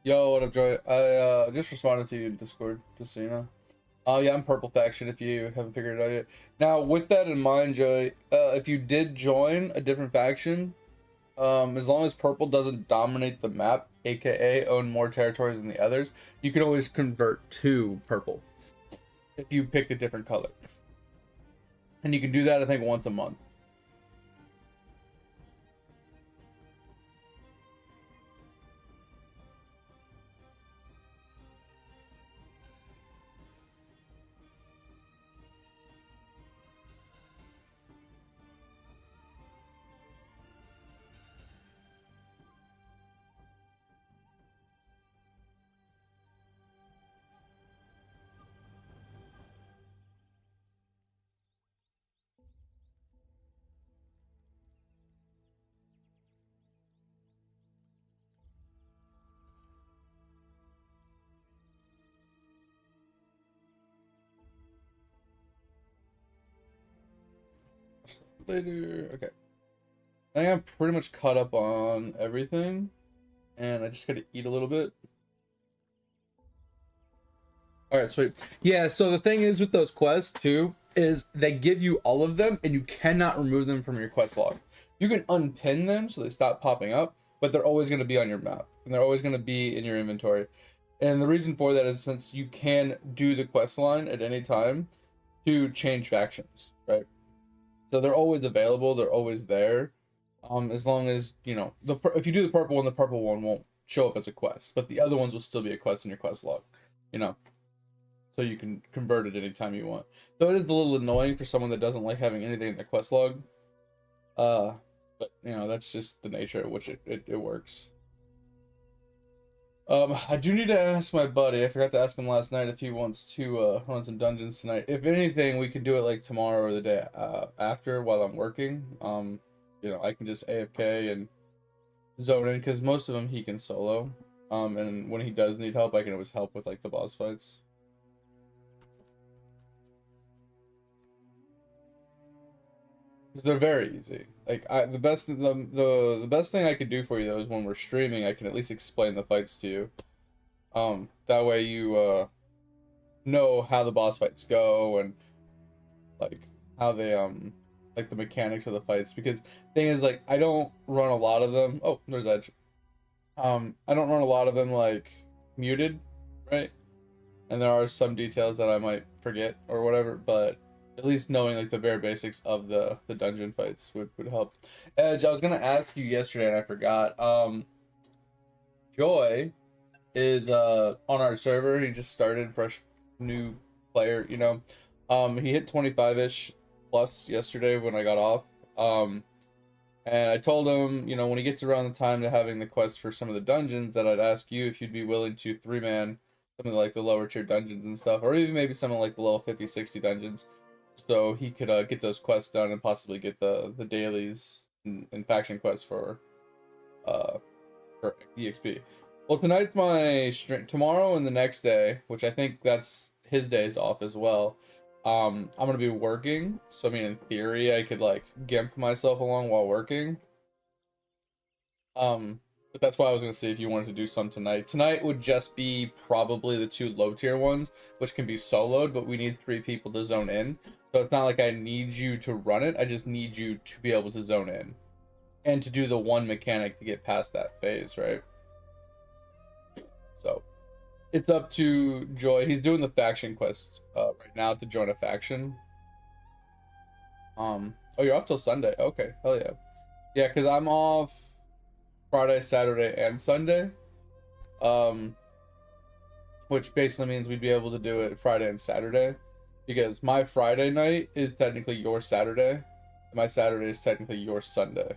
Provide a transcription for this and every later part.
Yo, what up, Joy? I just responded to you in Discord, just so you know. Oh yeah, I'm purple faction if you haven't figured it out yet. Now, with that in mind, Joy, if you did join a different faction, as long as purple doesn't dominate the map, aka own more territories than the others, you can always convert to purple if you picked a different color. And you can do that, I think, once a month. Later, okay. I think I'm pretty much caught up on everything, and I just gotta eat a little bit. All right, sweet. Yeah, so the thing is with those quests too, is they give you all of them and you cannot remove them from your quest log. You can unpin them so they stop popping up, but they're always going to be on your map and they're always going to be in your inventory. And the reason for that is since you can do the quest line at any time to change factions, right? So they're always available, they're always there. As long as, you know, if you do the purple one, the purple one won't show up as a quest, but the other ones will still be a quest in your quest log, you know. So you can convert it anytime you want. Though it is a little annoying for someone that doesn't like having anything in their quest log. But you know, that's just the nature at which it works. I do need to ask my buddy. I forgot to ask him last night if he wants to run some dungeons tonight. If anything, we can do it like tomorrow or the day after while I'm working. You know, I can just AFK and zone in because most of them he can solo. And when he does need help, I can always help with like the boss fights. They're very easy. Like the best thing I could do for you though is when we're streaming, I can at least explain the fights to you. That way you know how the boss fights go and like how they like the mechanics of the fights. Because thing is like I don't run a lot of them. Oh, there's Edge. I don't run a lot of them like muted, right? And there are some details that I might forget or whatever, but at least knowing like the bare basics of the dungeon fights would help. Edge, I was gonna ask you yesterday and I forgot. Joy is on our server. He just started, fresh new player, you know. He hit 25-ish plus yesterday when I got off. And I told him, you know, when he gets around the time to having the quest for some of the dungeons, that I'd ask you if you'd be willing to 3-man some of the, like the lower tier dungeons and stuff, or even maybe some of like the level 50, 60 dungeons, so he could get those quests done and possibly get the dailies and faction quests for EXP. Well, tonight's my stream. Tomorrow and the next day, which I think that's his days off as well. I'm gonna be working, so I mean, in theory, I could like gimp myself along while working. But that's why I was gonna see if you wanted to do some tonight. Tonight would just be probably the 2 low tier ones, which can be soloed, but we need 3 people to zone in. So it's not like I need you to run it, I just need you to be able to zone in. And to do the one mechanic to get past that phase, right? So it's up to Joy. He's doing the faction quest right now to join a faction. Oh, you're off till Sunday. Okay, hell yeah. Yeah, because I'm off Friday, Saturday, and Sunday. Which basically means we'd be able to do it Friday and Saturday. Because my Friday night is technically your Saturday. And my Saturday is technically your Sunday.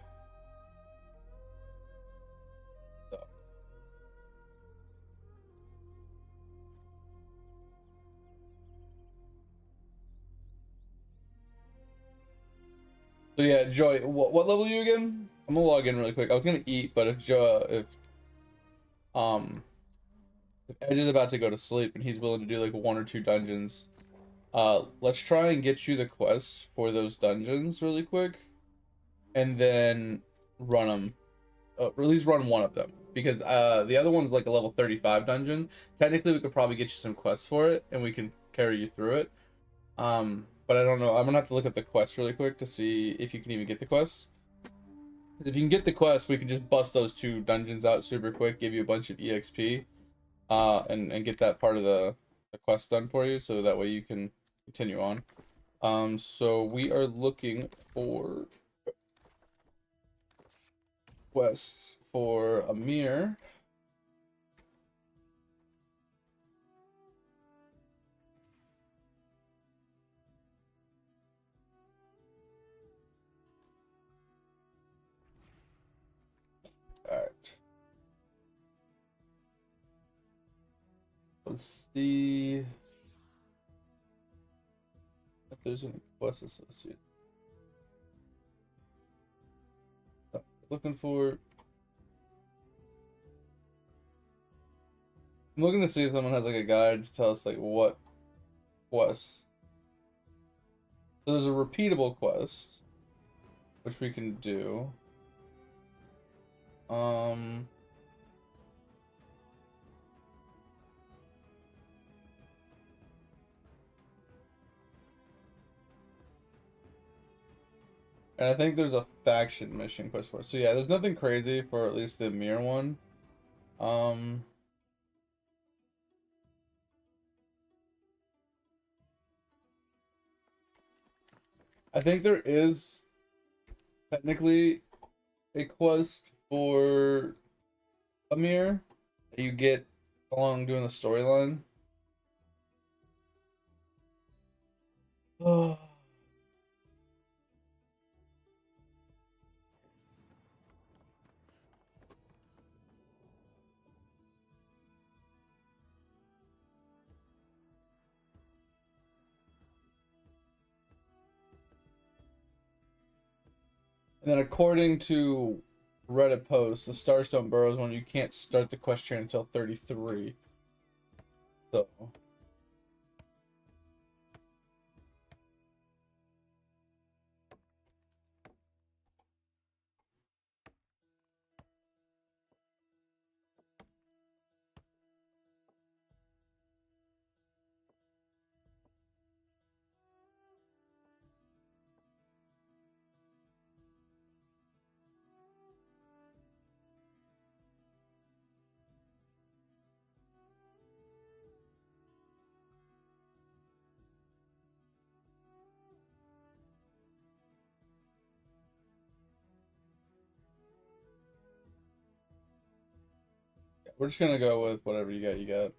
So yeah, Joy, what level are you again? I'm gonna log in really quick. I was gonna eat, but um if Edge is about to go to sleep and he's willing to do like 1 or 2 dungeons, let's try and get you the quests for those dungeons really quick, and then run them. Or at least run one of them. because the other one's like a level 35 dungeon. Technically, we could probably get you some quests for it, and we can carry you through it. But I don't know. I'm gonna have to look at the quest really quick to see if you can even get the quests. If you can get the quest, we can just bust those 2 dungeons out super quick, give you a bunch of EXP, and get that part of the quest done for you, so that way you can continue on. So we are looking for quests for Amir. Alright. Let's see if there's any quests associated. Looking for. I'm looking to see if someone has like a guide to tell us like what quests. So there's a repeatable quest, which we can do. And I think there's a faction mission quest for it. So yeah, there's nothing crazy for at least the mirror one. I think there is technically a quest for Amir that you get along doing the storyline. Oh. And then according to Reddit posts, the Starstone Burrows one, you can't start the quest chain until 33. So we're just gonna go with whatever you got.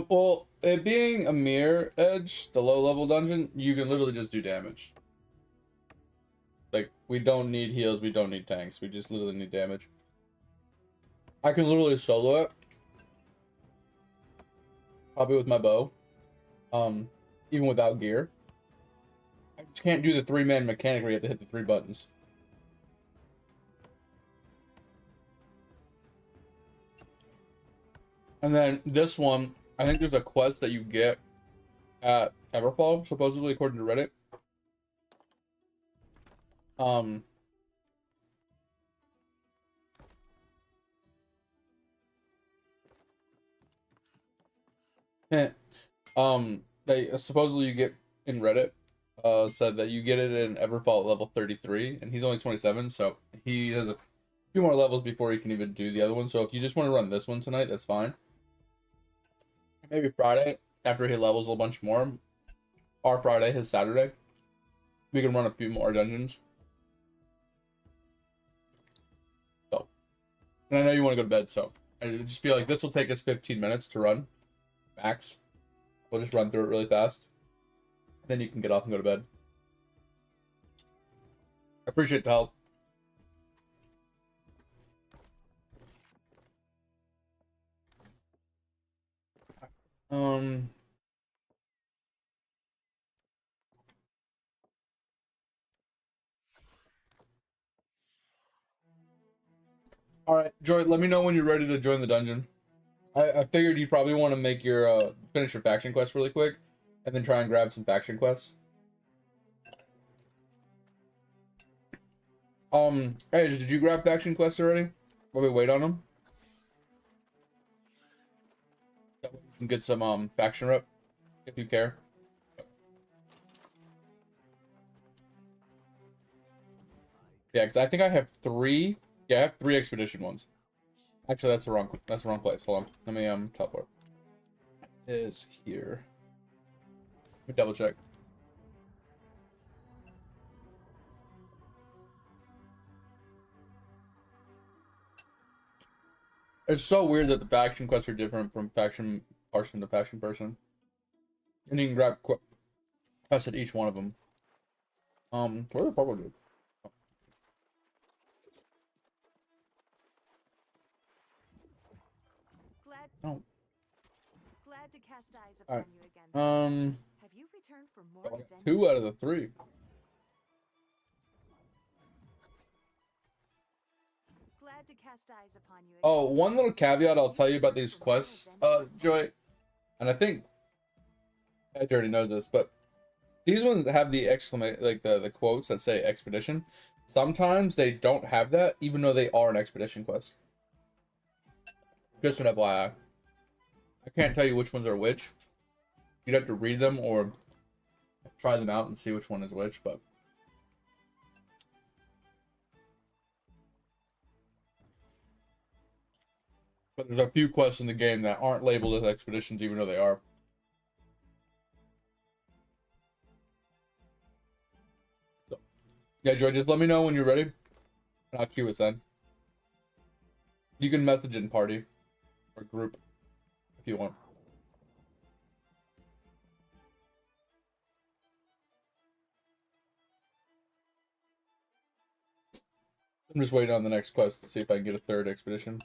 Well, it being a mirror edge, the low level dungeon, you can literally just do damage. Like, we don't need heals, we don't need tanks, we just literally need damage. I can literally solo it. Probably with my bow. Even without gear. I just can't do the 3-man mechanic where you have to hit the 3 buttons. And then this one, I think there's a quest that you get at Everfall, supposedly according to Reddit. They supposedly you get in Reddit, said that you get it in Everfall at level 33, and he's only 27, so he has a few more levels before he can even do the other one. So if you just want to run this one tonight, that's fine. Maybe Friday, after he levels a bunch more, or Friday, his Saturday, we can run a few more dungeons. So, and I know you want to go to bed, so I just feel like this will take us 15 minutes to run, max. We'll just run through it really fast. Then you can get off and go to bed. I appreciate the help. All right, Joy. Let me know when you're ready to join the dungeon. I figured you probably want to make your finish your faction quest really quick, and then try and grab some faction quests. Hey, did you grab faction quests already? While we wait on them? That way you can get some faction rep if you care. Yeah, because I think I have 3. Yeah, I have 3 expedition ones. Actually, that's the wrong place. Hold on. Let me teleport. It is here. Let me double check. It's so weird that the faction quests are different from faction person to faction person. And you can grab quests at each one of them. Where the purple dude? Oh. Glad to cast eyes upon you again. Have you returned for more adventures? 2 out of the 3. Glad to cast eyes upon you again. Oh, one little caveat I'll tell you about these quests, Joy, and I think Edge already knows this, but these ones have the the quotes that say expedition. Sometimes they don't have that, even though they are an expedition quest. Just an FYI. I can't tell you which ones are which. You'd have to read them or try them out and see which one is which, but there's a few quests in the game that aren't labeled as expeditions, even though they are. So, yeah, Joy, just let me know when you're ready, and I'll queue it then. You can message in party or group if you want. I'm just waiting on the next quest to see if I can get a 3rd expedition.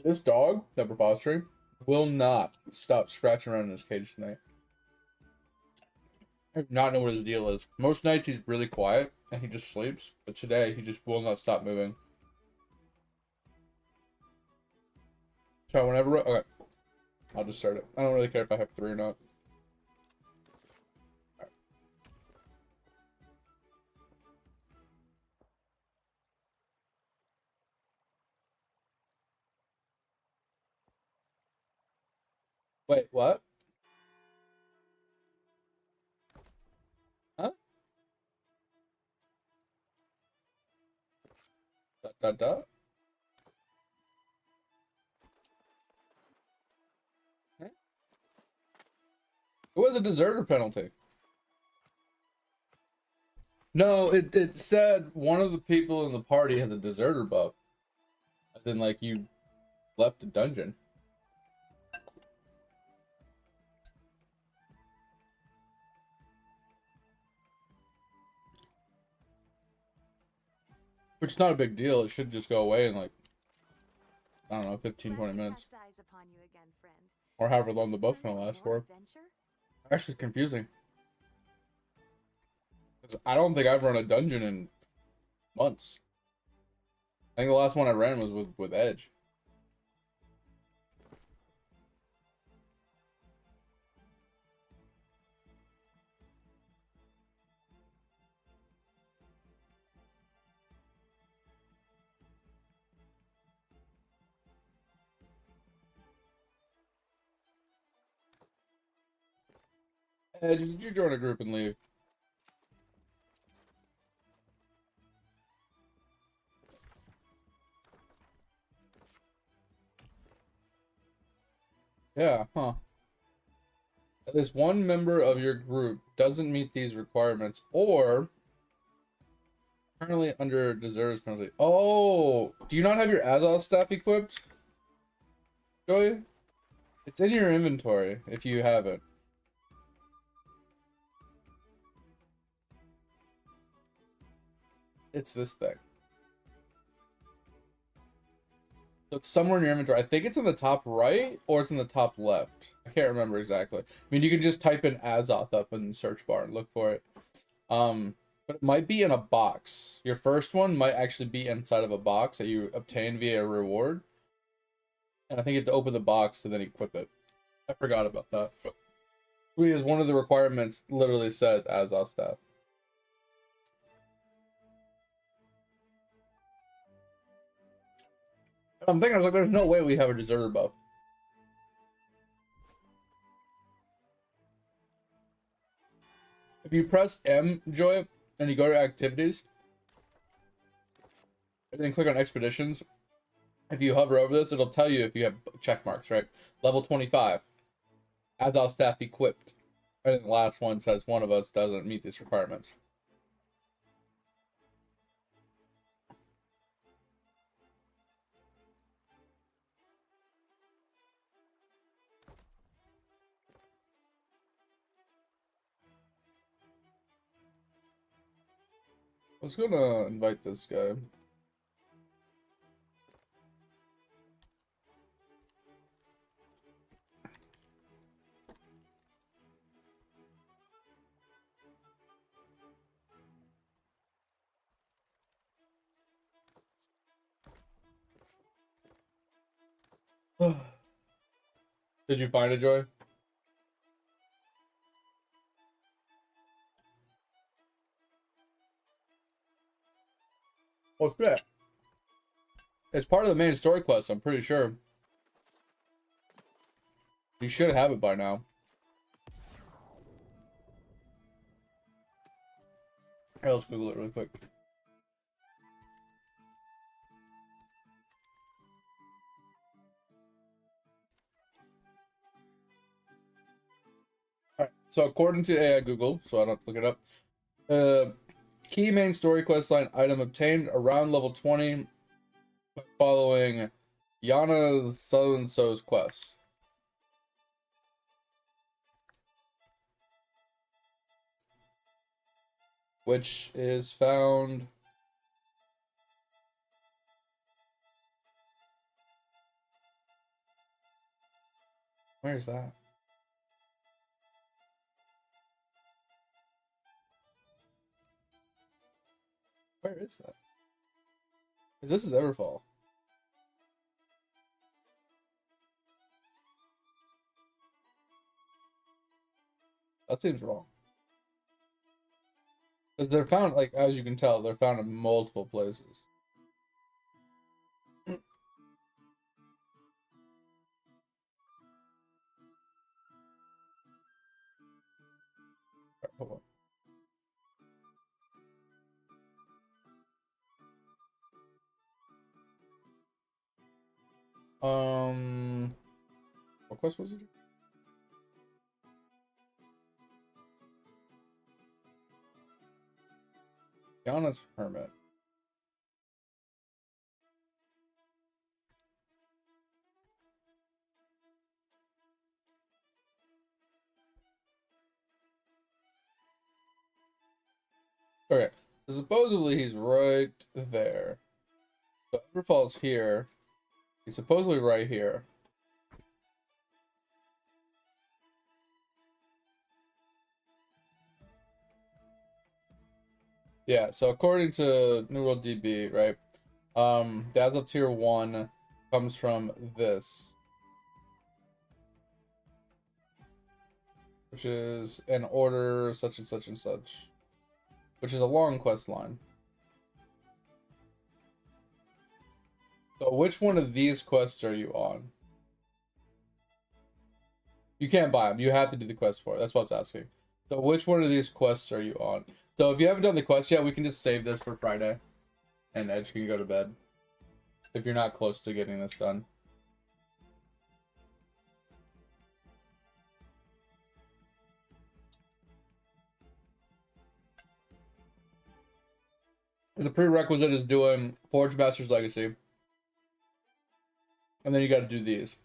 This dog that we're fostering will not stop scratching around in his cage tonight. I do not know what his deal is. Most nights he's really quiet and he just sleeps, but today he just will not stop moving. So whenever, okay, I'll just start it. I don't really care if I have 3 or not. Right. Wait, what? Huh? Dot dot dot. Huh? It was a deserter penalty. No, it said one of the people in the party has a deserter buff. As in, like, you left a dungeon. Which is not a big deal. It should just go away in, like, I don't know, 15-20 minutes. Cast eyes upon you again, friend. Or however long the buff's gonna last for. Actually, it's confusing. 'Cause I don't think I've run a dungeon in months. I think the last one I ran was with Edge. Edge, did you join a group and leave? Yeah, huh. At least one member of your group doesn't meet these requirements or currently under deserves penalty. Oh, do you not have your Azoth staff equipped? Joey? It's in your inventory if you have it. It's this thing. So it's somewhere in your inventory. I think it's in the top right or it's in the top left. I can't remember exactly. I mean, you can just type in Azoth up in the search bar and look for it. But it might be in a box. Your first one might actually be inside of a box that you obtain via a reward. And I think you have to open the box to then equip it. I forgot about that. But because one of the requirements literally says Azov staff. I'm thinking, I was like, there's no way we have a deserter buff. If you press M, Joy, and you go to activities, and then click on expeditions, if you hover over this, it'll tell you if you have check marks, right? Level 25. Azov staff equipped. And then the last one says one of us doesn't meet these requirements. I was gonna invite this guy. Did you find it, Joy? What's that? It's part of the main story quest, I'm pretty sure. You should have it by now. Here, let's Google it really quick. Alright, so according to AI Google, so I don't look it up, key main story quest line item obtained around level 20 following Yana so-and-so's quest. Which is found... Where's that? Where is that? Because this is Everfall. That seems wrong. Because they're found, like, as you can tell, they're found in multiple places. Right, hold on. What quest was it? Yana's Hermit. Okay, so supposedly he's right there. So Everfall's here. He's supposedly right here. Yeah, so according to New World DB, right? The Aslo tier 1 comes from this. Which is an order such and such and such. Which is a long quest line. So which one of these quests are you on? You can't buy them. You have to do the quest for it. That's what it's asking. So which one of these quests are you on? So if you haven't done the quest yet, we can just save this for Friday. And Edge can go to bed. If you're not close to getting this done. The prerequisite is doing Forge Master's Legacy. And then you got to do these.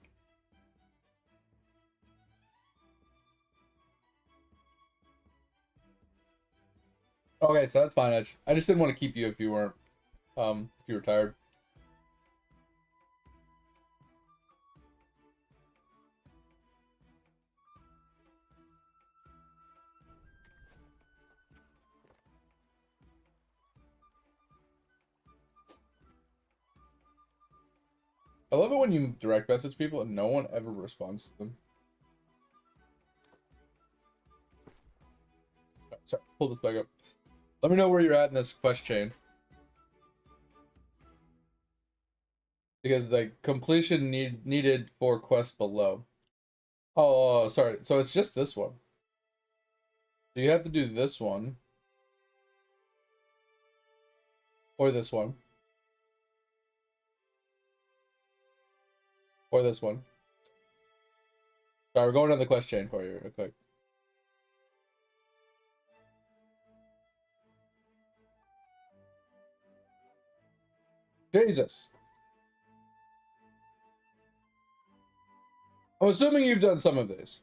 Okay, so that's fine, Edge. I just didn't want to keep you if you weren't, if you were tired. I love it when you direct message people and no one ever responds to them. Sorry, pull this back up. Let me know where you're at in this quest chain. Because like completion needed for quest below. Oh, sorry. So it's just this one. So you have to do this one. Or this one. Or this one. Sorry, we're going down the quest chain for you real quick. Jesus. I'm assuming you've done some of these.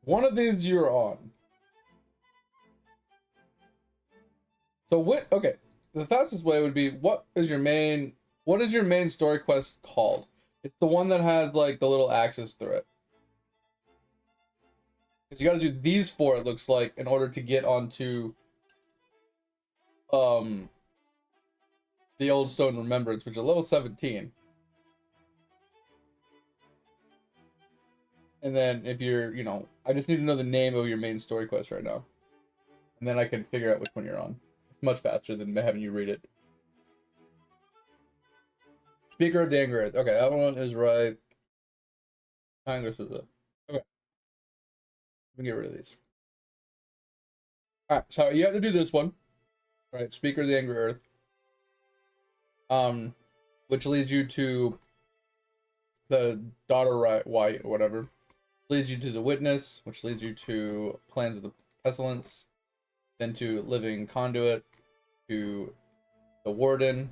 One of these you're on. So what? Okay, the fastest way would be what is your main story quest called? It's the one that has like the little axes through it. Because you got to do these 4. It looks like in order to get onto the Old Stone Remembrance, which is level 17. And then if you're, I just need to know the name of your main story quest right now. And then I can figure out which one you're on. It's much faster than having you read it. Speaker of the Angry Earth. Okay, that one is right. I think this is it. Okay. Let me get rid of these. Alright, so you have to do this one. Right, Speaker of the Angry Earth. Which leads you to the Daughter White or whatever. Leads you to the Witness, which leads you to Plans of the Pestilence, then to Living Conduit, to the Warden,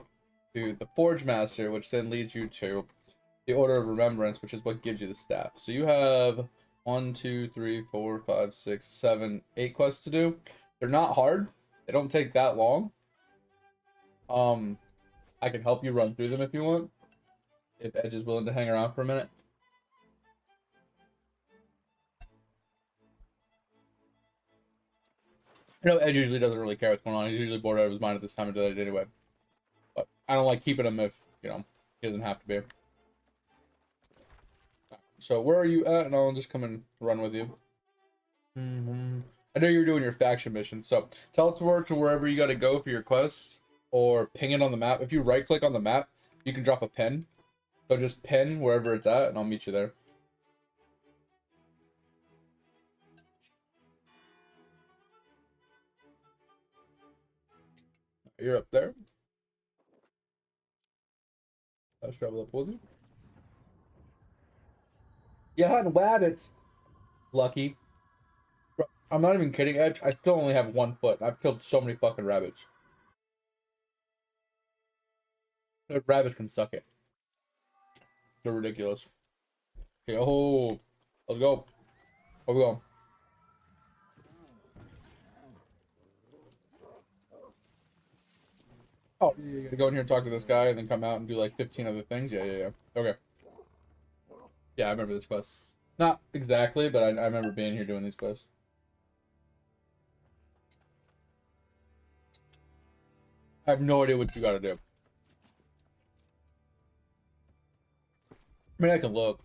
to the Forge Master, which then leads you to the Order of Remembrance, which is what gives you the staff. So you have 1, 2, 3, 4, 5, 6, 7, 8 quests to do. They're not hard. They don't take that long. I can help you run through them if you want. If Edge is willing to hang around for a minute. I know Edge usually doesn't really care what's going on. He's usually bored out of his mind at this time of day anyway. But I don't like keeping him if, he doesn't have to be. So where are you at? And I'll just come and run with you. I know you're doing your faction mission. So teleport to wherever you got to go for your quest. Or ping it on the map. If you right click on the map, you can drop a pin. So just pin wherever it's at and I'll meet you there. You're up there. I'll travel up with you. Yeah, hunting rabbits. Lucky. Bro, I'm not even kidding, Edge. I still only have 1 foot. I've killed so many fucking rabbits. The rabbits can suck it. They're ridiculous. Okay, oh, let's go. Where we going? Oh, you gotta go in here and talk to this guy and then come out and do like 15 other things? Yeah. Okay. Yeah, I remember this quest. Not exactly, but I remember being here doing these quests. I have no idea what you gotta do. I mean, I can look.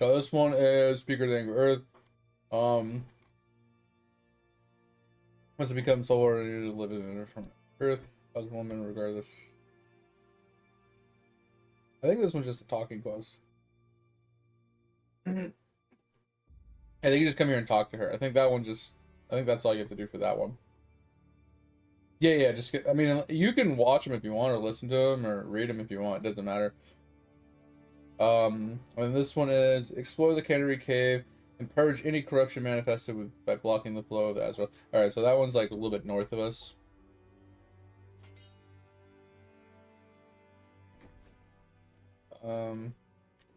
So this one is Speaker of the Angry Earth. Once it becomes solar, you live in from Earth as a woman, regardless. I think this one's just a talking quest. I think you just come here and talk to her. I think that one just. I think that's all you have to do for that one. Yeah. Just get. I mean, you can watch them if you want, or listen to them, or read them if you want. It doesn't matter. And this one is explore the Cannery Cave and purge any corruption manifested by blocking the flow of the Azrael. All right, so that one's like a little bit north of us. I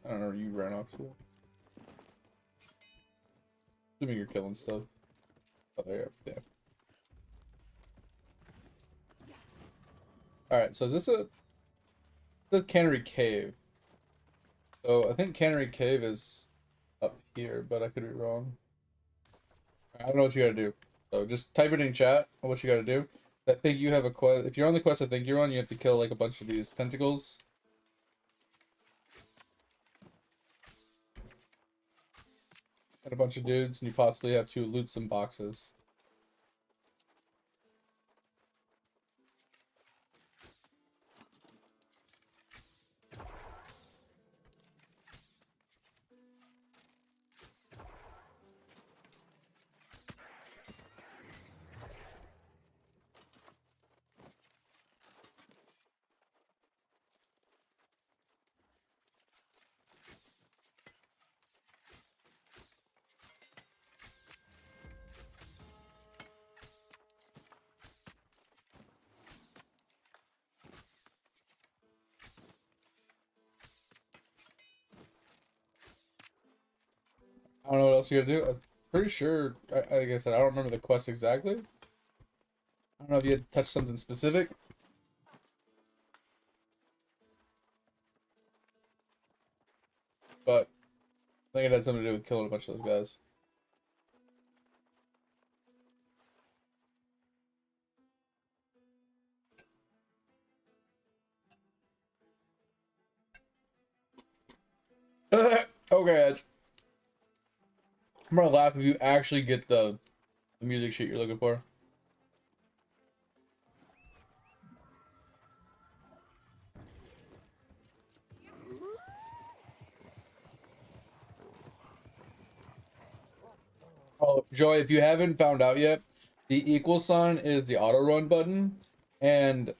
don't know. You ran off to. Assuming you're killing stuff. Oh, there you are. Yeah. All right, so is this the Cannery Cave? So I think Cannery Cave is up here, but I could be wrong. I don't know what you gotta do. So just type it in chat what you gotta do. I think you have a quest. If you're on the quest I think you're on, you have to kill like a bunch of these tentacles. And a bunch of dudes, and you possibly have to loot some boxes. I don't know what else you gotta do. I'm pretty sure, like I said, I don't remember the quest exactly. I don't know if you had to touch something specific. But I think it had something to do with killing a bunch of those guys. Okay, Edge. I'm gonna laugh if you actually get the music sheet you're looking for. Oh, Joy, if you haven't found out yet, the equal sign is the auto run button, and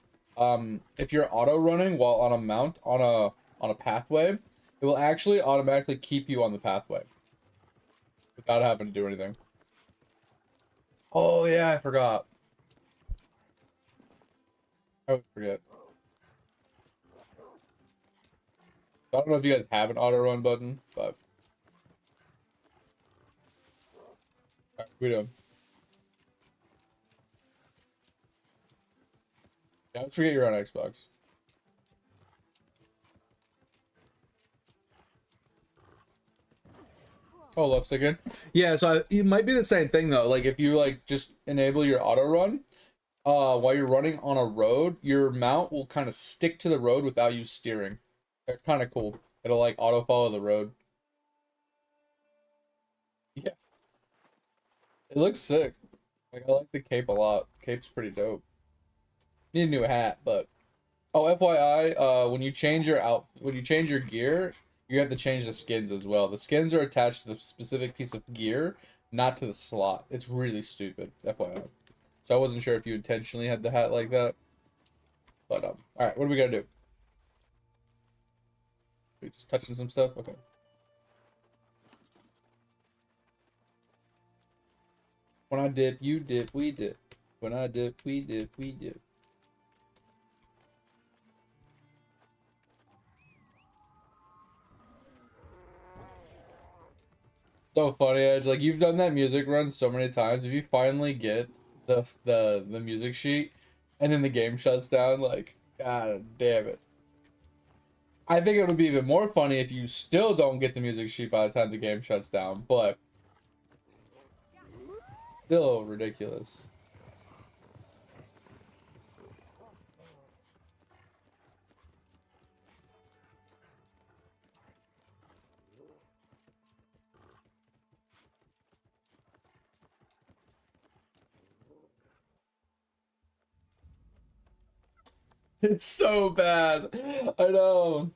if you're auto running while on a mount on a pathway, it will actually automatically keep you on the pathway without having to do anything. Oh yeah, I forgot. I would forget. I don't know if you guys have an auto run button, but we do. Yeah, I forget you're on Xbox. Oh, love again. Yeah, so it might be the same thing though. Like if you like just enable your auto run, while you're running on a road, your mount will kind of stick to the road without you steering. It's kind of cool. It'll like auto follow the road. Yeah, it looks sick. Like I like the cape a lot. Cape's pretty dope. Need a new hat, but oh, FYI, when you change your gear, you have to change the skins as well. The skins are attached to the specific piece of gear, not to the slot. It's really stupid, FYI. So I wasn't sure if you intentionally had the hat like that. But all right, what do we gotta do? We just touching some stuff? Okay. When I dip, you dip, we dip. When I dip, we dip, we dip. So funny, Edge. Like you've done that music run so many times. If you finally get the music sheet, and then the game shuts down, like God damn it. I think it would be even more funny if you still don't get the music sheet by the time the game shuts down, but still ridiculous. It's so bad. I know.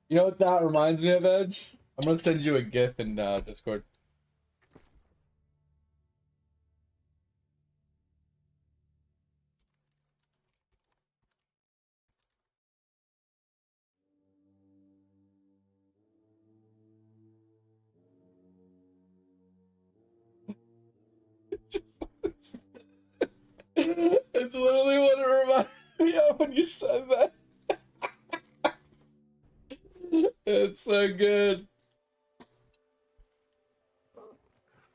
You know what that reminds me of, Edge? I'm gonna send you a GIF in Discord. It's literally what it reminded me of when you said that. It's so good.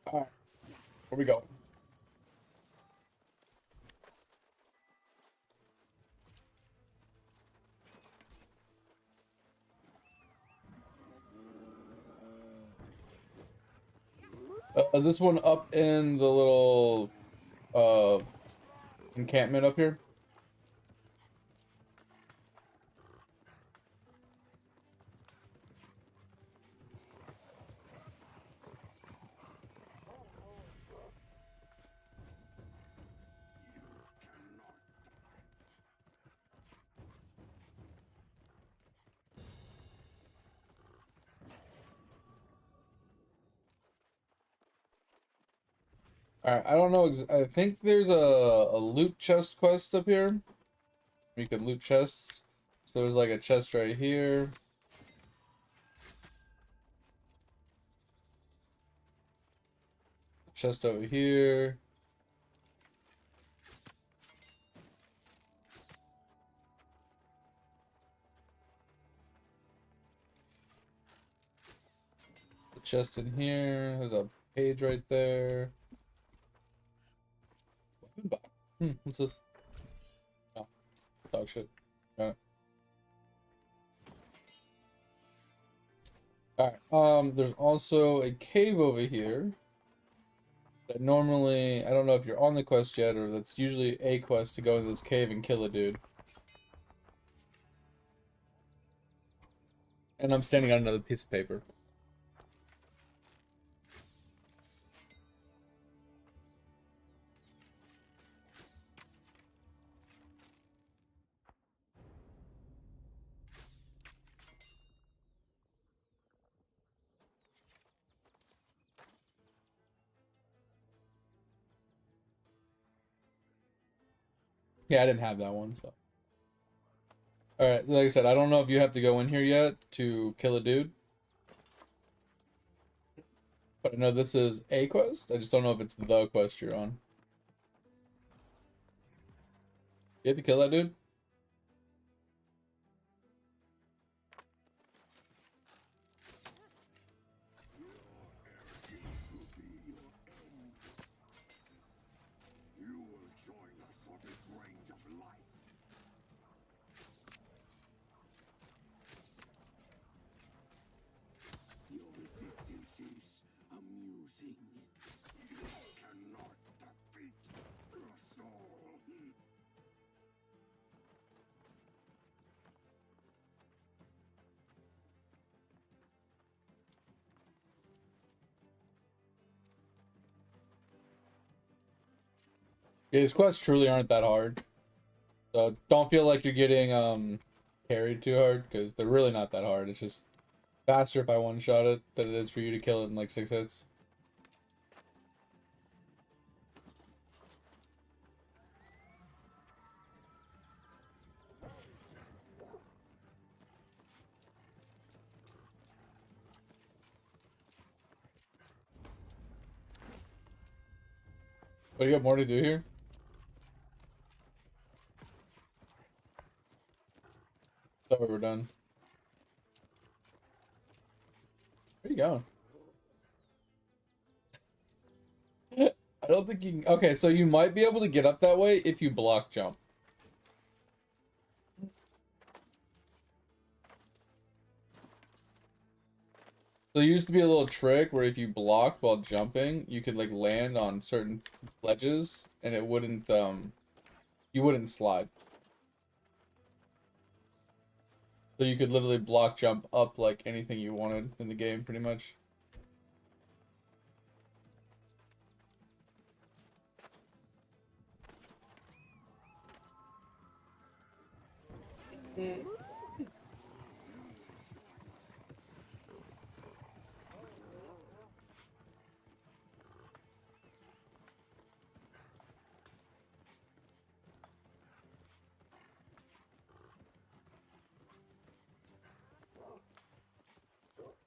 All right, where we go? Is this one up in the little encampment up here? Alright, I don't know. I think there's a loot chest quest up here. You can loot chests. So there's like a chest right here. Chest over here. The chest in here. There's a page right there. Weapon box. What's this? Oh, dog shit. Got it. Alright, there's also a cave over here. That normally, I don't know if you're on the quest yet, or that's usually a quest to go into this cave and kill a dude. And I'm standing on another piece of paper. Yeah, I didn't have that one, so. Alright, like I said, I don't know if you have to go in here yet to kill a dude. But I know this is a quest. I just don't know if it's the quest you're on. You have to kill that dude? Yeah, these quests truly aren't that hard. So don't feel like you're getting carried too hard, because they're really not that hard. It's just faster if I one-shot it than it is for you to kill it in like 6 hits. But you got more to do here? Thought we were done. Where you going? I don't think you can... Okay, so you might be able to get up that way if you block jump. So there used to be a little trick where if you blocked while jumping, you could like land on certain ledges and it wouldn't you wouldn't slide. So you could literally block jump up like anything you wanted in the game pretty much.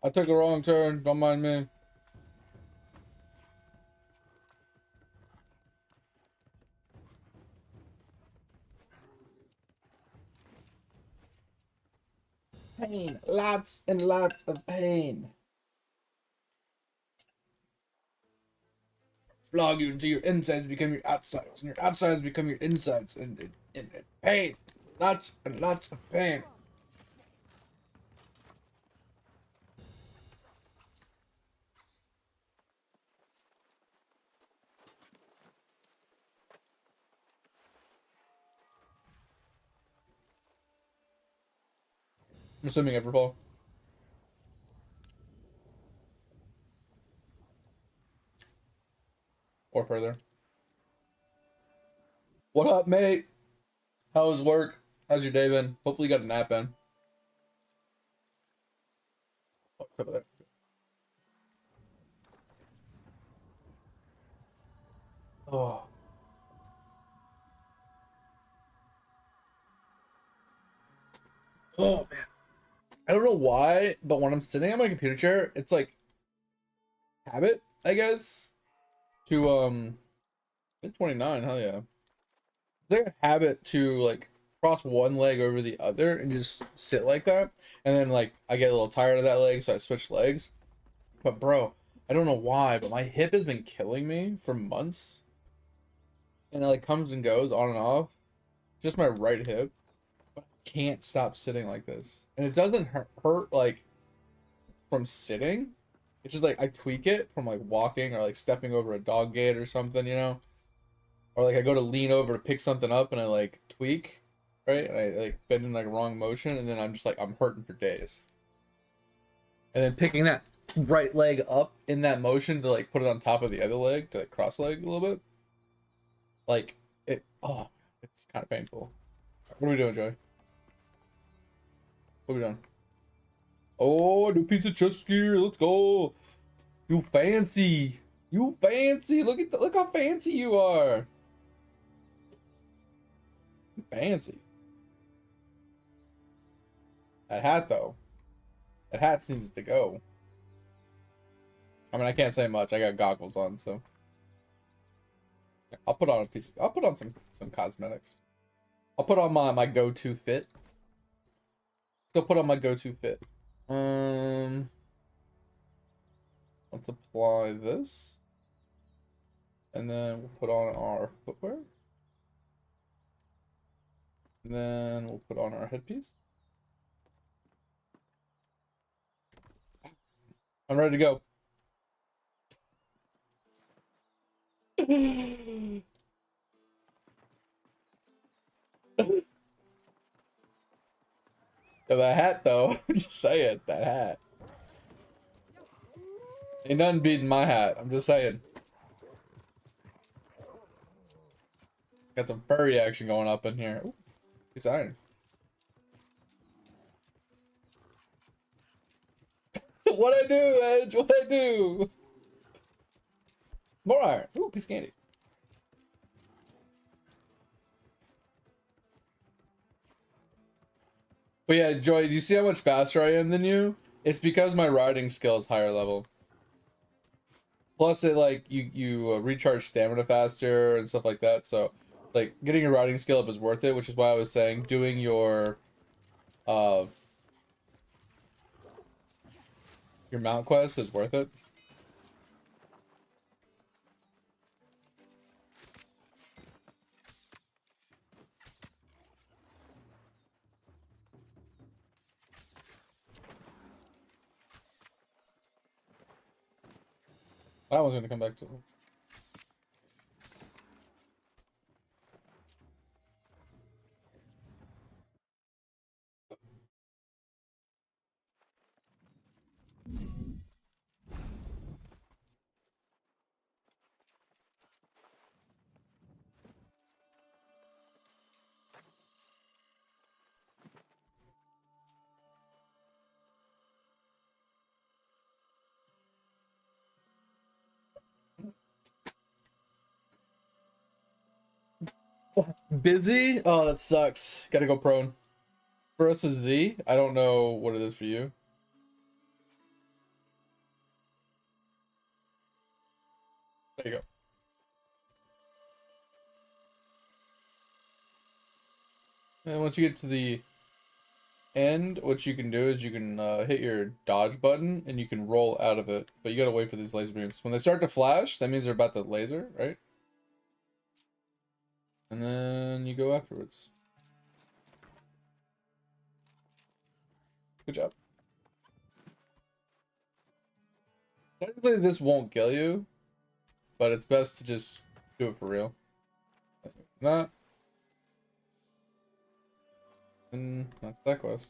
I took a wrong turn, don't mind me. Pain, lots and lots of pain. Flog you until your insides become your outsides, and your outsides become your insides, and pain, lots and lots of pain. I'm assuming Everfall. Or further. What up, mate? How was work? How's your day been? Hopefully you got a nap in. Oh, cover that. Oh. Oh man. I don't know why, but when I'm sitting on my computer chair, it's like habit, I guess. To hit 29, hell yeah. It's like a habit to like cross one leg over the other and just sit like that. And then like I get a little tired of that leg, so I switch legs. But bro, I don't know why, but my hip has been killing me for months. And it like comes and goes on and off. Just my right hip. But I can't stop sitting like this. And it doesn't hurt like from sitting. It's just like I tweak it from like walking or like stepping over a dog gate or something, you know? Or like I go to lean over to pick something up and I like tweak, right? And I like bend in like wrong motion and then I'm just like I'm hurting for days. And then picking that right leg up in that motion to like put it on top of the other leg to like cross leg a little bit. Like it's kind of painful. What are we doing, Joey? What are we doing? Oh, new piece of chest gear. Let's go. You fancy. You fancy. Look how fancy you are. You fancy. That hat though. That hat needs to go. I mean, I can't say much. I got goggles on, so I'll put on I'll put on some cosmetics. I'll put on my go-to fit. Still put on my go-to fit. Let's apply this. And then we'll put on our footwear. And then we'll put on our headpiece. I'm ready to go. That hat though, I'm just saying, that hat. Ain't nothing beating my hat, I'm just saying. Got some furry action going up in here. Ooh, piece of iron. What'd I do, Edge? What'd I do? More iron. Ooh, piece of candy. But yeah, Joy, do you see how much faster I am than you? It's because my riding skill is higher level. Plus, it like you recharge stamina faster and stuff like that. So, like getting your riding skill up is worth it, which is why I was saying doing your mount quest is worth it. That one's gonna come back to. Busy? Oh, that sucks. Gotta go prone. For us is Z. I don't know what it is for you. There you go. And once you get to the end, what you can do is you can hit your dodge button and you can roll out of it. But you gotta wait for these laser beams. When they start to flash, that means they're about to laser, right? And then you go afterwards. Good job. Technically, this won't kill you, but it's best to just do it for real. That. And that's that quest.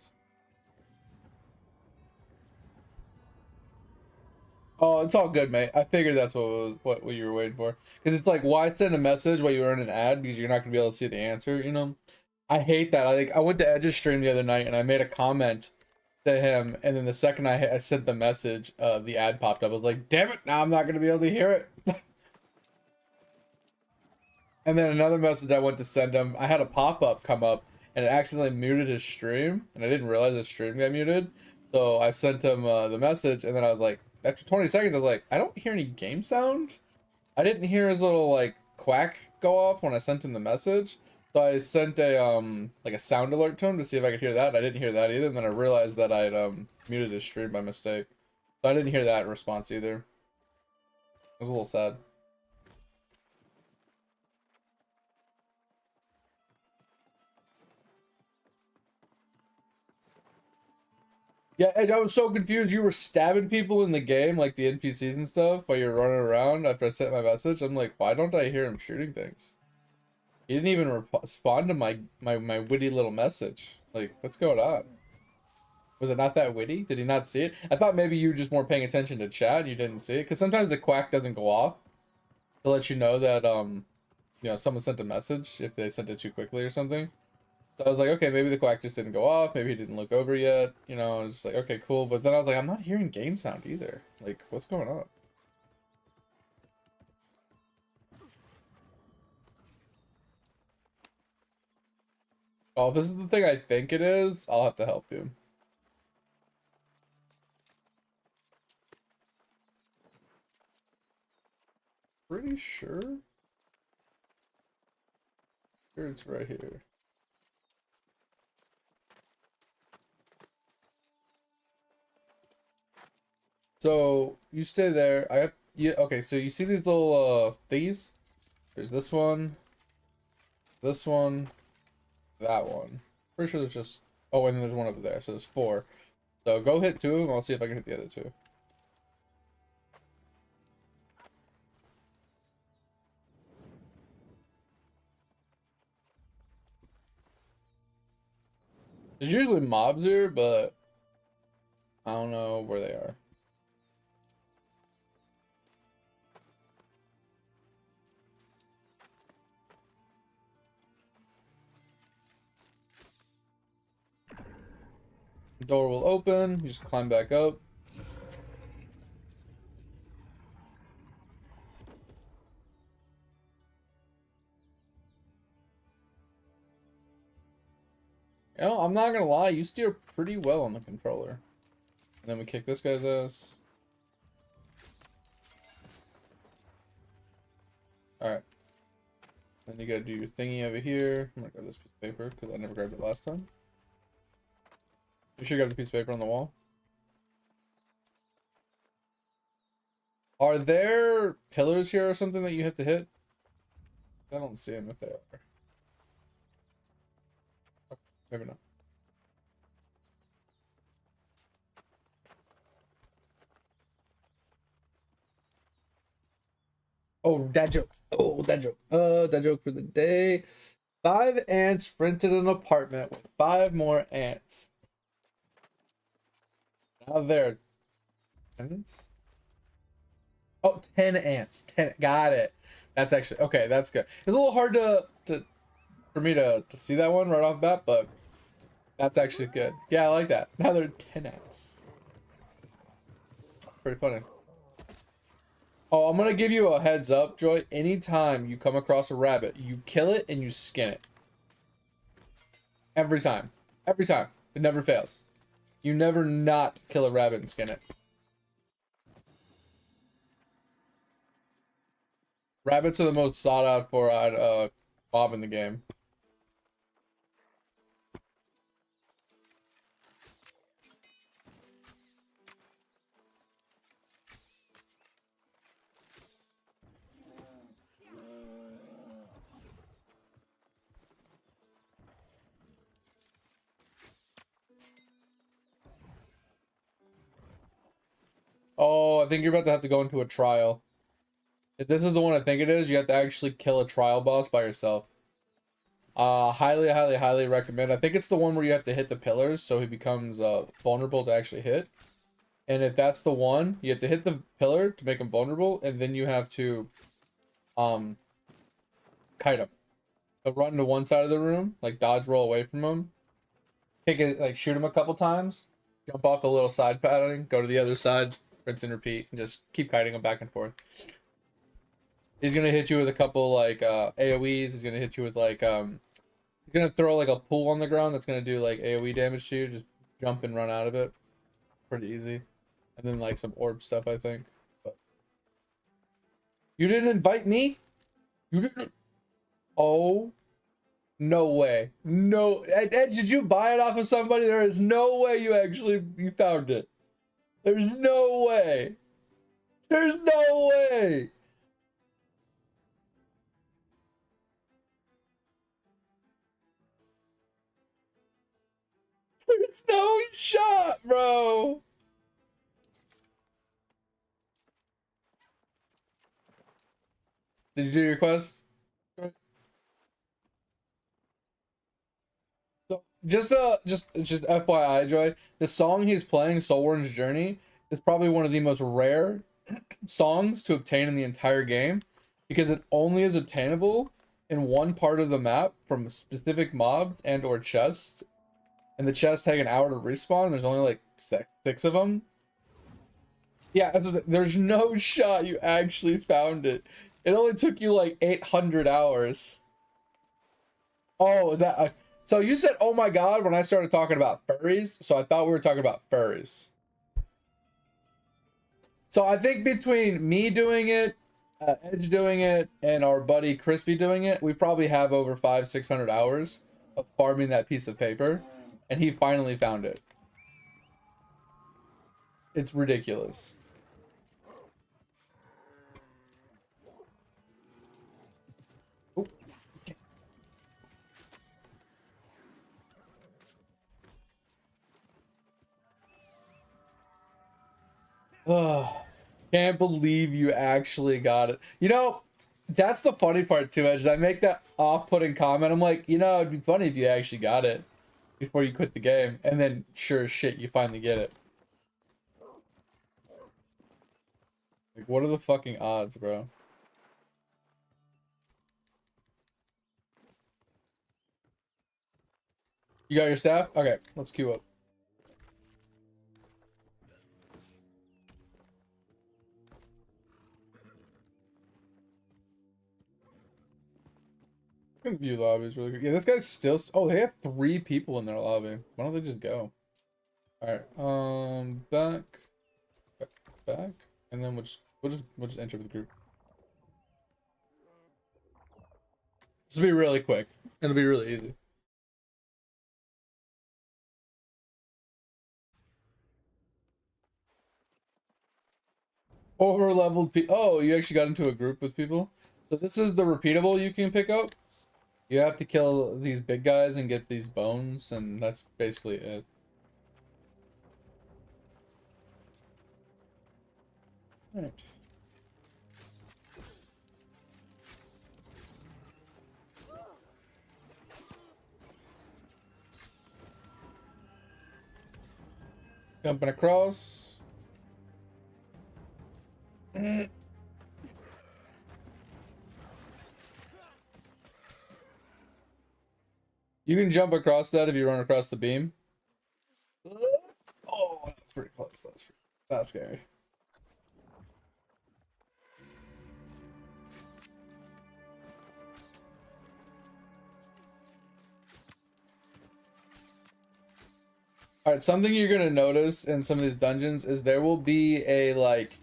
Oh, it's all good, mate. I figured that's what you were waiting for. Because it's like, why send a message while you earn an ad? Because you're not gonna be able to see the answer, you know? I hate that. I went to Edge's stream the other night and I made a comment to him, and then the second I sent the message, the ad popped up. I was like, damn it, now I'm not gonna be able to hear it. And then another message I went to send him, I had a pop-up come up and it accidentally muted his stream, and I didn't realize his stream got muted. So I sent him the message, and then I was like, after 20 seconds, I was like, I don't hear any game sound. I didn't hear his little like quack go off when I sent him the message. So I sent a like a sound alert to him to see if I could hear that. I didn't hear that either. And then I realized that I'd muted his stream by mistake. So I didn't hear that response either. It was a little sad. Yeah, Edge, I was so confused. You were stabbing people in the game, like the NPCs and stuff, while you're running around after I sent my message. I'm like, why don't I hear him shooting things? He didn't even respond to my witty little message. Like, what's going on? Was it not that witty? Did he not see it? I thought maybe you were just more paying attention to chat and you didn't see it. Because sometimes the quack doesn't go off to let you know that, you know, someone sent a message if they sent it too quickly or something. So I was like, okay, maybe the quack just didn't go off. Maybe he didn't look over yet. You know, I was just like, okay, cool. But then I was like, I'm not hearing game sound either. Like, what's going on? Oh, if this is the thing I think it is, I'll have to help you. Pretty sure. Here it's right here. So you stay there. I have you okay, so you see these little these? There's this one, that one. Pretty sure there's just oh, and then there's one over there, so there's four. So go hit two and I'll see if I can hit the other two. There's usually mobs here, but I don't know where they are. The door will open, you just climb back up. You know, I'm not gonna lie, you steer pretty well on the controller. And then we kick this guy's ass. Alright. Then you gotta do your thingy over here. I'm gonna grab this piece of paper because I never grabbed it last time. You should grab the piece of paper on the wall. Are there pillars here or something that you have to hit? I don't see them if they are. Okay, maybe not. Oh, dad joke. Oh, dad joke. Dad joke for the day. 5 ants rented an apartment with 5 more ants. Now they're tenants? Oh, 10 ants. 10. Got it. That's actually okay. That's good. It's a little hard for me to see that one right off the bat, but that's actually good. Yeah, I like that. Now they're 10 ants. Pretty funny. Oh, I'm gonna give you a heads up, Joy. Anytime you come across a rabbit, you kill it and you skin it. Every time. Every time. It never fails. You never not kill a rabbit and skin it. Rabbits are the most sought out for mob in the game. Oh, I think you're about to have to go into a trial. If this is the one I think it is, you have to actually kill a trial boss by yourself. Highly recommend. I think it's the one where you have to hit the pillars so he becomes vulnerable to actually hit. And if that's the one, you have to hit the pillar to make them vulnerable, and then you have to um kite them. So run to one side of the room, like dodge roll away from them, take it, like shoot them a couple times, jump off the little side padding, go to the other side, rinse and repeat, and just keep kiting them back and forth. He's gonna hit you with a couple like AoEs. He's gonna hit you with like he's gonna throw like a pool on the ground that's gonna do like AoE damage to you. Just jump and run out of it. Pretty easy. And then like some orb stuff, I think. But you didn't invite me? You didn't. Oh, no way. No. Ed, did you buy it off of somebody? There is no way you found it. There's no way. There's no way. There's no shot, bro. Did you do your quest? So just FYI, Joy, the song he's playing, Soulworn's Journey, is probably one of the most rare songs to obtain in the entire game because it only is obtainable in one part of the map from specific mobs and or chests, and the chests take an hour to respawn. There's only like six of them. Yeah, there's no shot you actually found it. It only took you like 800 hours. Oh, is that so you said, oh my god, when I started talking about furries, so I thought we were talking about furries. So I think between me doing it, Edge doing it, and our buddy Crispy doing it, we probably have over 500-600 hours of farming that piece of paper, and he finally found it. It's ridiculous. Oh, can't believe you actually got it. You know, that's the funny part too, Edge. I make that off-putting comment. I'm like, you know, it'd be funny if you actually got it before you quit the game, and then sure as shit, you finally get it. Like, what are the fucking odds, bro? You got your staff? Okay, let's queue up. I can view lobbies really quick. Yeah, this guy's still. Oh, they have 3 people in their lobby. Why don't they just go? All right. Back, and then we'll just enter the group. This will be really quick. It'll be really easy. Over leveled people. Oh, you actually got into a group with people. So this is the repeatable you can pick up. You have to kill these big guys and get these bones, and that's basically it. All right. Jumping across. You can jump across that if you run across the beam. Oh, that's pretty close. That's scary. All right, something you're gonna notice in some of these dungeons is there will be a like,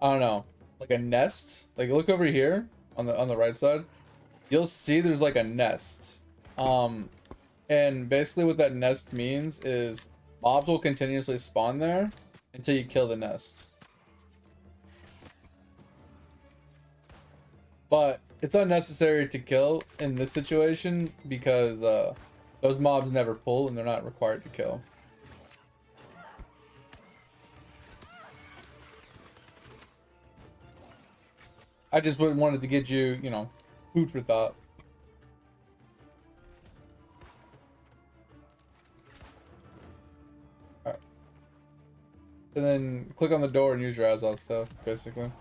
I don't know, like a nest. Like look over here on the right side. You'll see there's like a nest. And basically what that nest means is mobs will continuously spawn there until you kill the nest. But it's unnecessary to kill in this situation because those mobs never pull and they're not required to kill. I just wanted to get you, you know, food for thought. And then click on the door and use your Azoth stuff, basically.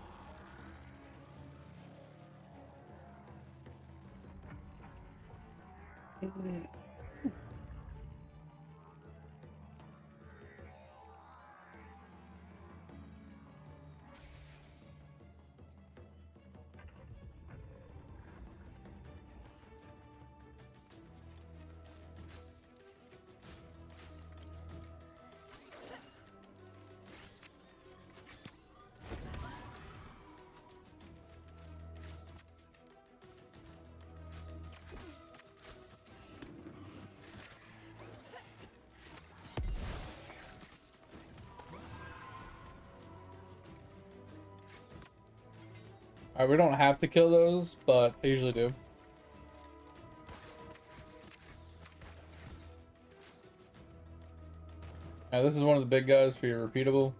Alright, we don't have to kill those, but I usually do. Alright, this is one of the big guys for your repeatable.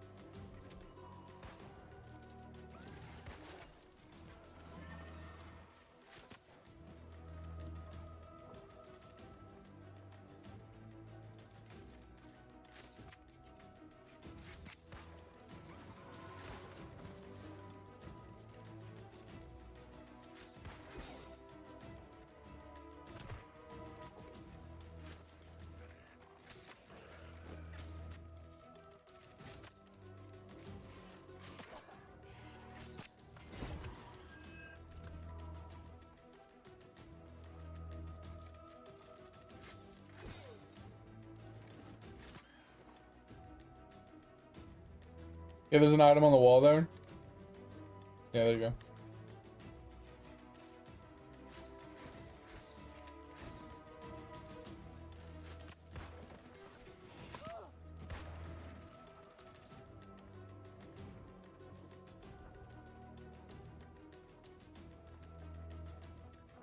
Yeah, there's an item on the wall there. Yeah, there you go.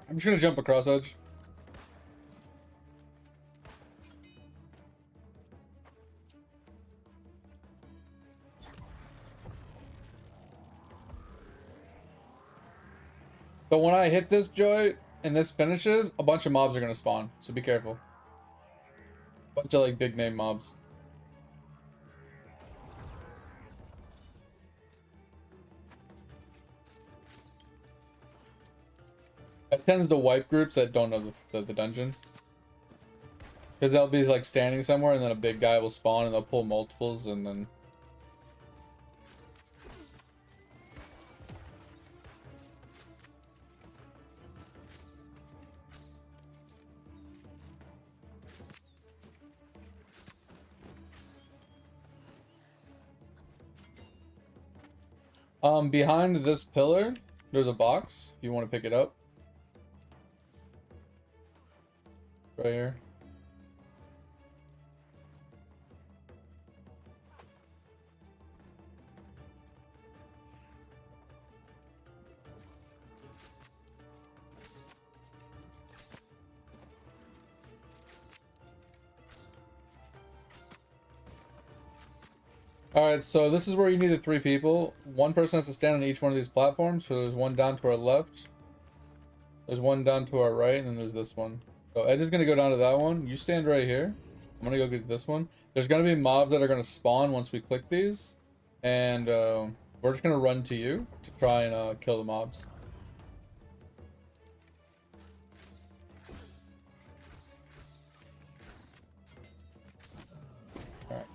I'm just gonna jump across edge. But when I hit this joint and this finishes, a bunch of mobs are gonna spawn, so be careful. Bunch of like big name mobs. It tends to wipe groups that don't know the dungeon. Because they'll be like standing somewhere and then a big guy will spawn and they'll pull multiples and then... Behind this pillar, there's a box, if you want to pick it up. Right here. Alright, so this is where you need the 3 people. One person has to stand on each one of these platforms. So there's one down to our left. There's one down to our right, and then there's this one. So Edge is going to go down to that one. You stand right here. I'm going to go get this one. There's going to be mobs that are going to spawn once we click these. And we're just going to run to you to try and kill the mobs. Alright.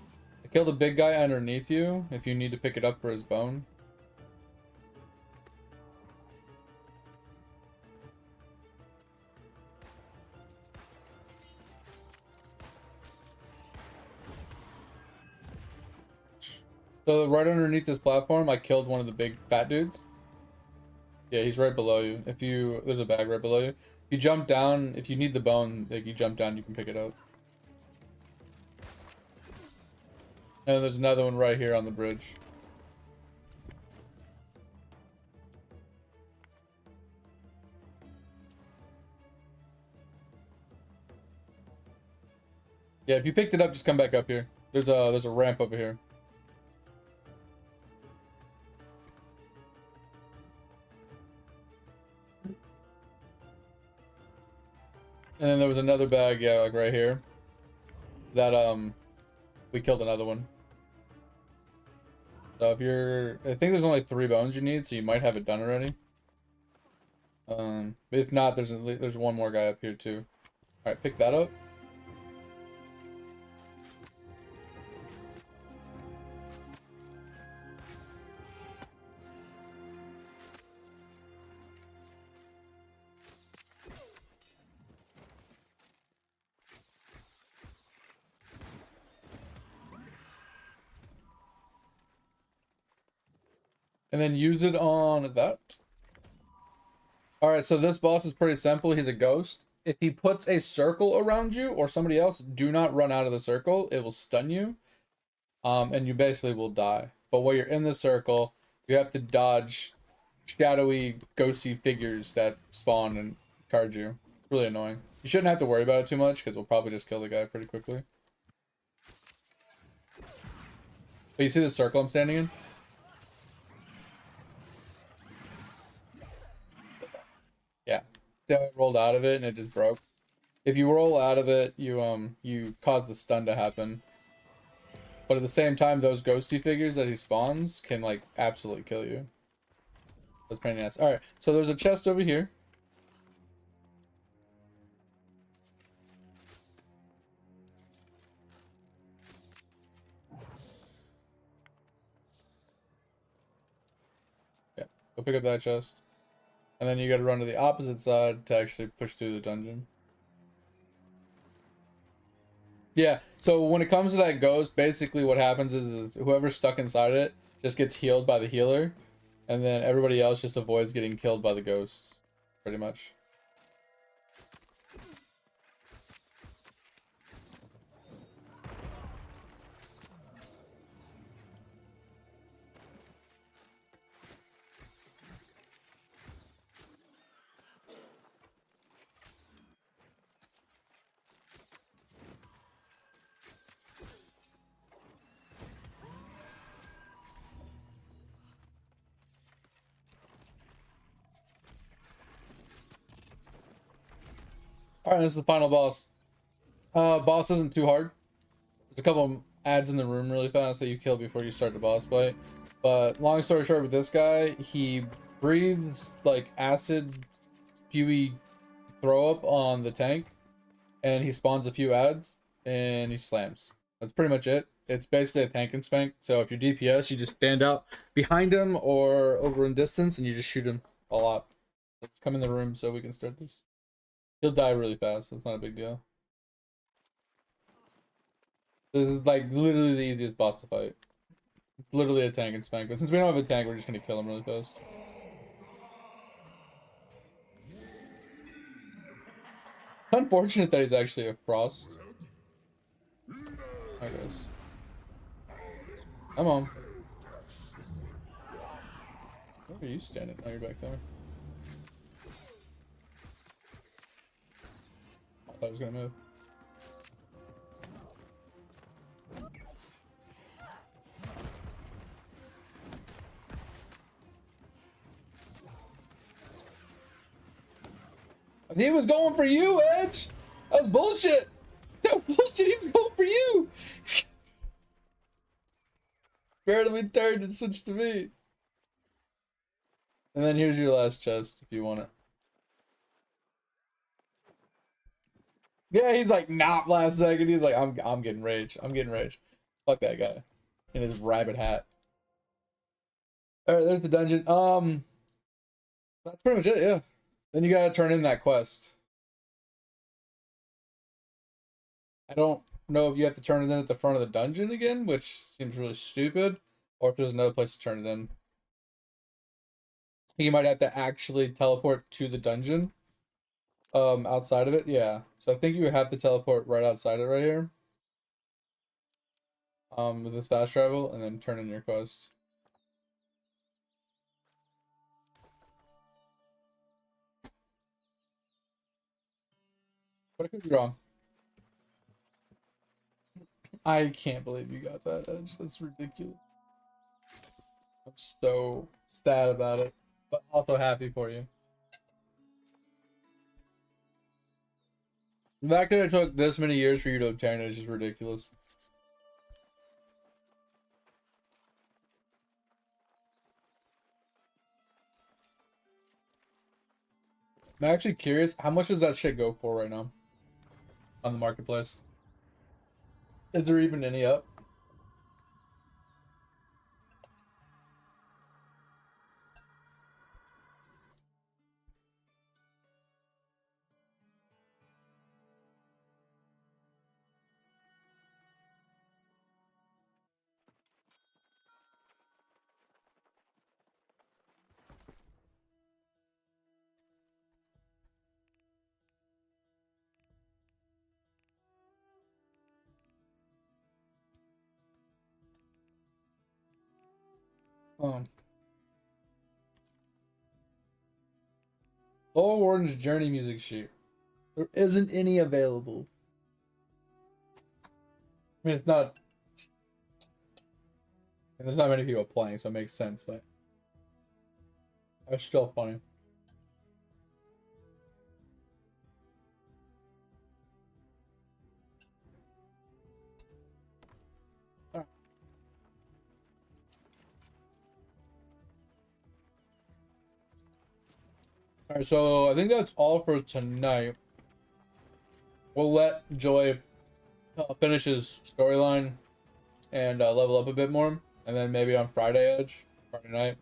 I killed a big guy underneath you if you need to pick it up for his bone. So right underneath this platform, I killed one of the big fat dudes. Yeah, he's right below you. There's a bag right below you. If you jump down, if you need the bone, like you jump down, you can pick it up. And there's another one right here on the bridge. Yeah, if you picked it up, just come back up here. There's a ramp over here. And then there was another bag, yeah, like right here. That we killed another one. So if you're, I think there's only 3 bones you need, so you might have it done already. If not, there's one more guy up here too. All right, pick that up. And then use it on that. Alright, so this boss is pretty simple. He's a ghost. If he puts a circle around you or somebody else, do not run out of the circle. It will stun you. And you basically will die. But while you're in the circle, you have to dodge shadowy, ghosty figures that spawn and charge you. It's really annoying. You shouldn't have to worry about it too much, because we'll probably just kill the guy pretty quickly. But you see the circle I'm standing in? Yeah. So I rolled out of it and it just broke. If you roll out of it, you cause the stun to happen. But at the same time, those ghosty figures that he spawns can like absolutely kill you. That's pain in the ass. Alright, so there's a chest over here. Yeah, go pick up that chest. And then you gotta run to the opposite side to actually push through the dungeon. Yeah, so when it comes to that ghost, basically what happens is whoever's stuck inside it just gets healed by the healer, and then everybody else just avoids getting killed by the ghosts, pretty much. Alright, this is the final boss. Boss isn't too hard. There's a couple of ads in the room really fast that you kill before you start the boss fight. But long story short, with this guy, he breathes like acid, spewy throw up on the tank, and he spawns a few ads, and he slams. That's pretty much it. It's basically a tank and spank. So if you're DPS, you just stand out behind him or over in distance, and you just shoot him a lot. Come in the room so we can start this. He'll die really fast, so it's not a big deal. This is like literally the easiest boss to fight. It's literally a tank and spank, but since we don't have a tank, we're just gonna kill him really fast. Unfortunate that he's actually a frost. I guess. Come on. Where are you standing? Oh, you're back there. I thought I was gonna move. He was going for you, Edge! That was bullshit! That was bullshit! He was going for you! Barely turned and switched to me. And then here's your last chest if you want it. Yeah, he's like, not last second. He's like, I'm getting rage. I'm getting rage. Fuck that guy. In his rabbit hat. Alright, there's the dungeon. That's pretty much it, yeah. Then you gotta turn in that quest. I don't know if you have to turn it in at the front of the dungeon again, which seems really stupid, or if there's another place to turn it in. You might have to actually teleport to the dungeon. Outside of it, yeah. So I think you have to teleport right outside it right here. With this fast travel, and then turn in your quest. But I could be wrong. I can't believe you got that, Edge. That's ridiculous. I'm so sad about it, but also happy for you. The fact that it took this many years for you to obtain it is just ridiculous. I'm actually curious, how much does that shit go for right now on the marketplace? Is there even any up? Um, Lower Orange Journey music sheet. There isn't any available. I mean, it's not. There's not many people playing, so it makes sense, but it's still funny. Alright, so I think that's all for tonight. We'll let Joy finish his storyline and level up a bit more, and then maybe on Friday night,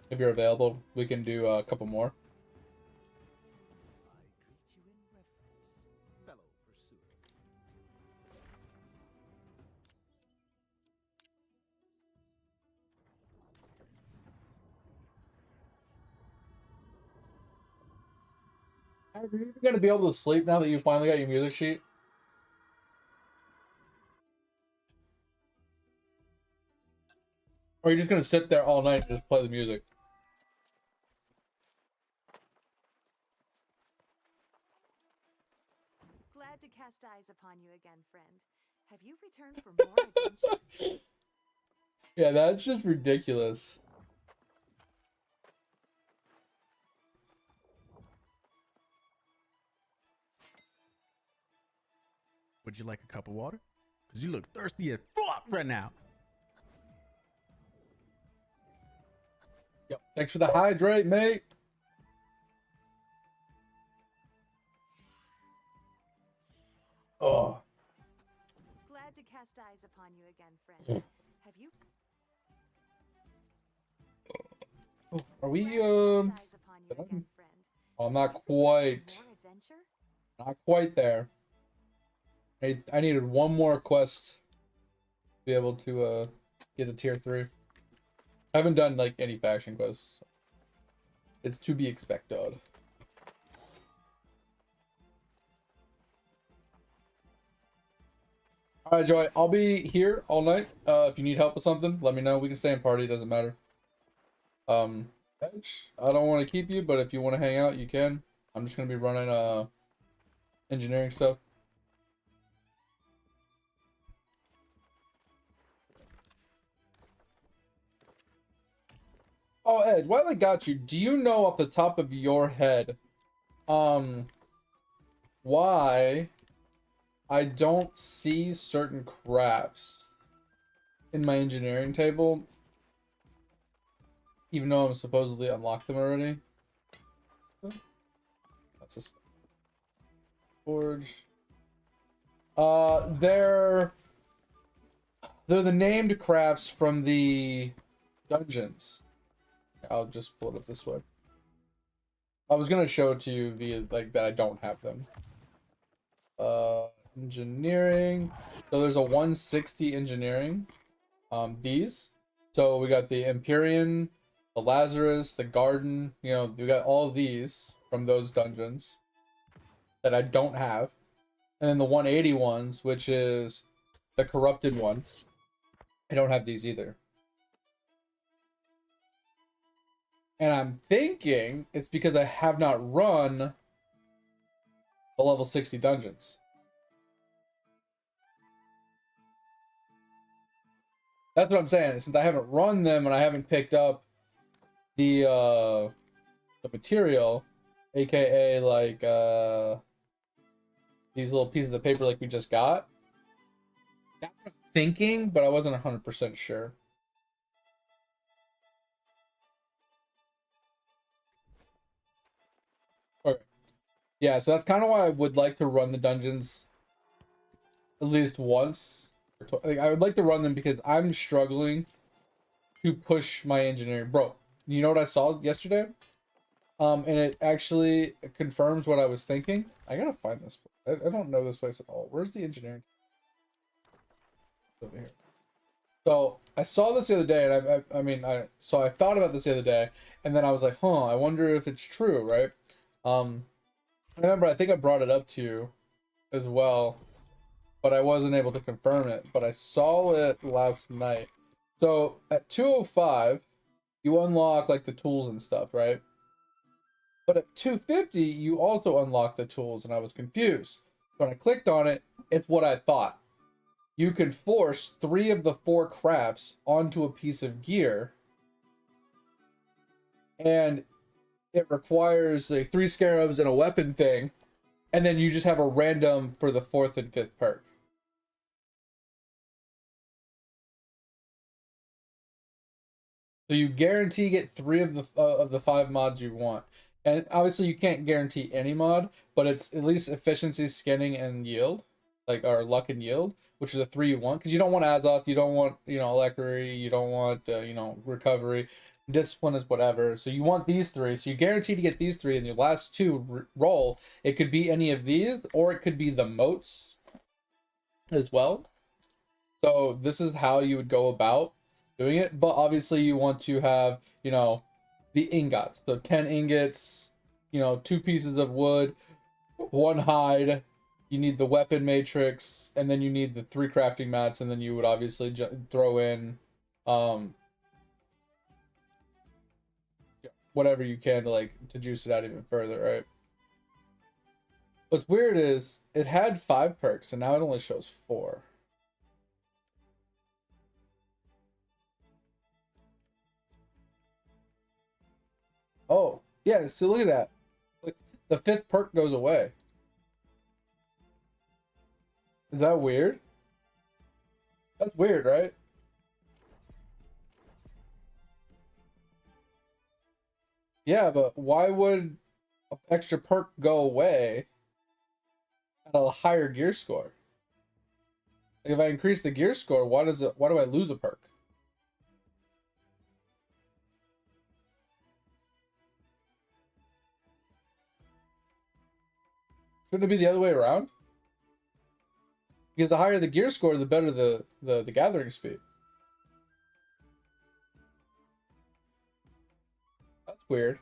if you're available, we can do a couple more. Are you even gonna be able to sleep now that you finally got your music sheet? Or are you just gonna sit there all night and just play the music? Glad to cast eyes upon you again, friend. Have you returned for more adventure? Yeah, that's just ridiculous. Would you like a cup of water? Because you look thirsty as fuck right now. Yep. Thanks for the hydrate, mate. Oh. Glad to cast eyes upon you again, friend. Have you? Are we Glad to cast eyes upon you again, friend. I'm not Have you returned for quite more adventure? not quite there. I needed one more quest to be able to get to tier 3. I haven't done like any faction quests. It's to be expected. All right, Joy. I'll be here all night. If you need help with something, let me know. We can stay in party. Doesn't matter. Edge, I don't want to keep you, but if you want to hang out, you can. I'm just gonna be running engineering stuff. Oh, Edge, while I got you, do you know off the top of your head, why I don't see certain crafts in my engineering table, even though I'm supposedly unlocked them already? That's a forge. They're the named crafts from the dungeons. I'll just pull it up this way. I was gonna show it to you via like that I don't have them. Engineering. So there's a 160 engineering. These. So we got the Empyrean, the Lazarus, the Garden. You know, we got all these from those dungeons that I don't have, and then the 180 ones, which is the corrupted ones. I don't have these either. And I'm thinking it's because I have not run the level 60 dungeons. That's what I'm saying. Since I haven't run them and I haven't picked up the material, aka like these little pieces of paper like we just got. That's what I'm thinking, but I wasn't 100% sure. Yeah, so that's kind of why I would like to run the dungeons at least once. Like, I would like to run them because I'm struggling to push my engineering. Bro, you know what I saw yesterday? And it actually confirms what I was thinking. I gotta find this. I don't know this place at all. Where's the engineering? Over here. So I saw this the other day, and I thought about this the other day, and then I was like, huh, I wonder if it's true, right? I remember I think I brought it up to you as well, but I wasn't able to confirm it. But I saw it last night. So at 205, you unlock like the tools and stuff, right? But at 250, you also unlock the tools, and I was confused. When I clicked on it, it's what I thought. You can force 3 of the 4 crafts onto a piece of gear, and it requires like 3 scarabs and a weapon thing, and then you just have a random for the 4th and 5th perk. So you guarantee get 3 of the 5 mods you want. And obviously you can't guarantee any mod, but it's at least efficiency, skinning, and yield, like or luck and yield, which is the 3 you want. Because you don't want Azoth, you don't want Electry, you don't want recovery, discipline is whatever. So you want these 3. So you guarantee to get these 3, and your last 2 roll. It could be any of these, or it could be the moats as well. So this is how you would go about doing it, but obviously you want to have the ingots. So 10 ingots, 2 pieces of wood, 1 hide. You need the weapon matrix, and then you need the 3 crafting mats, and then you would obviously throw in whatever you can to juice it out even further, right? What's weird is it had 5 perks, and now it only shows 4. Oh, yeah, so look at that. Like, the 5th perk goes away. Is that weird? That's weird, right? Yeah, but why would an extra perk go away at a higher gear score? Like if I increase the gear score, why do I lose a perk? Shouldn't it be the other way around? Because the higher the gear score, the better the gathering speed. That's weird.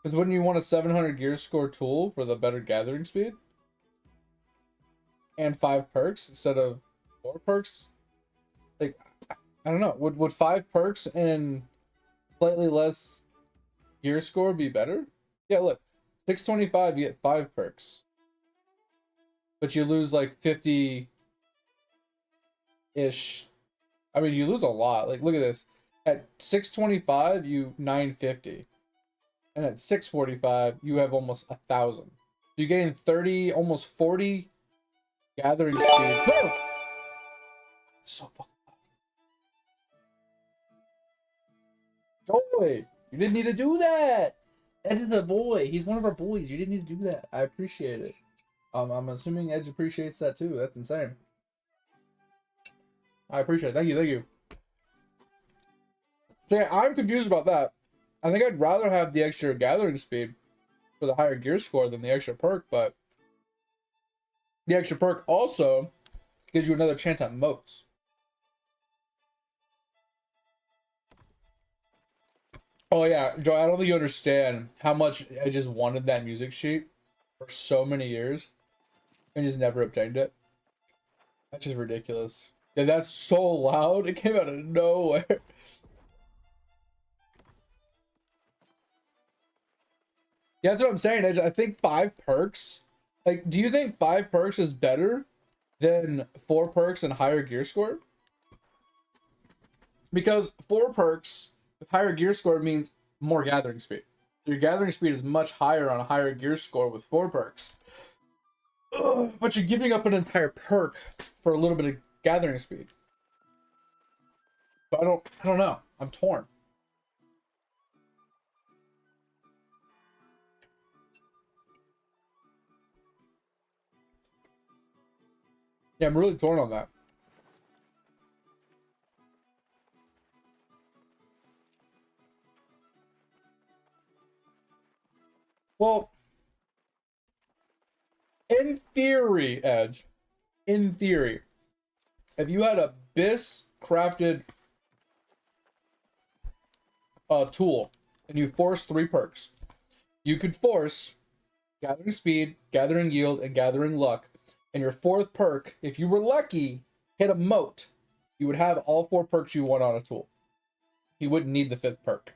Because wouldn't you want a 700 gear score tool for the better gathering speed? And 5 perks instead of 4 perks? Like, I don't know. Would 5 perks and slightly less gear score be better? Yeah, look. 625, you get 5 perks. But you lose like 50-ish. I mean, you lose a lot. Like, look at this. At 625, you 950. And at 645, you have almost 1,000. So you gain 30, almost 40 gathering speed. So fucking Joy, you didn't need to do that. Edge is a boy. He's one of our boys. You didn't need to do that. I appreciate it. I'm assuming Edge appreciates that too. That's insane. I appreciate it. Thank you. Thank you. So yeah, I'm confused about that. I think I'd rather have the extra gathering speed for the higher gear score than the extra perk, but the extra perk also gives you another chance at moats. Oh yeah, Joe, I don't think you understand how much I just wanted that music sheet for so many years and just never obtained it. That's just ridiculous. Yeah, that's so loud. It came out of nowhere. Yeah, that's what I'm saying. I think 5 perks. Like, do you think 5 perks is better than 4 perks and higher gear score? Because 4 perks with higher gear score means more gathering speed. Your gathering speed is much higher on a higher gear score with 4 perks. Ugh, but you're giving up an entire perk for a little bit of gathering speed. So I don't know. I'm torn. Yeah, I'm really torn on that. Well, in theory, Edge, in theory, if you had a BIS crafted tool and you force 3 perks, you could force gathering speed, gathering yield, and gathering luck. And your 4th perk, if you were lucky, hit a moat, you would have all 4 perks you want on a tool. You wouldn't need the 5th perk.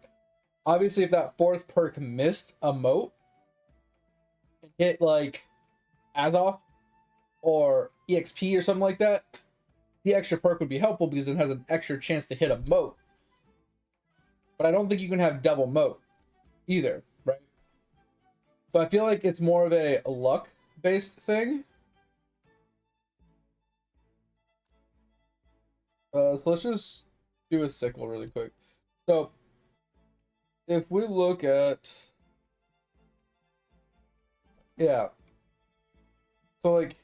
Obviously, if that 4th perk missed a moat and hit like Azoth or EXP or something like that, the extra perk would be helpful because it has an extra chance to hit a moat. But I don't think you can have double moat either, right? So I feel like it's more of a luck-based thing. So let's just do a sickle really quick. So if we look at, yeah. So like,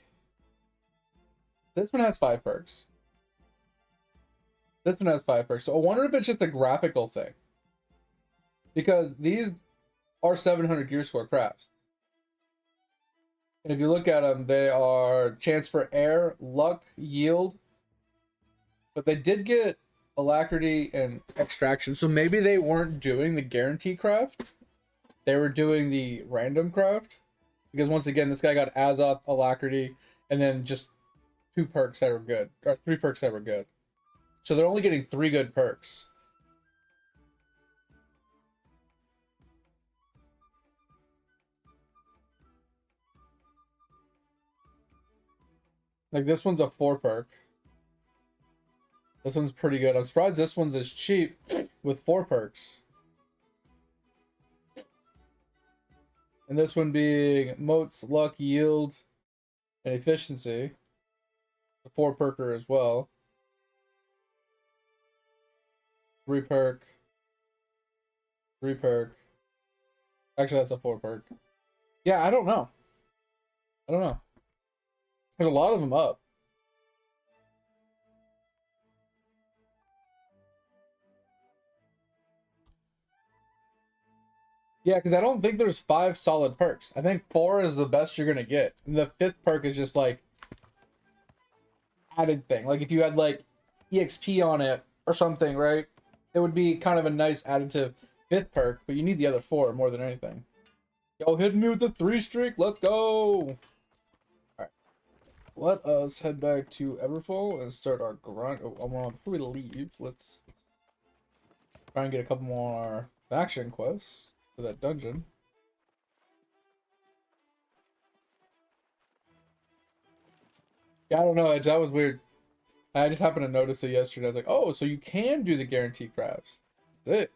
this one has 5 perks. This one has 5 perks. So I wonder if it's just a graphical thing. Because these are 700 gear score crafts. And if you look at them, they are chance for air, luck, yield. But they did get alacrity and extraction. So maybe they weren't doing the guarantee craft. They were doing the random craft. Because once again, this guy got Azoth, alacrity, and then just 2 perks that were good. Or 3 perks that were good. So they're only getting 3 good perks. Like this one's a 4 perk. This one's pretty good. I'm surprised this one's as cheap with 4 perks. And this one being moats, luck, yield, and efficiency. The 4 perker as well. 3 perk. 3 perk. Actually, that's a 4 perk. Yeah, I don't know. I don't know. There's a lot of them up. Yeah, because I don't think there's 5 solid perks. I think 4 is the best you're gonna get. And the 5th perk is just like added thing. Like if you had like EXP on it or something, right? It would be kind of a nice additive 5th perk, but you need the other 4 more than anything. Yo, hit me with the 3 streak. Let's go. Alright. Let us head back to Everfall and start our grind. Oh, before we leave, let's try and get a couple more faction quests for that dungeon. Yeah, I don't know, Edge. That was weird. I just happened to notice it yesterday. I was like, oh, so you can do the guarantee crafts. Sick.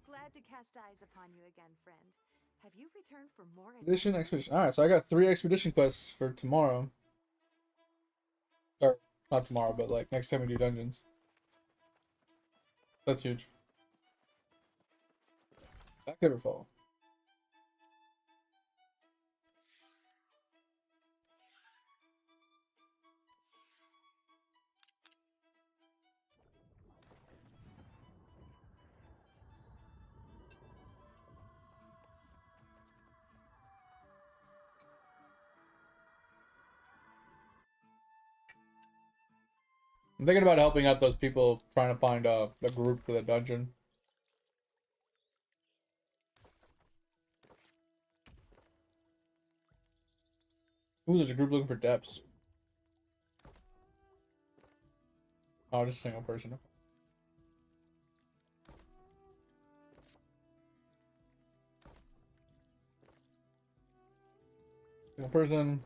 Glad to cast eyes upon you again, friend. Have you returned for more Expedition. Alright, so I got 3 expedition quests for tomorrow. Or, not tomorrow, but like next time we do dungeons. That's huge. Back to Everfall. I'm thinking about helping out those people trying to find a group for the dungeon. Ooh, there's a group looking for depths. Oh, just a single person. Single person.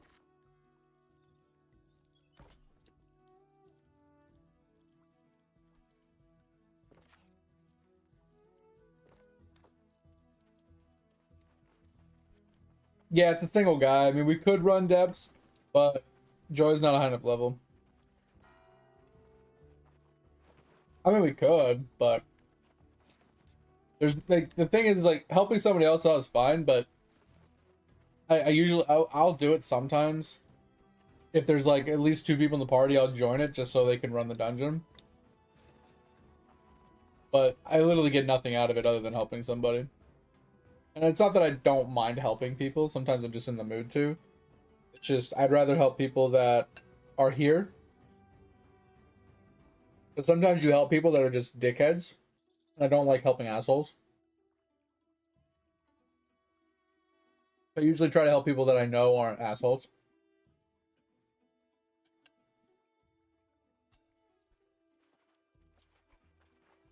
Yeah, it's a single guy. I mean, we could run depths, but Joy's not a high enough level. I mean, we could, but there's like the thing is like helping somebody else out is fine, but I usually I'll do it sometimes. If there's like at least two people in the party, I'll join it just so they can run the dungeon. But I literally get nothing out of it other than helping somebody. And it's not that I don't mind helping people. Sometimes I'm just in the mood to. It's just I'd rather help people that are here. But sometimes you help people that are just dickheads. I don't like helping assholes. I usually try to help people that I know aren't assholes.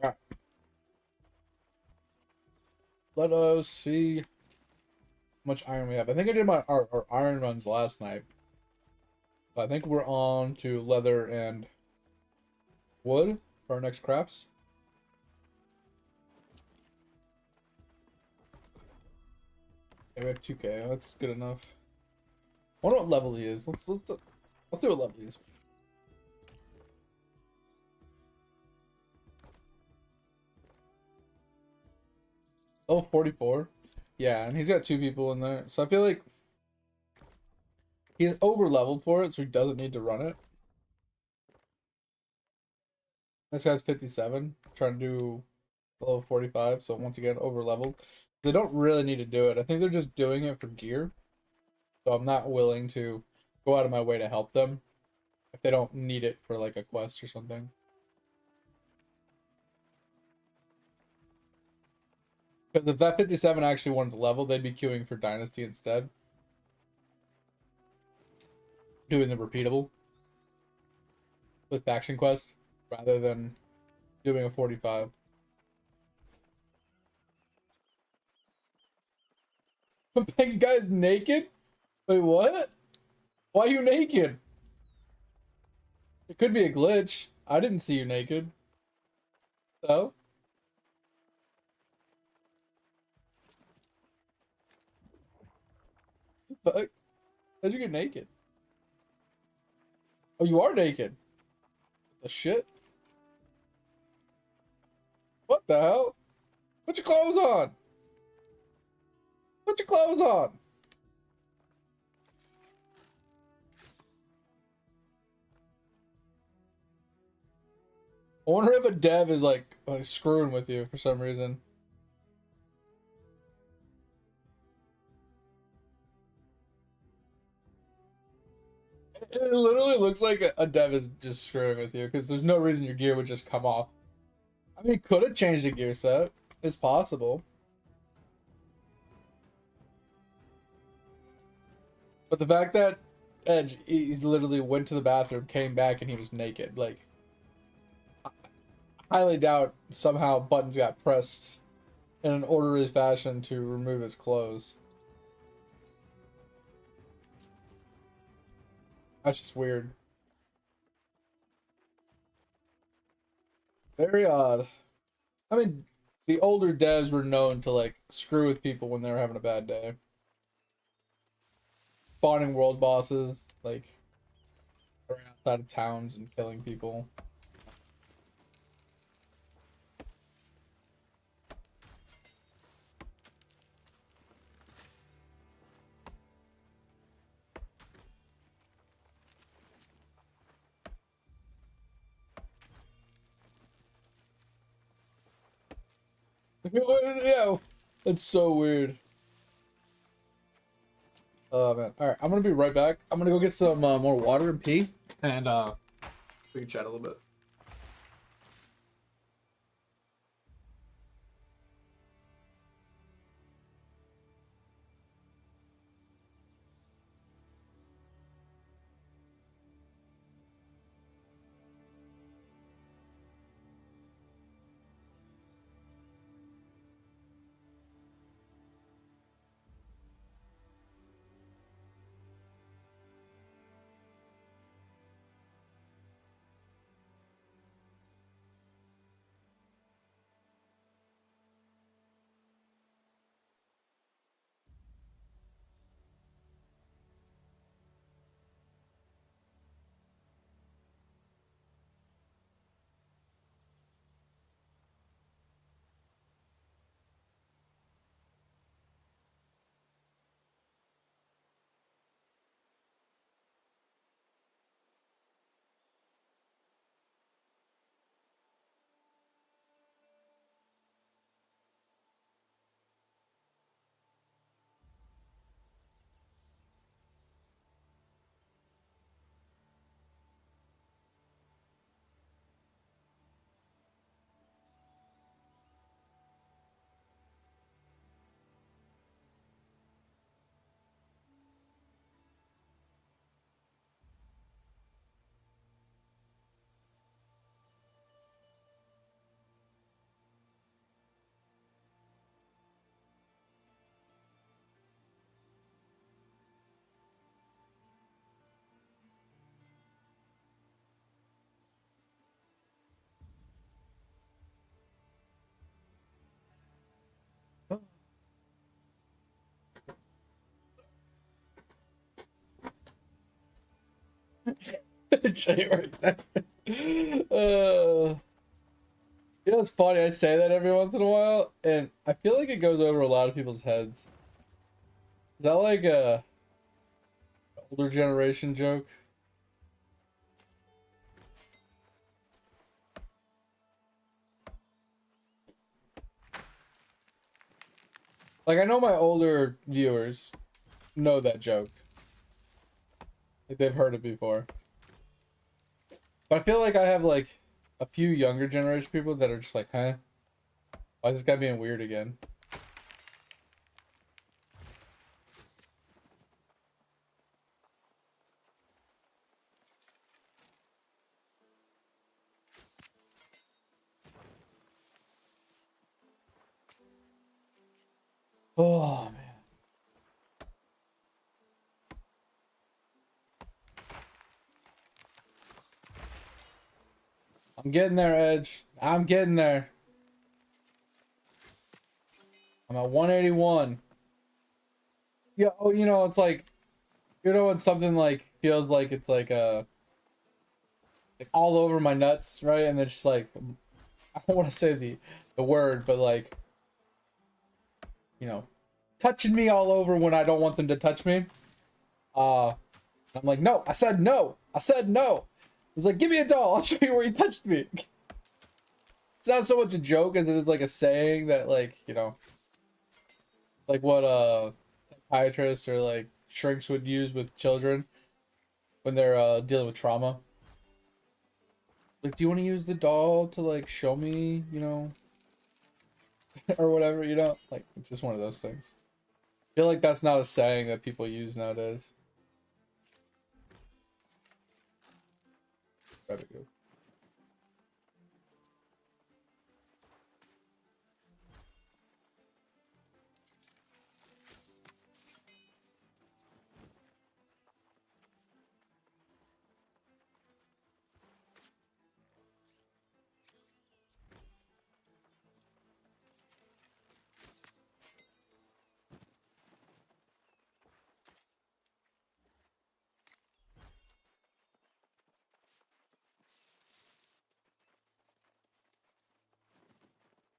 Alright. Let us see how much iron we have. I think I did our iron runs last night. But I think we're on to leather and wood for our next crafts. Okay, we have 2K. That's good enough. I wonder what level he is. Let's see what level he is. Level 44. Yeah, and he's got 2 people in there. So I feel like he's over leveled for it, so he doesn't need to run it. This guy's 57, trying to do level 45, so once again over leveled. They don't really need to do it. I think they're just doing it for gear. So I'm not willing to go out of my way to help them if they don't need it for like a quest or something. Because if that 57 actually wanted to level, they'd be queuing for Dynasty instead. Doing the repeatable with faction quest rather than doing a 45. Big guy's naked? Wait, what? Why are you naked? It could be a glitch. I didn't see you naked. So? Fuck. How'd you get naked? Oh, you are naked. The shit? What the hell? Put your clothes on. Put your clothes on. I wonder if a dev is like screwing with you for some reason. It literally looks like a dev is just screwing with you because there's no reason your gear would just come off. I mean, could have changed the gear set. It's possible. But the fact that Edge, he literally went to the bathroom, came back, and he was naked. Like, I highly doubt somehow buttons got pressed in an orderly fashion to remove his clothes. That's just weird. Very odd. I mean, the older devs were known to like screw with people when they were having a bad day. Spawning world bosses, like going outside of towns and killing people. Yeah, it's so weird. Oh man. All right, I'm gonna be right back. I'm gonna go get some more water and pee, and we can chat a little bit. Shit right there. You know, it's funny. I say that every once in a while, and I feel like it goes over a lot of people's heads. Is that like a older generation joke? Like, I know my older viewers know that joke. Like, they've heard it before. But I feel like I have, like, a few younger generation people that are just like, huh? Why is this guy being weird again? Oh, man. I'm getting there, Edge. I'm getting there. I'm at 181. Yeah, oh, you know, it's like, you know, when something like feels like it's like like all over my nuts, right? And it's just like, I don't want to say the word, but like, you know, touching me all over when I don't want them to touch me. I'm like, no, I said no. I said no. It's like, give me a doll. I'll show you where you touched me. It's not so much a joke as it is like a saying that, like, you know, like what psychiatrists or like shrinks would use with children when they're dealing with trauma. Like, do you want to use the doll to like show me, you know, or whatever, you know? Like, it's just one of those things. I feel like that's not a saying that people use nowadays. Very good.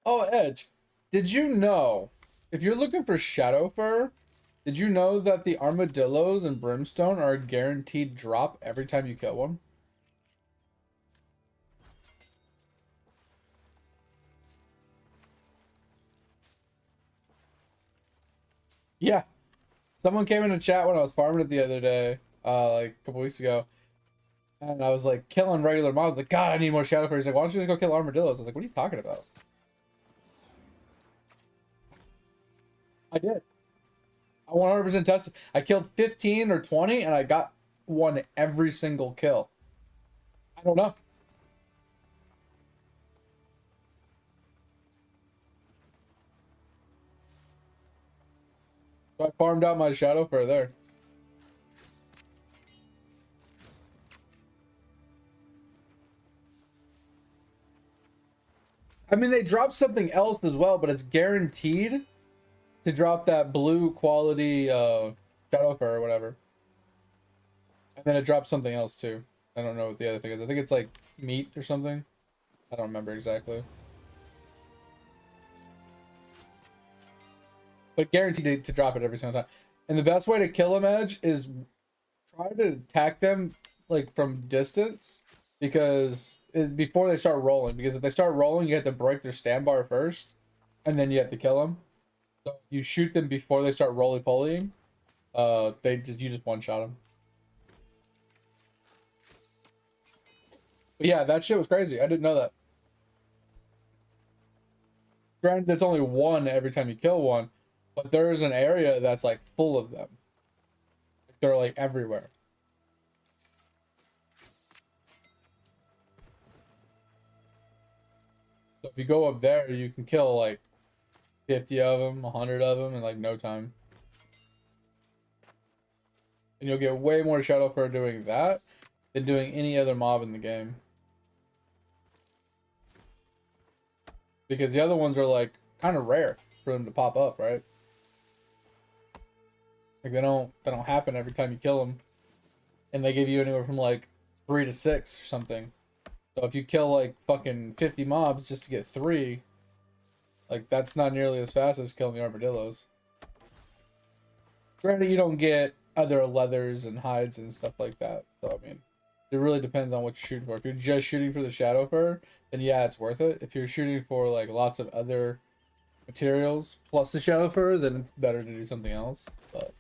Oh, Edge, did you know if you're looking for shadow fur, did you know that the armadillos and brimstone are a guaranteed drop every time you kill one? Yeah. Someone came in the chat when I was farming it the other day, like a couple weeks ago, and I was like killing regular mobs. Like, God, I need more shadow fur. He's like, why don't you just go kill armadillos? I was like, what are you talking about? I did. I 100% tested. I killed 15 or 20, and I got one every single kill. I don't know. So I farmed out my shadow fur there. I mean, they dropped something else as well, but it's guaranteed to drop that blue quality shadow fur or whatever. And then it drops something else too. I don't know what the other thing is. I think it's like meat or something. I don't remember exactly. But guaranteed to drop it every single time. And the best way to kill them, Edge, is try to attack them like from distance, because before they start rolling. Because if they start rolling, you have to break their stand bar first, and then you have to kill them. So if you shoot them before they start roly polying, you just one shot them. But yeah, that shit was crazy. I didn't know that. Granted, it's only one every time you kill one, but there is an area that's like full of them. They're like everywhere. So if you go up there, you can kill like 50 of them, 100 of them in like no time. And you'll get way more shadow fur doing that than doing any other mob in the game. Because the other ones are like kind of rare for them to pop up, right? Like they don't happen every time you kill them. and they give you anywhere from like 3 to 6 or something. So if you kill like fucking 50 mobs just to get 3, like that's not nearly as fast as killing the armadillos. Granted, you don't get other leathers and hides and stuff like that. So I mean, it really depends on what you're shooting for. If you're just shooting for the shadow fur, then yeah, it's worth it. If you're shooting for like lots of other materials plus the shadow fur, then it's better to do something else. But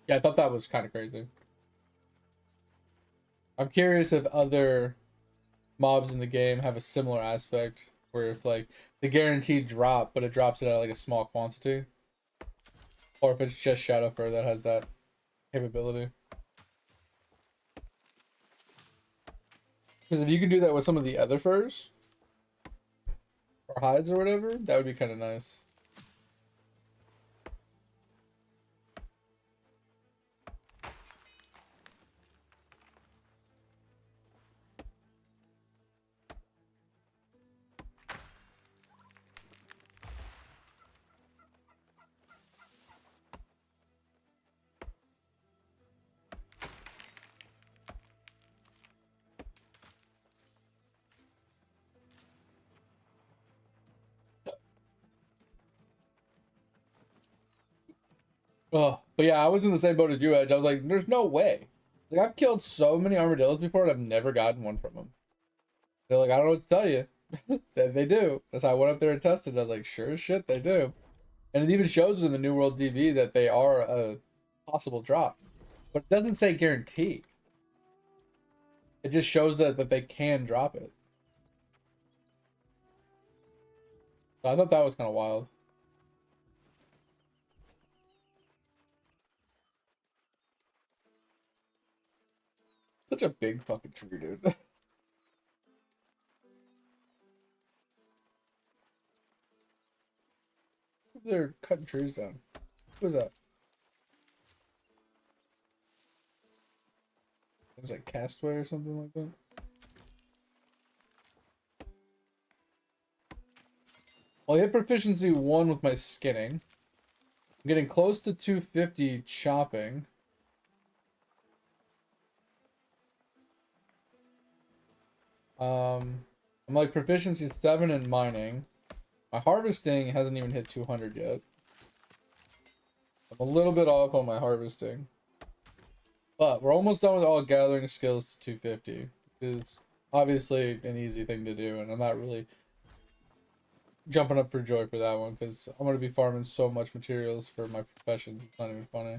yeah, I thought that was kind of crazy. I'm curious if other mobs in the game have a similar aspect where if like the guaranteed drop, but it drops it at like a small quantity, or if it's just shadow fur that has that capability. Because if you can do that with some of the other furs or hides or whatever, that would be kind of nice. Oh, but yeah, I was in the same boat as you, Edge. I was like, there's no way. Like, I've killed so many armadillos before and I've never gotten one from them. They're like, I don't know what to tell you. They do. So I went up there and tested. I was like, sure as shit, they do. And it even shows in the New World DV that they are a possible drop. But it doesn't say guarantee. It just shows that they can drop it. So I thought that was kind of wild. Such a big fucking tree, dude. They're cutting trees down. Who's that? It was like Castaway or something like that. Well, I hit proficiency 1 with my skinning. I'm getting close to 250 chopping. I'm like proficiency 7 in mining. My harvesting hasn't even hit 200 yet. I'm a little bit off on my harvesting. But we're almost done with all gathering skills to 250. It's obviously an easy thing to do, and I'm not really jumping up for joy for that one because I'm going to be farming so much materials for my professions. It's not even funny.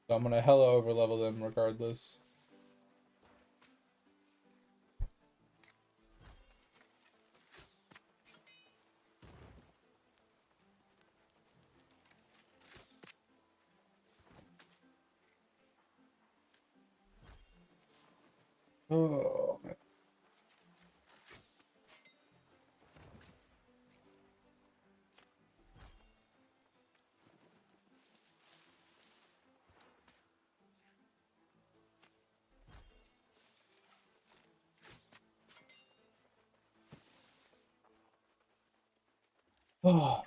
So I'm going to hella over level them regardless. Oh, man. Oh.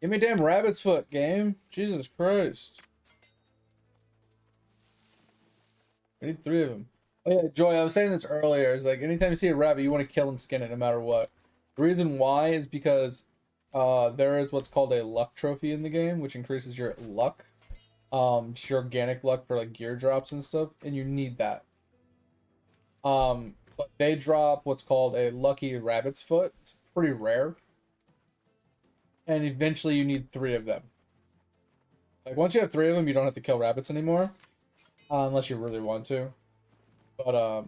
Give me a damn rabbit's foot, game. Jesus Christ. I need 3 of them. Oh yeah, Joy, I was saying this earlier. It's like anytime you see a rabbit, you want to kill and skin it no matter what. The reason why is because there is what's called a luck trophy in the game, which increases your luck. Just your organic luck for like gear drops and stuff, and you need that. But they drop what's called a lucky rabbit's foot. It's pretty rare. And eventually you need 3 of them. Like once you have 3 of them, you don't have to kill rabbits anymore. Unless you really want to. But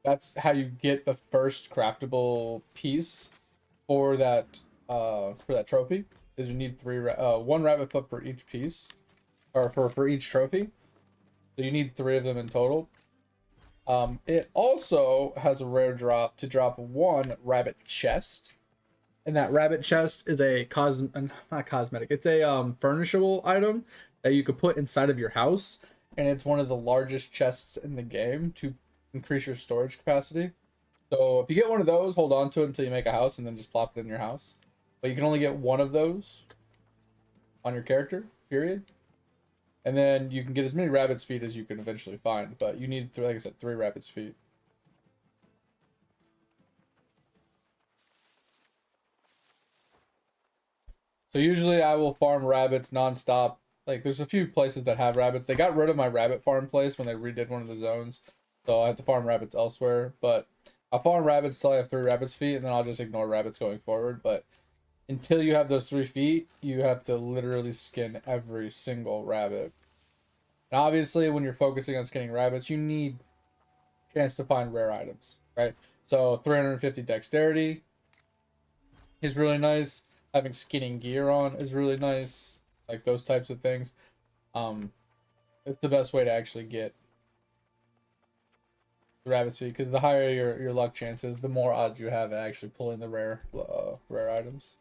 that's how you get the first craftable piece for that trophy. Is you need 1 rabbit foot for each piece, or for each trophy. So you need 3 of them in total. It also has a rare drop to drop 1 rabbit chest. And that rabbit chest is a not cosmetic. It's a furnishable item that you could put inside of your house, and it's one of the largest chests in the game to increase your storage capacity. So if you get one of those, hold on to it until you make a house, and then just plop it in your house. But you can only get one of those on your character, period. And then you can get as many rabbit's feet as you can eventually find, but you need, like I said, 3 rabbit's feet. So usually I will farm rabbits nonstop. Like there's a few places that have rabbits. They got rid of my rabbit farm place when they redid one of the zones, so I have to farm rabbits elsewhere. But I'll farm rabbits till I have 3 rabbits feet, and then I'll just ignore rabbits going forward. But until you have those 3 feet, you have to literally skin every single rabbit. And obviously, when you're focusing on skinning rabbits, you need a chance to find rare items, right? So 350 dexterity is really nice. Having skinning gear on is really nice. Like those types of things. It's the best way to actually get the rabbit's feet, because the higher your luck chances, the more odds you have at actually pulling the rare items.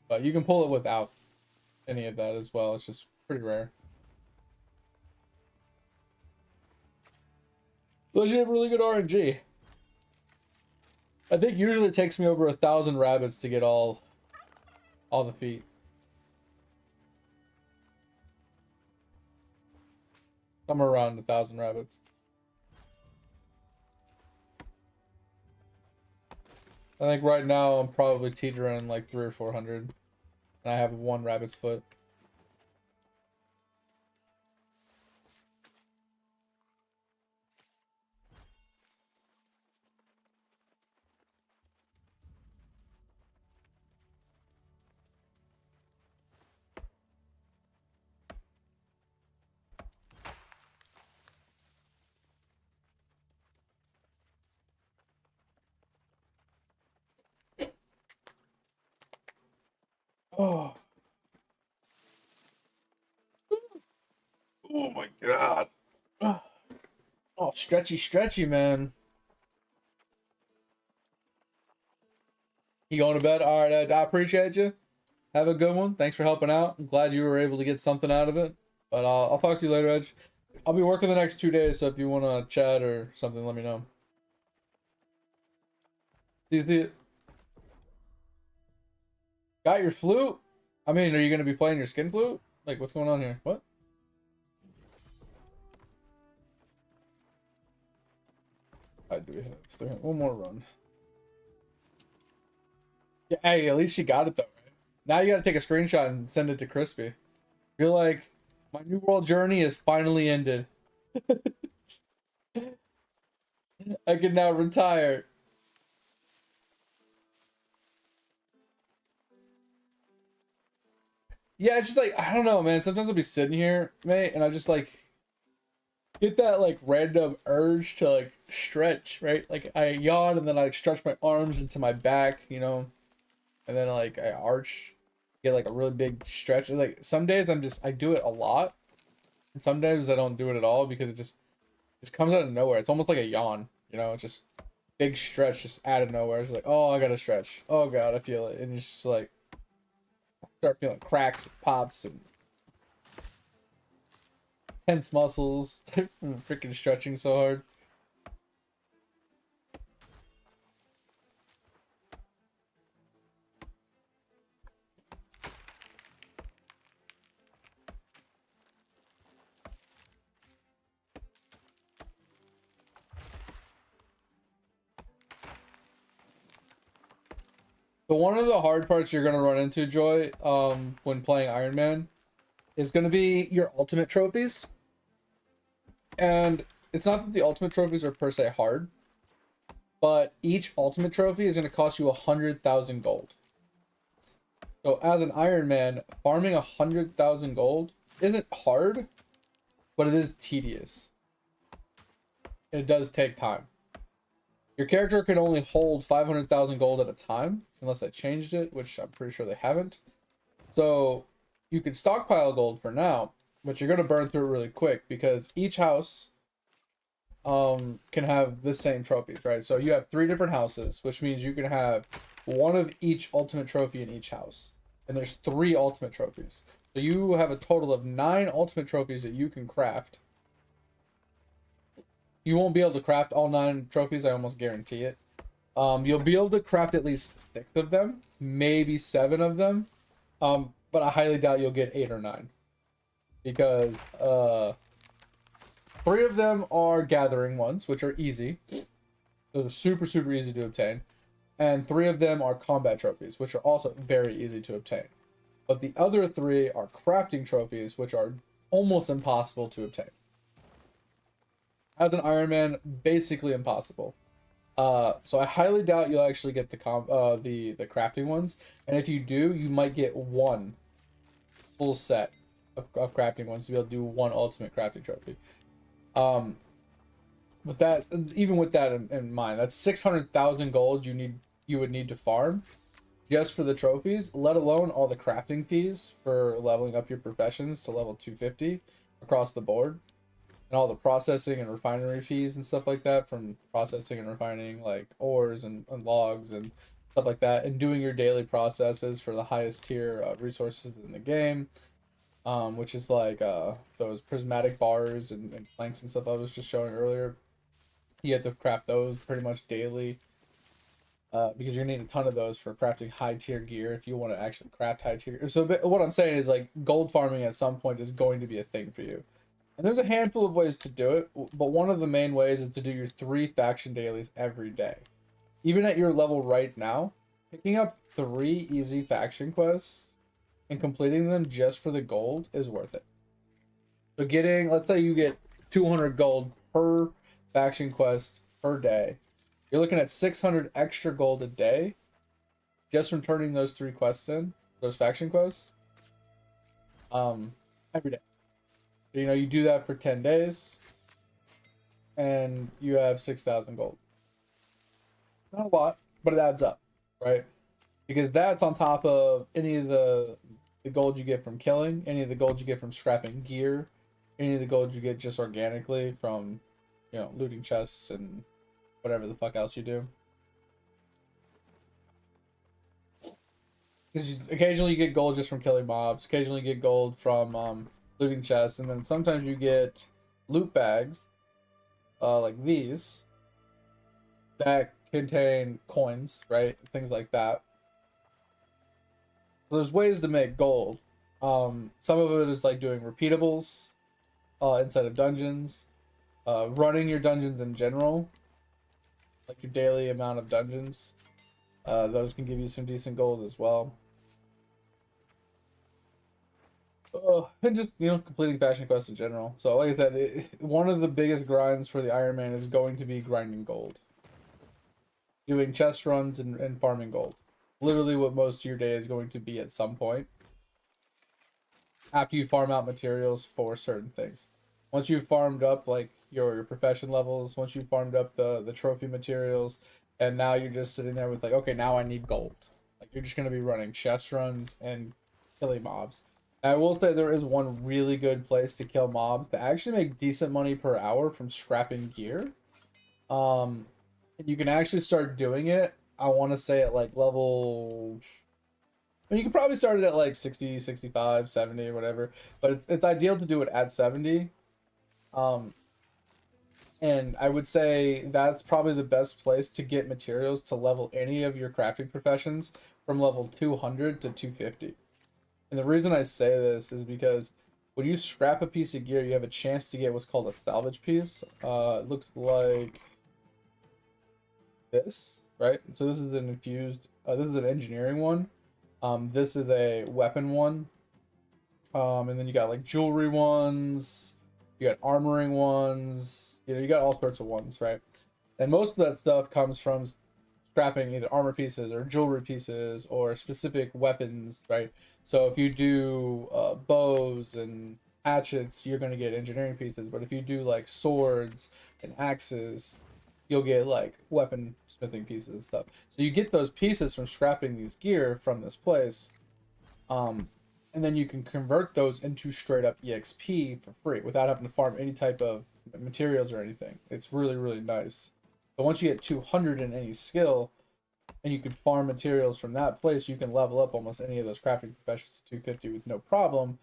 But you can pull it without any of that as well. It's just pretty rare. But you have really good RNG. I think usually it takes me over 1,000 rabbits to get all the feet. Somewhere around 1,000 rabbits. I think right now I'm probably teetering like 300 or 400, and I have 1 rabbit's foot. Oh. Oh my god. Oh, stretchy, man. You going to bed? All right, I appreciate you. Have a good one. Thanks for helping out. I'm glad you were able to get something out of it. But I'll talk to you later, Edge. I'll be working the next 2 days, so if you want to chat or something, let me know. See, got your flute? I mean, are you going to be playing your skin flute? Like, what's going on here? What? Do we have 1 more run? Yeah, hey, at least she got it though, right? Now you gotta take a screenshot and send it to Crispy. You're like, my new world journey is finally ended. I can now retire. Yeah, it's just like, I don't know, man. Sometimes I'll be sitting here, mate, and I just like get that like random urge to like stretch, right? Like I yawn and then I like, stretch my arms into my back, you know, and then like I arch, get like a really big stretch. And, like some days I do it a lot, and some days I don't do it at all because it just comes out of nowhere. It's almost like a yawn, you know. It's just big stretch just out of nowhere. It's like, oh, I gotta stretch. Oh god, I feel it, and it's just like start feeling cracks, pops, and tense muscles. Freaking stretching so hard. But one of the hard parts you're gonna run into, Joy, when playing Iron Man, is gonna be your ultimate trophies. And it's not that the ultimate trophies are per se hard, but each ultimate trophy is gonna cost you 100,000 gold. So as an Iron Man, farming 100,000 gold isn't hard, but it is tedious. And it does take time. Your character can only hold 500,000 gold at a time, unless I changed it, which I'm pretty sure they haven't. So you can stockpile gold for now, but you're going to burn through it really quick because each house can have the same trophies, right? So you have 3 different houses, which means you can have one of each ultimate trophy in each house. And there's 3 ultimate trophies. So you have a total of 9 ultimate trophies that you can craft. You won't be able to craft all 9 trophies, I almost guarantee it. You'll be able to craft at least 6 of them, maybe 7 of them. But I highly doubt you'll get 8 or 9. Because 3 of them are gathering ones, which are easy. Those are super, super easy to obtain. And 3 of them are combat trophies, which are also very easy to obtain. But the other 3 are crafting trophies, which are almost impossible to obtain. As an Ironman, basically impossible. So I highly doubt you'll actually get the crafting ones. And if you do, you might get 1 full set of crafting ones to be able to do 1 ultimate crafting trophy. But that, even with that in mind, that's 600,000 gold you would need to farm just for the trophies, let alone all the crafting fees for leveling up your professions to level 250 across the board, and all the processing and refinery fees and stuff like that from processing and refining like ores and logs and stuff like that, and doing your daily processes for the highest tier resources in the game, which is like those prismatic bars and planks and stuff I was just showing earlier. You have to craft those pretty much daily, because you're gonna need a ton of those for crafting high tier gear if you want to actually craft high tier. So what I'm saying is, like, gold farming at some point is going to be a thing for you, and there's a handful of ways to do it. But one of the main ways is to do your 3 faction dailies every day. Even at your level right now, picking up 3 easy faction quests and completing them just for the gold is worth it. So let's say you get 200 gold per faction quest per day. You're looking at 600 extra gold a day just from turning those 3 quests in, those faction quests, every day. You know, you do that for 10 days and you have 6,000 gold. Not a lot, but it adds up, right? Because that's on top of any of the gold you get from killing, any of the gold you get from scrapping gear, any of the gold you get just organically from, you know, looting chests and whatever the fuck else you do. Because occasionally you get gold just from killing mobs, occasionally you get gold from looting chests, and then sometimes you get loot bags, like these, that contain coins, right? Things like that. So there's ways to make gold. Some of it is like doing repeatables inside of dungeons, running your dungeons in general, like your daily amount of dungeons. Those can give you some decent gold as well. And just, you know, completing faction quests in general. So like I said, one of the biggest grinds for the Ironman is going to be grinding gold. Doing chest runs and farming gold. Literally what most of your day is going to be at some point, after you farm out materials for certain things. Once you've farmed up like your profession levels, once you've farmed up the trophy materials, and now you're just sitting there with like, okay, now I need gold. Like, you're just going to be running chest runs and killing mobs. And I will say there is one really good place to kill mobs to actually make decent money per hour from scrapping gear. And you can actually start doing it, I want to say, at like level... I mean, you could probably start it at like 60, 65, 70, whatever. But it's ideal to do it at 70. And I would say that's probably the best place to get materials to level any of your crafting professions from level 200 to 250. And the reason I say this is because when you scrap a piece of gear, you have a chance to get what's called a salvage piece. It looks like this, right? So this is an infused, this is an engineering one. This is a weapon one. And then you got like jewelry ones, you got armoring ones, you know, you got all sorts of ones, right? And most of that stuff comes from scrapping either armor pieces or jewelry pieces or specific weapons, right? So if you do bows and hatchets, you're going to get engineering pieces. But if you do like swords and axes, you'll get like weapon smithing pieces and stuff. So you get those pieces from scrapping these gear from this place. And then you can convert those into straight up EXP for free without having to farm any type of materials or anything. It's really, really nice. But once you get 200 in any skill, and you can farm materials from that place, you can level up almost any of those crafting professions to 250 with no problem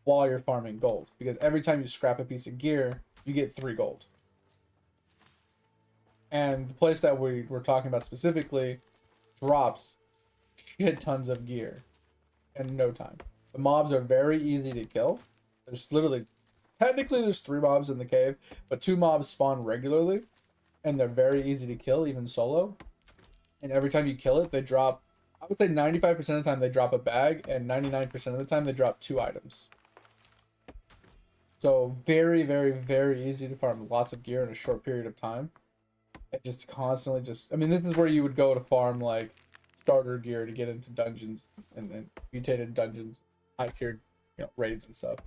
while you're farming gold. Because every time you scrap a piece of gear, you get 3 gold. And the place that we were talking about specifically drops shit tons of gear in no time. The mobs are very easy to kill. There's literally, technically there's 3 mobs in the cave, but 2 mobs spawn regularly, and they're very easy to kill, even solo. And every time you kill it, they drop, I would say 95% of the time they drop a bag, and 99% of the time they drop 2 items. So very, very, very easy to farm lots of gear in a short period of time. And just constantly I mean, this is where you would go to farm, like, starter gear to get into dungeons and mutated dungeons, high tiered, raids and stuff.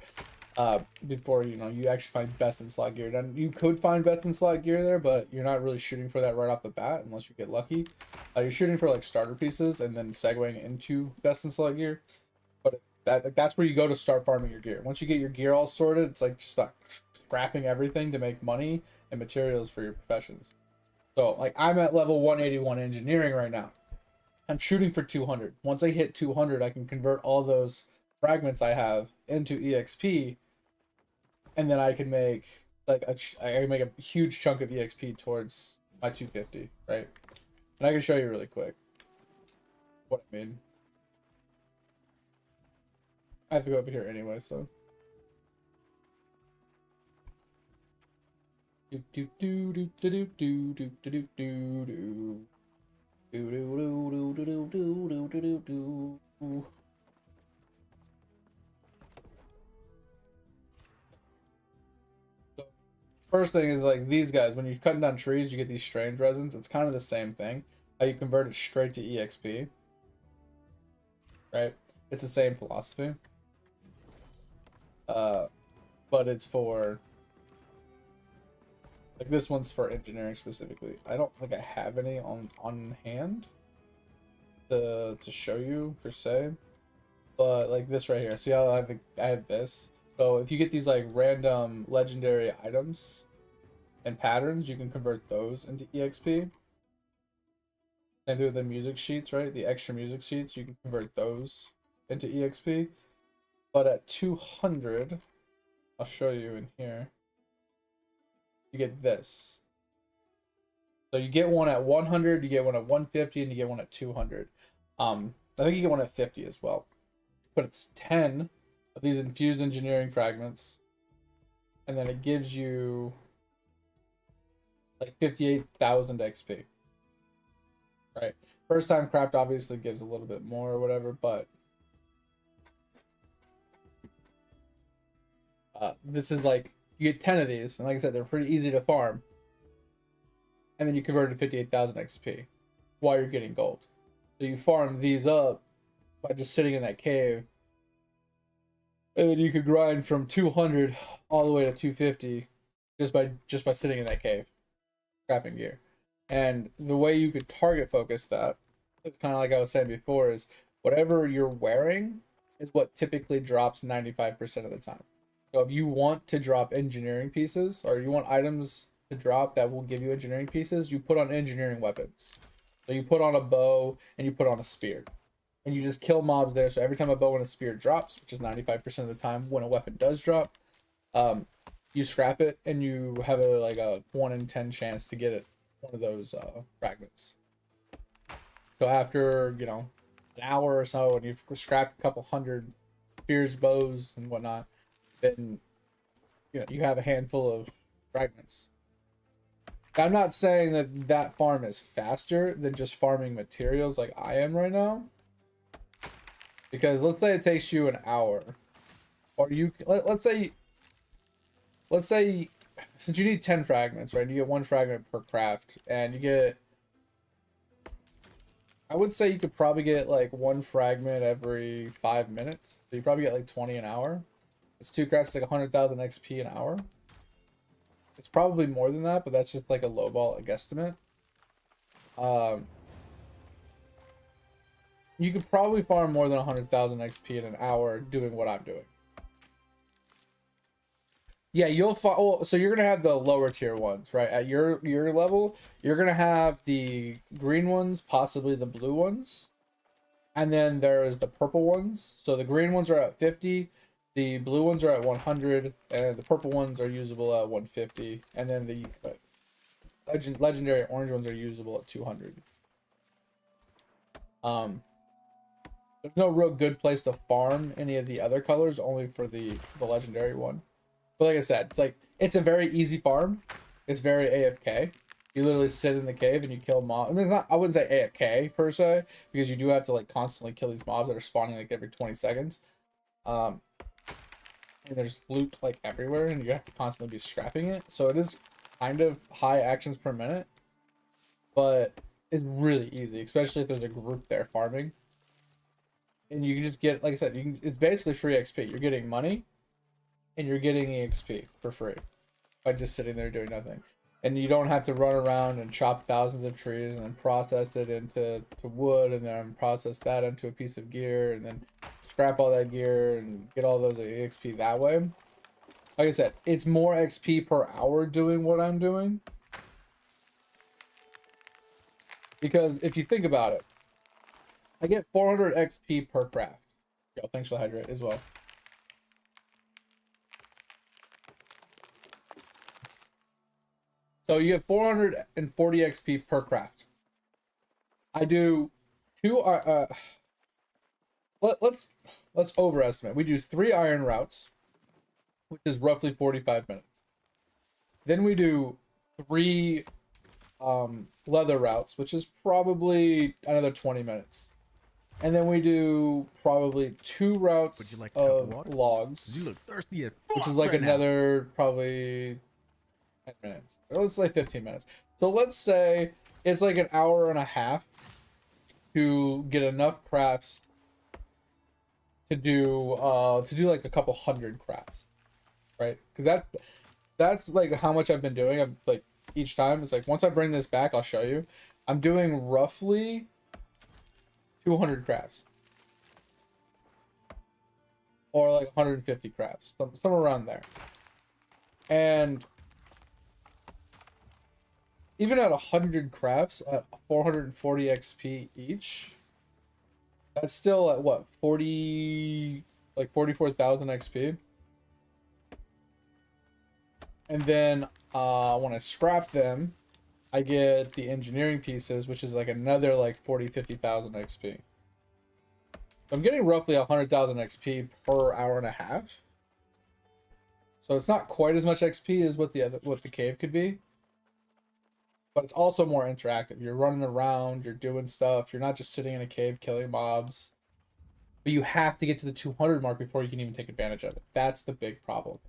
Before, you actually find best in slot gear. And you could find best in slot gear there, but you're not really shooting for that right off the bat unless you get lucky. You're shooting for, like, starter pieces and then segueing into best in slot gear. But that's where you go to start farming your gear. Once you get your gear all sorted, it's like just about scrapping everything to make money and materials for your professions. So, like, I'm at level 181 engineering right now. I'm shooting for 200. Once I hit 200, I can convert all those fragments I have into EXP, and then I can make I can make a huge chunk of EXP towards my 250, right? And I can show you really quick what I mean. I have to go over here anyway, so. Do do do do do do do do do do do. Do do do do do do do do do. So first thing is, like, these guys, when you're cutting down trees, you get these strange resins. It's kind of the same thing. How you convert it straight to EXP. Right? It's the same philosophy. But it's for, like, this one's for engineering specifically. I don't think I have any on hand to show you per se, but like this right here. See how I have this? So if you get these, like, random legendary items and patterns, you can convert those into EXP. And do the music sheets, right? The extra music sheets, you can convert those into EXP. But at 200, I'll show you in here. You get this. So you get one at 100, you get one at 150, and you get one at 200. I think you get one at 50 as well. But it's 10 of these infused engineering fragments, and then it gives you like 58,000 XP. Right? First time craft obviously gives a little bit more or whatever, but this is like, you get 10 of these, and like I said, they're pretty easy to farm. And then you convert it to 58,000 XP while you're getting gold. So you farm these up by just sitting in that cave. And then you could grind from 200 all the way to 250 just by sitting in that cave, scrapping gear. And the way you could target focus that, it's kind of like I was saying before, is whatever you're wearing is what typically drops 95% of the time. So if you want to drop engineering pieces, or you want items to drop that will give you engineering pieces, you put on engineering weapons. So you put on a bow and you put on a spear. And you just kill mobs there. So every time a bow and a spear drops, which is 95% of the time when a weapon does drop, you scrap it and you have a 1 in 10 chance to get one of those fragments. So after, an hour or so, and you've scrapped a couple hundred spears, bows, and whatnot, then you have a handful of fragments. I'm not saying that farm is faster than just farming materials like I am right now, because let's say it takes you an hour, or let's say since you need 10 fragments, right? You get 1 fragment per craft, and I would say you could probably get like 1 fragment every 5 minutes. So you probably get like 20 an hour. It's 2 crafts, like 100,000 XP an hour. It's probably more than that, but that's just like a lowball guesstimate. You could probably farm more than 100,000 XP in an hour doing what I'm doing. Yeah, you'll find. Oh, so you're gonna have the lower tier ones, right? At your level, you're gonna have the green ones, possibly the blue ones, and then there's the purple ones. So the green ones are at 50, the blue ones are at 100, and the purple ones are usable at 150, and then the legendary orange ones are usable at 200. Um, there's no real good place to farm any of the other colors, only for the legendary one. But like I said, it's a very easy farm. It's very AFK. You literally sit in the cave and you kill mobs. I mean, it's not, I wouldn't say AFK per se, because you do have to like constantly kill these mobs that are spawning like every 20 seconds. And there's loot like everywhere, and you have to constantly be scrapping it. So it is kind of high actions per minute, but it's really easy, especially if there's a group there farming. And you can just get, like I said, it's basically free XP. You're getting money, and you're getting EXP for free by just sitting there doing nothing. And you don't have to run around and chop thousands of trees and then process it into wood, and then process that into a piece of gear, and then scrap all that gear and get all those EXP that way. Like I said, it's more XP per hour doing what I'm doing. Because if you think about it, I get 400 XP per craft. Yo, thanks for the hydrate as well. So you get 440 XP per craft. I do two. Let's overestimate. We do 3 iron routes, which is roughly 45 minutes. Then we do 3 leather routes, which is probably another 20 minutes. And then we do probably 2 routes of logs, You look thirsty as which is like another probably 10 minutes. Or let's say 15 minutes. So let's say it's like an hour and a half to get enough crafts to do like a couple hundred crafts, right? Because that's like how much I've been doing. I'm like, each time it's like, once I bring this back, I'll show you. I'm doing roughly 200 crafts, or like 150 crafts, somewhere around there. And even at 100 crafts at 440 XP each, that's still at what, 44,000 XP. And then when I scrap them, I get the engineering pieces, which is like another like 50,000 XP. So I'm getting roughly 100,000 XP per hour and a half. So it's not quite as much XP as what the cave could be, but it's also more interactive. You're running around, you're doing stuff. You're not just sitting in a cave killing mobs. But you have to get to the 200 mark before you can even take advantage of it. That's the big problem.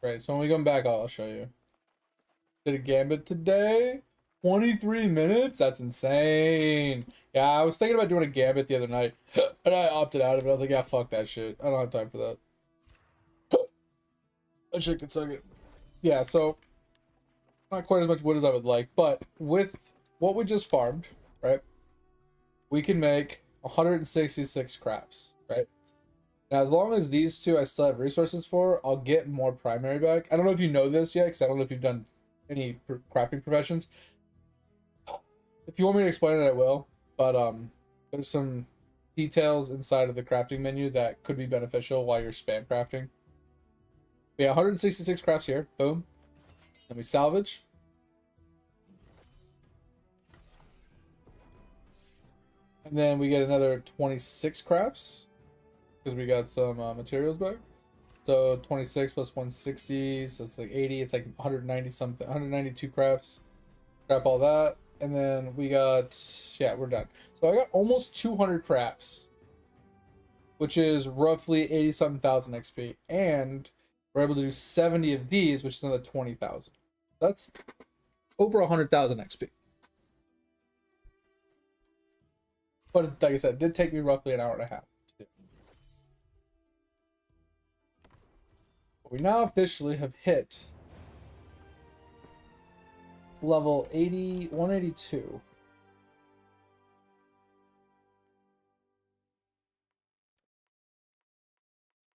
Right, so when we come back, I'll show you. Did a gambit today. 23 minutes? That's insane. Yeah, I was thinking about doing a gambit the other night, and I opted out of it. I was like, yeah, fuck that shit. I don't have time for that. That shit can suck it. Yeah, so not quite as much wood as I would like, but with what we just farmed, right, we can make 166 crafts, right? Now, as long as these two I still have resources for, I'll get more primary back. I don't know if you know this yet, because I don't know if you've done any crafting professions. If you want me to explain it, I will. But there's some details inside of the crafting menu that could be beneficial while you're spam crafting. We have 166 crafts here. Boom. Then we salvage. And then we get another 26 crafts, because we got some materials back. So 26 plus 160, so it's like 80. It's like 190 something, 192 crafts. Scrap all that. And then we got, yeah, we're done. So I got almost 200 crafts, which is roughly 80-something thousand XP. And we're able to do 70 of these, which is another 20,000. That's over 100,000 XP. But like I said, it did take me roughly an hour and a half to do. But we now officially have hit level 182.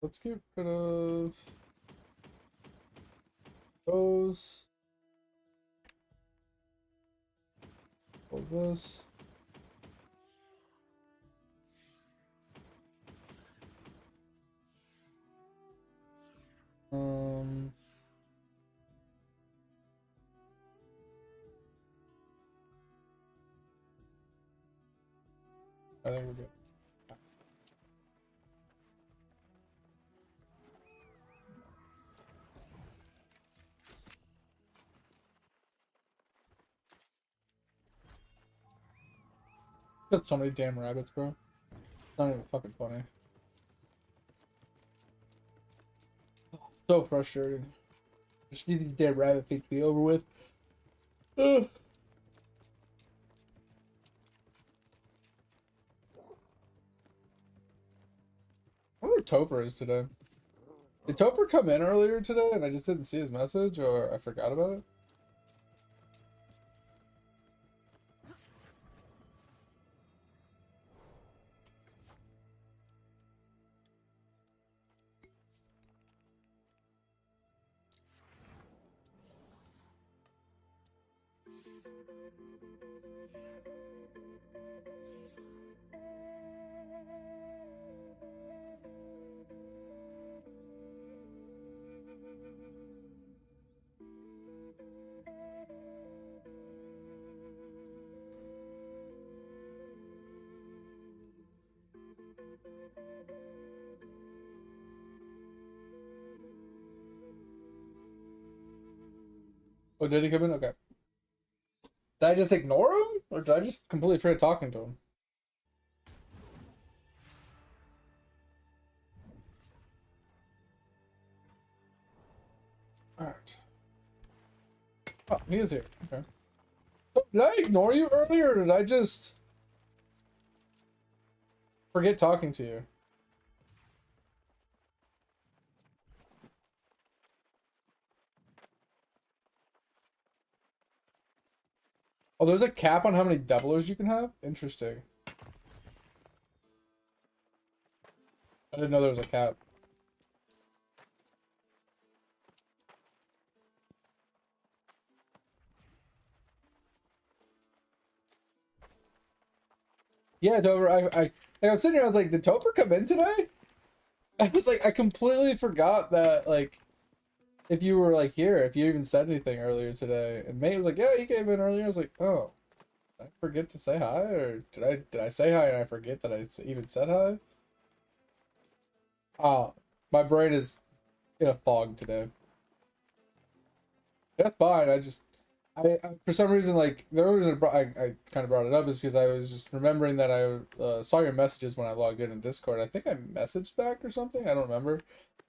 let's get rid of those. All this. I think we're good. Got so many damn rabbits, bro. It's not even fucking funny. So frustrating. Just need these damn rabbit feet to be over with. Ugh. I wonder where Topher is today. Did Topher come in earlier today and I just didn't see his message, or I forgot about it? Oh, did he come in? Okay. Did I just ignore him? Or did I just completely forget talking to him? Alright. Oh, he is here. Okay. Oh, did I ignore you earlier, or did I just forget talking to you? Oh, there's a cap on how many doublers you can have? Interesting. I didn't know there was a cap. Yeah, Dover, I was sitting here, I was like, did Topher come in today? I was like, I completely forgot that, like, if you were, like, here, if you even said anything earlier today. And Mate was like, yeah, he came in earlier. I was like, oh, did I forget to say hi? Or did I say hi and I forget that I even said hi? Oh, my brain is in a fog today. That's fine. I for some reason, like, the only reason I kind of brought it up is because I was just remembering that I saw your messages when I logged in Discord. I think I messaged back or something. I don't remember.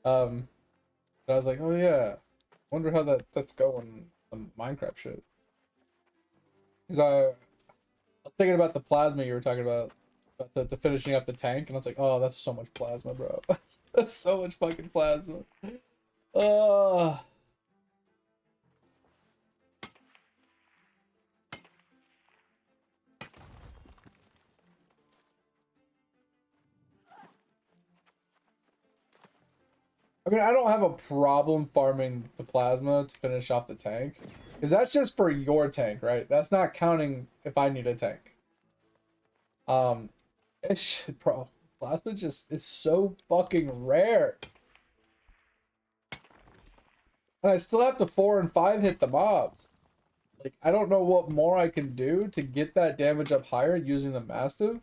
But I was like, oh yeah, wonder how that's going on Minecraft shit. Because I was thinking about the plasma you were talking about the finishing up the tank, and I was like, oh, that's so much plasma, bro. That's so much fucking plasma. Uh I mean, I don't have a problem farming the plasma to finish off the tank. Because that's just for your tank, right? That's not counting if I need a tank. It's, bro, plasma just is so fucking rare. And I still have to 4 and 5 hit the mobs. Like, I don't know what more I can do to get that damage up higher using the Mastiff.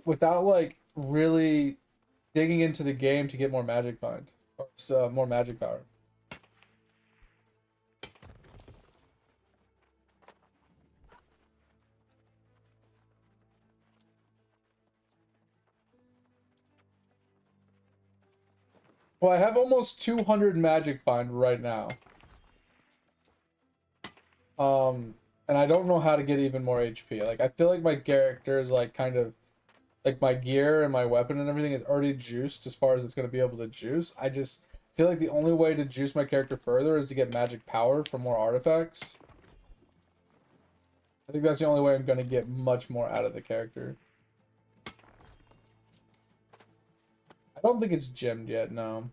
Without, like, really digging into the game to get more magic find. Or more magic power. Well, I have almost 200 magic find right now. And I don't know how to get even more HP. Like, I feel like my character is, like, kind of, like, my gear and my weapon and everything is already juiced as far as it's going to be able to juice. I just feel like the only way to juice my character further is to get magic power for more artifacts. I think that's the only way I'm going to get much more out of the character. I don't think it's gemmed yet, no.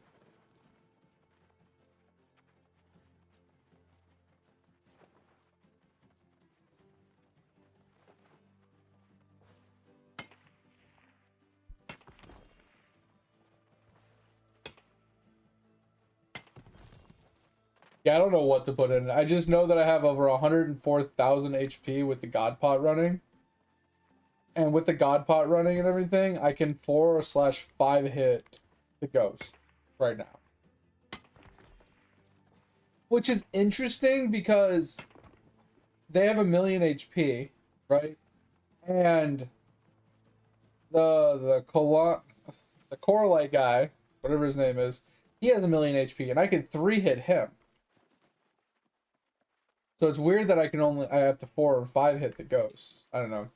Yeah, I don't know what to put in. I just know that I have over 104,000 HP with the God Pot running. And with the God Pot running and everything, I can 4/5 hit the ghost right now. Which is interesting because they have 1,000,000 HP, right? And the Coralite guy, whatever his name is, he has 1,000,000 HP, and I can 3-hit him. So it's weird that I have to 4 or 5 hit the ghost. I don't know.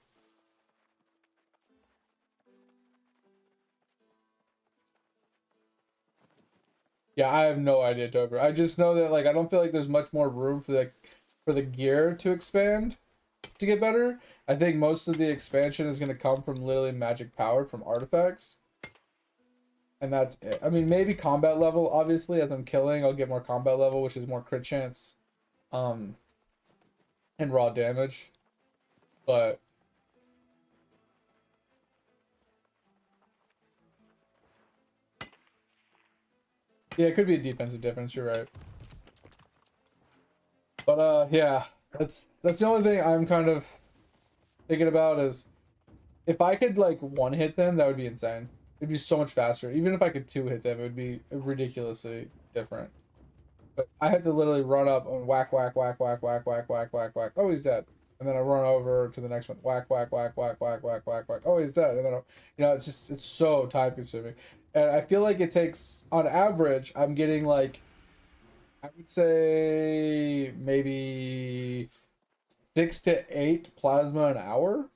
Yeah, I have no idea, Tober. I just know that, like, I don't feel like there's much more room for the gear to expand to get better. I think most of the expansion is going to come from literally magic power from artifacts. And that's it. I mean, maybe combat level, obviously, as I'm killing, I'll get more combat level, which is more crit chance. And raw damage. But yeah, it could be a defensive difference, you're right. But yeah, that's the only thing I'm kind of thinking about is if I could like 1-hit them, that would be insane. It'd be so much faster. Even if I could 2-hit them, it would be ridiculously different. But I had to literally run up and whack, whack, whack, whack, whack, whack, whack, whack, whack. Oh, he's dead. And then I run over to the next one. Whack, whack, whack, whack, whack, whack, whack, whack. Oh, he's dead. And then, it's so time consuming. And I feel like it takes, on average, I'm getting like, I would say maybe 6 to 8 plasma an hour.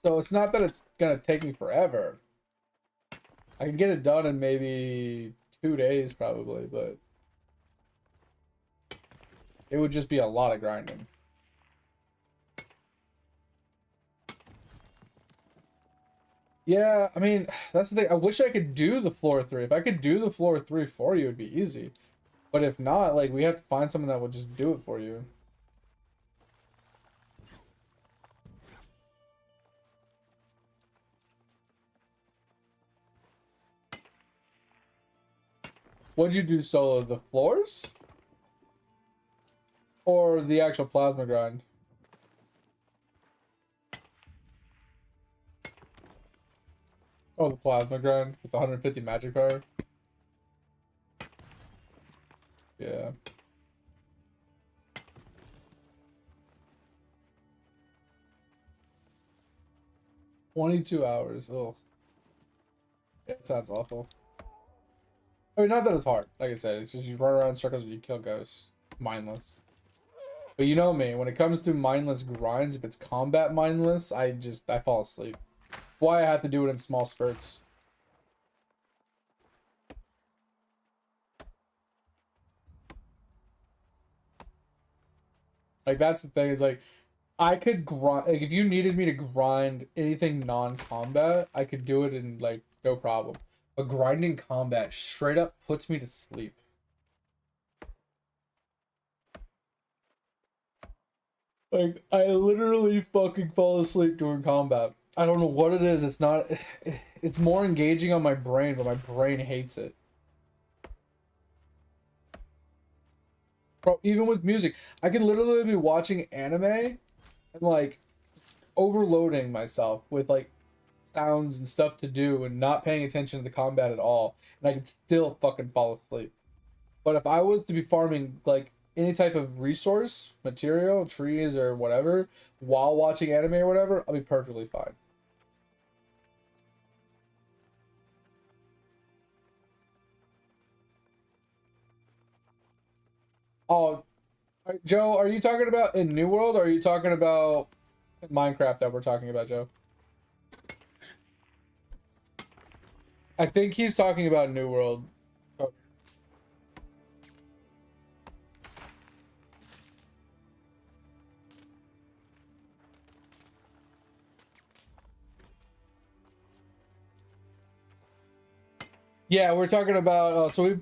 So it's not that it's gonna take me forever. I can get it done in maybe 2 days probably, but it would just be a lot of grinding. Yeah, I mean, that's the thing. I wish I could do the floor 3. If I could do the floor 3 for you, it'd be easy. But if not, like, we have to find someone that will just do it for you. What'd you do solo? The floors? Or the actual plasma grind? Oh, the plasma grind with 150 magic power. Yeah. $22. Oh, yeah, it sounds awful. I mean, not that it's hard. Like I said, it's just you run around in circles and you kill ghosts. Mindless. But you know me, when it comes to mindless grinds, if it's combat mindless, I fall asleep. Why I have to do it in small spurts. Like, that's the thing, is like, I could grind, like, if you needed me to grind anything non-combat, I could do it in, like, no problem. But grinding combat straight up puts me to sleep. Like, I literally fucking fall asleep during combat. I don't know what it is. It's not... It's more engaging on my brain, but my brain hates it. Bro, even with music, I can literally be watching anime and, like, overloading myself with, like, sounds and stuff to do and not paying attention to the combat at all, and I could still fucking fall asleep. But if I was to be farming, like, any type of resource, material, trees, or whatever, while watching anime or whatever, I'll be perfectly fine. Oh, Joe, are you talking about in New World, or are you talking about Minecraft that we're talking about, Joe? I think he's talking about New World. Oh. Yeah, we're talking about so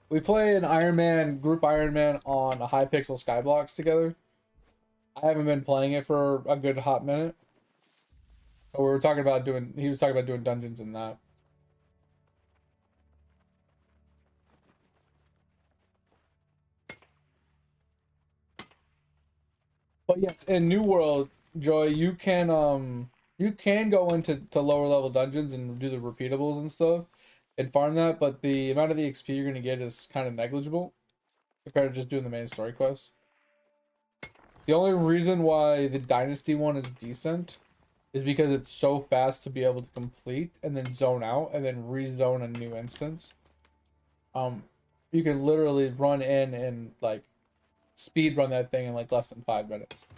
we play an Ironman group Ironman on a Hypixel Skyblocks together. I haven't been playing it for a good hot minute. So we were talking about doing. He was talking about doing dungeons in that. But yes, in New World, Joy, you can go into lower level dungeons and do the repeatables and stuff and farm that, but the amount of EXP you're gonna get is kind of negligible compared to just doing the main story quests. The only reason why the Dynasty one is decent is because it's so fast to be able to complete and then zone out and then rezone a new instance. You can literally run in and like speed run that thing in like less than 5 minutes.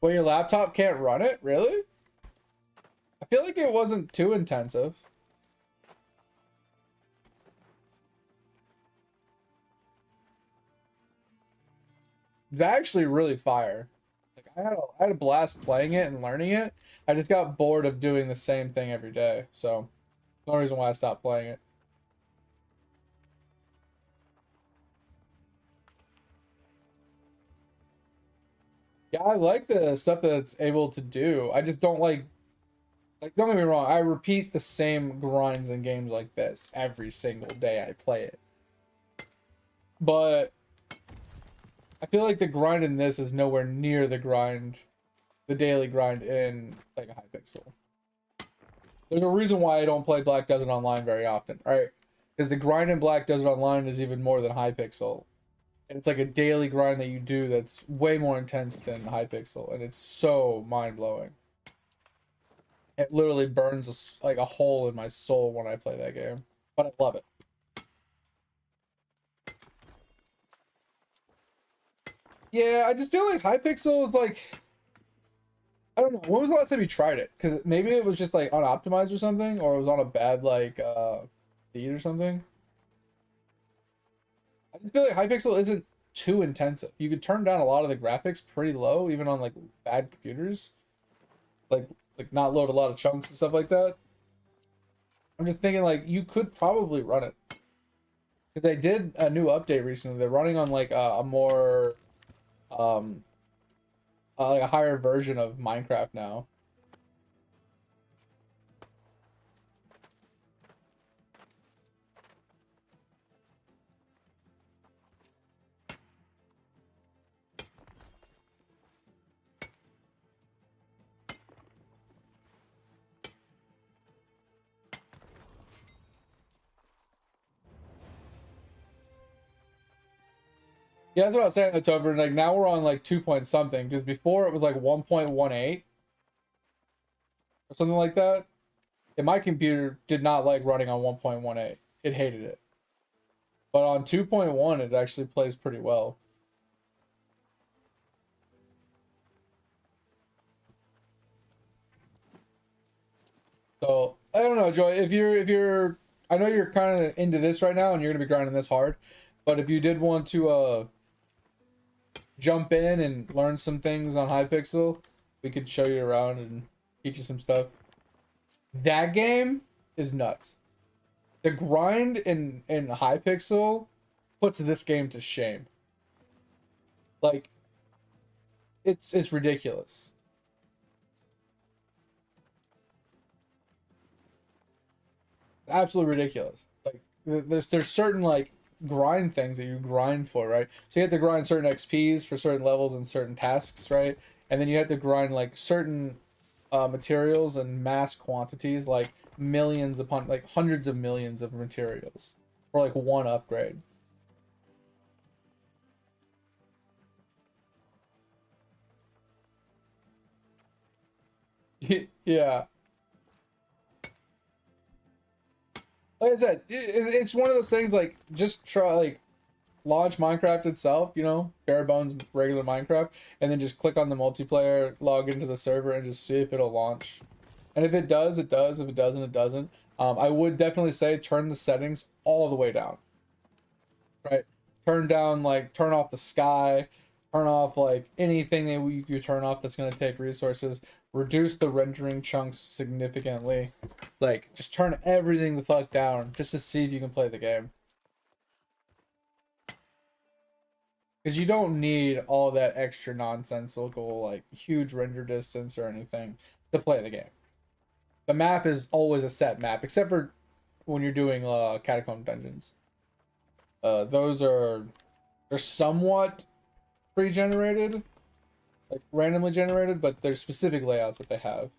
Well, your laptop can't run it? Really? I feel like it wasn't too intensive. It's actually really fire. Like I had a blast playing it and learning it. I just got bored of doing the same thing every day. So, no reason why I stopped playing it. Yeah, I like the stuff that it's able to do. I just don't like don't get me wrong, I repeat the same grinds in games like this every single day I play it. But I feel like the grind in this is nowhere near the daily grind in like a Hypixel. There's a reason why I don't play Black Desert Online very often, right? Because the grind in Black Desert Online is even more than Hypixel. And it's like a daily grind that you do that's way more intense than Hypixel, and it's so mind-blowing. It literally burns like a hole in my soul when I play that game, but I love it. Yeah, I just feel like Hypixel is like, I don't know. When was the last time you tried it? Because maybe it was just like unoptimized or something, or it was on a bad like seed or something. I just feel like Hypixel isn't too intensive. You could turn down a lot of the graphics pretty low, even on like bad computers. Like not load a lot of chunks and stuff like that. I'm just thinking like you could probably run it. Because they did a new update recently. They're running on like a more like a higher version of Minecraft now. Yeah, that's what I was saying. That's over. Like now we're on like 2 point something because before it was like 1.18 or something like that. And my computer did not like running on 1.18. It hated it. But on 2.1, it actually plays pretty well. So I don't know, Joy. If you're, I know you're kind of into this right now, and you're gonna be grinding this hard. But if you did want to jump in and learn some things on Hypixel, we could show you around and teach you some stuff. That game is nuts. The grind in Hypixel puts this game to shame. Like it's ridiculous. Absolutely ridiculous. Like there's certain like grind things that you grind for, right? So you have to grind certain XPs for certain levels and certain tasks, right? And then you have to grind like certain materials and mass quantities, like millions upon like hundreds of millions of materials for like one upgrade. Yeah, like I said, it's one of those things like just try like launch Minecraft itself, you know, bare bones regular Minecraft, and then just click on the multiplayer, log into the server, and just see if it'll launch. And if it does, it does. If it doesn't, it doesn't. I would definitely say turn the settings all the way down, right? turn off the sky, turn off like anything that you turn off that's going to take resources, reduce the rendering chunks significantly, like just turn everything the fuck down just to see if you can play the game. Because you don't need all that extra nonsensical, like huge render distance or anything to play the game. The map is always a set map, except for when you're doing catacomb dungeons. They're somewhat pre-generated, like randomly generated, but there's specific layouts that they have.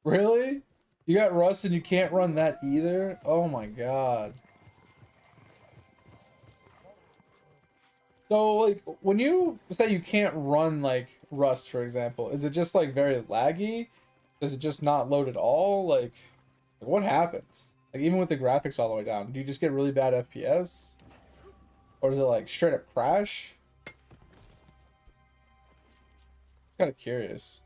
Really? You got Rust and you can't run that either? Oh my god. So, like, when you say you can't run, like, Rust, for example, is it just, like, very laggy? Does it just not load at all? Like, what happens? Like, even with the graphics all the way down, do you just get really bad FPS? Or is it, like, straight up crash? Kind of curious.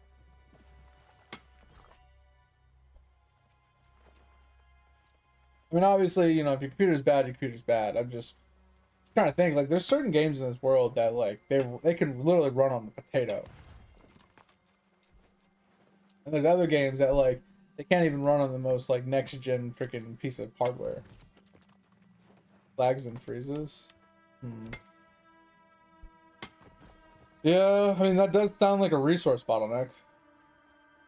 I mean, obviously, you know, if your computer's bad, your computer's bad. I'm just trying to think. Like, there's certain games in this world that, like, they can literally run on a potato. And there's other games that, like, they can't even run on the most, like, next-gen freaking piece of hardware. Lags and freezes. Yeah, I mean, that does sound like a resource bottleneck.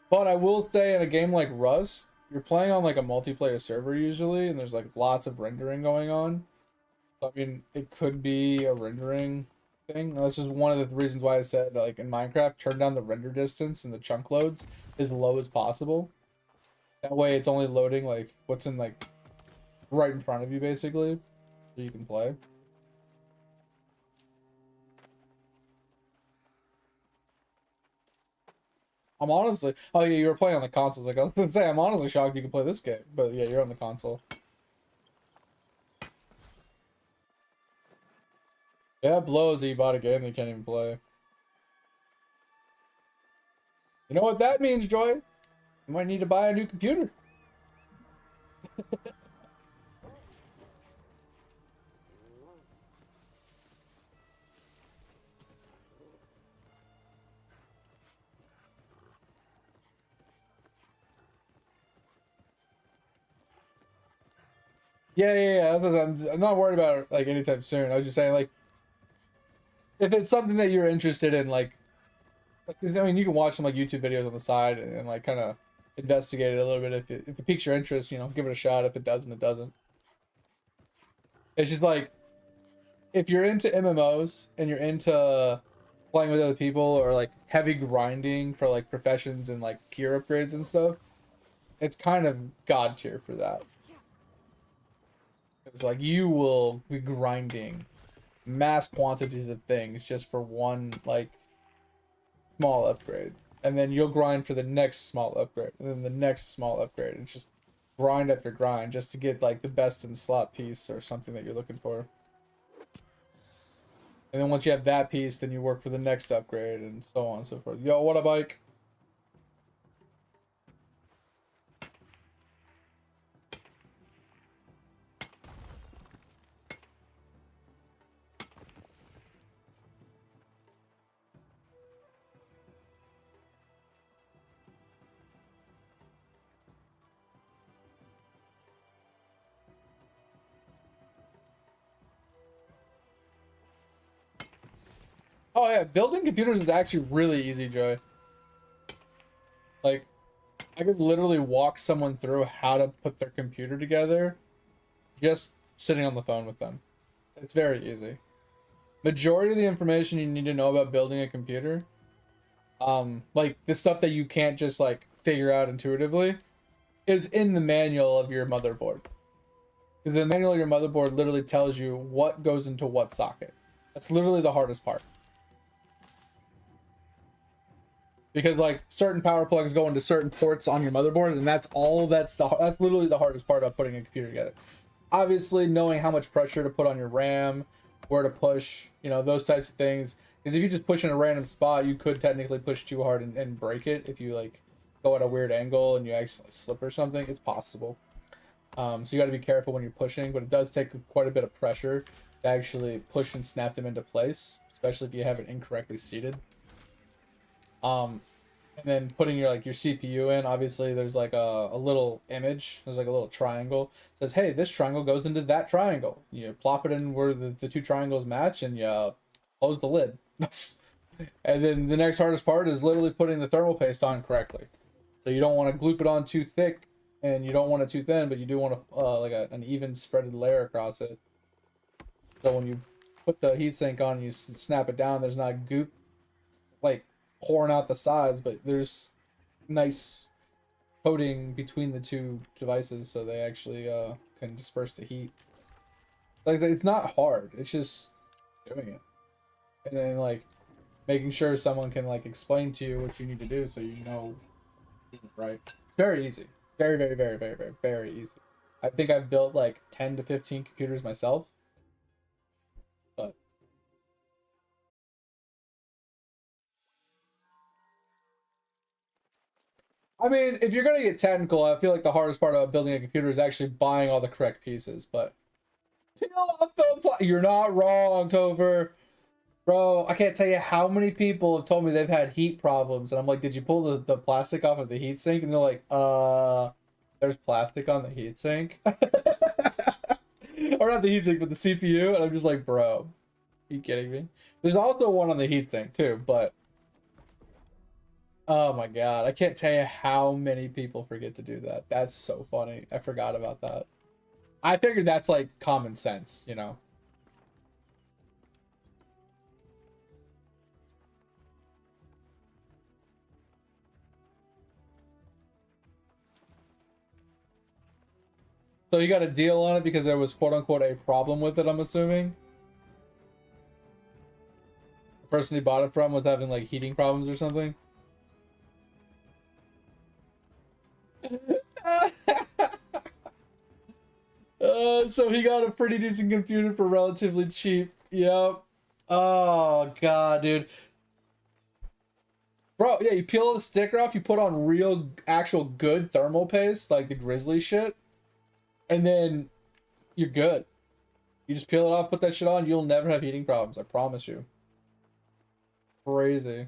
But I will say, in a game like Rust, you're playing on like a multiplayer server usually, and there's like lots of rendering going on. So, I mean, it could be a rendering thing. That's just one of the reasons why I said, like, in Minecraft, turn down the render distance and the chunk loads as low as possible. That way it's only loading like what's in like right in front of you basically, so you can play. I'm honestly, oh yeah, you were playing on the consoles. Like I was gonna say, I'm honestly shocked you can play this game, but yeah, you're on the console. Yeah, it blows that you bought a game that you can't even play. You know what that means, Joy? You might need to buy a new computer. Yeah. I'm not worried about it, like, anytime soon. I was just saying, like, if it's something that you're interested in, like, because, I mean, you can watch some, like, YouTube videos on the side and like, kind of investigate it a little bit. If it piques your interest, you know, give it a shot. If it doesn't, it doesn't. It's just, like, if you're into MMOs and you're into playing with other people or, like, heavy grinding for, like, professions and, like, gear upgrades and stuff, it's kind of god tier for that. It's like you will be grinding mass quantities of things just for one, like, small upgrade, and then you'll grind for the next small upgrade, and then the next small upgrade. It's just grind after grind just to get like the best in slot piece or something that you're looking for. And then once you have that piece, then you work for the next upgrade and so on and so forth. Yo, what a bike. Oh yeah, building computers is actually really easy, Joey. Like, I could literally walk someone through how to put their computer together just sitting on the phone with them. It's very easy. Majority of the information you need to know about building a computer, like the stuff that you can't just like figure out intuitively, is in the manual of your motherboard. Because the manual of your motherboard literally tells you what goes into what socket. That's literally the hardest part. Because like certain power plugs go into certain ports on your motherboard, and that's literally the hardest part of putting a computer together. Obviously, knowing how much pressure to put on your RAM, where to push, you know, those types of things. Because if you just push in a random spot, you could technically push too hard and break it. If you like go at a weird angle and you actually slip or something, it's possible. So you got to be careful when you're pushing, but it does take quite a bit of pressure to actually push and snap them into place, especially if you have it incorrectly seated. And then putting your like your CPU in, obviously there's like a little image, there's like a little triangle. It says, hey, this triangle goes into that triangle. You plop it in where the two triangles match and you close the lid. And then the next hardest part is literally putting the thermal paste on correctly. So you don't want to gloop it on too thick and you don't want it too thin, but you do want an even spreaded layer across it. So when you put the heatsink on and you snap it down, there's not goop like pouring out the sides, but there's nice coating between the two devices so they actually can disperse the heat. Like, it's not hard, it's just doing it. And then like making sure someone can like explain to you what you need to do so you know, right? It's very easy. Very, very, very, very, very, very easy. I think I've built like 10 to 15 computers myself. But I mean, if you're gonna get technical, I feel like the hardest part about building a computer is actually buying all the correct pieces. But you're not wrong, Topher. Bro, I can't tell you how many people have told me they've had heat problems, and I'm like, did you pull the plastic off of the heatsink? And they're like, there's plastic on the heatsink. Or not the heatsink, but the CPU. And I'm just like, bro, are you kidding me? There's also one on the heatsink too, but oh my god, I can't tell you how many people forget to do that. That's so funny. I forgot about that. I figured that's like common sense, you know? So you got a deal on it because there was quote unquote a problem with it, I'm assuming? The person you bought it from was having like heating problems or something? So he got a pretty decent computer for relatively cheap. Yep. Oh god, dude. Bro, yeah, you peel the sticker off, you put on real, actual good thermal paste, like the Grizzly shit, and then you're good. You just peel it off, put that shit on, you'll never have heating problems, I promise you. Crazy.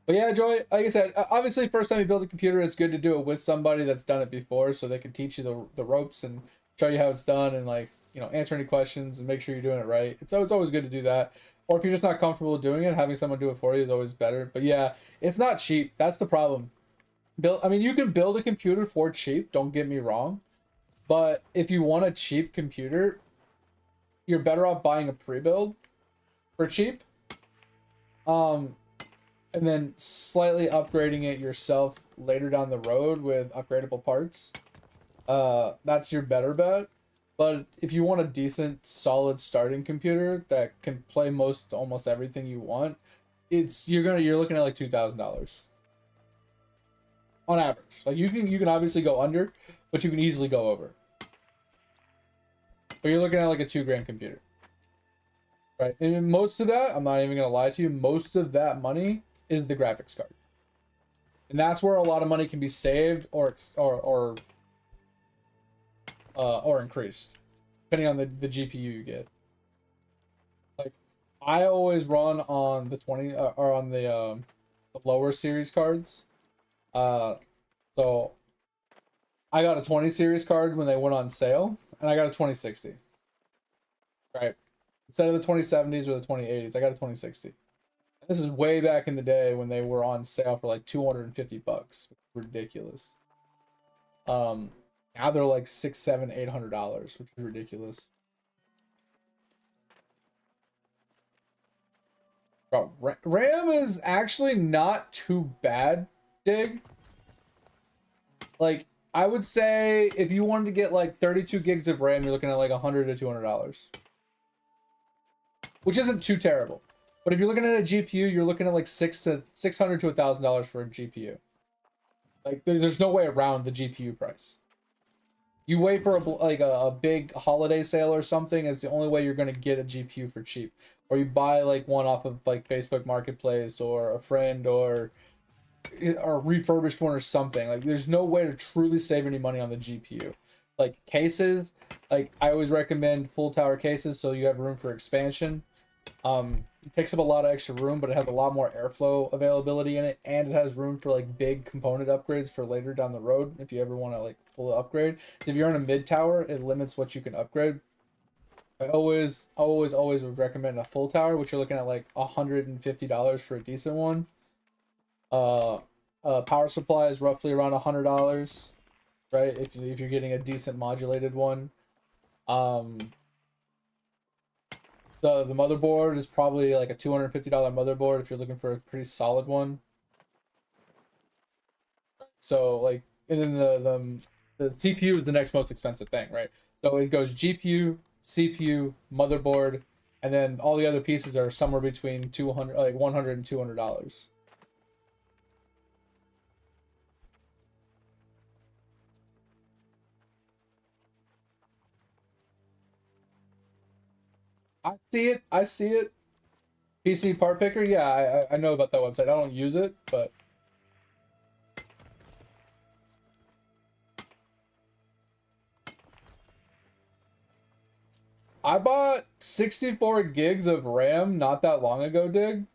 But yeah, Joy, like I said, obviously first time you build a computer, it's good to do it with somebody that's done it before so they can teach you the ropes and show you how it's done and like, you know, answer any questions and make sure you're doing it right. It's always good to do that. Or if you're just not comfortable doing it, having someone do it for you is always better. But yeah, it's not cheap. That's the problem. I mean, you can build a computer for cheap, don't get me wrong. But if you want a cheap computer, you're better off buying a pre-build for cheap. And then slightly upgrading it yourself later down the road with upgradable parts. That's your better bet. But if you want a decent, solid starting computer that can play almost everything you want, you're looking at like $2,000 on average. Like you can obviously go under, but you can easily go over. But you're looking at like a $2,000 computer, right? And most of that, I'm not even gonna lie to you, most of that money is the graphics card, and that's where a lot of money can be saved or increased, depending on the GPU you get. Like, I always run on the 20 or on the lower series cards. So I got a 20 series card when they went on sale, and I got a 2060. Right, instead of the 2070s or the 2080s, I got a 2060. This is way back in the day when they were on sale for like $250. Ridiculous. Now they're like $600, $700, $800, which is ridiculous. Bro, RAM is actually not too bad, Dig. Like, I would say if you wanted to get like 32 gigs of RAM, you're looking at like $100 to $200, which isn't too terrible. But if you're looking at a GPU, you're looking at like $600 to $1,000 for a GPU. Like, there's no way around the GPU price. You wait for a big holiday sale or something. It's the only way you're gonna get a GPU for cheap. Or you buy like one off of like Facebook Marketplace or a friend or a refurbished one or something. Like there's no way to truly save any money on the GPU. Like cases, like I always recommend full tower cases so you have room for expansion. It takes up a lot of extra room, but it has a lot more airflow availability in it, and it has room for like big component upgrades for later down the road if you ever want to like full upgrade. So if you're in a mid tower, it limits what you can upgrade. I always would recommend a full tower, which you're looking at like $150 for a decent one. Power supply is roughly around $100, right? If you're getting a decent modulated one. The motherboard is probably like a $250 motherboard if you're looking for a pretty solid one. So like, and then the CPU is the next most expensive thing, right? So it goes GPU, CPU, motherboard, and then all the other pieces are somewhere between 200, like 100 and $200. I see it. I see it. PC part picker. Yeah, I know about that website. I don't use it, but I bought 64 gigs of RAM not that long ago, Dig.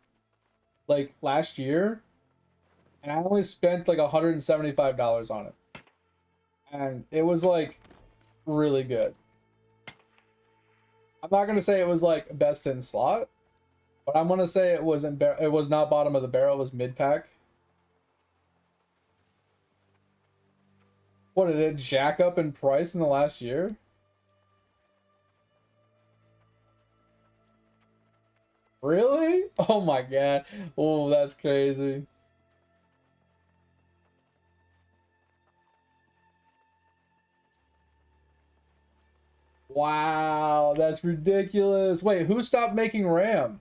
Like last year, and I only spent like $175 on it. And it was like really good. I'm not gonna say it was like best in slot, but I'm gonna say it was not bottom of the barrel, it was mid pack. What did it jack up in price in the last year? Really? Oh my god. Oh, that's crazy. Wow, that's ridiculous. Wait, who stopped making RAM?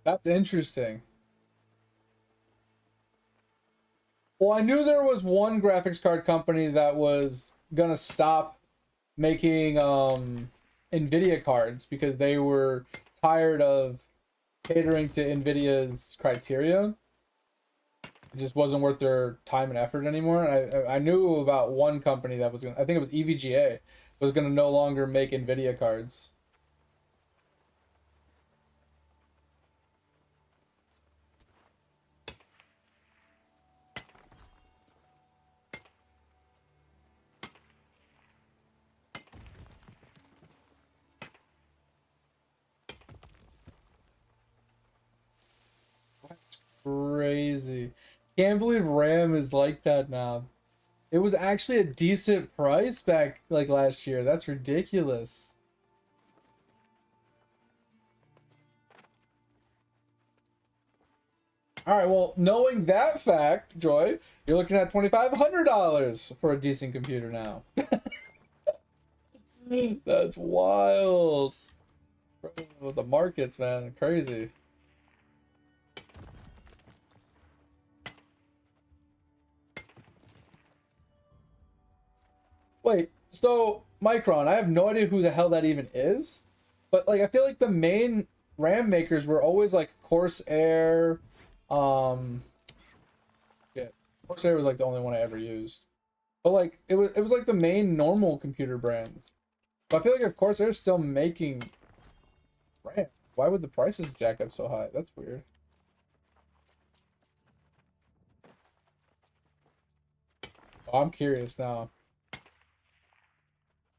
That's interesting. Well, I knew there was one graphics card company that was gonna stop making Nvidia cards because they were tired of catering to Nvidia's criteria. It just wasn't worth their time and effort anymore. And I knew about one company that was gonna, I think it was EVGA, was gonna no longer make Nvidia cards. Crazy. Can't believe RAM is like that now. It was actually a decent price back like last year. That's ridiculous. All right, well, knowing that fact, Joy, you're looking at $2,500 for a decent computer now. That's wild. Bro, the markets, man, crazy. Wait, so Micron, I have no idea who the hell that even is, but like I feel like the main RAM makers were always like Corsair. Um, yeah, Corsair was like the only one I ever used, but like it was like the main normal computer brands. But I feel like if Corsair's still making RAM, why would the prices jack up so high? That's weird. Oh, I'm curious now.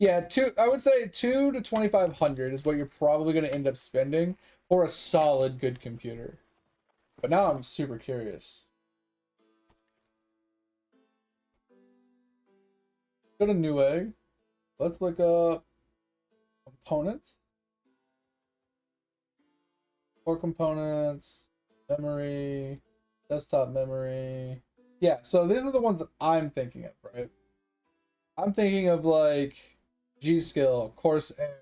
Yeah, I would say 2 to 2,500 is what you're probably going to end up spending for a solid good computer. But now I'm super curious. Go to Newegg. Let's look up components. Core components, memory, desktop memory. Yeah, so these are the ones that I'm thinking of, right? I'm thinking of like G-Skill, Corsair,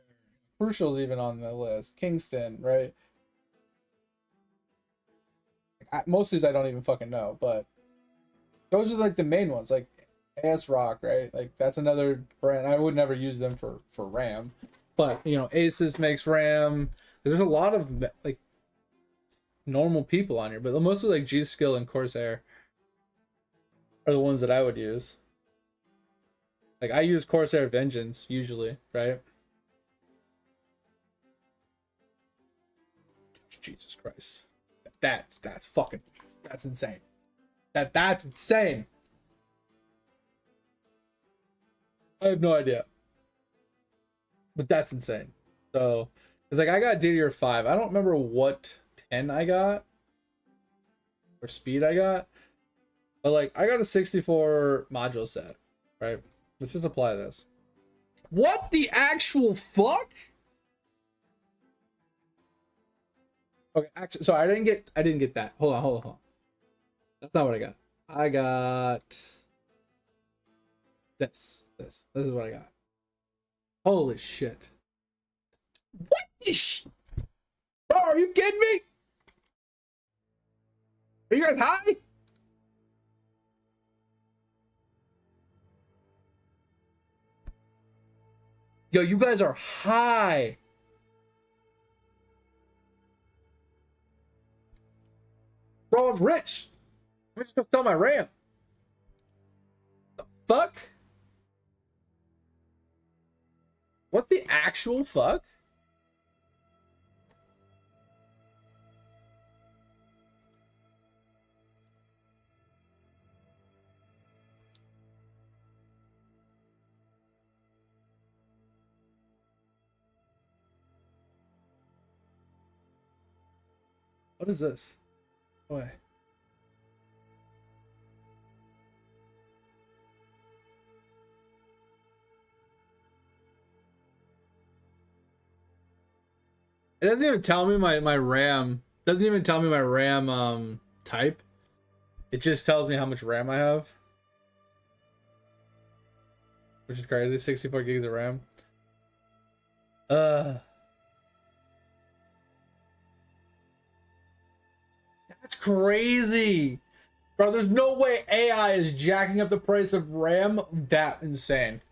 Crucial's even on the list, Kingston, right? Most of these I don't even fucking know, but those are like the main ones, like AS Rock, right? Like that's another brand. I would never use them for RAM, but you know, Asus makes RAM. There's a lot of like normal people on here, but mostly like G Skill and Corsair are the ones that I would use. Like I use Corsair Vengeance usually, right? Jesus Christ. That's fucking, that's insane. That's insane. I have no idea. But that's insane. So, it's like I got DDR5. I don't remember what pen I got or speed I got. But like I got a 64 module set, right? Let's just apply this. What the actual fuck? Okay, actually, so I didn't get that. Hold on. That's not what I got. I got this. This is what I got. Holy shit. What the bro, are you kidding me? Are you guys high? Yo, you guys are high. Bro, I'm rich. I'm just gonna sell my RAM. The fuck? What the actual fuck? What is this? Boy. It doesn't even tell me my RAM. Doesn't even tell me my RAM type. It just tells me how much RAM I have. Which is crazy. 64 gigs of RAM. That's crazy. Bro, there's no way AI is jacking up the price of RAM that insane.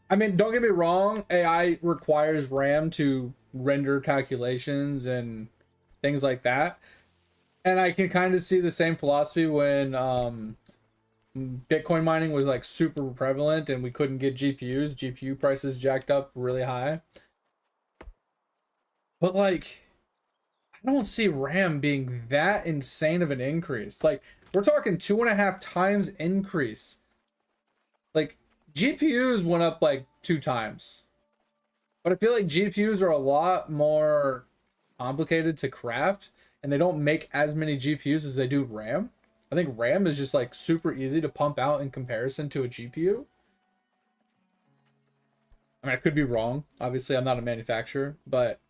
I mean, don't get me wrong, AI requires RAM to render calculations and things like that. And I can kind of see the same philosophy when Bitcoin mining was like super prevalent and we couldn't get GPUs. GPU prices jacked up really high. But like, I don't see RAM being that insane of an increase. Like, we're talking 2.5 times increase. Like, GPUs went up like 2 times. But I feel like GPUs are a lot more complicated to craft, and they don't make as many GPUs as they do RAM. I think RAM is just like super easy to pump out in comparison to a GPU. I mean, I could be wrong. Obviously, I'm not a manufacturer, but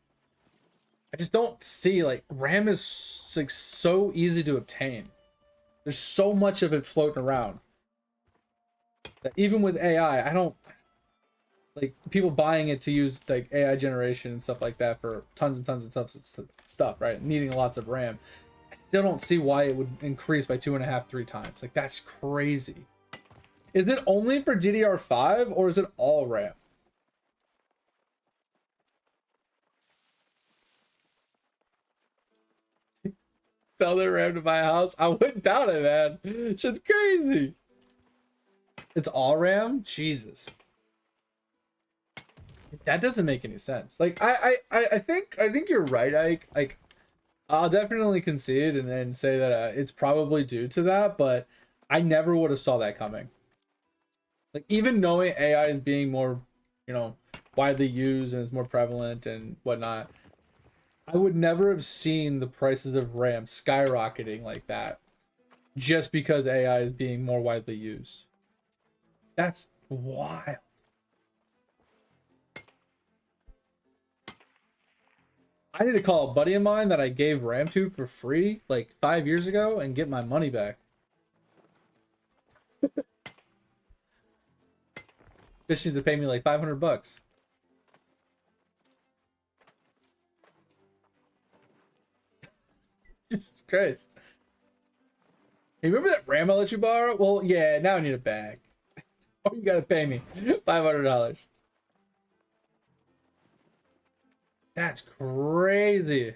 I just don't see, like, RAM is like so easy to obtain. There's so much of it floating around that even with AI, I don't like people buying it to use like AI generation and stuff like that for tons and tons of stuff, right? Needing lots of RAM. I still don't see why it would increase by 2.5, 3 times. Like, that's crazy. Is it only for DDR5 or is it all RAM? Sell their RAM to buy a house? I wouldn't doubt it, man. Shit's crazy. It's all RAM? Jesus. That doesn't make any sense. Like, I think you're right, Ike. Like, I'll definitely concede and say that it's probably due to that, but I never would have saw that coming. Like, even knowing AI is being more, you know, widely used and it's more prevalent and whatnot, I would never have seen the prices of RAM skyrocketing like that just because AI is being more widely used. That's wild. I need to call a buddy of mine that I gave RAM to for free like 5 years ago and get my money back. This needs to pay me like $500. Jesus Christ. Hey, remember that RAM I let you borrow? Well, yeah, now I need it back. Oh, you gotta pay me $500. That's crazy.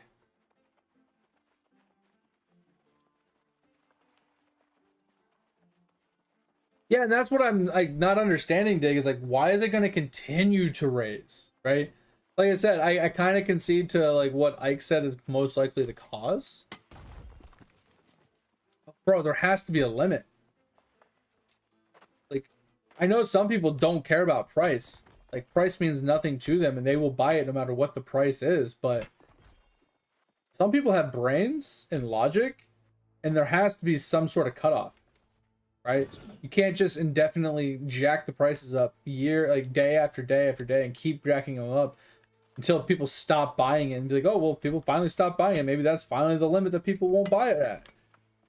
Yeah, and that's what I'm like not understanding, Dig, is like why is it gonna continue to raise, right? Like I said, I kind of concede to like what Ike said is most likely the cause. Bro, there has to be a limit. Like, I know some people don't care about price. Like, price means nothing to them and they will buy it no matter what the price is. But some people have brains and logic, and there has to be some sort of cutoff, right? You can't just indefinitely jack the prices up day after day after day and keep jacking them up until people stop buying it and be like, oh, well, people finally stop buying it. Maybe that's finally the limit that people won't buy it at.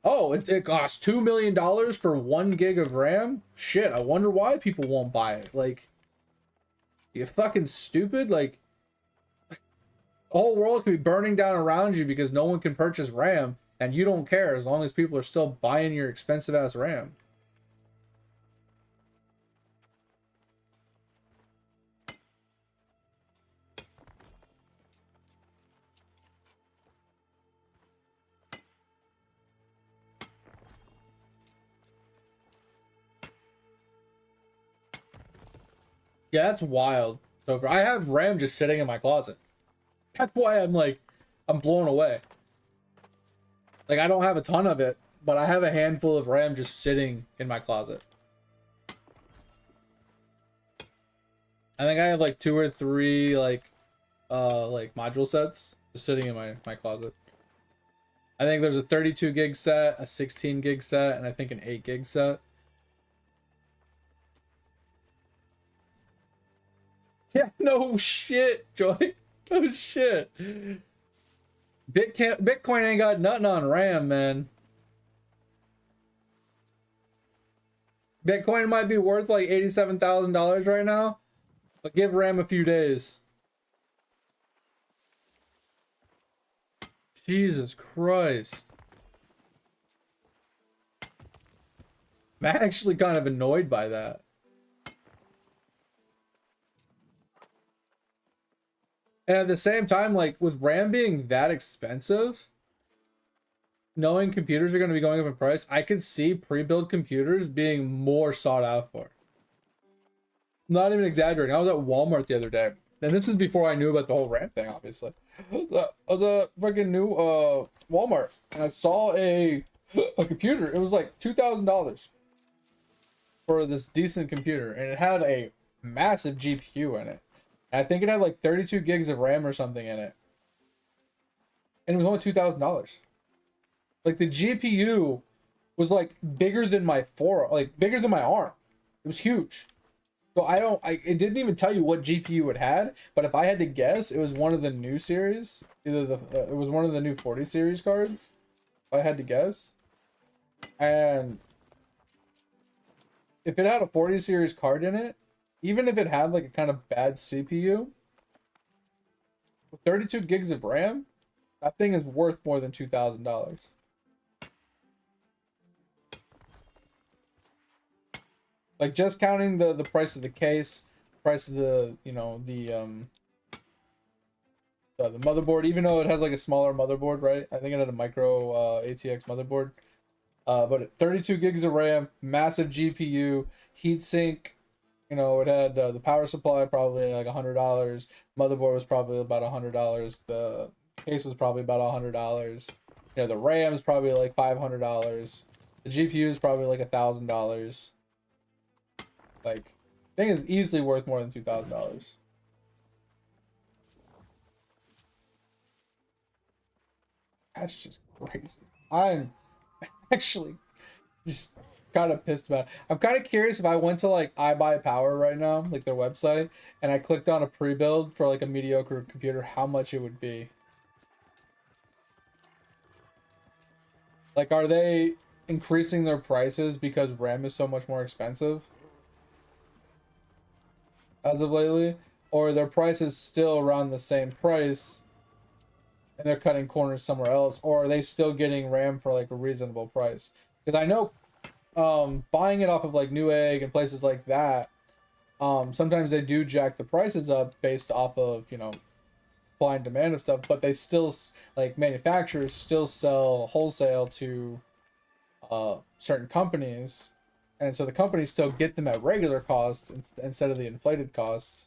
Oh, it costs $2 million for 1 gig of RAM? Shit, I wonder why people won't buy it. Like, you fucking stupid? Like, the whole world could be burning down around you because no one can purchase RAM, and you don't care as long as people are still buying your expensive-ass RAM. Yeah, that's wild. So I have RAM just sitting in my closet. That's why I'm blown away. Like, I don't have a ton of it, but I have a handful of RAM just sitting in my closet. I think I have like 2 or 3 like module sets just sitting in my closet. I think there's a 32 gig set, a 16 gig set, and I think an 8 gig set. Yeah, no shit, Joy. No shit. Bitcoin ain't got nothing on RAM, man. Bitcoin might be worth like $87,000 right now, but give RAM a few days. Jesus Christ. I'm actually kind of annoyed by that. And at the same time, like, with RAM being that expensive, knowing computers are going to be going up in price, I could see pre-built computers being more sought out for. Not even exaggerating. I was at Walmart the other day, and this is before I knew about the whole RAM thing, obviously. The freaking new Walmart, and I saw a computer. It was like $2,000 for this decent computer, and it had a massive GPU in it. I think it had like 32 gigs of RAM or something in it. And it was only $2,000. Like, the GPU was like bigger than my bigger than my arm. It was huge. So it didn't even tell you what GPU it had, but if I had to guess, it was one of the new series. It was one of the new 40 series cards. If I had to guess. And if it had a 40 series card in it, even if it had like a kind of bad CPU, with 32 gigs of RAM, that thing is worth more than $2,000. Like, just counting the price of the case, price of the motherboard, even though it has like a smaller motherboard, right? I think it had a micro ATX motherboard. But 32 gigs of RAM, massive GPU, heatsink. It had the power supply probably like $100. Motherboard was probably about $100. The case was probably about $100. The RAM is probably like $500. The GPU is probably like $1,000. Like, thing is easily worth more than $2,000. That's just crazy. I'm actually just kind of pissed about it. I'm kind of curious if I went to like iBuyPower right now, like their website, and I clicked on a pre-build for like a mediocre computer, how much it would be. Like, are they increasing their prices because RAM is so much more expensive as of lately? Or their price is still around the same price and they're cutting corners somewhere else, or are they still getting RAM for like a reasonable price? Because I know buying it off of like Newegg and places like that, sometimes they do jack the prices up based off of, you know, supply and demand of stuff, but they still, like, manufacturers still sell wholesale to certain companies, and so the companies still get them at regular cost instead of the inflated cost.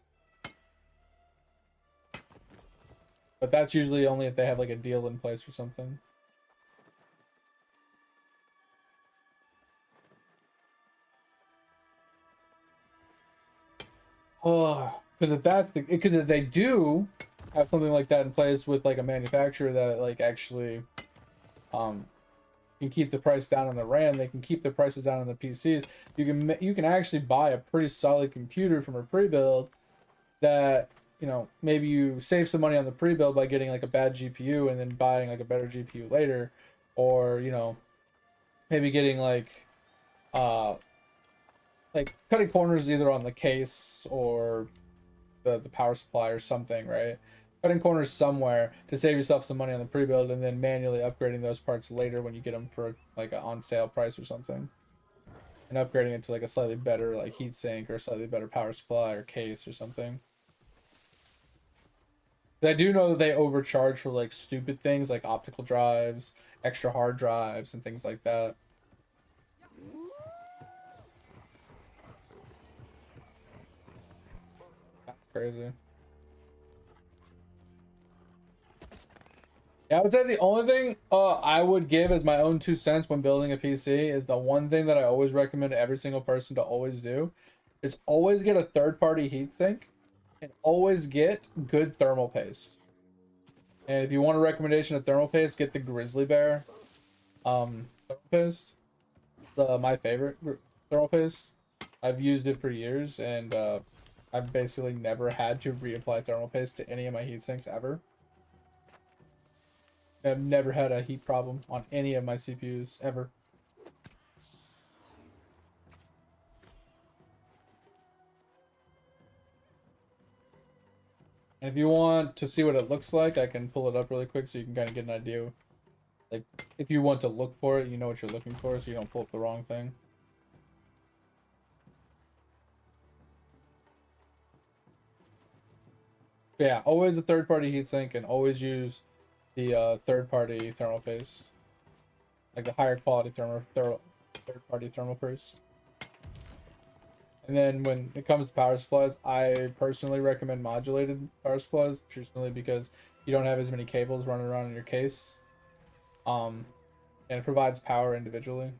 But that's usually only if they have like a deal in place or something. Oh, because if they do have something like that in place with like a manufacturer that like actually um can keep the price down on the RAM, they can keep the prices down on the PCs. You can actually buy a pretty solid computer from a pre-build that, you know, maybe you save some money on the pre-build by getting like a bad GPU and then buying like a better GPU later, or, you know, maybe getting like cutting corners either on the case or the power supply or something, right? Cutting corners somewhere to save yourself some money on the pre-build, and then manually upgrading those parts later when you get them for like an on-sale price or something, and upgrading it to like a slightly better like heatsink or a slightly better power supply or case or something. I do know that they overcharge for like stupid things like optical drives, extra hard drives, and things like that. That's crazy. Yeah, I would say the only thing I would give as my own 2 cents when building a PC is the one thing that I always recommend every single person to always do is always get a third-party heatsink and always get good thermal paste. And if you want a recommendation of thermal paste, get the Grizzly Bear thermal paste. My favorite thermal paste. I've used it for years, and I've basically never had to reapply thermal paste to any of my heatsinks ever. I've never had a heat problem on any of my CPUs ever. And if you want to see what it looks like, I can pull it up really quick so you can kind of get an idea. Like, if you want to look for it, you know what you're looking for, so you don't pull up the wrong thing. But yeah, always a third-party heatsink, and always use the third-party thermal paste, like the higher quality third-party thermal paste. And then when it comes to power supplies, I personally recommend modulated power supplies, personally because you don't have as many cables running around in your case, and it provides power individually.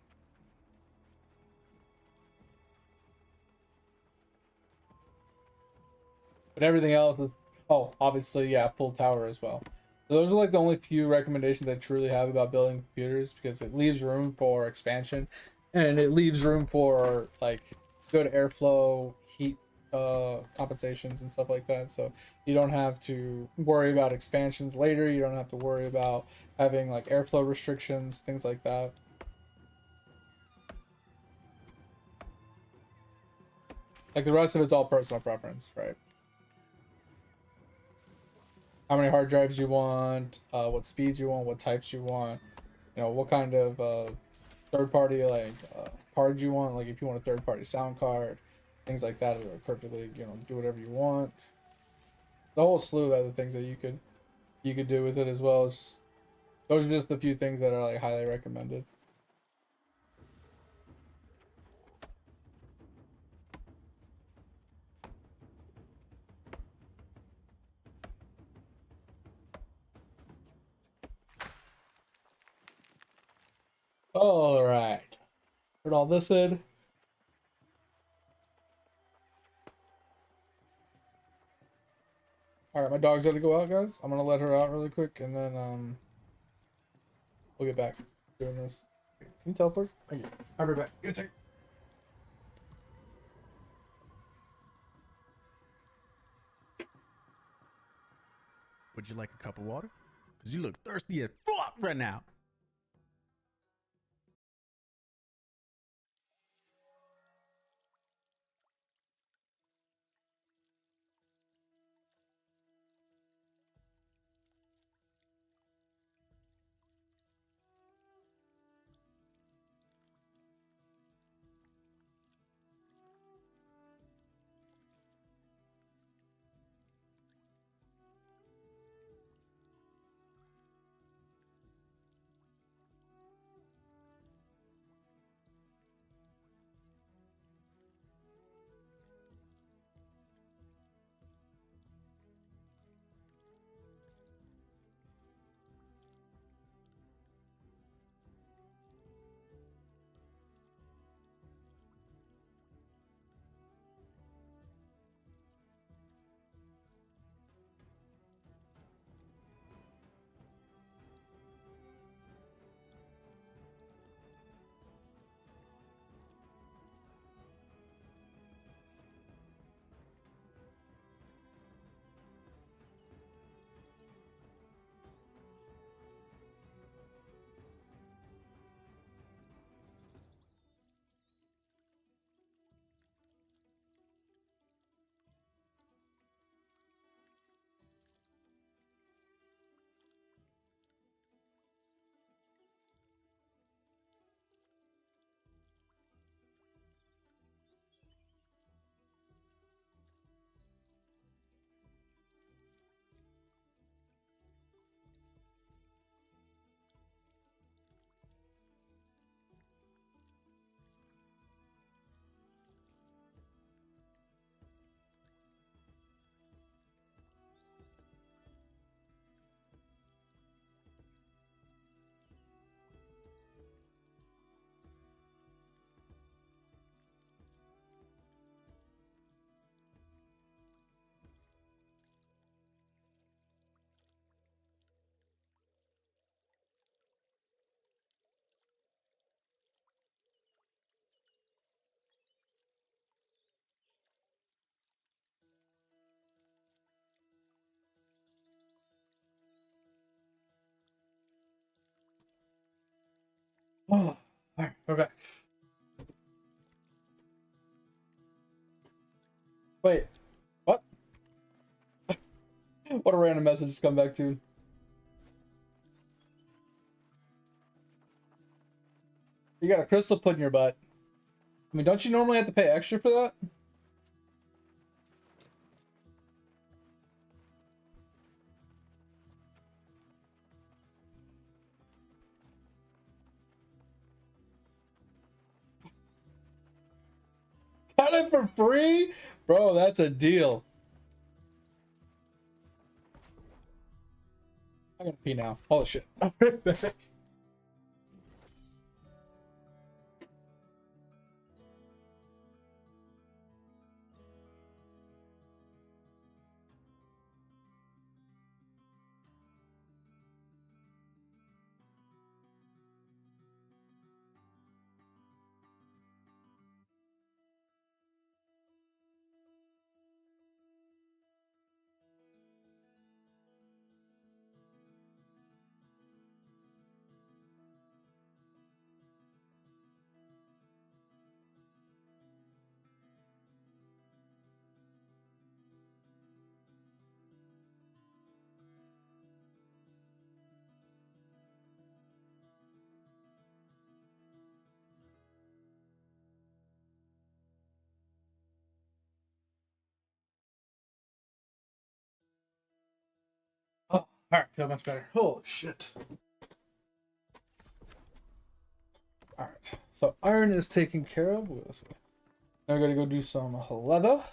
But everything else is, oh, obviously, yeah, full tower as well. So those are like the only few recommendations I truly have about building computers, because it leaves room for expansion, and it leaves room for like good airflow, heat compensations and stuff like that. So you don't have to worry about expansions later. You don't have to worry about having like airflow restrictions, things like that. Like the rest of it's all personal preference, right? How many hard drives you want, what speeds you want, what types you want, you know, what kind of third party like cards you want. Like if you want a third party sound card, things like that are perfectly, you know, do whatever you want. The whole slew of other things that you could do with it as well. It's just, those are just the few things that are like highly recommended. All right, put all this in. All right, my dog's got to go out, guys. I'm gonna let her out really quick, and then we'll get back doing this. Can you teleport? Thank you. I'll be back. Give it a second. Would you like a cup of water? Because you look thirsty as fuck right now. All right, we're back. Wait, what? What a random message to come back to. You got a crystal put in your butt. I mean, don't you normally have to pay extra for that? Got it for free? Bro, that's a deal. I'm gonna pee now. Holy shit. I'll be right back. Oh, alright, feel much better. Holy shit. Alright, so iron is taken care of. We'll go this way. Now I gotta go do some leather.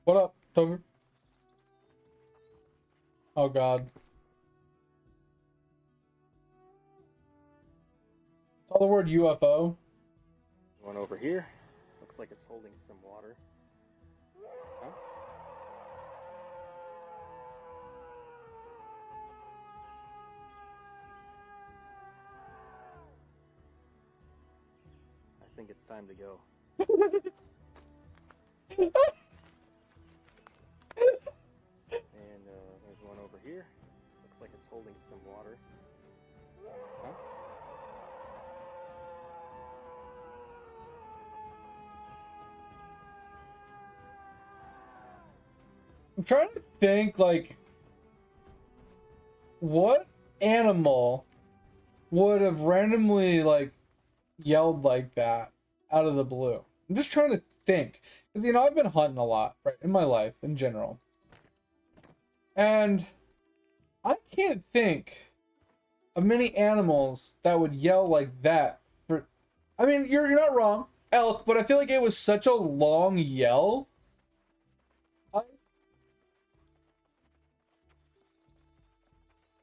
What up, Tover? Oh god. Saw the word UFO. One over here. Looks like it's holding some water. Huh? I think it's time to go. And there's one over here. Looks like it's holding some water. Huh? I'm trying to think, like, what animal would have randomly, like, yelled like that out of the blue? I'm just trying to think. Because, you know, I've been hunting a lot, right, in my life, in general. And I can't think of many animals that would yell like that. For, I mean, you're not wrong, elk, but I feel like it was such a long yell.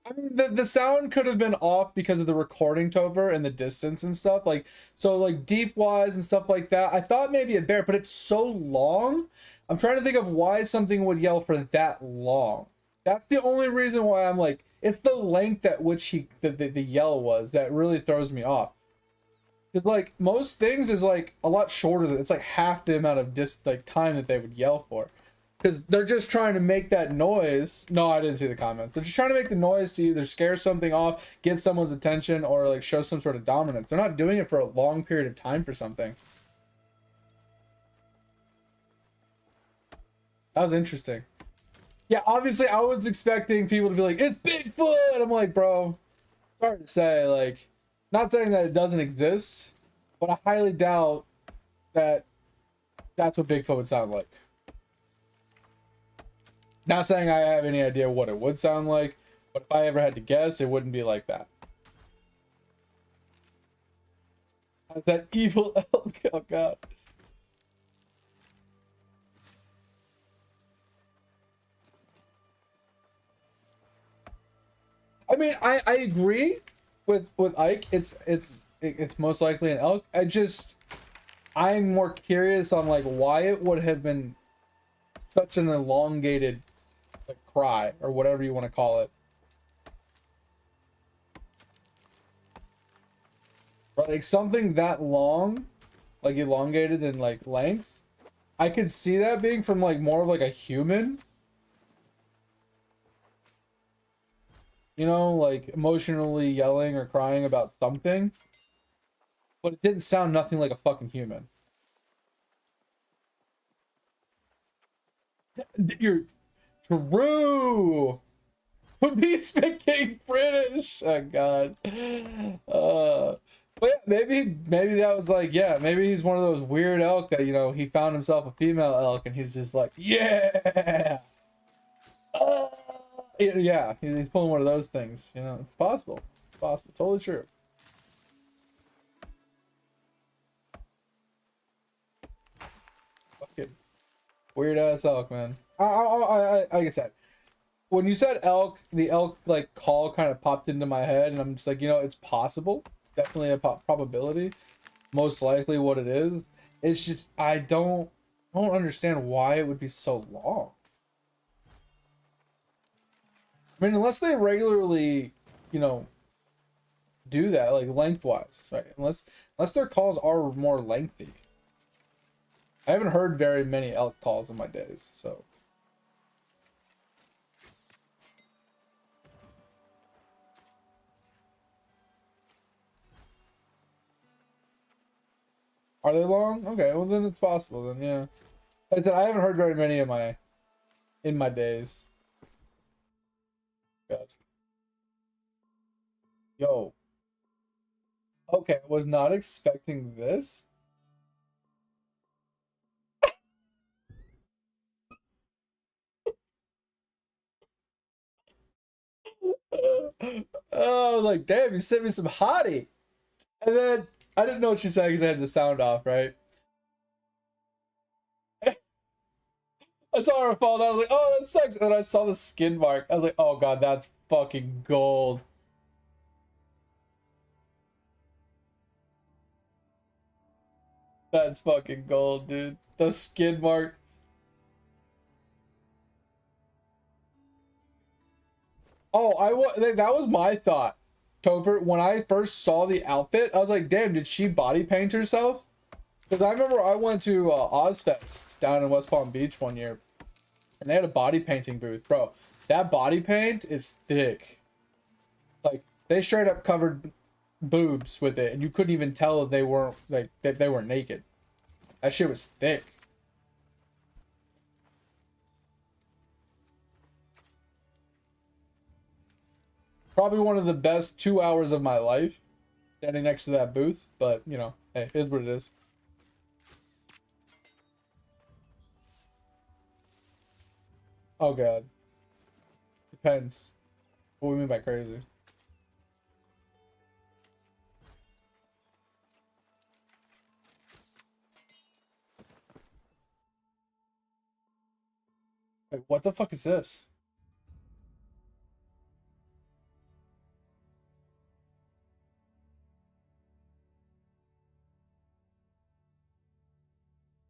I mean, the sound could have been off because of the recording, Tover, and the distance and stuff. Like, so, like, deep wise and stuff like that. I thought maybe a bear, but it's so long. I'm trying to think of why something would yell for that long. That's the only reason why I'm like, it's the length at which the yell was that really throws me off. Because, like, most things is, like, a lot shorter. It's, like, half the amount of time that they would yell for. Because they're just trying to make that noise. No, I didn't see the comments. They're just trying to make the noise to either scare something off, get someone's attention, or like show some sort of dominance. They're not doing it for a long period of time for something. That was interesting. Yeah, obviously I was expecting people to be like, it's Bigfoot! I'm like, bro, it's hard to say. Like, not saying that it doesn't exist, but I highly doubt that that's what Bigfoot would sound like. Not saying I have any idea what it would sound like, but if I ever had to guess, it wouldn't be like that. How's that evil elk? Oh god. I mean, I agree with Ike. It's most likely an elk. I'm more curious on like why it would have been such an elongated cry or whatever you want to call it. But like something that long, like elongated in like length, I could see that being from like more of like a human. you know, like emotionally yelling or crying about something, but it didn't sound nothing like a fucking human. You're true. Me speaking British. Oh god. But yeah, maybe that was like, yeah, maybe he's one of those weird elk that, you know, he found himself a female elk and he's just like, yeah. Uh, yeah, he's pulling one of those things. You know, it's possible. It's possible. Totally true. Fucking weird ass elk, man. Like I said, when you said elk, the elk like call kind of popped into my head, and I'm just like, you know, it's possible. It's definitely a probability. Most likely, what it is. It's just I don't understand why it would be so long. I mean, unless they regularly, you know, do that like lengthwise, right? Unless their calls are more lengthy. I haven't heard very many elk calls in my days, so. Are they long? Okay, well then it's possible then, yeah. Like I said, I haven't heard very many in my days. God. Yo. Okay, was not expecting this. Oh, like, damn, you sent me some hottie. And then I didn't know what she said because I had the sound off, right? I saw her fall down. I was like, oh, that sucks. And then I saw the skin mark. I was like, oh, God, that's fucking gold. That's fucking gold, dude. The skin mark. Oh, that was my thought, Topher. When I first saw the outfit, I was like, damn, did she body paint herself? Because I remember I went to Ozfest down in West Palm Beach one year, and they had a body painting booth. Bro, that body paint is thick. Like, they straight up covered boobs with it, and you couldn't even tell if they weren't, like, that they were naked. That shit was thick. Probably one of the best 2 hours of my life, standing next to that booth, but, you know, hey, it is what it is. Oh, God. Depends. What do we mean by crazy? Wait, what the fuck is this?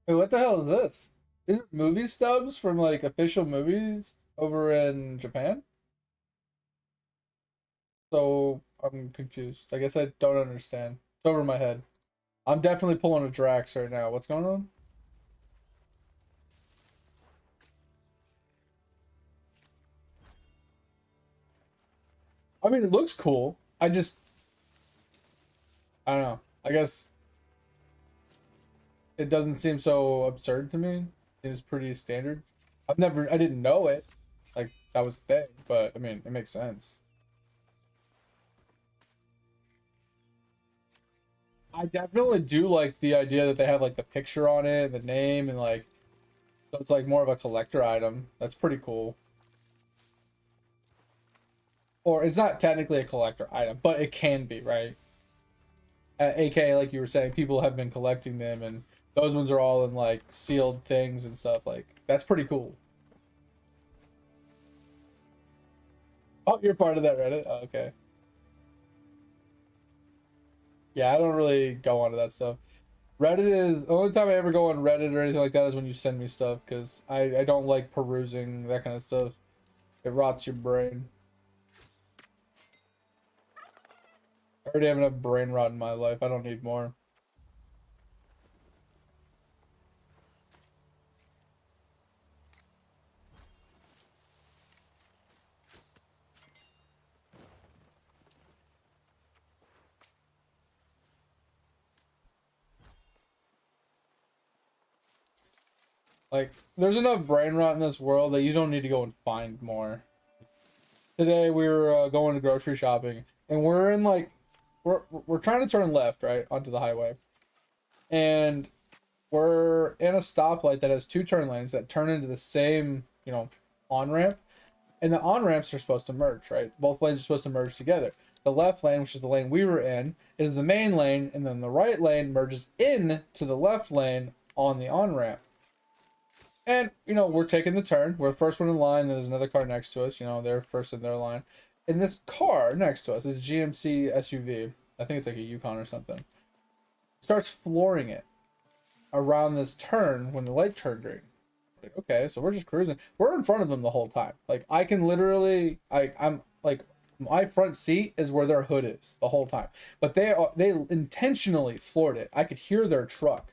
Wait, what the hell is this? These are movie stubs from like official movies over in Japan? So I'm confused. I guess I don't understand. It's over my head. I'm definitely pulling a Drax right now. What's going on? I mean, it looks cool. I don't know. I guess it doesn't seem so absurd to me. It seems pretty standard. I didn't know it. Like, that was the thing. But, I mean, it makes sense. I definitely do like the idea that they have, like, the picture on it, the name, and, like, so it's, like, more of a collector item. That's pretty cool. Or it's not technically a collector item, but it can be, right? AKA, like you were saying, people have been collecting them, and those ones are all in like sealed things and stuff. Like, that's pretty cool. Oh, you're part of that Reddit? Oh, okay. Yeah, I don't really go onto that stuff. Reddit is the only time I ever go on Reddit or anything like that is when you send me stuff because I don't like perusing that kind of stuff. It rots your brain. I already have enough brain rot in my life. I don't need more. Like, there's enough brain rot in this world that you don't need to go and find more. Today we were going to grocery shopping, and we're in like, we're trying to turn left, right, onto the highway, and we're in a stoplight that has two turn lanes that turn into the same, you know, on ramp, and the on ramps are supposed to merge, right? Both lanes are supposed to merge together. The left lane, which is the lane we were in, is the main lane, and then the right lane merges in to the left lane on the on ramp. And, you know, we're taking the turn. We're the first one in line. There's another car next to us. You know, they're first in their line. And this car next to us is a GMC SUV. I think it's like a Yukon or something. Starts flooring it around this turn when the light turned green. Like, okay, so we're just cruising. We're in front of them the whole time. Like, I can literally... I'm like... My front seat is where their hood is the whole time. But they intentionally floored it. I could hear their truck.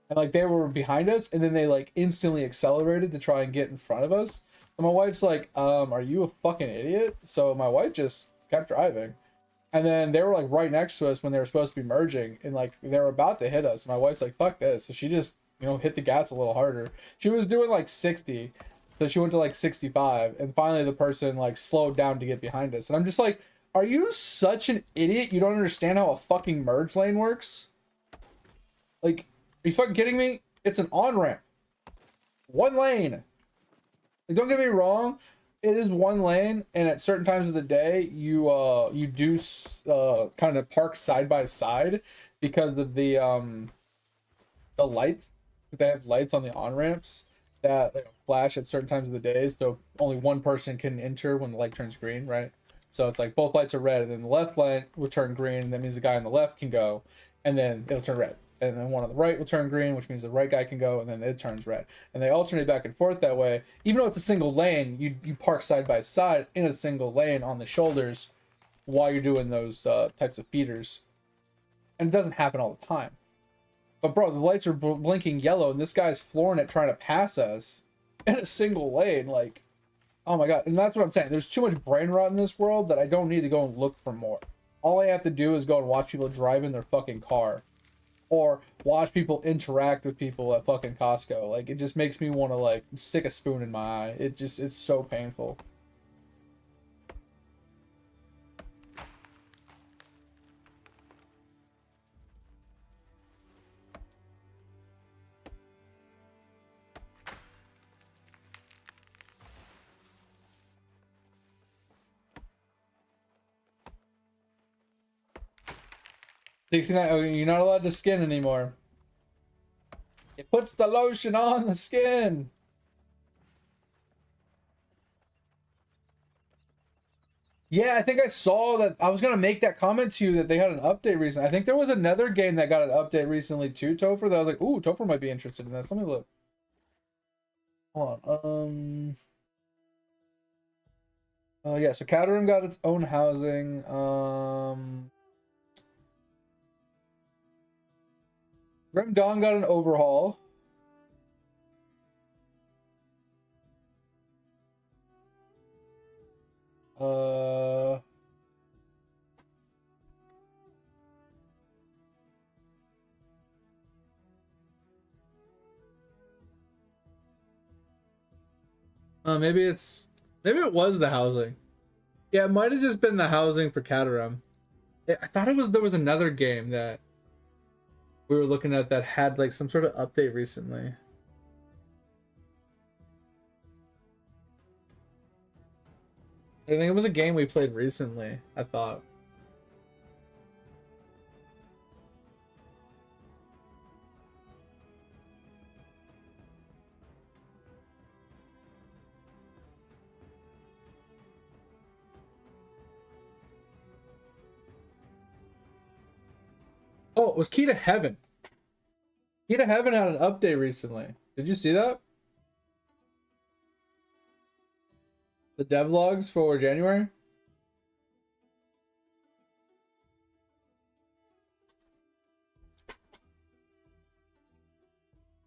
And like they were behind us, and then they like instantly accelerated to try and get in front of us. And my wife's like, are you a fucking idiot? So my wife just kept driving. And then they were like right next to us when they were supposed to be merging, and like they were about to hit us. And my wife's like, fuck this. So she just, you know, hit the gas a little harder. She was doing like 60. So she went to like 65. And finally the person like slowed down to get behind us. And I'm just like, are you such an idiot? You don't understand how a fucking merge lane works? Like, are you fucking kidding me? It's an on-ramp. One lane. Like, don't get me wrong. It is one lane, and at certain times of the day, you do kind of park side by side because of the lights. They have lights on the on-ramps that flash at certain times of the day, so only one person can enter when the light turns green, right? So it's like both lights are red, and then the left light will turn green, and that means the guy on the left can go, and then it'll turn red. And then one on the right will turn green, which means the right guy can go, and then it turns red. And they alternate back and forth that way. Even though it's a single lane, you park side by side in a single lane on the shoulders while you're doing those types of feeders. And it doesn't happen all the time. But bro, the lights are blinking yellow, and this guy's flooring it trying to pass us in a single lane. Like, oh my god. And that's what I'm saying. There's too much brain rot in this world that I don't need to go and look for more. All I have to do is go and watch people drive in their fucking car. Or watch people interact with people at fucking Costco. Like, it just makes me want to, like, stick a spoon in my eye. It's so painful. $69. Oh, you're not allowed to skin anymore. It puts the lotion on the skin. Yeah, I think I saw that. I was gonna make that comment to you that they had an update recently. I think there was another game that got an update recently too, Topher. That I was like, ooh, Topher might be interested in this. Let me look. Hold on. Yeah. So Caterham got its own housing. Grim Dawn got an overhaul. Maybe it was the housing. Yeah, it might have just been the housing for Caterham. I thought there was another game that we were looking at that had like some sort of update recently. I think it was a game we played recently, I thought. Oh, it was Key to Heaven. Key to Heaven had an update recently. Did you see that? The devlogs for January?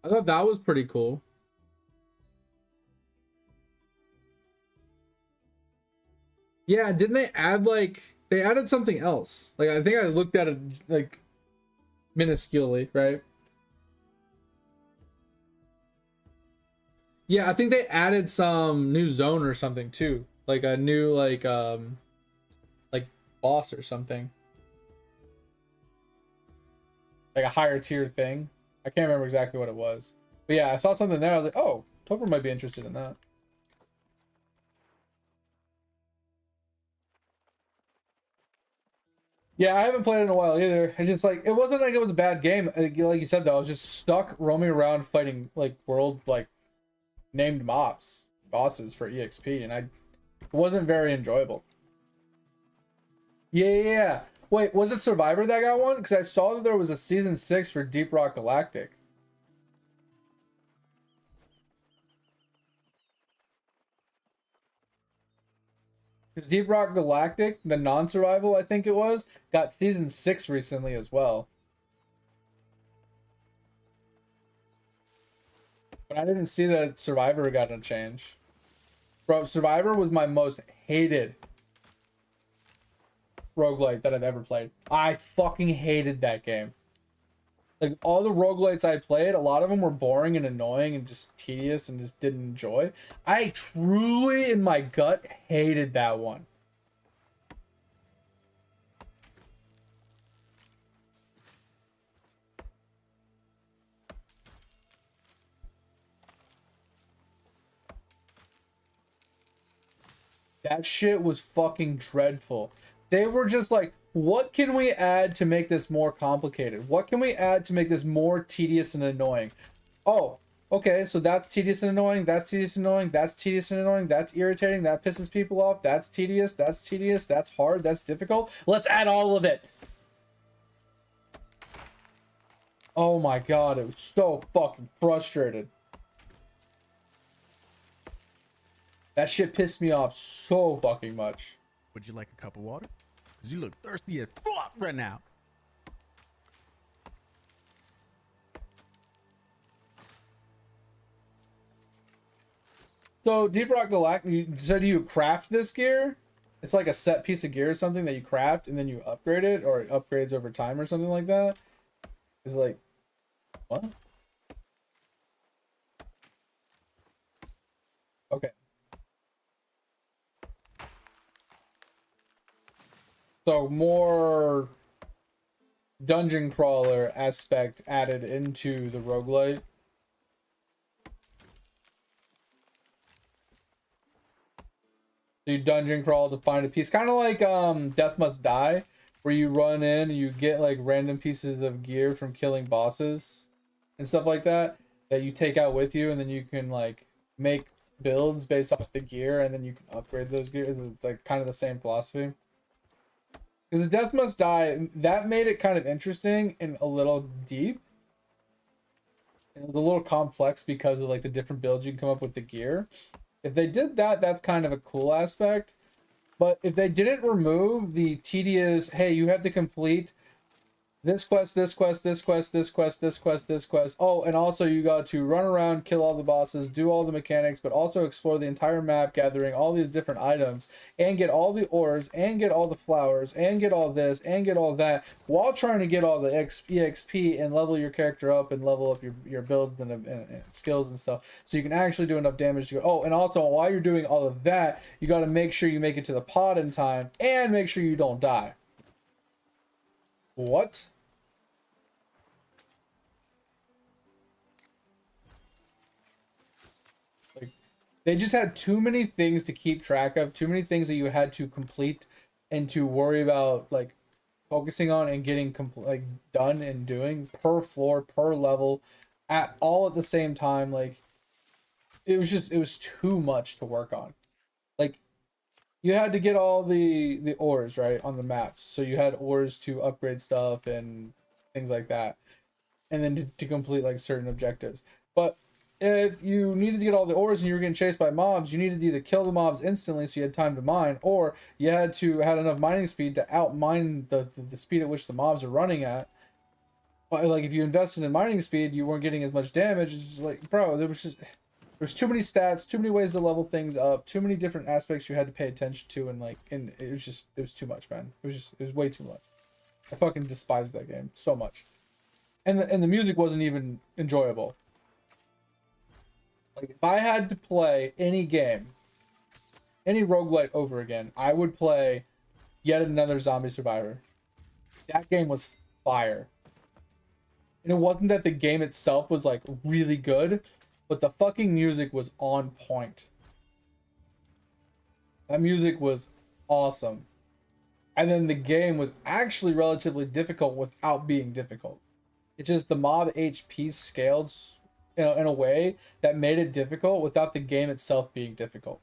I thought that was pretty cool. Yeah, didn't they add like they added something else? Like I think I looked at it like minusculely, right? Yeah, I think they added some new zone or something too, like a new like boss or something, like a higher tier thing. I can't remember exactly what it was, but yeah, I saw something there. I was like, oh, Topher might be interested in that. Yeah, I haven't played it in a while either. It's just like, it wasn't like it was a bad game. Like you said though, I was just stuck roaming around fighting like world like named mobs bosses for EXP, and it wasn't very enjoyable. Yeah. Wait, was it Survivor that got one? Because I saw that there was a season 6 for Deep Rock Galactic. Because Deep Rock Galactic, the non-survival, I think it was, got season 6 recently as well. But I didn't see that Survivor got a change. Bro, Survivor was my most hated roguelite that I've ever played. I fucking hated that game. Like, all the roguelites I played, a lot of them were boring and annoying and just tedious and just didn't enjoy. I truly, in my gut, hated that one. That shit was fucking dreadful. They were just like, what can we add to make this more complicated? What can we add to make this more tedious and annoying? Oh, okay, so that's tedious and annoying, that's tedious and annoying, that's tedious and annoying, that's irritating, that pisses people off, that's tedious, that's hard, that's difficult. Let's add all of it. Oh my god, it was so fucking frustrated. That shit pissed me off so fucking much. Would you like a cup of water? Because you look thirsty as fuck right now. So Deep Rock Galactic, so do you craft this gear? It's like a set piece of gear or something that you craft and then you upgrade it, or it upgrades over time or something like that? It's like, what? Okay. So more dungeon crawler aspect added into the roguelite. You dungeon crawl to find a piece, kind of like Death Must Die, where you run in and you get like random pieces of gear from killing bosses and stuff like that that you take out with you, and then you can like make builds based off the gear, and then you can upgrade those gears. It's like kind of the same philosophy. Because the Death Must Die, that made it kind of interesting and a little deep. It was a little complex because of like the different builds you can come up with the gear. If they did that, that's kind of a cool aspect. But if they didn't remove the tedious, hey, you have to complete this quest, this quest, this quest, this quest, this quest, this quest. Oh, and also you got to run around, kill all the bosses, do all the mechanics, but also explore the entire map, gathering all these different items, and get all the ores, and get all the flowers, and get all this, and get all that, while trying to get all the EXP and level your character up and level up your builds and skills and stuff, so you can actually do enough damage to go. Oh, and also while you're doing all of that, you got to make sure you make it to the pod in time, and make sure you don't die. What? Like, they just had too many things to keep track of, too many things that you had to complete and to worry about like focusing on and getting like done and doing per floor, per level, at all at the same time. Like, it was too much to work on. Like, you had to get all the ores right on the maps, so you had ores to upgrade stuff and things like that, and then to complete like certain objectives. But if you needed to get all the ores and you were getting chased by mobs, you needed to either kill the mobs instantly so you had time to mine, or you had enough mining speed to outmine the speed at which the mobs are running at. But like, if you invested in mining speed, you weren't getting as much damage. It's just like, bro, there's too many stats, too many ways to level things up, too many different aspects you had to pay attention to, and it was too much, man. It was way too much. I fucking despised that game so much. And the music wasn't even enjoyable. Like, if I had to play any game, any roguelite over again, I would play yet another Zombie Survivor. That game was fire. And it wasn't that the game itself was like really good, but the fucking music was on point. That music was awesome. And then the game was actually relatively difficult without being difficult. It's just the mob HP scaled in a way that made it difficult without the game itself being difficult.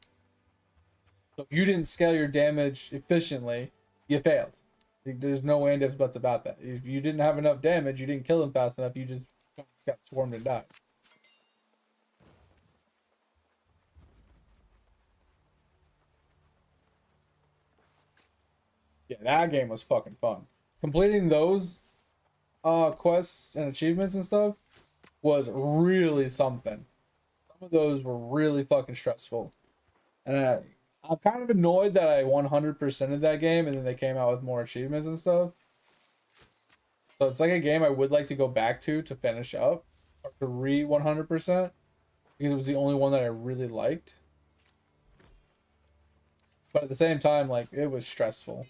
So if you didn't scale your damage efficiently, you failed. There's no way and ifs buts about that. If you didn't have enough damage, you didn't kill them fast enough, you just got swarmed and died. Yeah, that game was fucking fun. Completing those quests and achievements and stuff was really something. Some of those were really fucking stressful. And I'm kind of annoyed that I 100%ed that game and then they came out with more achievements and stuff. So it's like a game I would like to go back to finish up, or to 100%, because it was the only one that I really liked. But at the same time, like, it was stressful.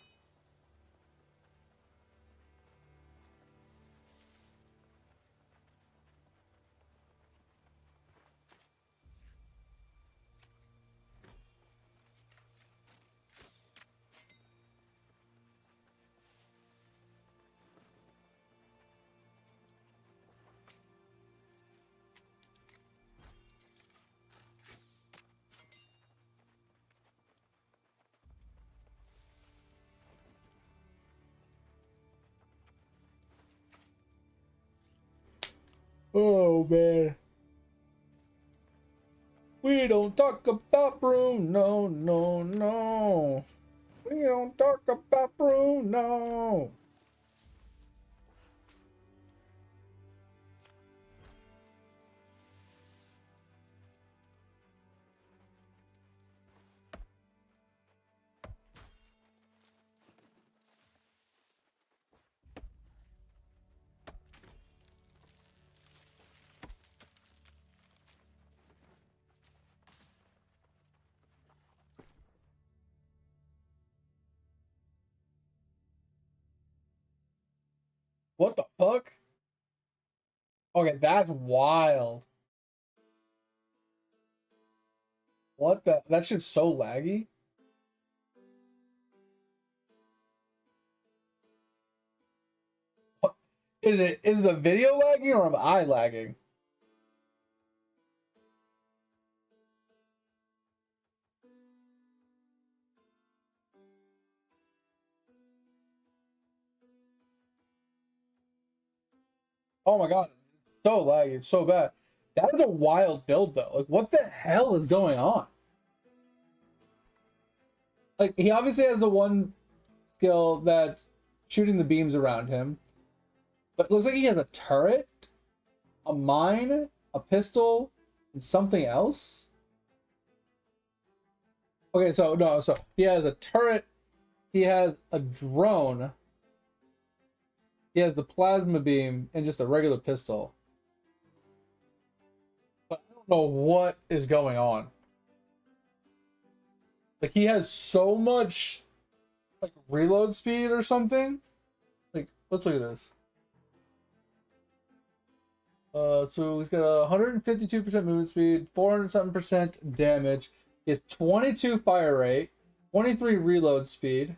Oh man. We don't talk about Bruno, no, no. We don't talk about Bruno. What the fuck? Okay, that's wild. What the? That shit's so laggy. What? Is the video lagging or am I lagging? Oh my god, it's so laggy, it's so bad. That is a wild build though. Like, what the hell is going on? Like, he obviously has the one skill that's shooting the beams around him, but it looks like he has a turret, a mine, a pistol, and something else. Okay, so no, so he has a turret, he has a drone, he has the plasma beam, and just a regular pistol. But I don't know what is going on. Like, he has so much, like, reload speed or something. Like, let's look at this. So he's got a 152% movement speed, 400 something percent damage. He has 22 fire rate, 23 reload speed,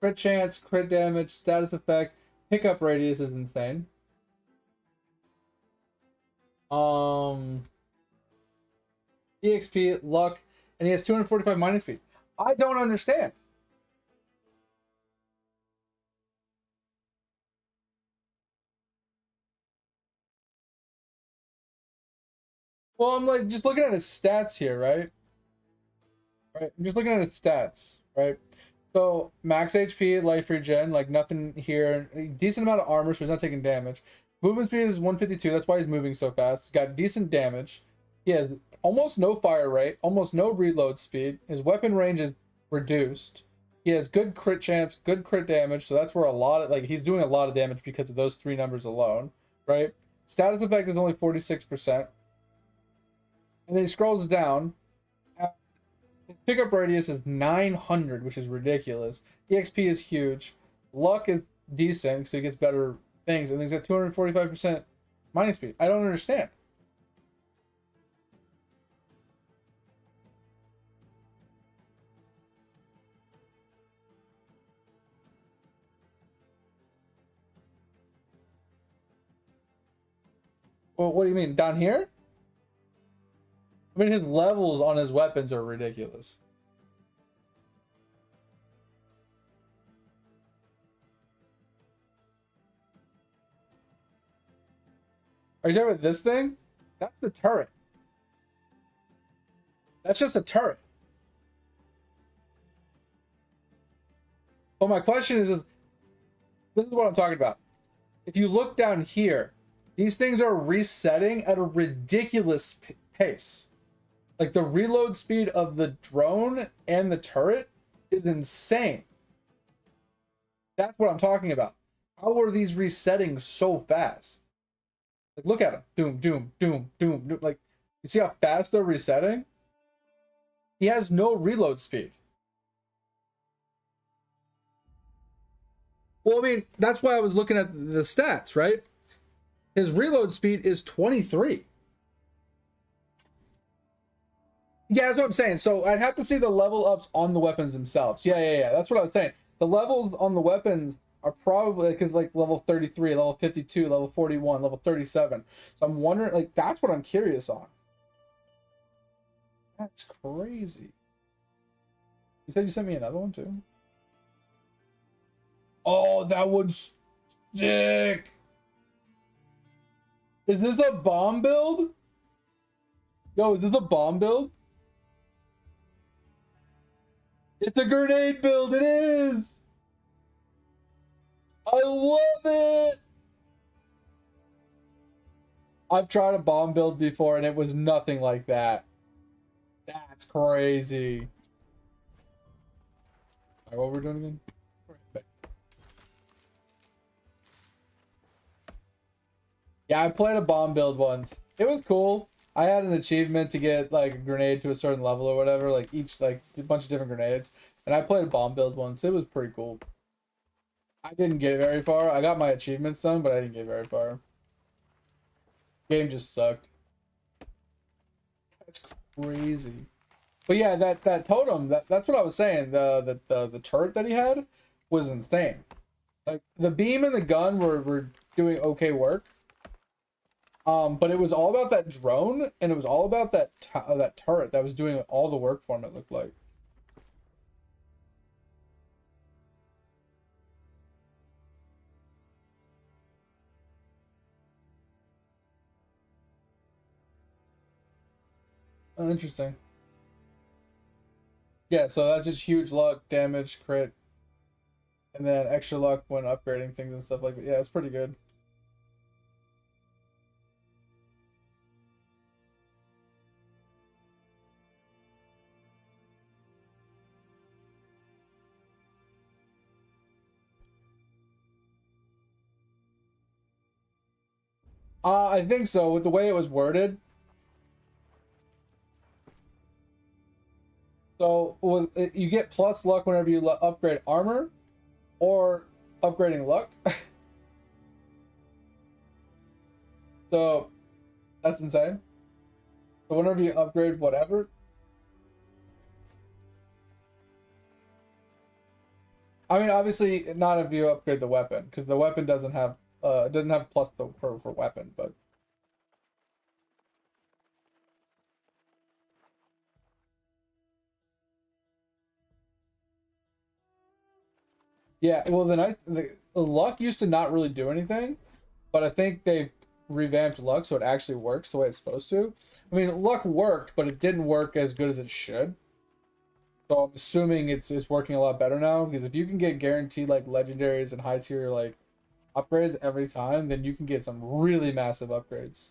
crit chance, crit damage, status effect, pickup radius is insane. EXP, luck, and he has 245 mining speed. I don't understand. Well, I'm like just looking at his stats here, right? Right. I'm just looking at his stats, right? So max HP, life regen, like nothing here. Decent amount of armor, so he's not taking damage. Movement speed is 152. That's why he's moving so fast. He's got decent damage. He has almost no fire rate, almost no reload speed. His weapon range is reduced. He has good crit chance, good crit damage. So that's where a lot of, like, he's doing a lot of damage because of those three numbers alone, right? Status effect is only 46%. And then he scrolls down. His pickup radius is 900, which is ridiculous. EXP is huge. Luck is decent because he gets better things. And he's got 245% mining speed. I don't understand. Well, what do you mean? Down here? I mean, his levels on his weapons are ridiculous. Are you talking about this thing? That's the turret. That's just a turret. But my question is this is what I'm talking about. If you look down here, these things are resetting at a ridiculous pace. Like the reload speed of the drone and the turret is insane. That's what I'm talking about. How are these resetting so fast? Like, look at them. Doom, doom, doom, doom, doom. Like, you see how fast they're resetting? He has no reload speed. Well, I mean, that's why I was looking at the stats, right? His reload speed is 23. Yeah, that's what I'm saying. So I'd have to see the level ups on the weapons themselves. Yeah. That's what I was saying. The levels on the weapons are probably because like level 33, level 52, level 41, level 37. So I'm wondering, like, that's what I'm curious on. That's crazy. You said you sent me another one too? Oh, that one's sick. Is this a bomb build? Yo, is this a bomb build? It's a grenade build. It is. I love it. I've tried a bomb build before and it was nothing like that. That's crazy. All right, what we're doing again? Yeah, I played a bomb build once. It was cool. I had an achievement to get like a grenade to a certain level or whatever, like each like a bunch of different grenades. And I played a bomb build once. It was pretty cool. I didn't get very far. I got my achievements done, but I didn't get very far. Game just sucked. That's crazy. But yeah, that totem, that's what I was saying. The turret that he had was insane. Like the beam and the gun were doing okay work. But it was all about that drone, and it was all about that turret that was doing all the work for him, it looked like. Oh, interesting. Yeah, so that's just huge luck, damage, crit, and then extra luck when upgrading things and stuff like that. Yeah, it's pretty good. I think so, with the way it was worded. So you get plus luck whenever you upgrade armor or upgrading luck. So that's insane. So whenever you upgrade whatever. I mean, obviously not if you upgrade the weapon, because the weapon doesn't have plus for weapon, but yeah, well, the luck used to not really do anything, but I think they've revamped luck so it actually works the way it's supposed to. I mean, luck worked, but it didn't work as good as it should. So I'm assuming it's working a lot better now, because if you can get guaranteed like legendaries and high tier like upgrades every time, then you can get some really massive upgrades.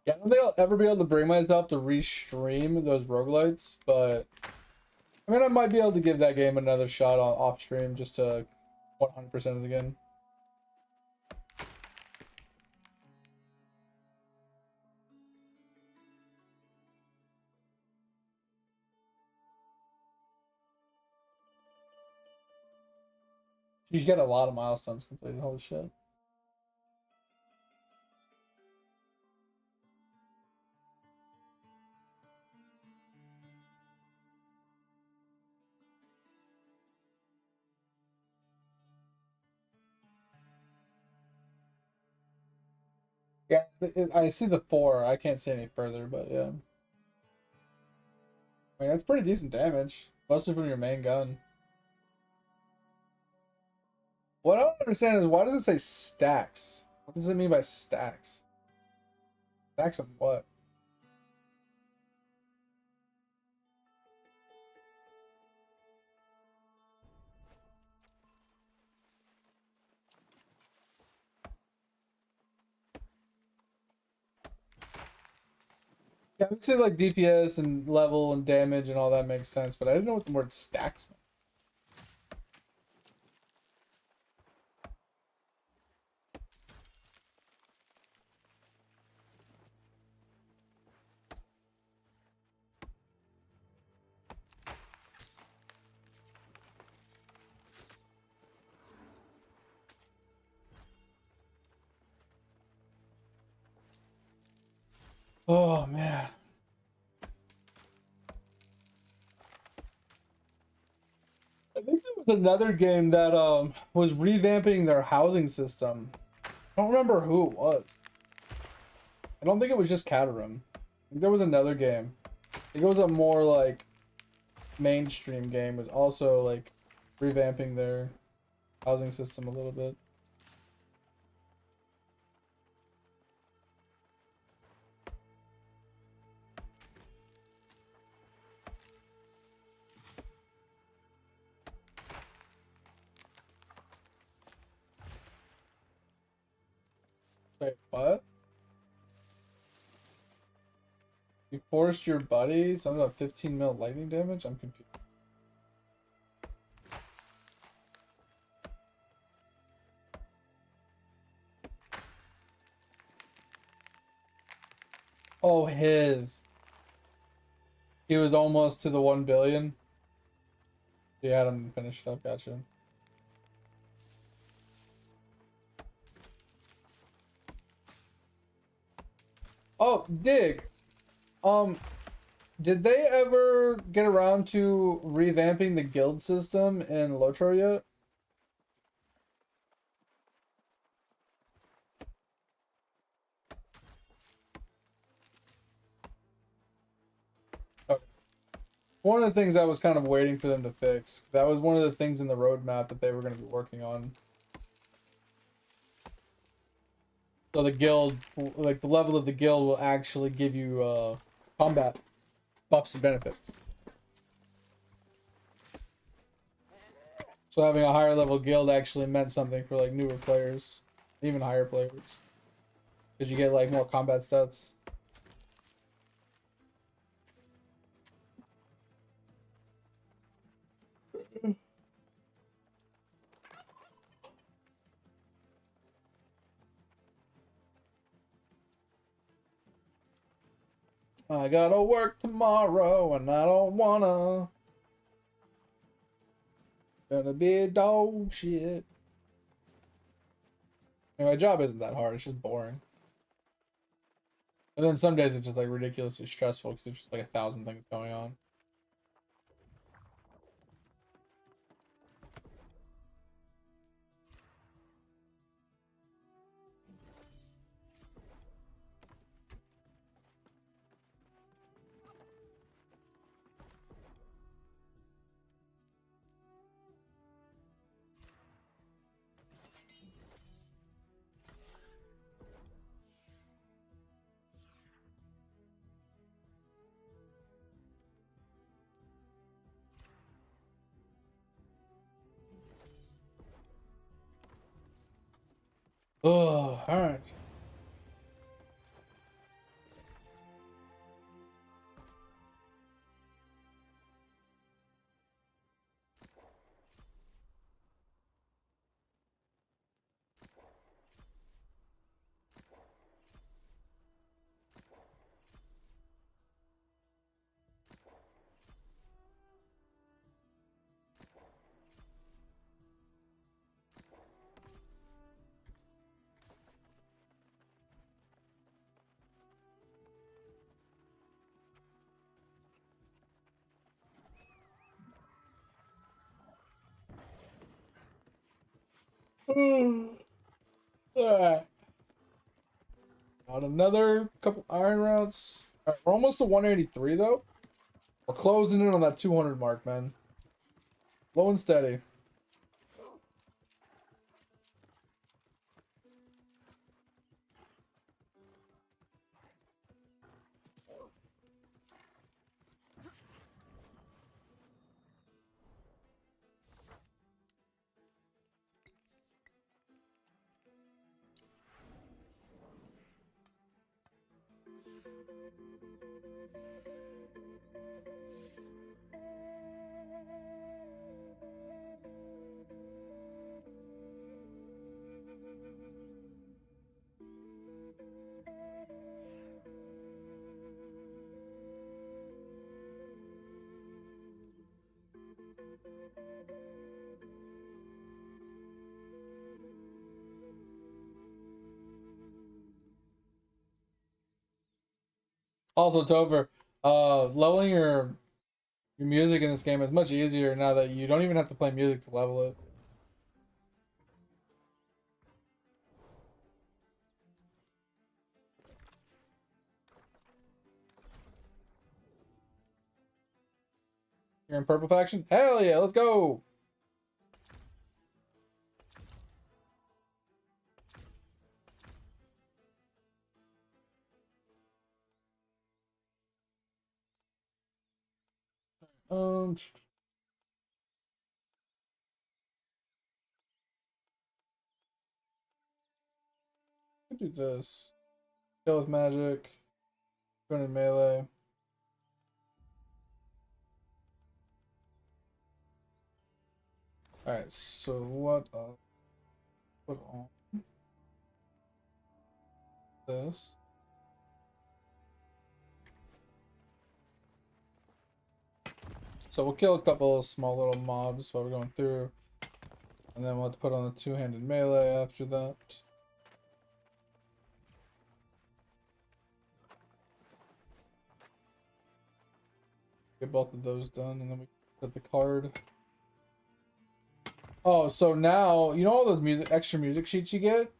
Yeah, I don't think I'll ever be able to bring myself to restream those roguelites, but I mean, I might be able to give that game another shot on off stream just to 100% it again. You got a lot of milestones completed. Holy shit. Yeah, I see the 4. I can't see any further, but yeah. I mean, that's pretty decent damage, mostly from your main gun. What I don't understand is why does it say stacks? What does it mean by stacks? Stacks of what? Yeah, I would say like DPS and level and damage and all that makes sense, but I didn't know what the word stacks meant. Oh man. I think there was another game that was revamping their housing system. I don't remember who it was. I don't think it was just Caterham. I think there was another game. I think it was a more like mainstream game. It was also like revamping their housing system a little bit. Wait, what? You forced your buddy? Something about 15 mil lightning damage? I'm confused. Oh, his. He was almost to the 1 billion. You had him finished up, gotcha. Oh, Dig. Did they ever get around to revamping the guild system in Lotro yet? Okay. One of the things I was kind of waiting for them to fix. That was one of the things in the roadmap that they were going to be working on. So the guild, like the level of the guild will actually give you combat buffs and benefits. So having a higher level guild actually meant something for like newer players, even higher players. Because you get like more combat stats. I gotta work tomorrow and I don't wanna. Gonna be dog shit. Anyway, my job isn't that hard, it's just boring. And then some days it's just like ridiculously stressful because there's just like 1,000 things going on. Oh, alright. Alright. Got another couple iron routes. Alright, we're almost to 183 though. We're closing in on that 200 mark, man. Low and steady. Also, Tover, leveling your music in this game is much easier now that you don't even have to play music to level it. You're in purple faction? Hell yeah, let's go! Um, do this. Kill with magic. Going in melee. Alright, so what put on this. So we'll kill a couple of small little mobs while we're going through. And then we'll have to put on the two-handed melee after that. Get both of those done, and then we set the card. Oh, so now, you know all those extra music sheets you get?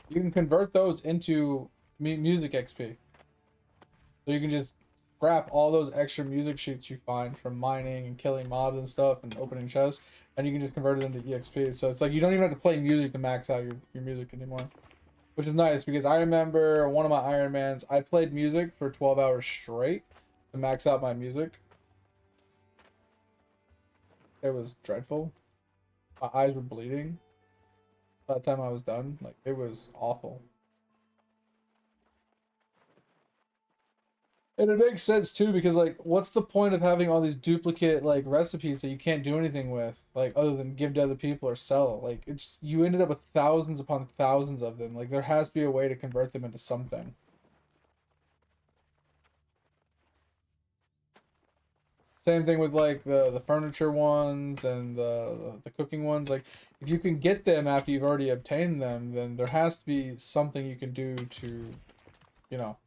You can convert those into music XP. So you can just scrap all those extra music sheets you find from mining and killing mobs and stuff and opening chests, and you can just convert it into EXP. So it's like you don't even have to play music to max out your music anymore. Which is nice, because I remember one of my Ironmans, I played music for 12 hours straight to max out my music. It was dreadful. My eyes were bleeding by the time I was done. Like, it was awful. And it makes sense too, because like, what's the point of having all these duplicate like recipes that you can't do anything with, like other than give to other people or sell? Like, it's, you ended up with thousands upon thousands of them. Like, there has to be a way to convert them into something. Same thing with like the furniture ones and the cooking ones. Like, if you can get them after you've already obtained them, then there has to be something you can do to, you know,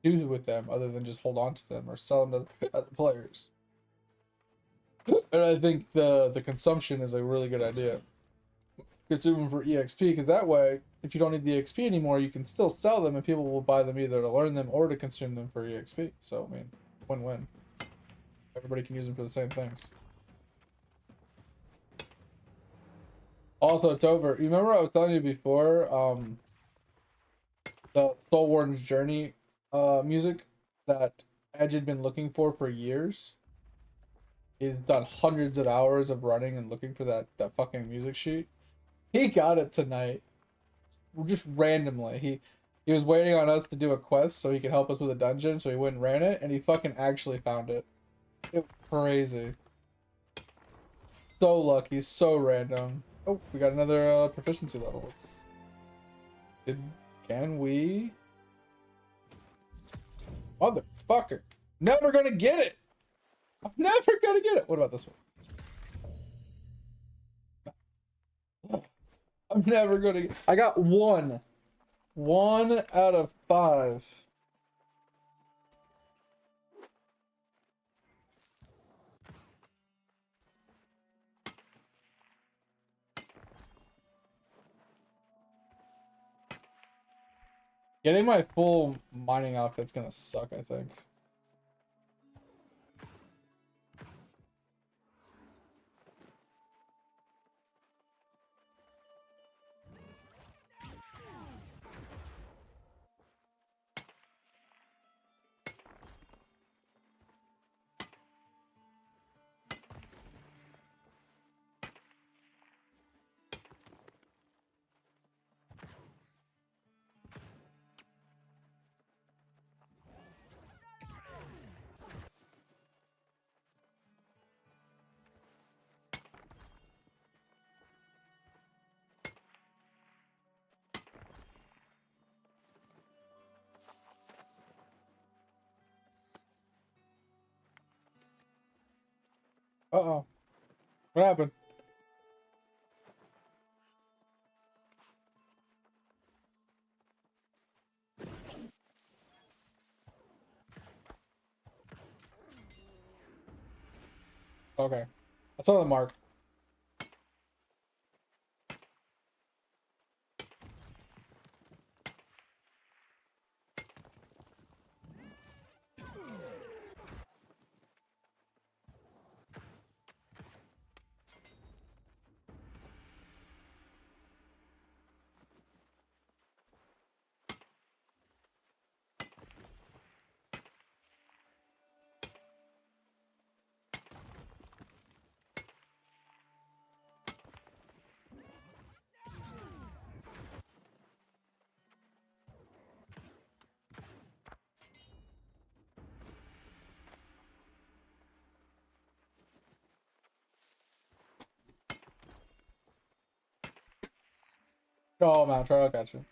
do with them other than just hold on to them or sell them to other players. And I think the consumption is a really good idea. Consume them for EXP, because that way, if you don't need the EXP anymore, you can still sell them and people will buy them either to learn them or to consume them for EXP. So, I mean, win-win. Everybody can use them for the same things. Also, Tover, you remember I was telling you before, the Soul Warden's Journey music that Edge had been looking for years? He's done hundreds of hours of running and looking for that fucking music sheet. He got it tonight. Just randomly. He was waiting on us to do a quest so he could help us with a dungeon, so he went and ran it, and he fucking actually found it. It was crazy. So lucky, so random. Oh, we got another proficiency level. Can we? Motherfucker. Never gonna get it. I'm never gonna get it. What about this one? I'm never gonna get... I got one. 1 out of 5. Getting my full mining outfit's gonna suck, I think. Uh-oh. What happened? Okay. I saw the mark. Oh, mount trial, gotcha.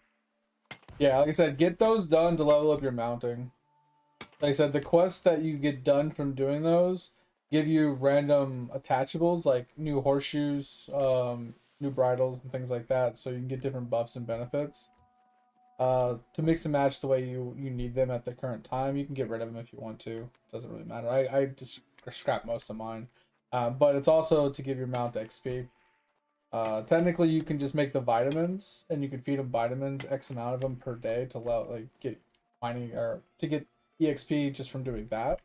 Yeah, like I said, get those done to level up your mounting. Like I said, the quests that you get done from doing those give you random attachables like new horseshoes, new bridles and things like that, so you can get different buffs and benefits. To mix and match the way you need them at the current time. You can get rid of them if you want to. Doesn't really matter. I just scrap most of mine. But it's also to give your mount XP. Technically, you can just make the vitamins, and you can feed them vitamins, X amount of them per day to like get mining or to get EXP just from doing that.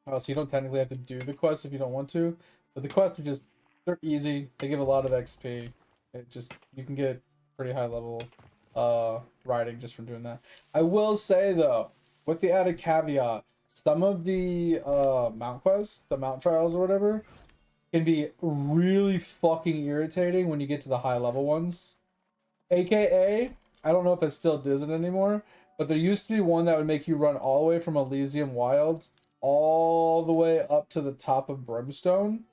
So you don't technically have to do the quest if you don't want to, but the quests are just they're easy. They give a lot of XP. It just you can get pretty high level riding just from doing that. I will say though, with the added caveat, some of the mount quests, the mount trials or whatever, can be really fucking irritating when you get to the high level ones. AKA, I don't know if it still does it anymore, but there used to be one that would make you run all the way from Elysium Wilds all the way up to the top of Brimstone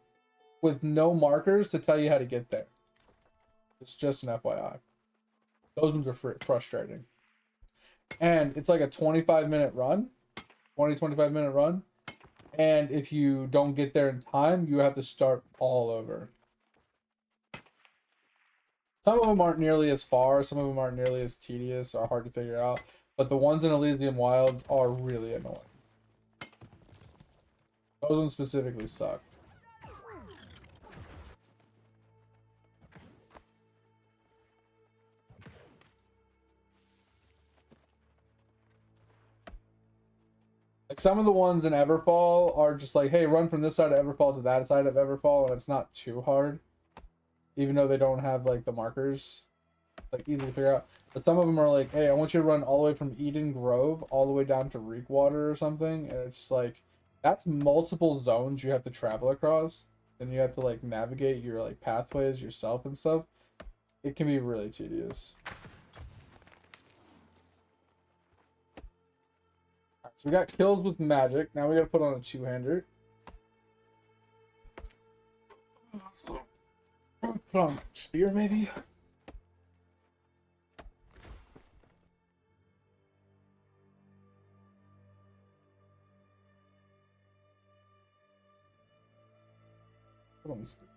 with no markers to tell you how to get there. It's just an FYI. Those ones are frustrating. And it's like a 25-minute run, 25-minute run. And if you don't get there in time, you have to start all over. Some of them aren't nearly as far, some of them aren't nearly as tedious or hard to figure out, but the ones in Elysium Wilds are really annoying. Those ones specifically suck. Like some of the ones in Everfall are just like, hey, run from this side of Everfall to that side of Everfall, and it's not too hard. Even though they don't have like the markers. Like easy to figure out. But some of them are like, hey, I want you to run all the way from Eden Grove all the way down to Reekwater or something. And it's like, that's multiple zones you have to travel across. And you have to like navigate your like pathways yourself and stuff. It can be really tedious. Alright, so we got kills with magic. Now we gotta put on a two-hander. Put on spear maybe? Put on spear.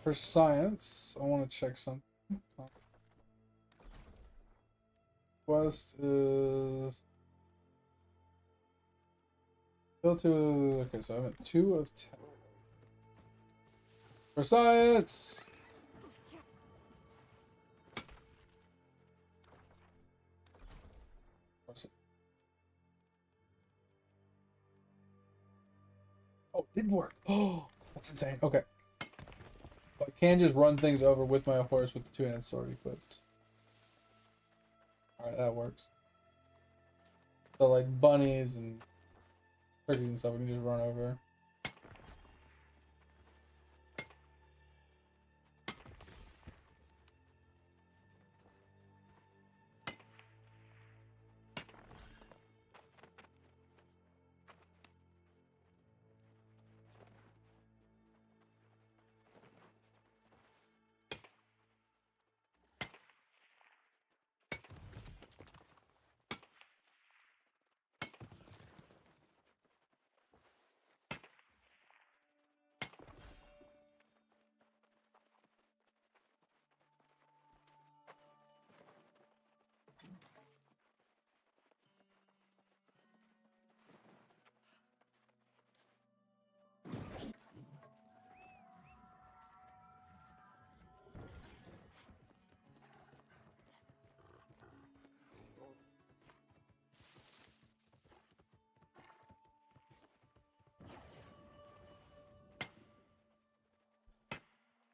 For science, I want to check something. Quest is still two. Okay, so I'm at 2 of 10. For science. Oh, it did work. Oh, that's insane. Okay. I can just run things over with my horse with the two-handed sword equipped. Alright, that works. So like bunnies and turkeys and stuff, we can just run over.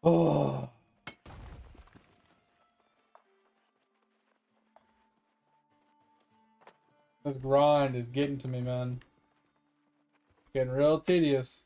Oh. This grind is getting to me, man. Getting real tedious.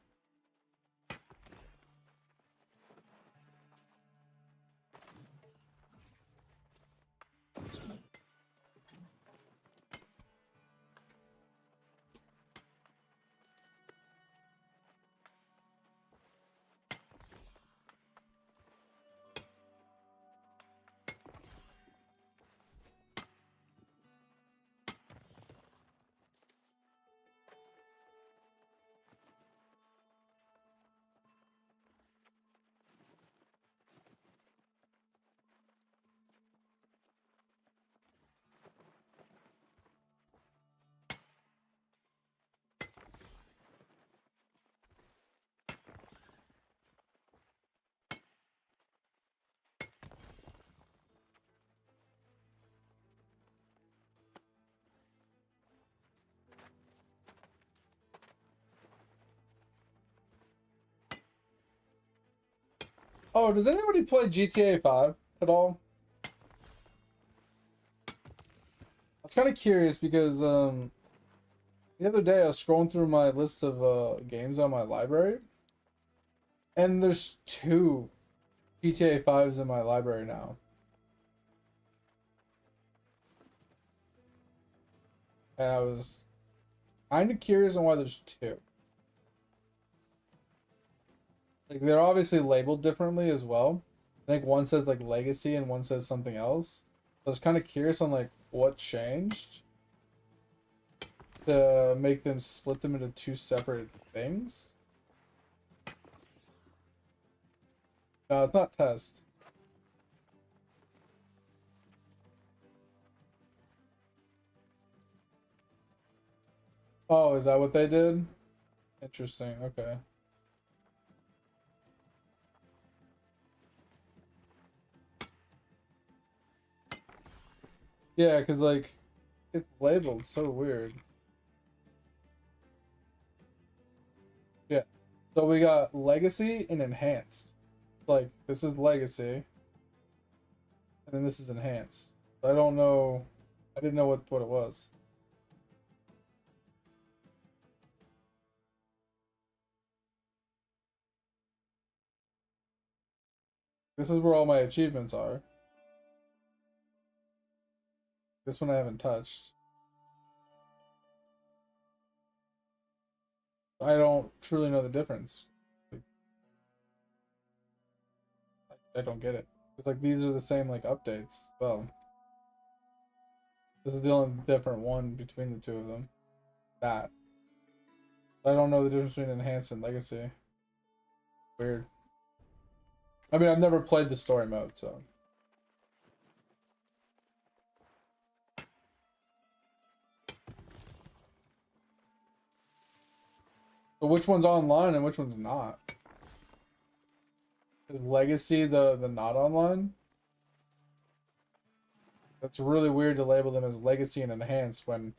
Oh, does anybody play GTA 5 at all? I was kind of curious because the other day I was scrolling through my list of games on my library, and there's 2 GTA 5s in my library now. And I was kind of curious on why there's 2. Like, they're obviously labeled differently as well. I think one says like Legacy and one says something else. I was kind of curious on like what changed to make them split them into 2 separate things. No, it's not test. Oh, is that what they did? Interesting. Okay. Yeah, because like it's labeled so weird. Yeah. So we got Legacy and Enhanced. Like this is Legacy. And then this is Enhanced. I don't know. I didn't know what it was. This is where all my achievements are. This one I haven't touched. I don't truly know the difference. Like, I don't get it. It's like these are the same like updates as well. This is the only different one between the 2 of them. That. I don't know the difference between Enhanced and Legacy. Weird. I mean, I've never played the story mode, so. But which one's online and which one's not? Is Legacy the not online? That's really weird to label them as Legacy and Enhanced when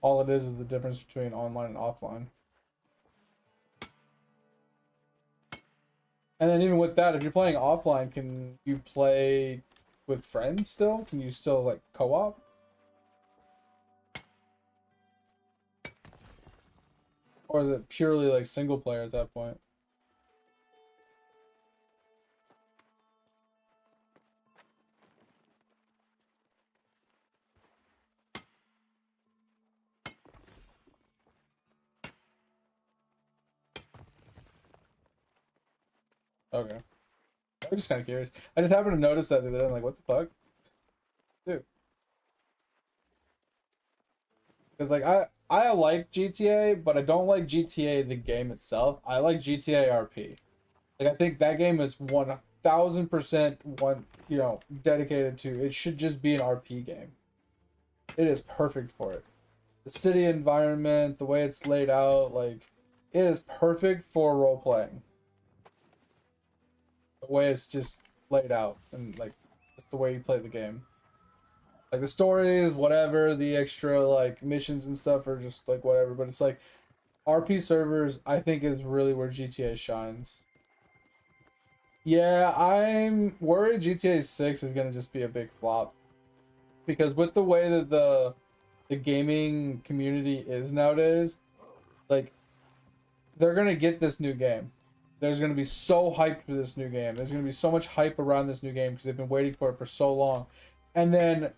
all it is the difference between online and offline. And then even with that, if you're playing offline, can you play with friends still? Can you still like co-op? Or is it purely like single player at that point? Okay. I'm just kind of curious. I just happened to notice that the other day. I'm like, what the fuck? Dude. Because like I like GTA, but I don't like GTA the game itself. I like GTA RP. Like I think that game is 1000% dedicated to it should just be an RP game. It is perfect for it. The city environment, the way it's laid out, like it is perfect for role playing. The way it's just laid out and like it's the way you play the game. Like the stories, whatever, the extra like missions and stuff are just like whatever, but it's like RP servers I think is really where GTA shines. Yeah, I'm worried GTA 6 is gonna just be a big flop. Because with the way that the gaming community is nowadays, like they're gonna get this new game. There's gonna be so hyped for this new game. There's gonna be so much hype around this new game because they've been waiting for it for so long. And then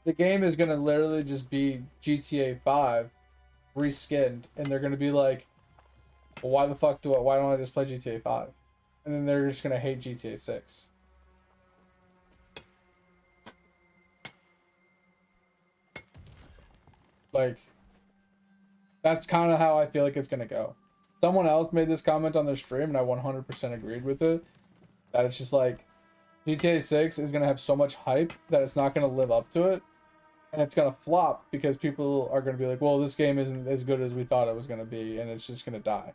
the game is gonna literally just be GTA 5 reskinned, and they're gonna be like, well, why don't I just play GTA 5? And then they're just gonna hate GTA 6. Like, that's kind of how I feel like it's gonna go. Someone else made this comment on their stream, and I 100% agreed with it. That it's just like, GTA 6 is gonna have so much hype that it's not gonna live up to it, and it's gonna flop because people are gonna be like, well, this game isn't as good as we thought it was gonna be, and it's just gonna die.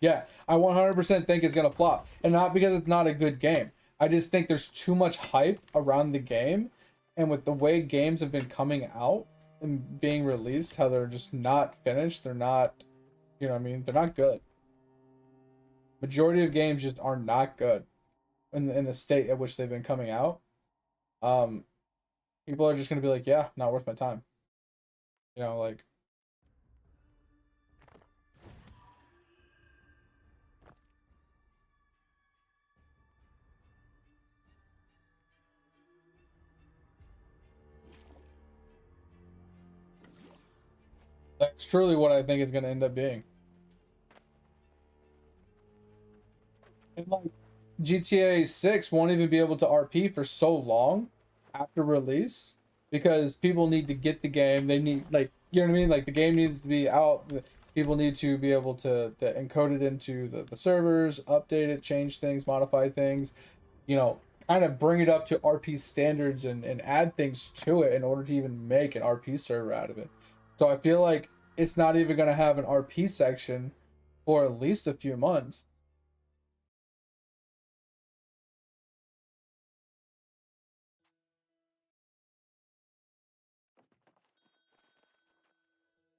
Yeah, I 100% think it's gonna flop, and not because it's not a good game. I just think there's too much hype around the game, and with the way games have been coming out and being released, how they're just not finished, they're not, you know what I mean? They're not good. Majority of games just are not good in the state at which they've been coming out. Um, People are just gonna be like, yeah, not worth my time. You know, like. That's truly what I think it's gonna end up being. And like GTA 6 won't even be able to RP for so long after release because people need to get the game. They need like you know what I mean? Like the game needs to be out. People need to be able to encode it into the servers, update it, change things, modify things, you know, kind of bring it up to RP standards and add things to it in order to even make an RP server out of it. So I feel like it's not even gonna have an RP section for at least a few months.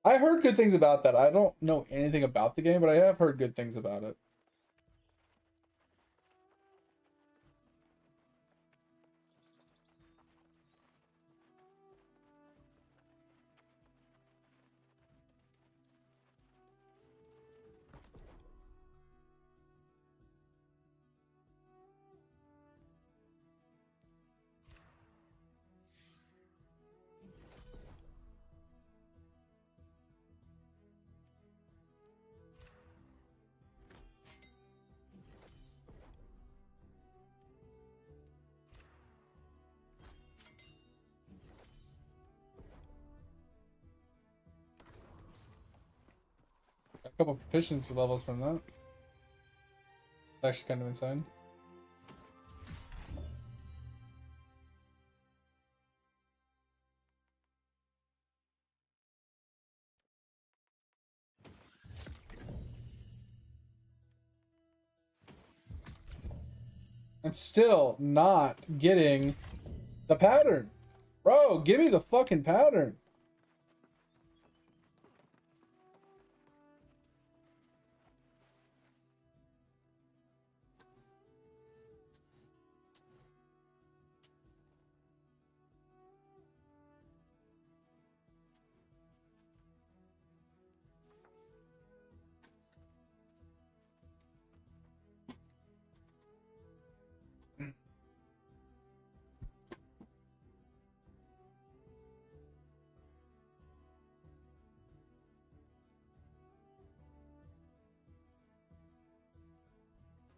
I heard good things about that. I don't know anything about the game, but I have heard good things about it. couple proficiency levels from that. It's actually kind of insane. I'm still not getting the pattern. Bro, give me the fucking pattern.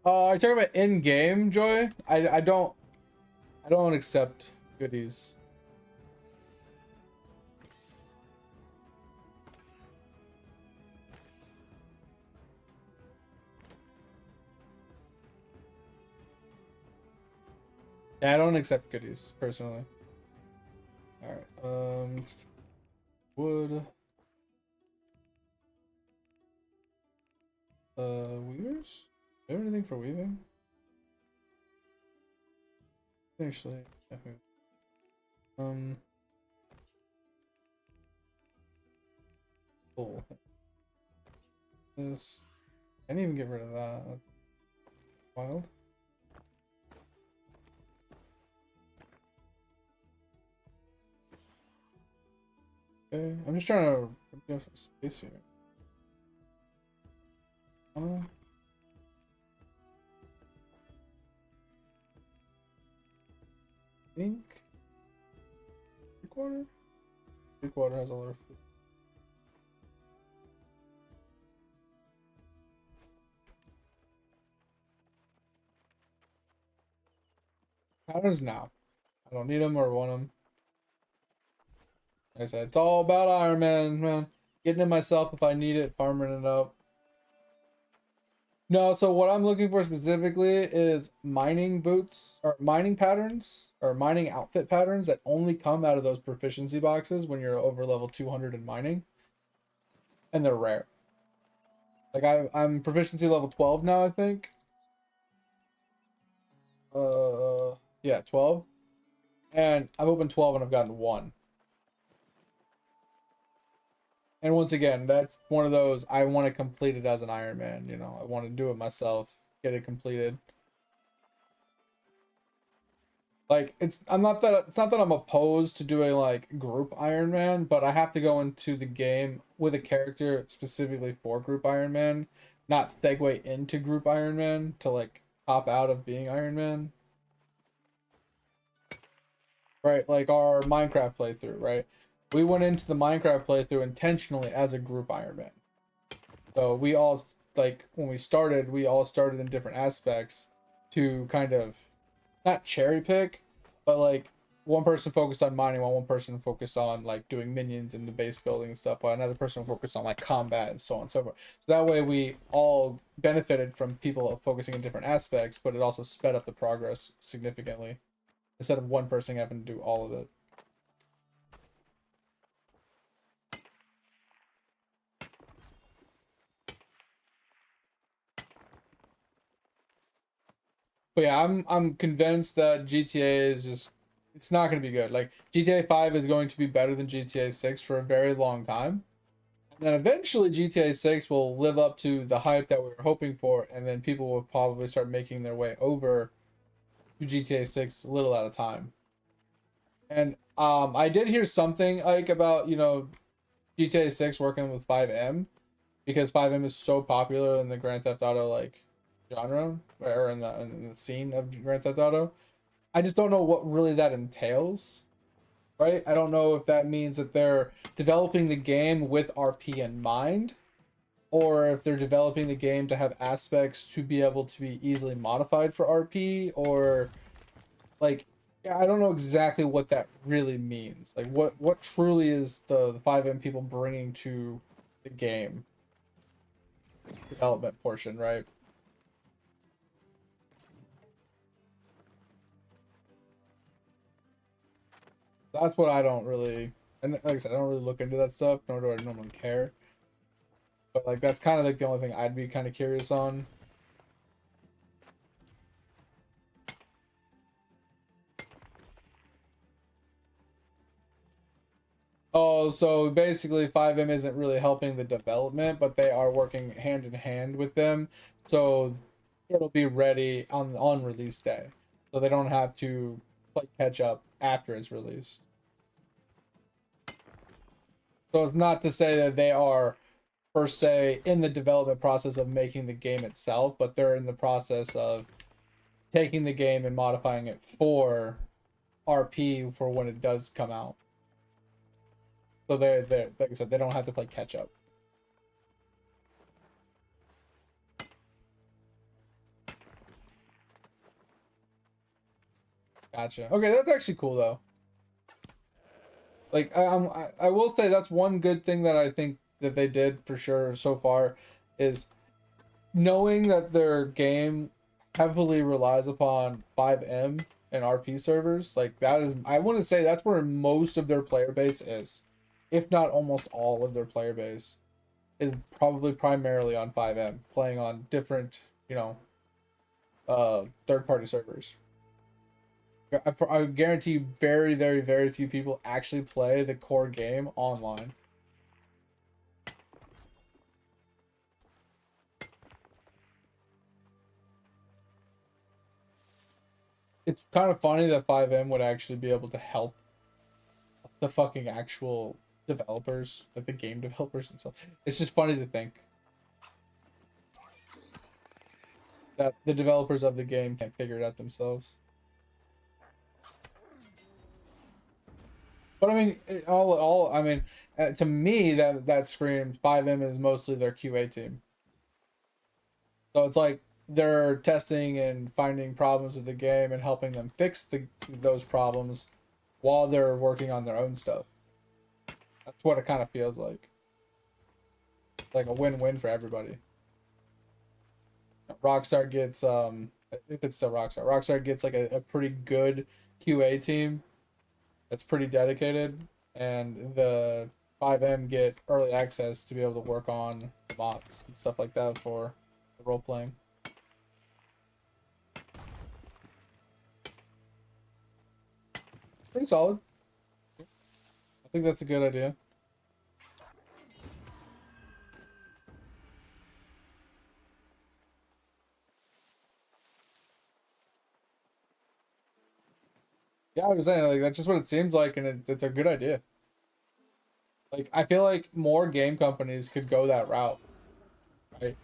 Are you talking about in-game, Joy? I don't accept goodies. Yeah, I don't accept goodies personally. All right. Wood. Weavers? Do you have anything for weaving? Actually, cool. This. I didn't even get rid of that. That's wild. Okay, I'm just trying to get some space here. Think 3/4? 3/4 has a lot of food. Patterns now. I don't need them or want them. Like I said, it's all about Iron Man, man. Getting it myself if I need it, farming it up. No, so what I'm looking for specifically is mining boots or mining patterns or mining outfit patterns that only come out of those proficiency boxes when you're over level 200 in mining. And they're rare. Like I'm proficiency level 12 now, I think. Yeah, 12. And I've opened 12 and I've gotten 1. And once again, that's one of those I want to complete it as an Iron Man, you know. I want to do it myself, get it completed. Like it's not that I'm opposed to doing like group Iron Man, but I have to go into the game with a character specifically for group Iron Man, not segue into group Iron Man to like hop out of being Iron Man. Right, like our Minecraft playthrough, right? We went into the Minecraft playthrough intentionally as a group Iron Man. So we all, like, when we started, we all started in different aspects to kind of, not cherry pick, but like, one person focused on mining while one person focused on like doing minions and the base building and stuff, while another person focused on like combat and so on and so forth. So that way we all benefited from people focusing in different aspects, but it also sped up the progress significantly instead of one person having to do all of it. But yeah, I'm convinced that GTA is just, it's not going to be good. Like GTA 5 is going to be better than GTA 6 for a very long time. And then eventually GTA 6 will live up to the hype that we were hoping for, and then people will probably start making their way over to GTA 6 a little at a time. And I did hear something like about, you know, GTA 6 working with 5M because 5M is so popular in the Grand Theft Auto like genre or in the scene of Grand Theft Auto. I just don't know what really that entails, right? I don't know if that means that they're developing the game with RP in mind, or if they're developing the game to have aspects to be able to be easily modified for RP, or like, yeah, I don't know exactly what that really means. Like, what truly is the 5M people bringing to the game? development portion, right? That's what I don't really, and like I said, I don't really look into that stuff, nor do I normally care. But like that's kind of like the only thing I'd be kind of curious on. Oh, so basically 5M isn't really helping the development, but they are working hand in hand with them. So it'll be ready on release day. So they don't have to play catch up after it's released. So it's not to say that they are per se in the development process of making the game itself, but they're in the process of taking the game and modifying it for RP for when it does come out. So they're like I said, they don't have to play catch up. Gotcha. Okay, that's actually cool though. Like I will say that's one good thing that I think that they did for sure so far is knowing that their game heavily relies upon 5M and RP servers. Like that is, I want to say that's where most of their player base is, if not almost all of their player base is probably primarily on 5M, playing on different, you know, third-party servers. I guarantee you very, very, very few people actually play the core game online. It's kind of funny that 5M would actually be able to help the fucking actual developers, like the game developers themselves. It's just funny to think that the developers of the game can't figure it out themselves. But I mean, I mean, to me, that screams 5M is mostly their QA team. So it's like they're testing and finding problems with the game and helping them fix those problems while they're working on their own stuff. That's what it kind of feels like. Like a win-win for everybody. Rockstar gets if it's still Rockstar gets like a pretty good QA team that's pretty dedicated, and the 5M get early access to be able to work on mods and stuff like that for the role playing. Pretty solid. I think that's a good idea. Yeah, I was saying, like, that's just what it seems like, and it's a good idea. Like, I feel like more game companies could go that route, right?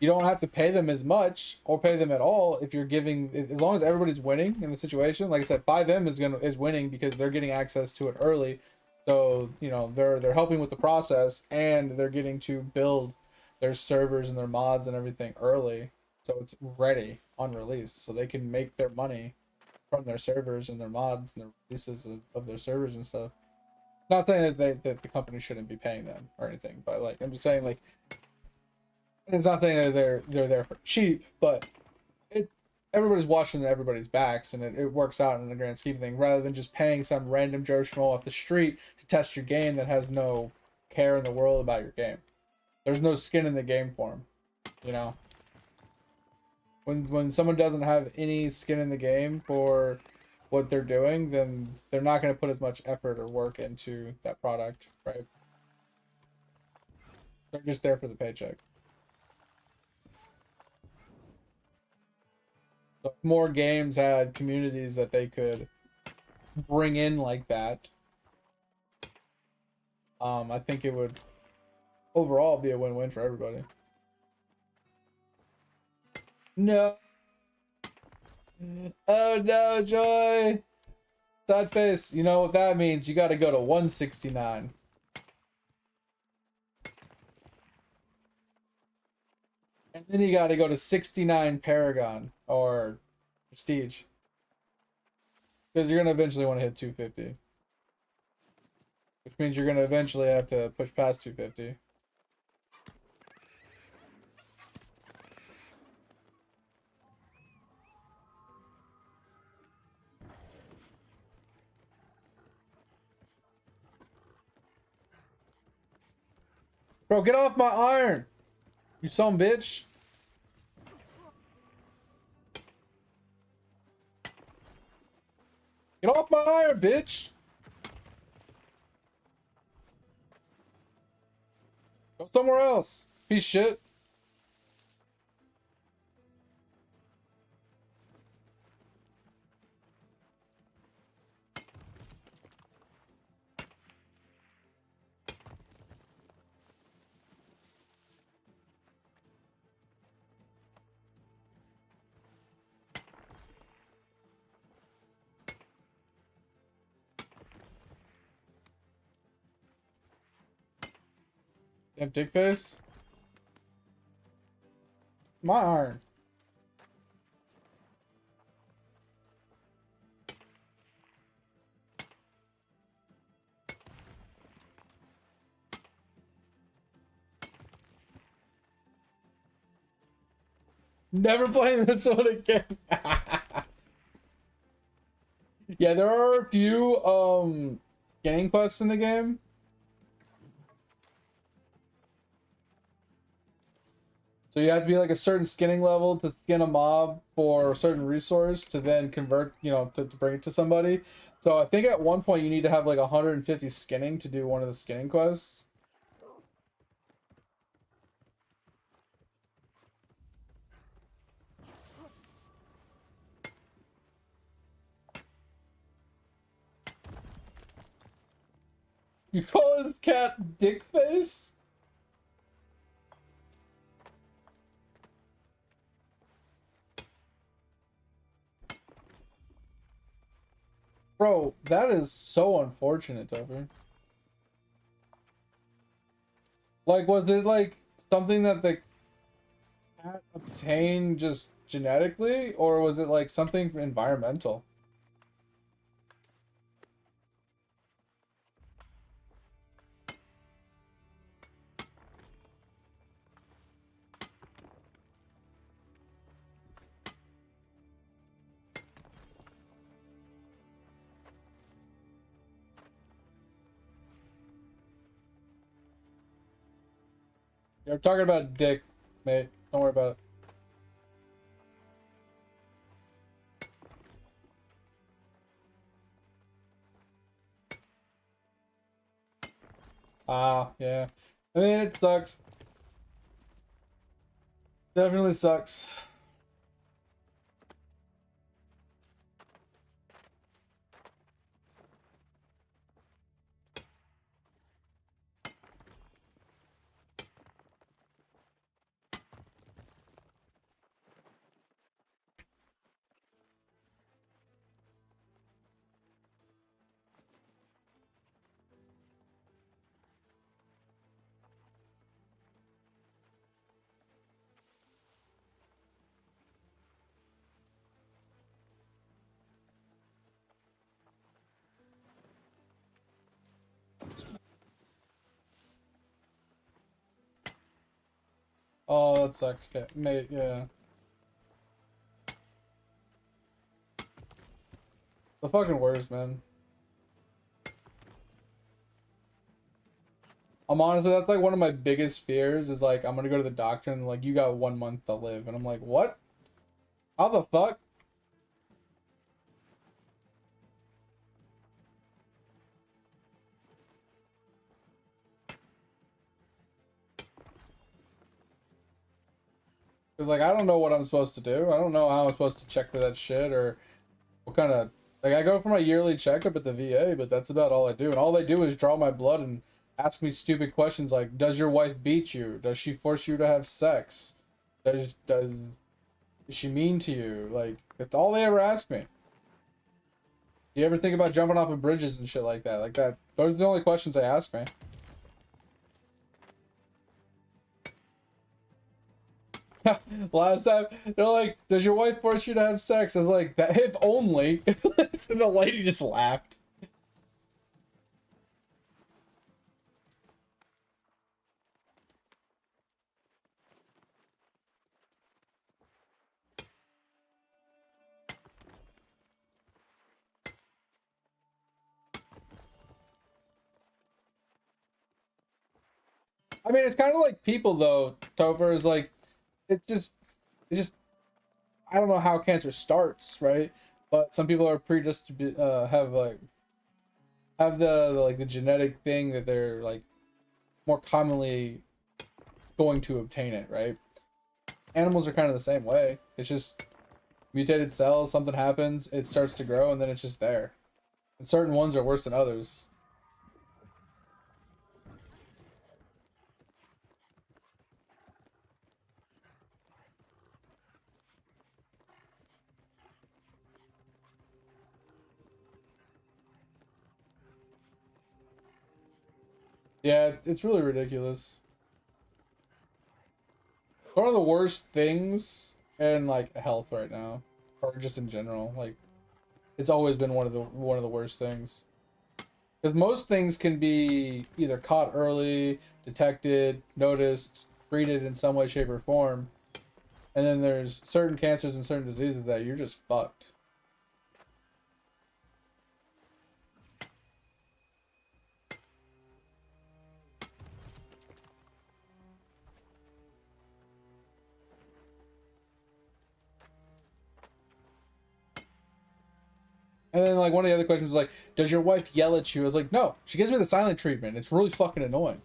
You don't have to pay them as much or pay them at all if you're giving, as long as everybody's winning in the situation. Like I said, 5M is winning because they're getting access to it early, so you know they're helping with the process, and they're getting to build their servers and their mods and everything early, so it's ready on release, so they can make their money from their servers and their mods and their releases of their servers and stuff. Not saying that the company shouldn't be paying them or anything, but like I'm just saying, like, it's not saying that they're there for cheap, but everybody's watching everybody's backs, and it works out in the grand scheme of things, rather than just paying some random Joe Schmo off the street to test your game that has no care in the world about your game. There's no skin in the game for them, you know. When someone doesn't have any skin in the game for what they're doing, then they're not going to put as much effort or work into that product, right? They're just there for the paycheck. So if more games had communities that they could bring in like that, I think it would overall be a win-win for everybody. No. Oh no, Joy. Sad face. You know what that means? You got to go to 169. And then you got to go to 69 Paragon or Prestige. Because you're going to eventually want to hit 250. Which means you're going to eventually have to push past 250. Bro, get off my iron! You son of a bitch! Get off my iron, bitch! Go somewhere else, piece of shit. Damn dick face. My iron. Never playing this one again. Yeah, there are a few skinning quests in the game. So you have to be like a certain skinning level to skin a mob for a certain resource to then convert, you know, to bring it to somebody. So I think at one point you need to have like 150 skinning to do one of the skinning quests. You call this cat dick face? Bro, that is so unfortunate, Toby. Like, was it like something that the cat obtained just genetically, or was it like something environmental? You're talking about dick, mate. Don't worry about it. Ah, yeah. I mean, it sucks. Definitely sucks. Oh, that sucks, mate. Yeah. The fucking worst, man. I'm honestly, that's like one of my biggest fears is like, I'm gonna go to the doctor and like, you got 1 month to live. And I'm like, what? How the fuck? Because like, I don't know what I'm supposed to do. I don't know how I'm supposed to check for that shit or what kind of, like, I go for my yearly checkup at the VA, but that's about all I do. And all they do is draw my blood and ask me stupid questions like, does your wife beat you? Does she force you to have sex? Is she mean to you? Like, that's all they ever ask me. You ever think about jumping off of bridges and shit like that? Like that. Those are the only questions they ask me. Last time, they're like, does your wife force you to have sex? I was like, that if only. And the lady just laughed. I mean, it's kind of like people though. Topher is like, it's just, I don't know how cancer starts, right? But some people are predisposed to be, have the genetic thing that they're like more commonly going to obtain it, right? Animals are kind of the same way. It's just mutated cells, something happens, it starts to grow, and then it's just there. And certain ones are worse than others. Yeah, it's really ridiculous. One of the worst things in like health right now, or just in general, like it's always been one of the worst things. Because most things can be either caught early, detected, noticed, treated in some way, shape, or form. And then there's certain cancers and certain diseases that you're just fucked. And then like one of the other questions was like, does your wife yell at you? I was like, no, she gives me the silent treatment. It's really fucking annoying.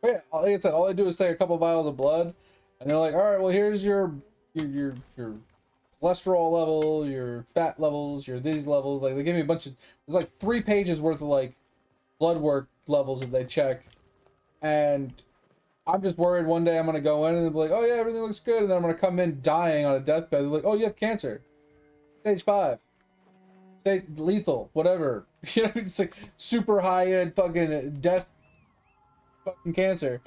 But yeah, like I said, all I do is take a couple vials of blood, and they're like, all right, well here's your cholesterol level, your fat levels, your these levels. Like they give me a bunch of, there's like 3 pages worth of like blood work levels that they check, and I'm just worried one day I'm gonna go in and they'll be like, oh yeah, everything looks good, and then I'm gonna come in dying on a deathbed. They're like, oh, you have cancer, stage 5, stage lethal, whatever. You know, it's like super high end fucking death, fucking cancer.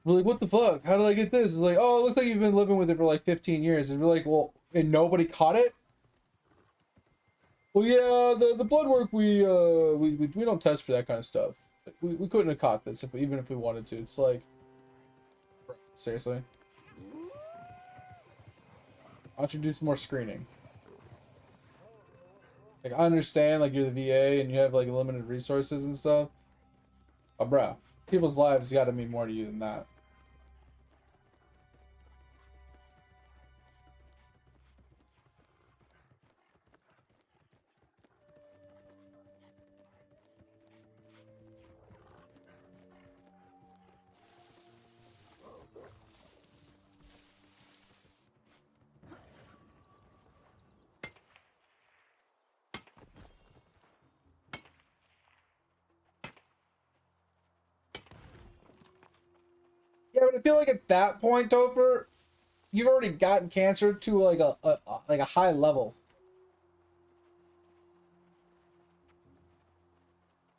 We're like, what the fuck? How did I get this? It's like, oh, it looks like you've been living with it for like 15 years. And we're like, well, and nobody caught it? Well, yeah, the blood work, we don't test for that kind of stuff. We couldn't have caught this even if we wanted to. It's like, seriously? Why don't you do some more screening? Like, I understand, like, you're the VA and you have, like, limited resources and stuff. But, bro, people's lives gotta mean more to you than that. Yeah, but I feel like at that point, Topher, you've already gotten cancer to like a high level,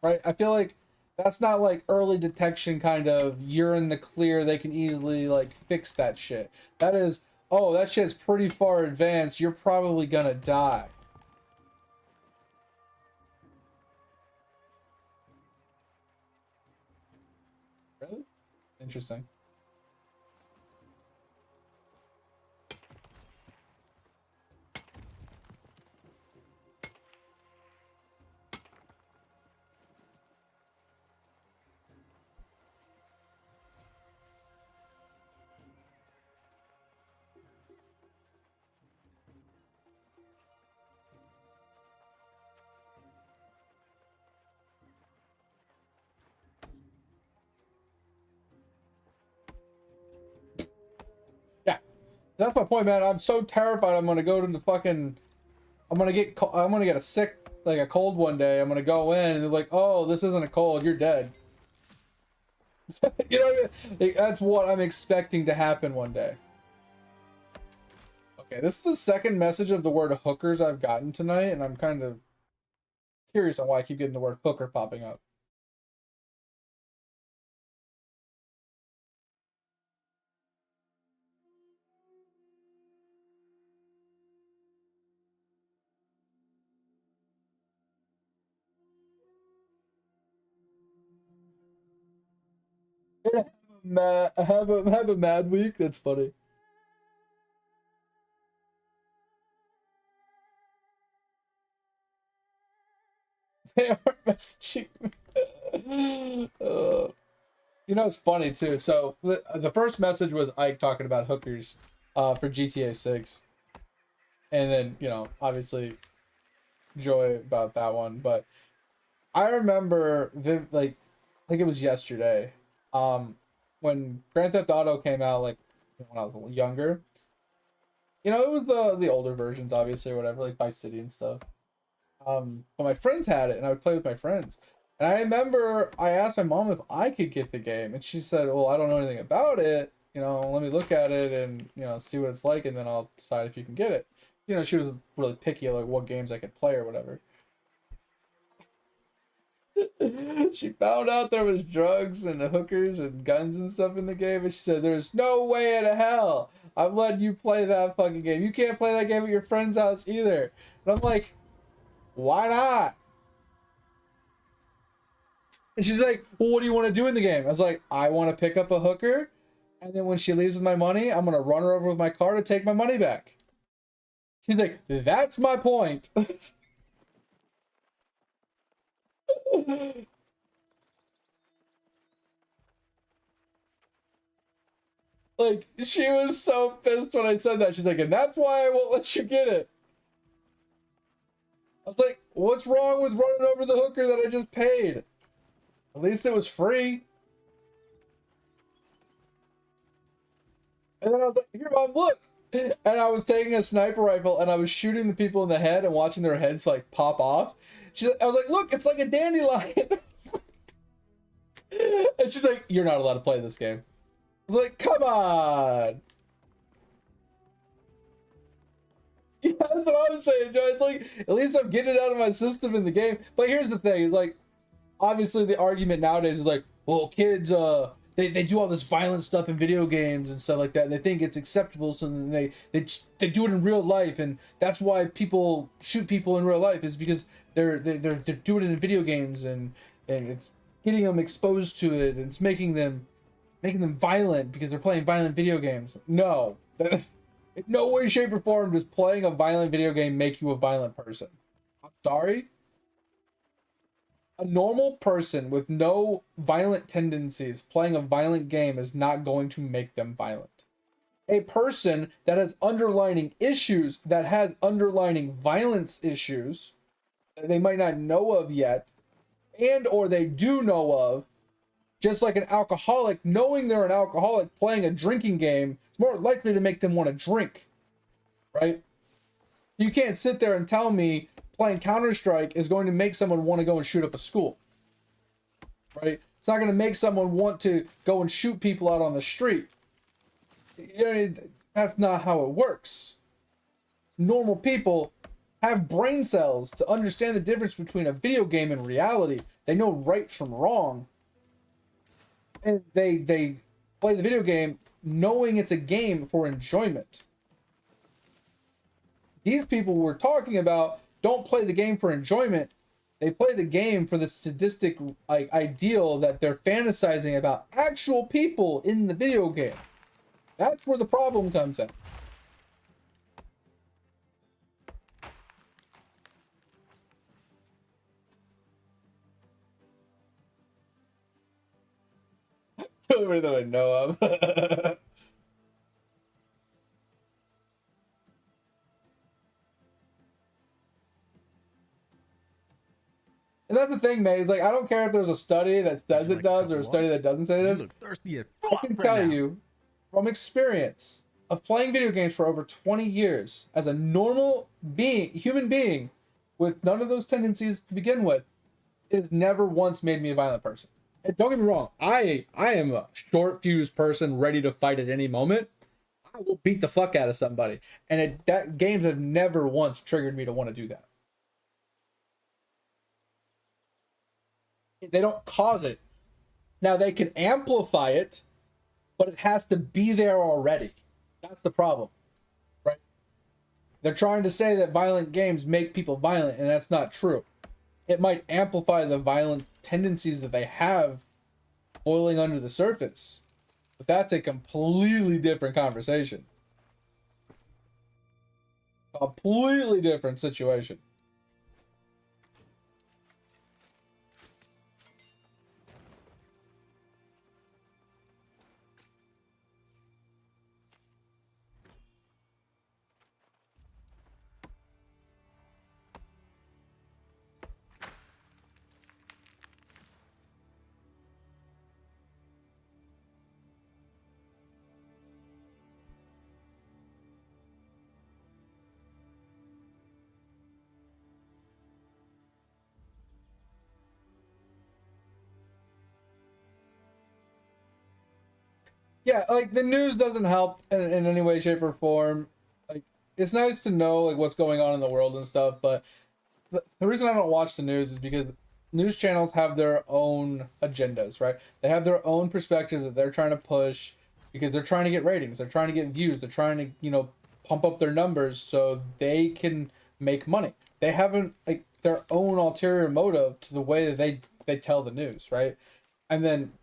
right? I feel like that's not like early detection kind of you're in the clear, they can easily like fix that shit. That is, oh, that shit's pretty far advanced, you're probably gonna die. Really? Interesting. Yeah, that's my point, man. I'm so terrified I'm gonna go to the fucking, I'm gonna get a sick, like a cold one day. I'm gonna go in and they're like, oh, this isn't a cold, you're dead. You know, like, that's what I'm expecting to happen one day. Okay, this is the second message of the word hookers I've gotten tonight, and I'm kind of curious on why I keep getting the word hooker popping up. Have a mad week. That's funny. They aren't messaging me. You know, it's funny too. So the first message was Ike talking about hookers for GTA 6. And then, you know, obviously Joy about that one. But I remember, like it was yesterday, when Grand Theft Auto came out, like when I was younger. You know, it was the older versions, obviously, or whatever, like Vice City and stuff. But my friends had it, and I would play with my friends. And I remember I asked my mom if I could get the game, and she said, "Well, I don't know anything about it. You know, let me look at it and, you know, see what it's like, and then I'll decide if you can get it." You know, she was really picky, like what games I could play or whatever. She found out there was drugs and hookers and guns and stuff in the game, and she said, "There's no way in hell I'm letting you play that fucking game. You can't play that game at your friend's house either." And I'm like, "Why not?" And she's like, "Well, what do you want to do in the game?" I was like, "I want to pick up a hooker, and then when she leaves with my money, I'm gonna run her over with my car to take my money back." She's like, "That's my point." Like, she was so pissed when I said that. She's like, "And that's why I won't let you get it." I was like, "What's wrong with running over the hooker that I just paid? At least it was free." And then I was like, "Here, Mom, look." And I was taking a sniper rifle and I was shooting the people in the head and watching their heads like pop off. I was like, "Look, it's like a dandelion." And she's like, "You're not allowed to play this game." I was like, "Come on." Yeah, that's what I'm saying, Joe. It's like, at least I'm getting it out of my system in the game. But here's the thing, is like, obviously the argument nowadays is like, well, kids, they do all this violent stuff in video games and stuff like that. And they think it's acceptable, so then they do it in real life, and that's why people shoot people in real life, is because they're doing it in video games, and it's getting them exposed to it, and it's making them violent because they're playing violent video games. No, in no way, shape, or form does playing a violent video game make you a violent person. I'm sorry. A normal person with no violent tendencies playing a violent game is not going to make them violent. A person that has underlying issues, that has underlying violence issues that they might not know of yet, and or they do know of, just like an alcoholic, knowing they're an alcoholic, playing a drinking game, it's more likely to make them want to drink, right? You can't sit there and tell me playing Counter-Strike is going to make someone want to go and shoot up a school, right? It's not going to make someone want to go and shoot people out on the street. You know, that's not how it works. Normal people have brain cells to understand the difference between a video game and reality. They know right from wrong. And they play the video game knowing it's a game for enjoyment. These people we're talking about don't play the game for enjoyment. They play the game for the sadistic ideal that they're fantasizing about actual people in the video game. That's where the problem comes in. Everybody that I know of. And that's the thing, man. Is like, I don't care if there's a study that says it does or a study that doesn't say You this. look thirsty as I fuck can right tell now. you from experience of playing video games for over 20 years as a normal human being with none of those tendencies to begin with, it has never once made me a violent person. And don't get me wrong, I am a short fused person ready to fight at any moment. I will beat the fuck out of somebody. And that games have never once triggered me to want to do that. They don't cause it. Now they can amplify it, but it has to be there already. That's the problem, right? They're trying to say that violent games make people violent, and that's not true. It might amplify the violent tendencies that they have boiling under the surface, but that's a completely different conversation. Completely different situation. Yeah, like the news doesn't help in any way, shape, or form. Like it's nice to know like what's going on in the world and stuff, but the reason I don't watch the news is because news channels have their own agendas, right? They have their own perspective that they're trying to push because they're trying to get ratings, they're trying to get views, they're trying to, pump up their numbers so they can make money. They haven't like their own ulterior motive to the way that they tell the news, right? And then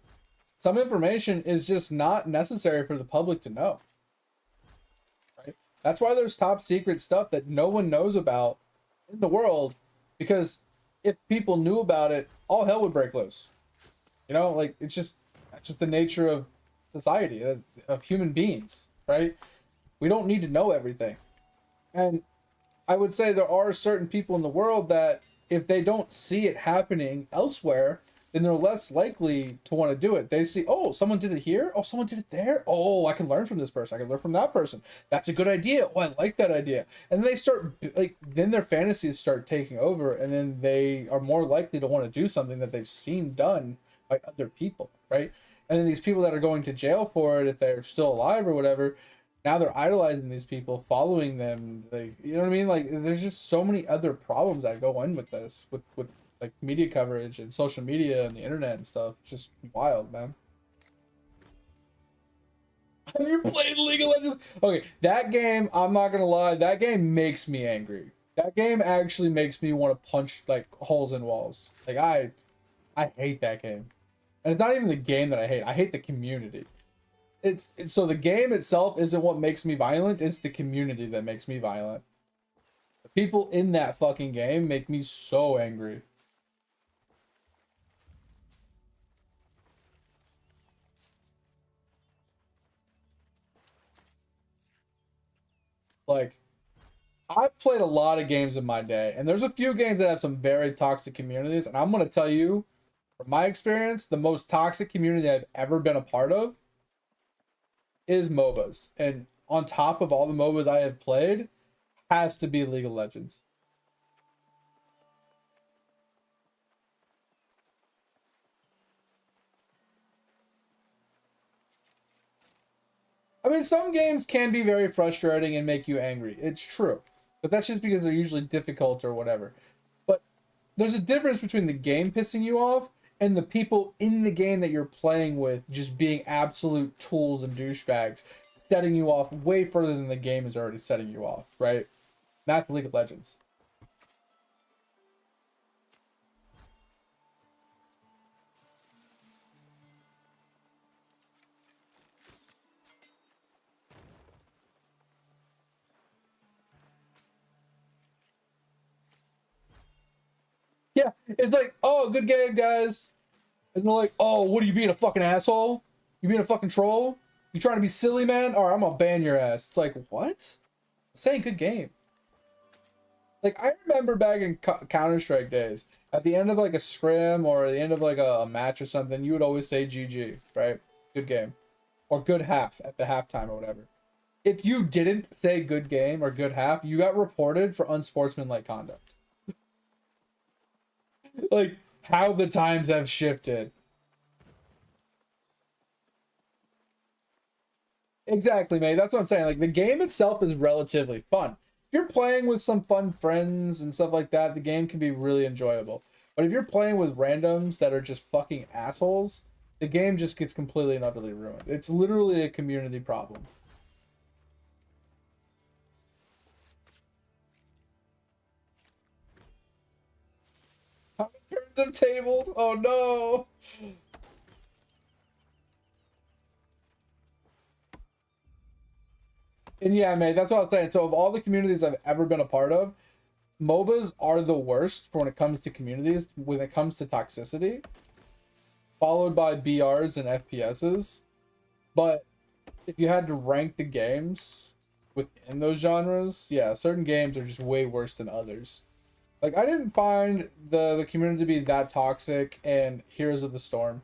some information is just not necessary for the public to know, right? That's why there's top secret stuff that no one knows about in the world, because if people knew about it, all hell would break loose. Like that's just the nature of society, of human beings, right? We don't need to know everything. And I would say there are certain people in the world that if they don't see it happening elsewhere, then they're less likely to want to do it. They see, oh, someone did it here. Oh, someone did it there. Oh, I can learn from this person. I can learn from that person. That's a good idea. Oh, I like that idea. And they start then their fantasies start taking over, and then they are more likely to want to do something that they've seen done by other people, right? And then these people that are going to jail for it, if they're still alive or whatever, now they're idolizing these people, following them. Like, you know what I mean? Like, there's just so many other problems that go in with this, with like media coverage and social media and the internet and stuff. It's just wild, man. Have you played League of Legends? Okay, that game, I'm not gonna lie, that game makes me angry. That game actually makes me want to punch like holes in walls. Like I hate that game. And it's not even the game that I hate. I hate the community. It's so the game itself isn't what makes me violent, it's the community that makes me violent. The people in that fucking game make me so angry. Like, I've played a lot of games in my day, and there's a few games that have some very toxic communities, and I'm going to tell you, from my experience, the most toxic community I've ever been a part of is MOBAs. And on top of all the MOBAs I have played, has to be League of Legends. I mean, some games can be very frustrating and make you angry. It's true. But that's just because they're usually difficult or whatever. But there's a difference between the game pissing you off and the people in the game that you're playing with just being absolute tools and douchebags, setting you off way further than the game is already setting you off, right? That's League of Legends. Yeah, it's like, oh, good game, guys. And they're like, oh, what are you being, a fucking asshole? You being a fucking troll? You trying to be silly, man? All right, I'm gonna ban your ass. It's like, what? Saying good game. Like, I remember back in Counter-Strike days, at the end of like a scrim or the end of like a match or something, you would always say GG, right? Good game. Or good half at the halftime or whatever. If you didn't say good game or good half, you got reported for unsportsmanlike conduct. Like, how the times have shifted. Exactly, mate. That's what I'm saying. Like, the game itself is relatively fun. If you're playing with some fun friends and stuff like that, the game can be really enjoyable. But if you're playing with randoms that are just fucking assholes, the game just gets completely and utterly ruined. It's literally a community problem. How many turns have tabled? Oh no! And yeah, mate, that's what I was saying. So of all the communities I've ever been a part of, MOBAs are the worst for when it comes to communities, when it comes to toxicity, followed by BRs and FPSs. But if you had to rank the games within those genres, yeah, certain games are just way worse than others. Like, I didn't find the community to be that toxic in Heroes of the Storm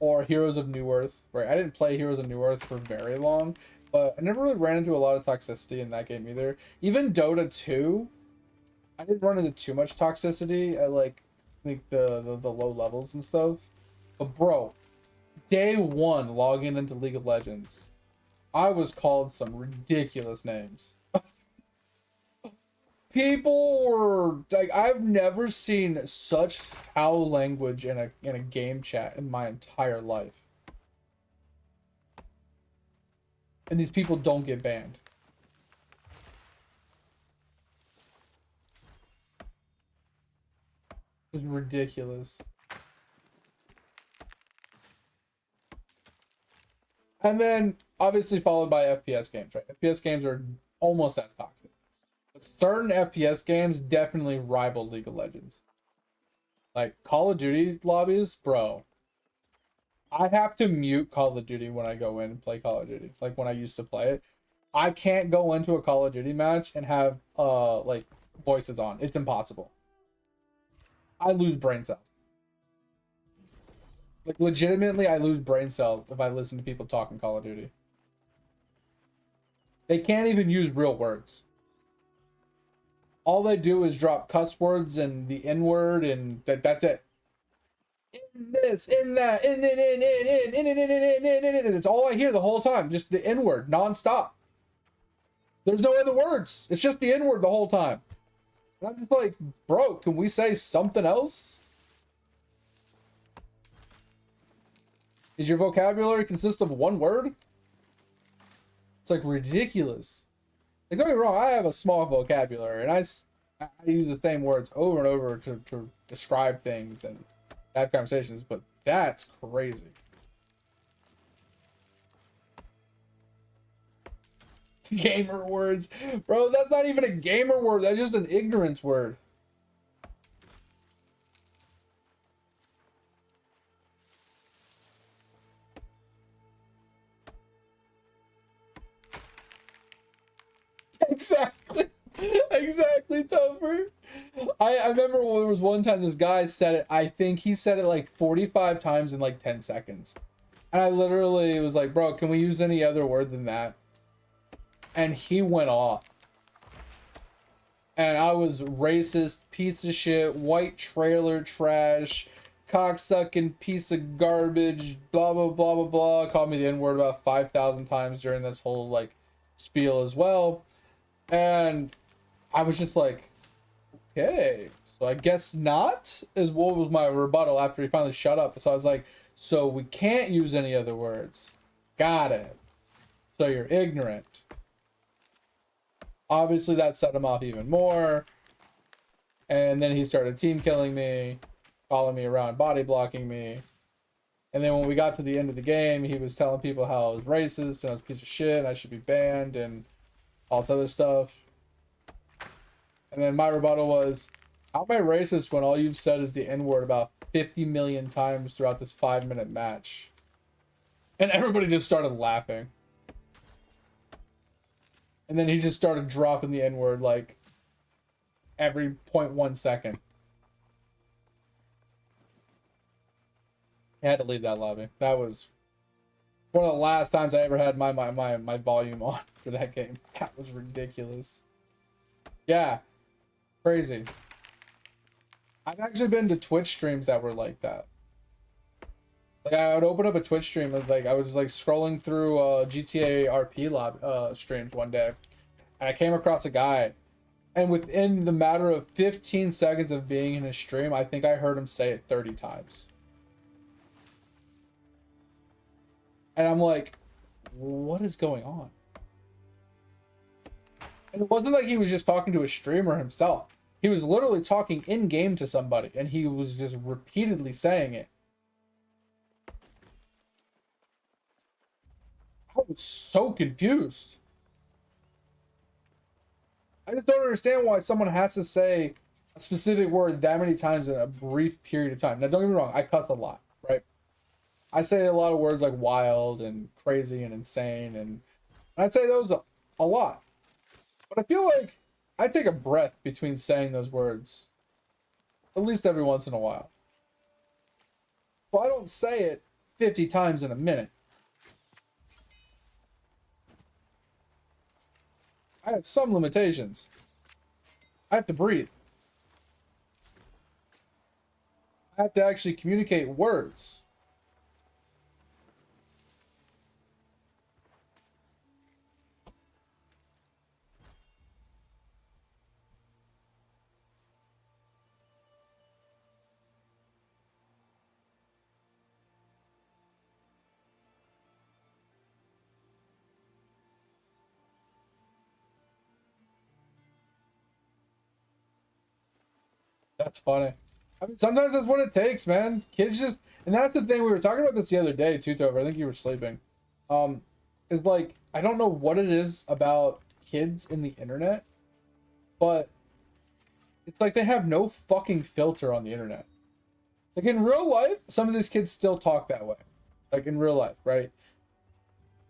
or Heroes of New Earth, right? I didn't play Heroes of New Earth for very long, but I never really ran into a lot of toxicity in that game either. Even Dota 2, I didn't run into too much toxicity at like the low levels and stuff. But bro, day one logging into League of Legends, I was called some ridiculous names. People were like, I've never seen such foul language in a game chat in my entire life. And these people don't get banned. It's ridiculous. And then obviously followed by FPS games, right? FPS games are almost as toxic. But certain FPS games definitely rival League of Legends. Like Call of Duty lobbies, bro. I have to mute Call of Duty when I go in and play Call of Duty. Like when I used to play it. I can't go into a Call of Duty match and have like voices on. It's impossible. I lose brain cells. Like legitimately I lose brain cells if I listen to people talking Call of Duty. They can't even use real words. All they do is drop cuss words and the N-word, and that's it. In this, in that, in. It's all I hear the whole time. Just the N-word, nonstop. There's no other words. It's just the N-word the whole time. And I'm just like, bro, can we say something else? Is your vocabulary consist of one word? It's like ridiculous. Like, don't get me wrong, I have a small vocabulary, and I use the same words over and over to describe things and have conversations, but that's crazy. Gamer words. Bro, that's not even a gamer word, that's just an ignorance word. Exactly. Exactly, Topher. I remember there was one time this guy said it, I think he said it like 45 times in like 10 seconds. And I literally was like, bro, can we use any other word than that? And he went off. And I was racist, piece of shit, white trailer trash, cocksucking piece of garbage, blah, blah, blah, blah, blah. Called me the N-word about 5,000 times during this whole like spiel as well. And I was just like, okay, so I guess not, is what was my rebuttal after he finally shut up. So I was like, so we can't use any other words. Got it. So you're ignorant. Obviously that set him off even more. And then he started team killing me, following me around, body blocking me. And then when we got to the end of the game, he was telling people how I was racist and I was a piece of shit and I should be banned and all this other stuff. And then my rebuttal was, how am I racist when all you've said is the N-word about 50 million times throughout this 5-minute match? And everybody just started laughing. And then he just started dropping the N-word like every 0.1 second. I had to leave that lobby. That was one of the last times I ever had my volume on for that game. That was ridiculous. Yeah. Crazy. I've actually been to Twitch streams that were like that. Like I would open up a Twitch stream and like I was like scrolling through GTA RP streams one day, and I came across a guy, and within the matter of 15 seconds of being in his stream, I think I heard him say it 30 times. And I'm like, what is going on? And it wasn't like he was just talking to a streamer himself. He was literally talking in-game to somebody, and he was just repeatedly saying it. I was so confused. I just don't understand why someone has to say a specific word that many times in a brief period of time. Now, don't get me wrong, I cuss a lot, right? I say a lot of words like wild and crazy and insane, and I'd say those a lot. But I feel like I take a breath between saying those words, at least every once in a while. So I don't say it 50 times in a minute. I have some limitations. I have to breathe. I have to actually communicate words. That's funny. I mean, sometimes that's what it takes, man. Kids just, and that's the thing. We were talking about this the other day too, Topher. I think you were sleeping. Is like, I don't know what it is about kids in the internet, but it's like they have no fucking filter on the internet. Like in real life, some of these kids still talk that way. Like in real life, right?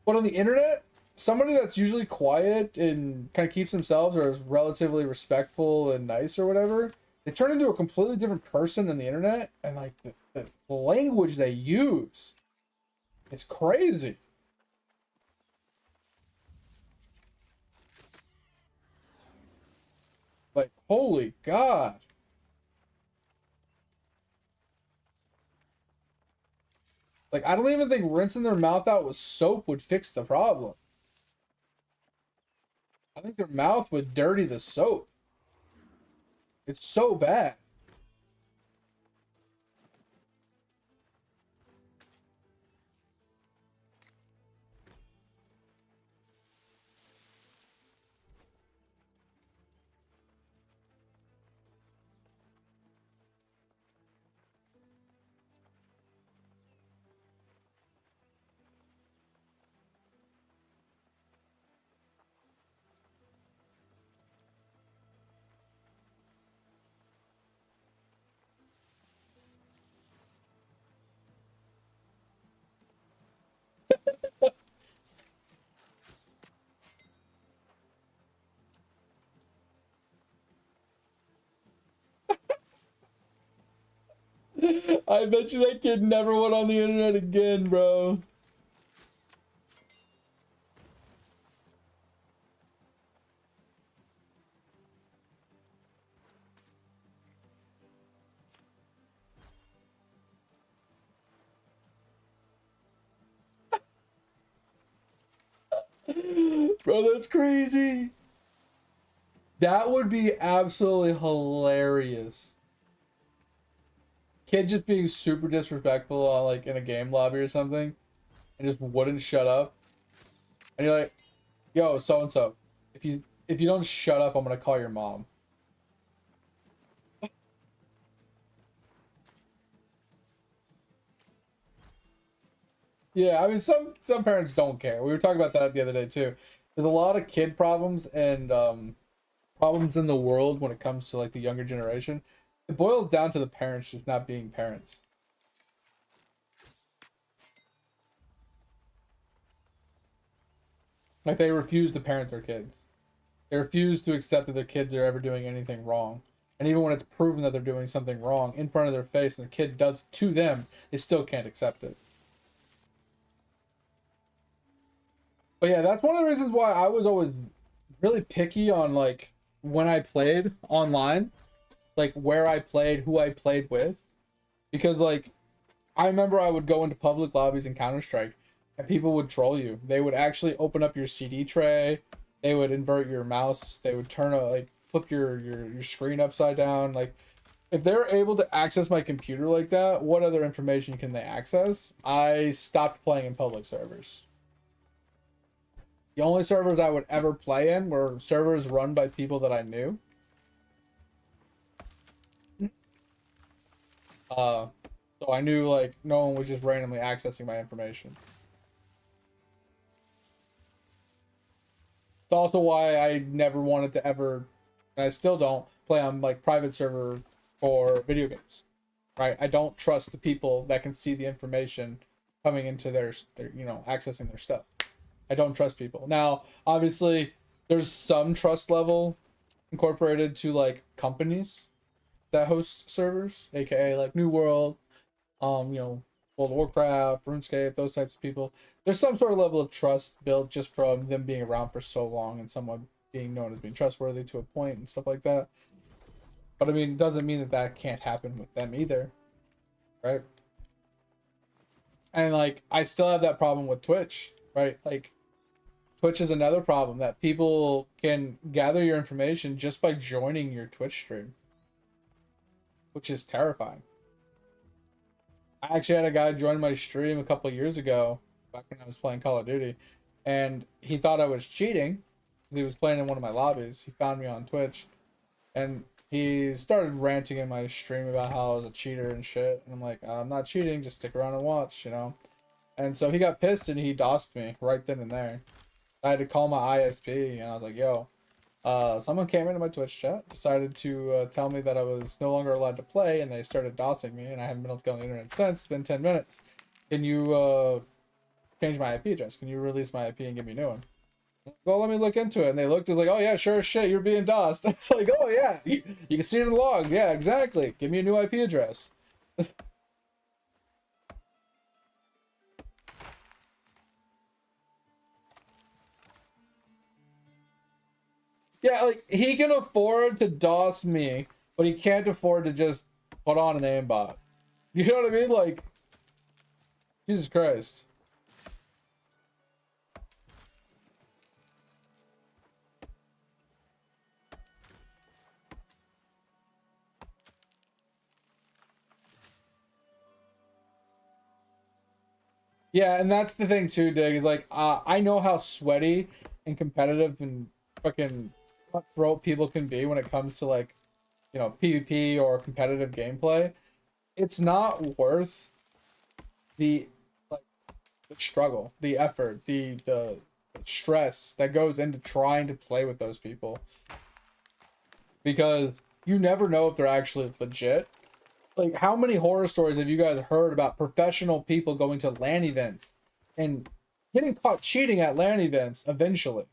But on the internet, somebody that's usually quiet and kind of keeps themselves or is relatively respectful and nice or whatever, they turn into a completely different person on the internet, and like the language they use, it's crazy. Like, holy God. Like, I don't even think rinsing their mouth out with soap would fix the problem. I think their mouth would dirty the soap. It's so bad. I bet you that kid never went on the internet again, bro. Bro, that's crazy. That would be absolutely hilarious. Kid just being super disrespectful on, like, in a game lobby or something, and just wouldn't shut up. And you're like, yo, so and so, if you don't shut up, I'm gonna call your mom. Yeah, I mean, some parents don't care. We were talking about that the other day too. There's a lot of kid problems and problems in the world when it comes to like the younger generation. It boils down to the parents just not being parents. Like they refuse to parent their kids. They refuse to accept that their kids are ever doing anything wrong. And even when it's proven that they're doing something wrong in front of their face and the kid does it to them, they still can't accept it. But yeah, that's one of the reasons why I was always really picky on like when I played online, like where I played, who I played with. Because like I remember I would go into public lobbies in Counter-Strike and people would troll you. They would actually open up your CD tray, they would invert your mouse, they would turn a like flip your screen upside down. Like if they're able to access my computer like that, what other information can they access? I stopped playing in public servers. The only servers I would ever play in were servers run by people that I knew. So I knew like no one was just randomly accessing my information. It's also why I never wanted to ever, and I still don't, play on like private server for video games. Right? I don't trust the people that can see the information coming into their you know, accessing their stuff. I don't trust people. Now, obviously, there's some trust level incorporated to like companies that host servers, aka like New World, you know, World of Warcraft, RuneScape, those types of people. There's some sort of level of trust built just from them being around for so long and someone being known as being trustworthy to a point and stuff like that. But I mean, it doesn't mean that that can't happen with them either, right? And like, I still have that problem with Twitch, right? Like, Twitch is another problem that people can gather your information just by joining your Twitch stream, which is terrifying. I actually had a guy join my stream a couple of years ago, back when I was playing Call of Duty, and he thought I was cheating because he was playing in one of my lobbies. He found me on Twitch, and he started ranting in my stream about how I was a cheater and shit. And I'm like, I'm not cheating, just stick around and watch, you know? And so he got pissed and he DOSed me right then and there. I had to call my ISP and I was like, yo, someone came into my Twitch chat, decided to tell me that I was no longer allowed to play, and they started DOSing me, and I haven't been able to get on the internet since. It's been 10 minutes. Can you change my IP address? Can you release my IP and give me a new one? Well, let me look into it. And they looked and was like, oh yeah, sure as shit, you're being DOSed. It's like, oh yeah, you can see it in the logs. Yeah, exactly. Give me a new IP address. Yeah, like, he can afford to DOS me, but he can't afford to just put on an aimbot. You know what I mean? Like, Jesus Christ. Yeah, and that's the thing too, Dig, is like, I know how sweaty and competitive and fucking cutthroat people can be when it comes to, like, you know, PvP or competitive gameplay. It's not worth the, like, the struggle, the effort, the stress that goes into trying to play with those people, because you never know if they're actually legit. Like, how many horror stories have you guys heard about professional people going to LAN events and getting caught cheating at LAN events eventually,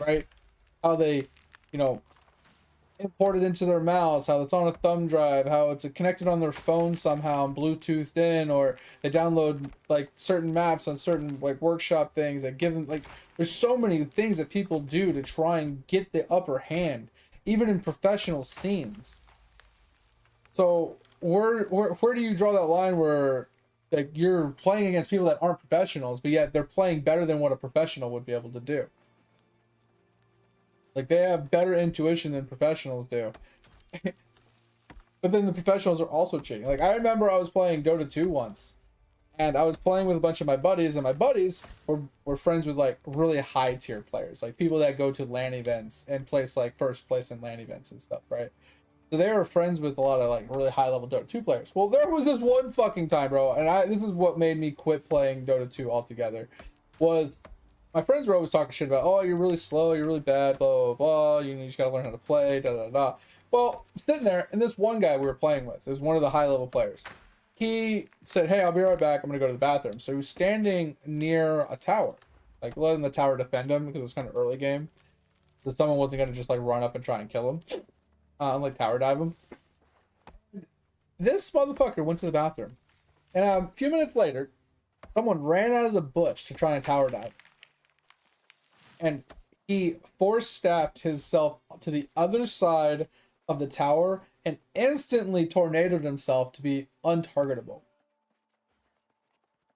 right? How they, you know, import it into their mouse, how it's on a thumb drive, how it's connected on their phone somehow and Bluetooth in, or they download, like, certain maps on certain, like, workshop things that give them, like, there's so many things that people do to try and get the upper hand, even in professional scenes. So where do you draw that line where, like, you're playing against people that aren't professionals, but yet they're playing better than what a professional would be able to do? Like, they have better intuition than professionals do. But then the professionals are also cheating. Like, I remember I was playing Dota 2 once, and I was playing with a bunch of my buddies, and my buddies were friends with, like, really high tier players, like people that go to LAN events and place, like, first place in LAN events and stuff, right? So they were friends with a lot of, like, really high level Dota 2 players. Well, there was this one fucking time, bro, and this is what made me quit playing Dota 2 altogether, was my friends were always talking shit about, oh, you're really slow, you're really bad, blah, blah, blah, you just gotta learn how to play, da, da, da. Well, sitting there, and this one guy we were playing with, it was one of the high level players. He said, hey, I'll be right back, I'm gonna go to the bathroom. So he was standing near a tower, like, letting the tower defend him, because it was kind of early game. So someone wasn't gonna just, like, run up and try and kill him. And, like, tower dive him. This motherfucker went to the bathroom, and a few minutes later, someone ran out of the bush to try and tower dive, and he force staffed himself to the other side of the tower and instantly tornadoed himself to be untargetable.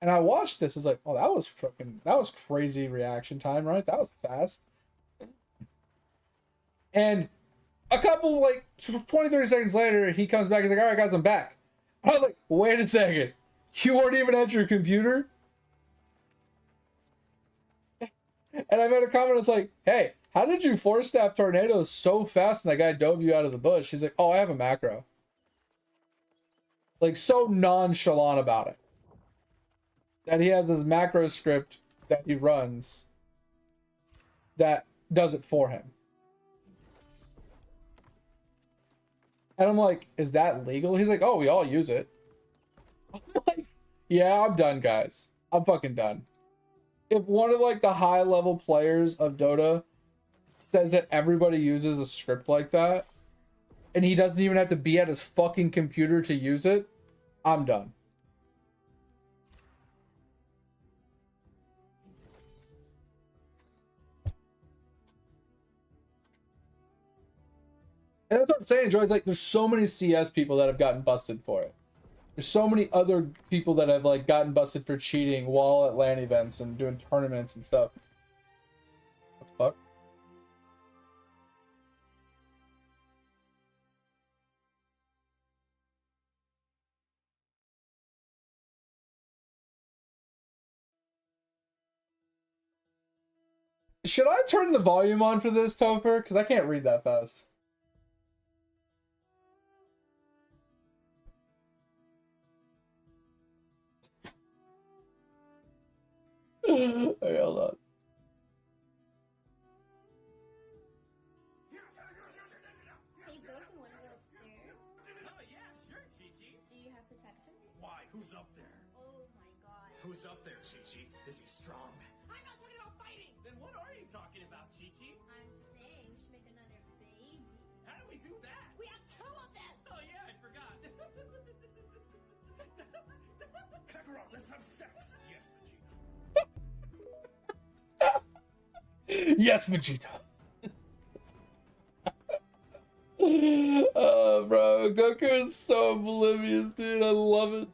And I watched this, it's like, oh, that was crazy reaction time, right? That was fast. And a couple, like, 20, 30 seconds later, he comes back. He's like, all right, guys, I'm back. I was like, wait a second. You weren't even at your computer? And I made a comment. It's like, hey, how did you force staff tornadoes so fast and that guy dove you out of the bush? He's like, oh, I have a macro. Like, so nonchalant about it. That he has this macro script that he runs that does it for him. And I'm like, is that legal? He's like, oh, we all use it. I'm like, yeah, I'm done, guys. I'm fucking done. If one of, like, the high level players of Dota says that everybody uses a script like that, and he doesn't even have to be at his fucking computer to use it, I'm done. And that's what I'm saying, Joy. It's like, there's so many CS people that have gotten busted for it. There's so many other people that have, like, gotten busted for cheating while at LAN events and doing tournaments and stuff. What the fuck? Should I turn the volume on for this, Topher? Because I can't read that fast. Why? Who's up there? Oh my god. Who's up there, Chi-Chi? Is he strong? I'm not talking about fighting! Then what are you talking about, Chi-Chi? I'm saying we should make another baby. How do we do that? We have 2 of them! Oh yeah, I forgot. Kakarot, let's have sex. Yes, Vegeta. Yes, Vegeta. Oh, bro, Goku is so oblivious, dude. I love it.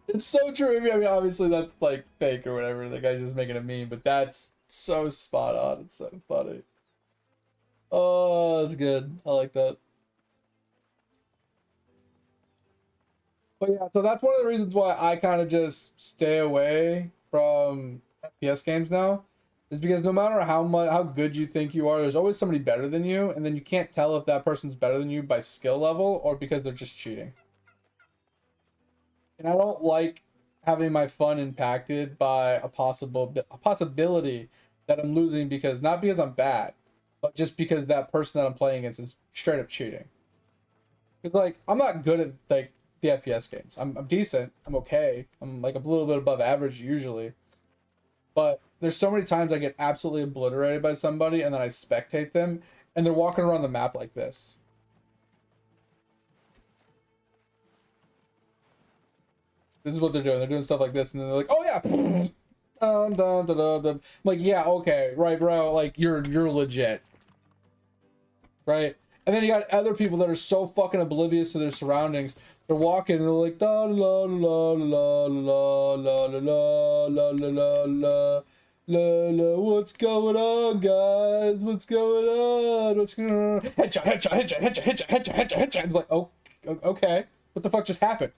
It's so true. I mean, obviously that's like fake or whatever. The guy's just making a meme, but that's so spot on. It's so funny. Oh, that's good. I like that. But yeah, so that's one of the reasons why I kind of just stay away from FPS games now. Is because no matter how good you think you are, there's always somebody better than you, and then you can't tell if that person's better than you by skill level or because they're just cheating. And I don't like having my fun impacted by a possibility that I'm losing because not because I'm bad, but just because that person that I'm playing against is straight up cheating. It's like I'm not good at like the FPS games. I'm decent. I'm okay. I'm like a little bit above average usually. But there's so many times I get absolutely obliterated by somebody and then I spectate them and they're walking around the map like this. This is what they're doing. They're doing stuff like this and then they're like, oh yeah. I'm like, yeah, okay, right, bro. Like you're legit. Right? And then you got other people that are so fucking oblivious to their surroundings. They're walking and they're like da la la la la la la la la la la la la. What's going on, guys? What's going on? What's going on? Headshot. Like, oh, okay. What the fuck just happened?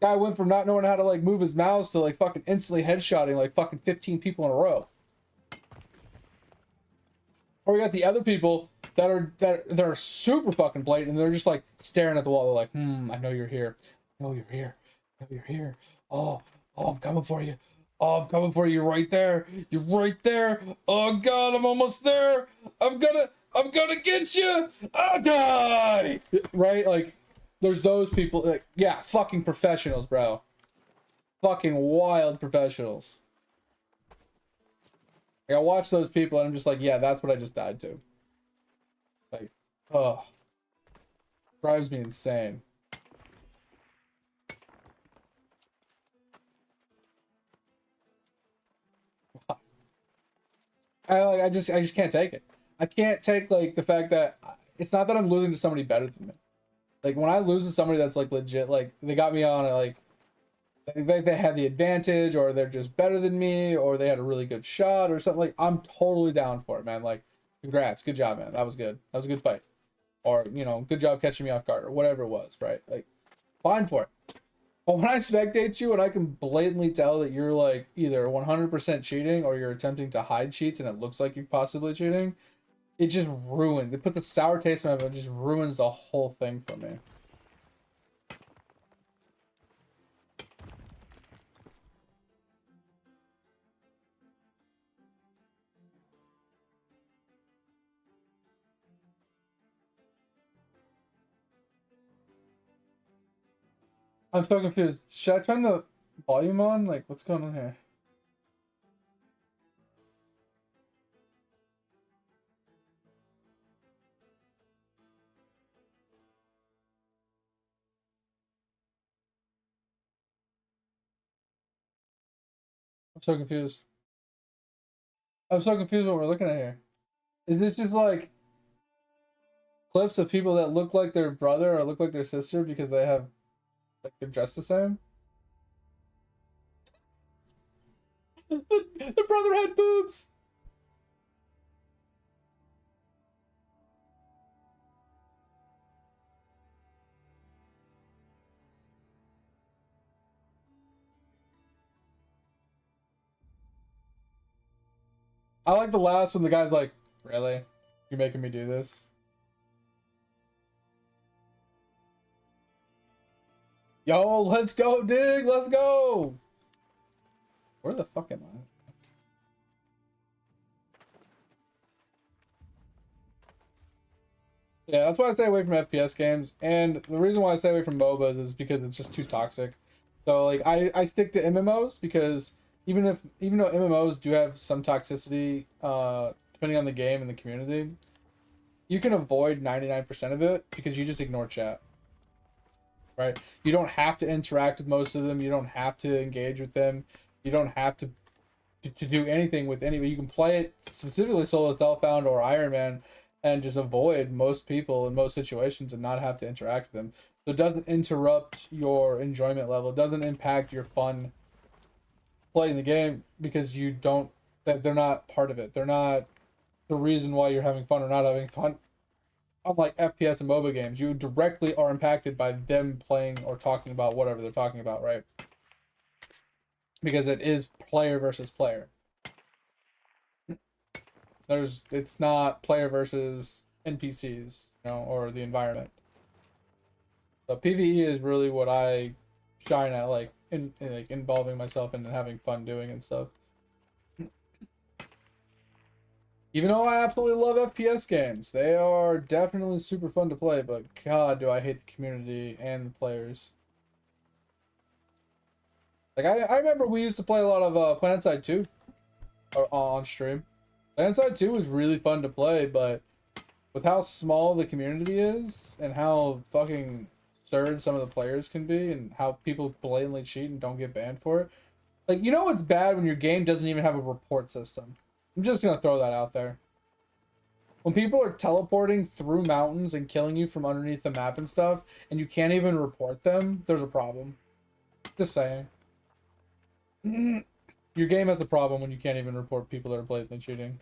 Guy went from not knowing how to like move his mouse to like fucking instantly headshotting like fucking 15 people in a row. Or we got the other people that are super fucking blatant and they're just like staring at the wall. They're like, I know you're here. I know you're here. I know you're here. Oh, I'm coming for you. Oh, I'm coming for you. You're right there. You're right there. Oh god, I'm almost there. I'm gonna get you. I'll die. Right? Like, there's those people. Like, yeah, fucking professionals, bro. Fucking wild professionals. Like, I watch those people and I'm just like, yeah, that's what I just died to. Like, oh, drives me insane. I just can't take it. I can't take like the fact that it's not that I'm losing to somebody better than me. Like when I lose to somebody that's like legit, like they got me on a like they had the advantage or they're just better than me or they had a really good shot or something, like I'm totally down for it, man. Like congrats, good job, man. That was good. That was a good fight. Or, you know, good job catching me off guard or whatever it was, right? Like fine for it. But when I spectate you and I can blatantly tell that you're like either 100% cheating or you're attempting to hide cheats and it looks like you're possibly cheating, it just ruins. It put the sour taste in my mouth. It just ruins the whole thing for me. I'm so confused. Should I turn the volume on? Like, what's going on here? I'm so confused. I'm so confused what we're looking at here. Is this just like clips of people that look like their brother or look like their sister because they have like they're dressed the same? The brother had boobs. I like the last one. The guy's like, "Really? You're making me do this?" Yo, let's go, dig. Let's go. Where the fuck am I? Yeah, that's why I stay away from FPS games. And the reason why I stay away from MOBAs is because it's just too toxic. So like I stick to MMOs because even though MMOs do have some toxicity, depending on the game and the community, you can avoid 99% of it because you just ignore chat. Right? You don't have to interact with most of them. You don't have to engage with them. You don't have to do anything with anybody. You can play it specifically solo Stealthbound or Ironman and just avoid most people in most situations and not have to interact with them. So it doesn't interrupt your enjoyment level. It doesn't impact your fun playing the game because they're not part of it. They're not the reason why you're having fun or not having fun. Unlike FPS and MOBA games, you directly are impacted by them playing or talking about whatever they're talking about, right? Because it is player versus player. It's not player versus NPCs, or the environment. So PvE is really what I shine at, like involving myself in and having fun doing and stuff. Even though I absolutely love FPS games, they are definitely super fun to play, but God, do I hate the community and the players. Like, I remember we used to play a lot of PlanetSide 2 on stream. PlanetSide 2 was really fun to play, but with how small the community is and how fucking absurd some of the players can be and how people blatantly cheat and don't get banned for it. Like, what's bad when your game doesn't even have a report system? I'm just gonna throw that out there. When people are teleporting through mountains and killing you from underneath the map and stuff, and you can't even report them, there's a problem. Just saying. Your game has a problem when you can't even report people that are blatantly cheating.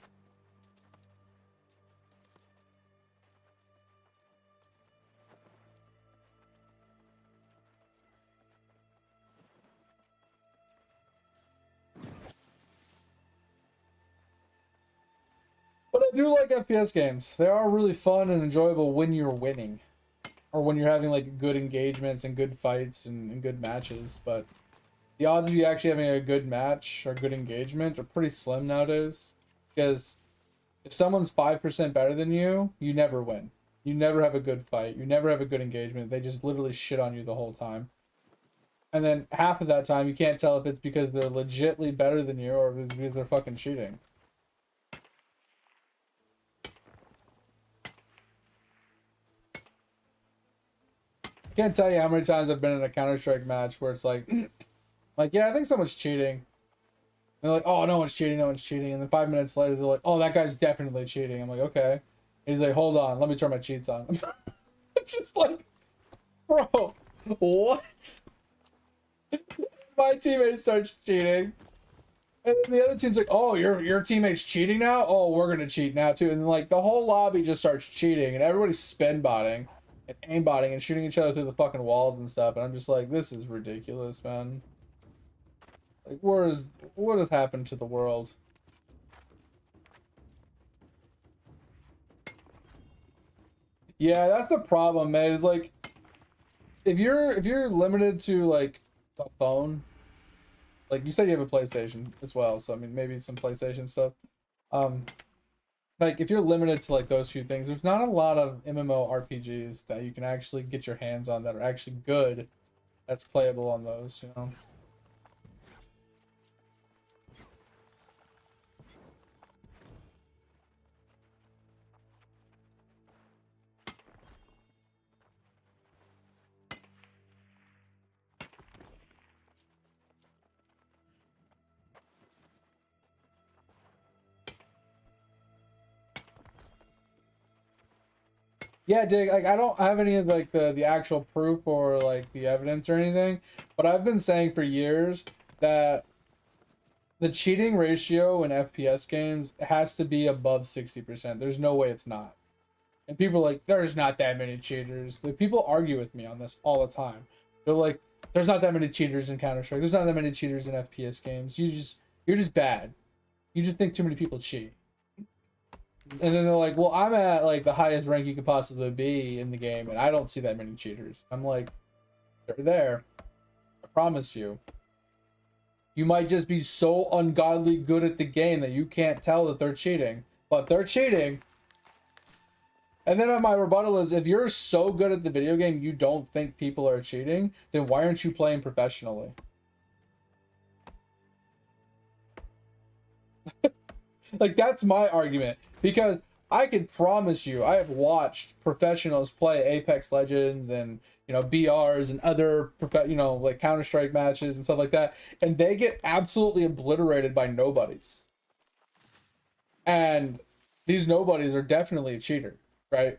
But I do like FPS games. They are really fun and enjoyable when you're winning. Or when you're having like good engagements and good fights and good matches. But the odds of you actually having a good match or good engagement are pretty slim nowadays. Because if someone's 5% better than you, you never win. You never have a good fight. You never have a good engagement. They just literally shit on you the whole time. And then half of that time, you can't tell if it's because they're legitly better than you or if it's because they're fucking cheating. I can't tell you how many times I've been in a Counter-Strike match where it's like, yeah, I think someone's cheating. And they're like, oh, no one's cheating, no one's cheating. And then 5 minutes later, they're like, oh, that guy's definitely cheating. I'm like, okay. And he's like, hold on, let me turn my cheats on. I'm just like, bro, what? My teammate starts cheating. And then the other team's like, oh, your teammate's cheating now? Oh, we're going to cheat now, too. And then, like, the whole lobby just starts cheating. And everybody's spin-botting and aimbotting and shooting each other through the fucking walls and stuff. And I'm just like, this is ridiculous, man. Like, what has happened to the world? Yeah, that's the problem, man. Is like, if you're limited to like a phone, like you said, you have a PlayStation as well. So I mean, maybe some PlayStation stuff. Like if you're limited to like those few things, there's not a lot of MMORPGs that you can actually get your hands on that are actually good. That's playable on those, Yeah, Dig, like I don't have any of like the actual proof or like the evidence or anything, but I've been saying for years that the cheating ratio in FPS games has to be above 60%. There's no way it's not. And people are like, there's not that many cheaters. Like, people argue with me on this all the time. They're like, there's not that many cheaters in Counter-Strike. There's not that many cheaters in FPS games. You're just bad. You just think too many people cheat. And then they're like, well, I'm at like the highest rank you could possibly be in the game, and I don't see that many cheaters. I'm like, they're there. I promise you. You might just be so ungodly good at the game that you can't tell that they're cheating. But they're cheating. And then my rebuttal is, if you're so good at the video game you don't think people are cheating, then why aren't you playing professionally? Like, that's my argument. Because I can promise you, I have watched professionals play Apex Legends and, you know, BRs and other, you know, like Counter-Strike matches and stuff like that, and they get absolutely obliterated by nobodies. And these nobodies are definitely a cheater, right?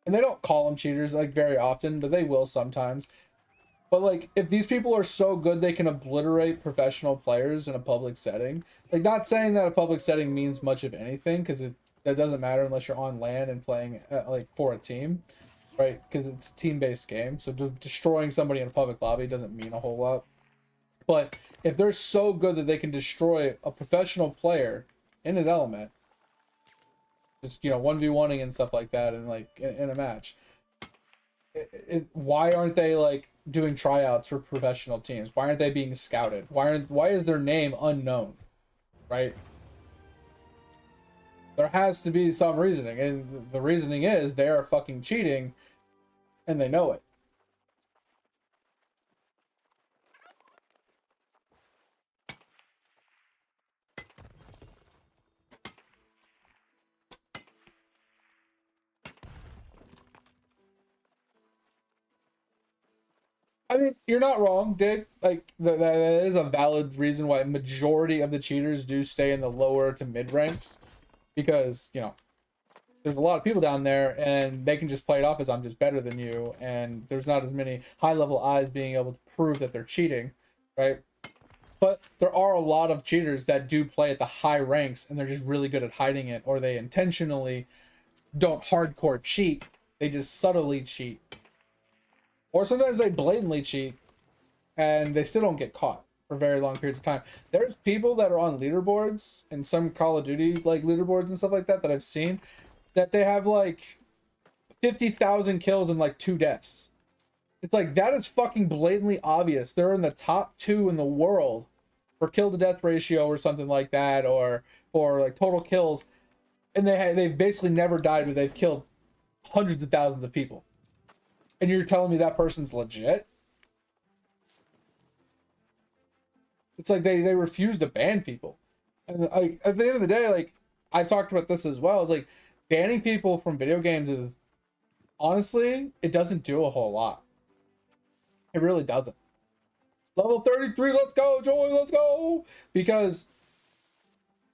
And they don't call them cheaters like very often, but they will sometimes. But like, if these people are so good they can obliterate professional players in a public setting, like, not saying that a public setting means much of anything, because that doesn't matter unless you're on LAN and playing like for a team, right? Because it's a team-based game, so destroying somebody in a public lobby doesn't mean a whole lot. But if they're so good that they can destroy a professional player in his element, just, you know, 1v1ing and stuff like that, and like in a match, why aren't they like doing tryouts for professional teams? Why aren't they being scouted? Why is their name unknown, right? There has to be some reasoning, and the reasoning is they are fucking cheating and they know it. I mean, you're not wrong, Dig. Like, that is a valid reason why majority of the cheaters do stay in the lower to mid ranks, because, you know, there's a lot of people down there and they can just play it off as, I'm just better than you, and there's not as many high level eyes being able to prove that they're cheating, right? But there are a lot of cheaters that do play at the high ranks and they're just really good at hiding it, or they intentionally don't hardcore cheat, they just subtly cheat. Or sometimes they blatantly cheat and they still don't get caught for very long periods of time. There's people that are on leaderboards and some Call of Duty like leaderboards and stuff like that I've seen, that they have like 50,000 kills and like 2 deaths. It's like, that is fucking blatantly obvious. They're in the top 2 in the world for kill to death ratio or something like that, or like total kills, and they've basically never died, but they've killed hundreds of thousands of people. And you're telling me that person's legit? It's like they refuse to ban people. And like, at the end of the day, like, I talked about this as well. It's like, banning people from video games is, honestly, it doesn't do a whole lot. It really doesn't. Level 33, let's go, Joey, let's go! Because,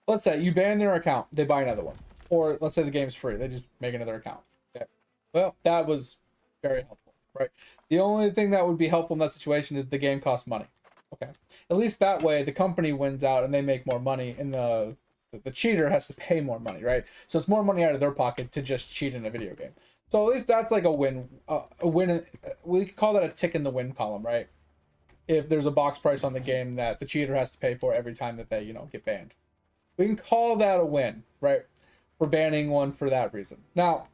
let's say you ban their account, they buy another one. Or let's say the game's free, they just make another account. Okay. Well, that was very helpful, right? The only thing that would be helpful in that situation is the game costs money. Okay. At least that way the company wins out and they make more money, and the cheater has to pay more money, right? So it's more money out of their pocket to just cheat in a video game. So at least that's like a win. We could call that a tick in the win column, right? If there's a box price on the game that the cheater has to pay for every time that they, you know, get banned, we can call that a win, right? For banning one for that reason. Now,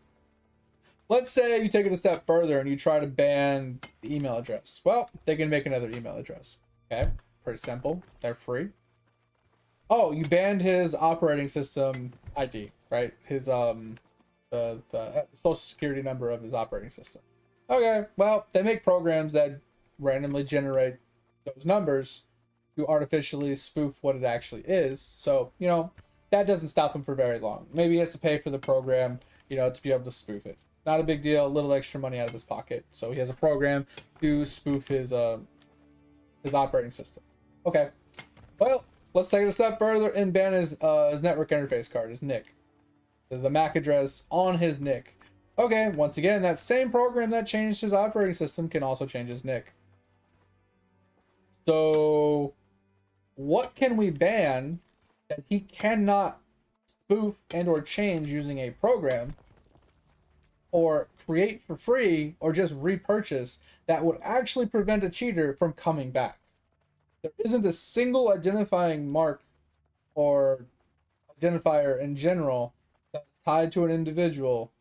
let's say you take it a step further and you try to ban the email address. Well, they can make another email address. Okay, pretty simple. They're free. Oh, you banned his operating system ID, right? His the social security number of his operating system. Okay, well, they make programs that randomly generate those numbers to artificially spoof what it actually is. So, you know, that doesn't stop him for very long. Maybe he has to pay for the program, you know, to be able to spoof it. Not a big deal, a little extra money out of his pocket. So he has a program to spoof his operating system. Okay, well, let's take it a step further and ban his network interface card, his NIC. The MAC address on his NIC. Okay, once again, that same program that changed his operating system can also change his NIC. So, what can we ban that he cannot spoof and or change using a program, or create for free, or just repurchase, that would actually prevent a cheater from coming back? There isn't a single identifying mark or identifier in general that's tied to an individual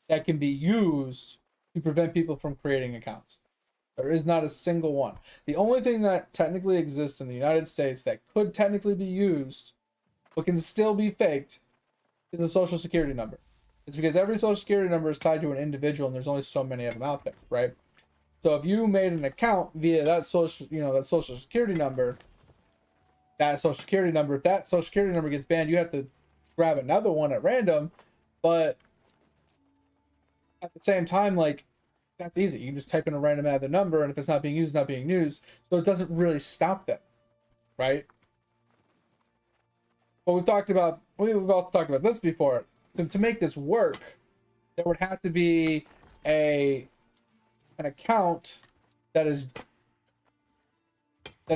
that can be used to prevent people from creating accounts. There is not a single one. The only thing that technically exists in the United States that could technically be used but can still be faked is a social security number. It's because every social security number is tied to an individual, and there's only so many of them out there, right? So if you made an account via that social, that social security number, if that social security number gets banned, you have to grab another one at random. But at the same time, like, that's easy. You can just type in a random add the number, and if it's not being used, it's not being used. So it doesn't really stop them, right? But we've also talked about this before. To make this work, there would have to be an account that is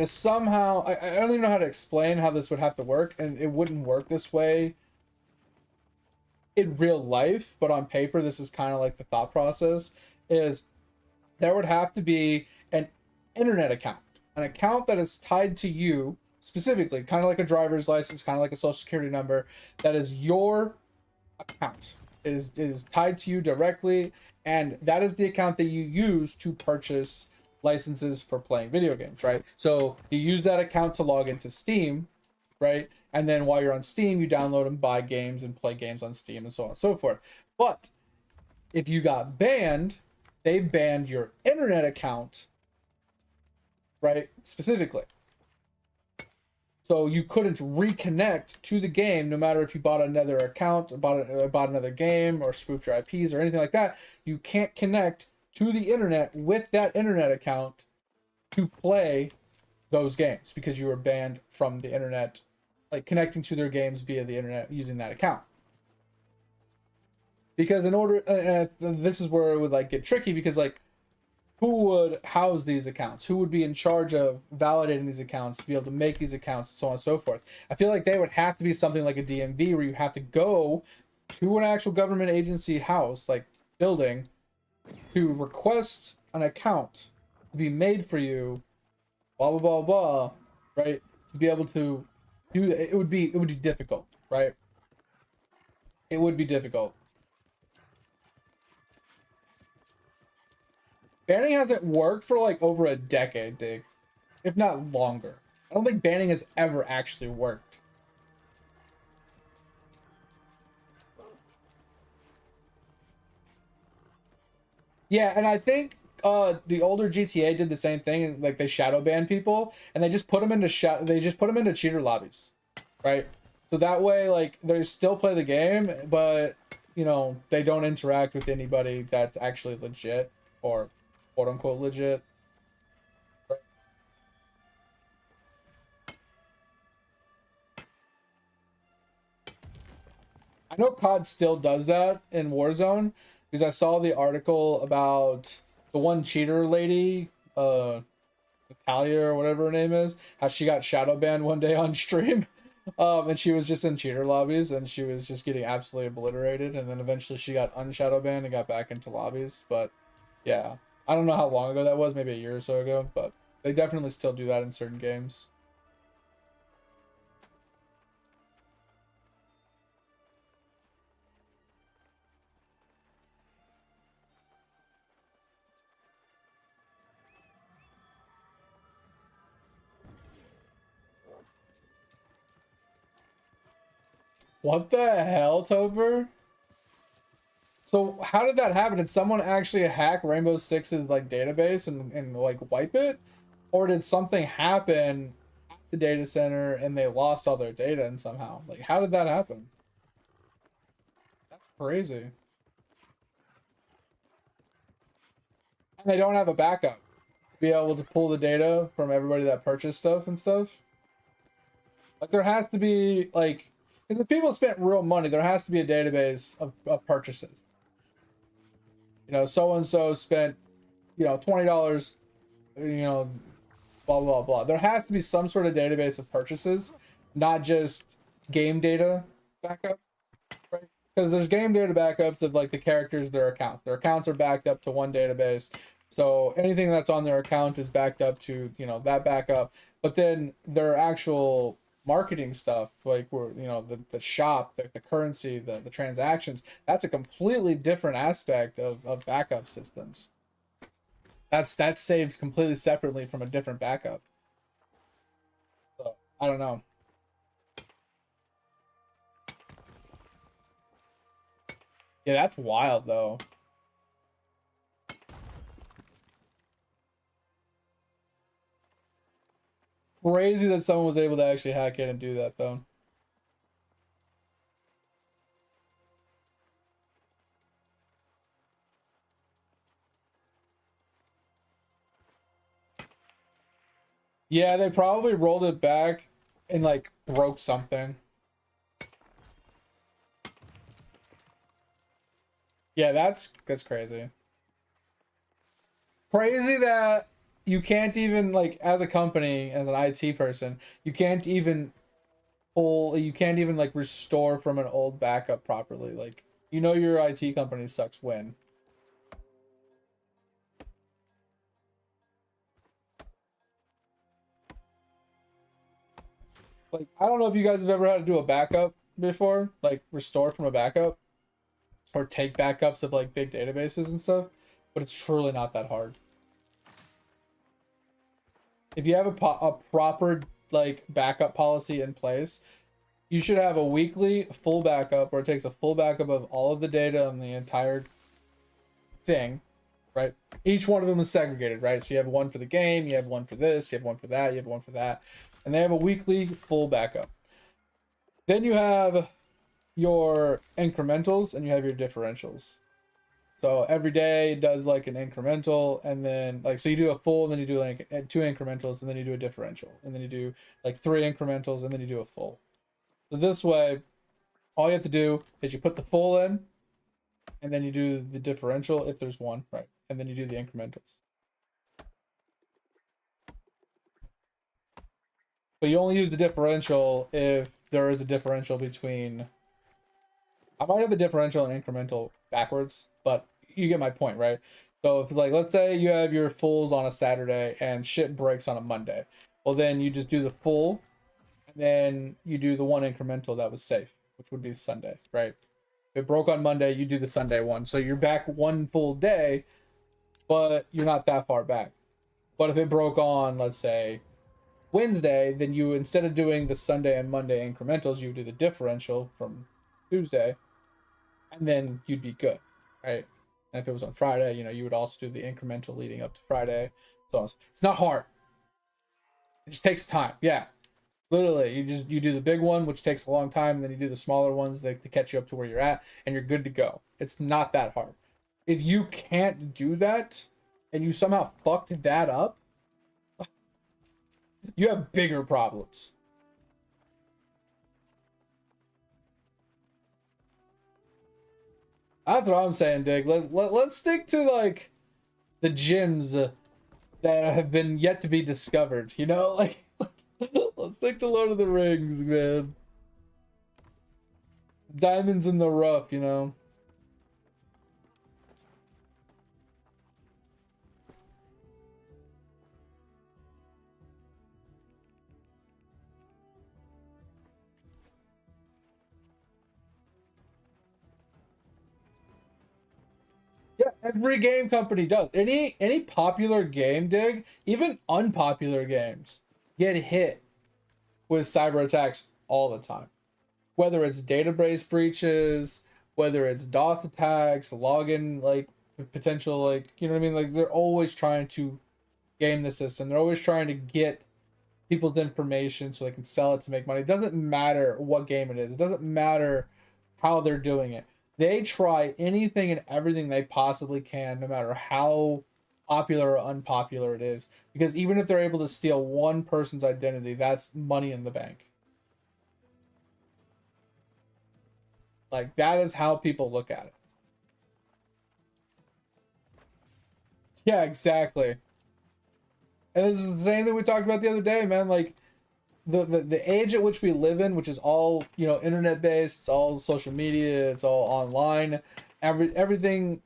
somehow, I don't even know how to explain how this would have to work, and it wouldn't work this way in real life, but on paper this is kind of like the thought process. Is there would have to be an internet account, an account that is tied to you specifically, kind of like a driver's license, kind of like a social security number, that is your account. It is tied to you directly, and that is the account that you use to purchase licenses for playing video games, right? So you use that account to log into Steam, right? And then while you're on Steam, you download and buy games and play games on Steam and so on and so forth. But if you got banned, they banned your internet account, right? Specifically. So you couldn't reconnect to the game no matter if you bought another account, bought another game, or spoofed your IPs or anything like that. You can't connect to the internet with that internet account to play those games because you were banned from the internet, like connecting to their games via the internet using that account. Because in order, this is where it would like get tricky, because like, who would house these accounts? Who would be in charge of validating these accounts to be able to make these accounts and so on and so forth? I feel like they would have to be something like a DMV where you have to go to an actual government agency house, like building, to request an account to be made for you, blah, blah, blah, blah, right? To be able to do that. It would be difficult, right? It would be difficult. Banning hasn't worked for like over a decade, Dig. If not longer. I don't think banning has ever actually worked. Yeah, and I think the older GTA did the same thing. Like they shadow banned people, and they just put them into cheater lobbies, right? So that way, like, they still play the game, but they don't interact with anybody that's actually legit or quote unquote legit. I know COD still does that in Warzone, because I saw the article about the one cheater lady, Natalia or whatever her name is, how she got shadow banned one day on stream. And she was just in cheater lobbies and she was just getting absolutely obliterated, and then eventually she got unshadow banned and got back into lobbies. But yeah, I don't know how long ago that was, maybe a year or so ago, but they definitely still do that in certain games. What the hell, Topher? So how did that happen? Did someone actually hack Rainbow Six's like database and like wipe it? Or did something happen at the data center and they lost all their data and somehow? Like, how did that happen? That's crazy. And they don't have a backup to be able to pull the data from everybody that purchased stuff and stuff. Like, there has to be, like, because if people spent real money, there has to be a database of purchases. So and so spent, $20, blah, blah, blah. There has to be some sort of database of purchases, not just game data backup, right? Because there's game data backups of like the characters, their accounts. Their accounts are backed up to one database. So anything that's on their account is backed up to, that backup. But then their actual marketing stuff, like where, the shop, the currency, the transactions, that's a completely different aspect of backup systems. That's saved completely separately from a different backup. So I don't know. Yeah, that's wild though. Crazy that someone was able to actually hack in and do that though. Yeah, they probably rolled it back and like broke something. Yeah, that's crazy. Crazy that you can't even like as a company, as an IT person, you can't even you can't even like restore from an old backup properly. Like you know your IT company sucks when. Like I don't know if you guys have ever had to do a backup before, like restore from a backup or take backups of like big databases and stuff, but it's truly not that hard. If you have a proper like backup policy in place, you should have a weekly full backup where it takes a full backup of all of the data on the entire thing, right? Each one of them is segregated, right? So you have one for the game, you have one for this, you have one for that, you have one for that, and they have a weekly full backup. Then you have your incrementals and you have your differentials. So every day it does like an incremental, and then like so you do a full, and then you do like 2 incrementals, and then you do a differential, and then you do like 3 incrementals, and then you do a full. So this way, all you have to do is you put the full in, and then you do the differential if there's one, right? And then you do the incrementals. But you only use the differential if there is a differential between. I might have the differential and incremental backwards, but you get my point, right? So if like let's say you have your fulls on a Saturday and shit breaks on a Monday, well then you just do the full, and then you do the one incremental that was safe, which would be Sunday, right? If it broke on Monday, you do the Sunday one, so you're back one full day, but you're not that far back. But if it broke on, let's say, Wednesday, then you instead of doing the Sunday and Monday incrementals, you would do the differential from Tuesday, and then you'd be good, right? And if it was on Friday, you know, you would also do the incremental leading up to Friday. So it's not hard. It just takes time. Yeah, literally, you do the big one, which takes a long time, and then you do the smaller ones to catch you up to where you're at, and you're good to go. It's not that hard. If you can't do that, and you somehow fucked that up, you have bigger problems. That's what I'm saying, Dig. Let's stick to like the gyms that have been yet to be discovered. You know, like let's stick to Lord of the Rings, man. Diamonds in the rough, you know. Yeah, every game company does. Any popular game, Dig, even unpopular games get hit with cyber attacks all the time. Whether it's database breaches, whether it's DOS attacks, login like potential like you know what I mean? Like they're always trying to game the system. They're always trying to get people's information so they can sell it to make money. It doesn't matter what game it is. It doesn't matter how they're doing it. They try anything and everything they possibly can, no matter how popular or unpopular it is. Because even if they're able to steal one person's identity, that's money in the bank. Like that is how people look at it. Yeah, exactly. And this is the same thing we talked about the other day, man. Like the age at which we live in, which is all, you know, internet based, it's all social media, it's all online. Everything,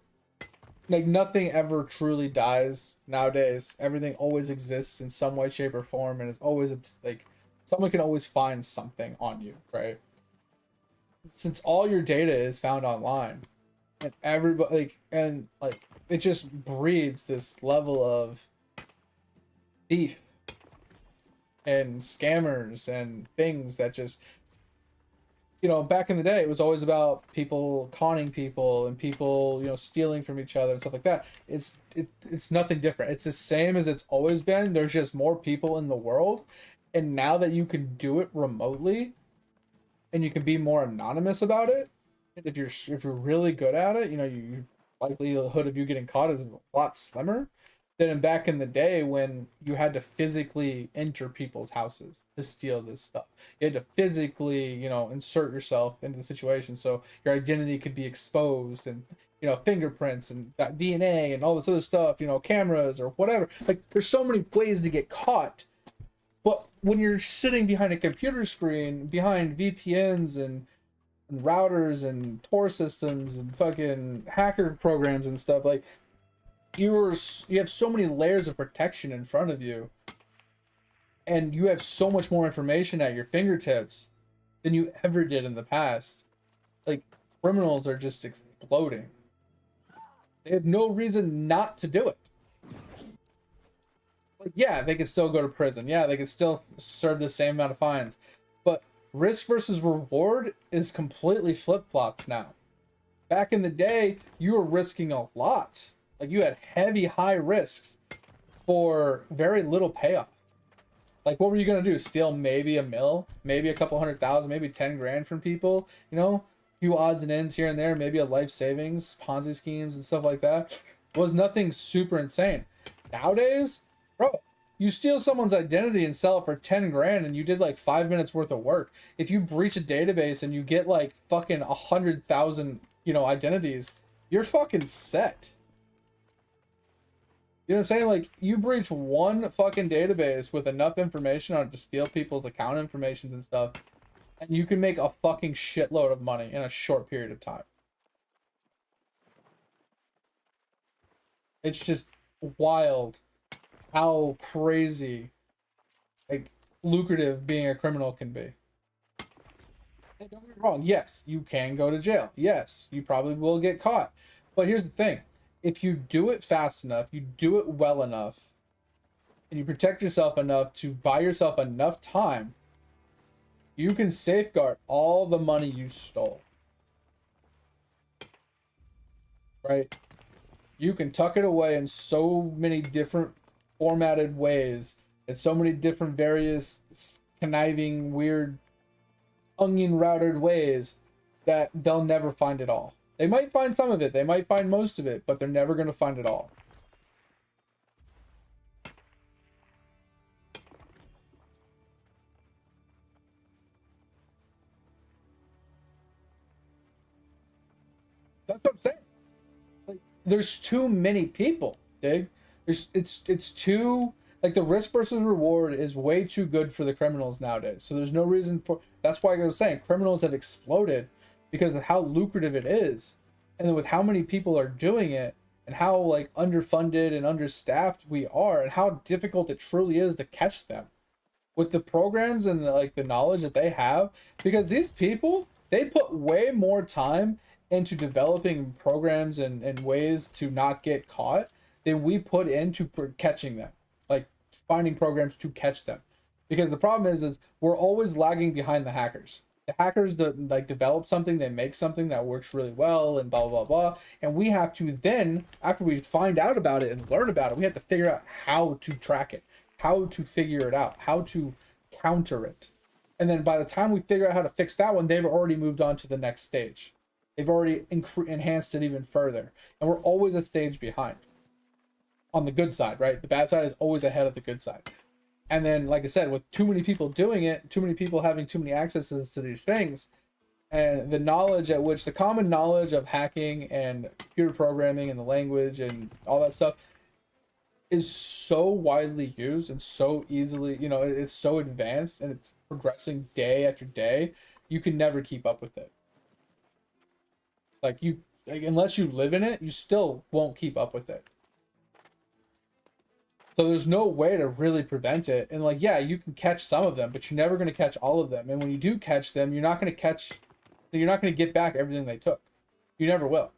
like nothing ever truly dies nowadays. Everything always exists in some way, shape, or form, and it's always like someone can always find something on you, right? Since all your data is found online, and everybody like it just breeds this level of thief and scammers and things that just you know, back in the day, it was always about people conning people and people, you know, stealing from each other and stuff like that. It's nothing different. It's the same as it's always been. There's just more people in the world, and now that you can do it remotely, and you can be more anonymous about it, and if you're really good at it, you know, you likelihood of you getting caught is a lot slimmer than back in the day when you had to physically enter people's houses to steal this stuff. You had to physically, you know, insert yourself into the situation so your identity could be exposed, and, you know, fingerprints and that DNA and all this other stuff, you know, cameras or whatever. Like, there's so many ways to get caught. But when you're sitting behind a computer screen, behind VPNs and routers and Tor systems and fucking hacker programs and stuff, like, you have so many layers of protection in front of you, and you have so much more information at your fingertips than you ever did in the past. Like, criminals are just exploding. They have no reason not to do it. Like, yeah, they can still go to prison. Yeah, they can still serve the same amount of fines. But risk versus reward is completely flip-flopped now. Back in the day, you were risking a lot. Like, you had heavy, high risks for very little payoff. Like, what were you going to do? Steal maybe $1 million? Maybe a couple $100,000? Maybe 10 grand from people? You know? A few odds and ends here and there. Maybe a life savings, Ponzi schemes and stuff like that. It was nothing super insane. Nowadays, bro, you steal someone's identity and sell it for 10 grand and you did like 5 minutes worth of work. If you breach a database and you get like fucking 100,000, you know, identities, you're fucking set. You know what I'm saying? Like, you breach one fucking database with enough information on it to steal people's account information and stuff, and you can make a fucking shitload of money in a short period of time. It's just wild how crazy, like, lucrative being a criminal can be. Hey, don't get me wrong. Yes, you can go to jail. Yes, you probably will get caught. But here's the thing. If you do it fast enough, you do it well enough, and you protect yourself enough to buy yourself enough time, you can safeguard all the money you stole. Right? You can tuck it away in so many different formatted ways, in so many different various conniving, weird, onion routed ways that they'll never find it all. They might find some of it, they might find most of it, but they're never going to find it all. That's what I'm saying. Like, there's too many people, dig? It's too, like, the risk versus reward is way too good for the criminals nowadays. So there's no reason for, that's why I was saying criminals have exploded because of how lucrative it is. And then with how many people are doing it, and how, like, underfunded and understaffed we are, and how difficult it truly is to catch them with the programs and the knowledge that they have, because these people, they put way more time into developing programs and ways to not get caught than we put into catching them, like finding programs to catch them. Because the problem is we're always lagging behind the hackers. The hackers like develop something, they make something that works really well and blah, blah, blah. And we have to then, after we find out about it and learn about it, we have to figure out how to track it, how to figure it out, how to counter it. And then by the time we figure out how to fix that one, they've already moved on to the next stage. They've already enhanced it even further. And we're always a stage behind. On the good side, right? The bad side is always ahead of the good side. And then, like I said, with too many people doing it, too many people having too many accesses to these things, and the knowledge at which, the common knowledge of hacking and computer programming and the language and all that stuff is so widely used and so easily, you know, it's so advanced and it's progressing day after day, you can never keep up with it. Like, unless you live in it, you still won't keep up with it. So there's no way to really prevent it. And, like, yeah, you can catch some of them, but you're never going to catch all of them. And when you do catch them, you're not going to get back everything they took. You never will.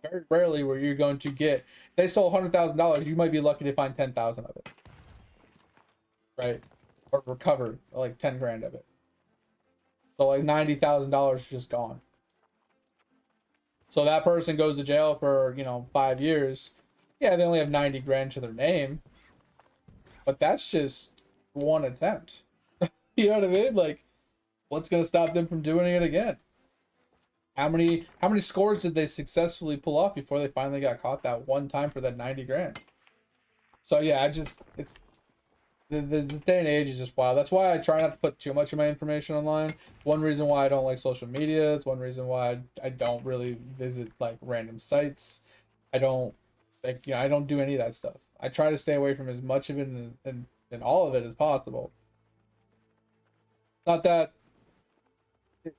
Very rarely where you're going to get, they stole $100,000, you might be lucky to find 10,000 of it. Right? Or recover like 10 grand of it. So like $90,000 is just gone. So that person goes to jail for, 5 years. Yeah, they only have 90 grand to their name. But that's just one attempt. You know what I mean? Like, what's gonna stop them from doing it again? How many scores did they successfully pull off before they finally got caught that one time for that 90 grand? So yeah, it's the day and age is just wild. That's why I try not to put too much of my information online. One reason why I don't like social media. It's one reason why I don't really visit like random sites. I don't I don't do any of that stuff. I try to stay away from as much of it and all of it as possible. Not that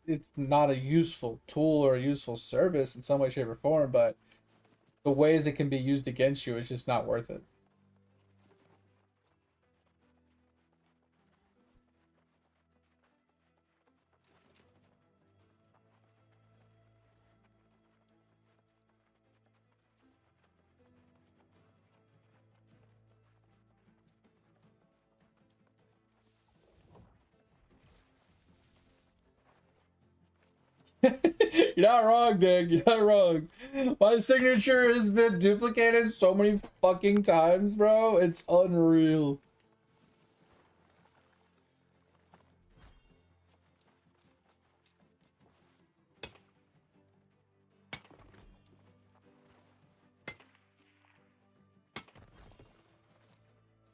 it's not a useful tool or a useful service in some way, shape, or form, but the ways it can be used against you is just not worth it. You're not wrong, Dick. You're not wrong. My signature has been duplicated so many fucking times, bro. It's unreal.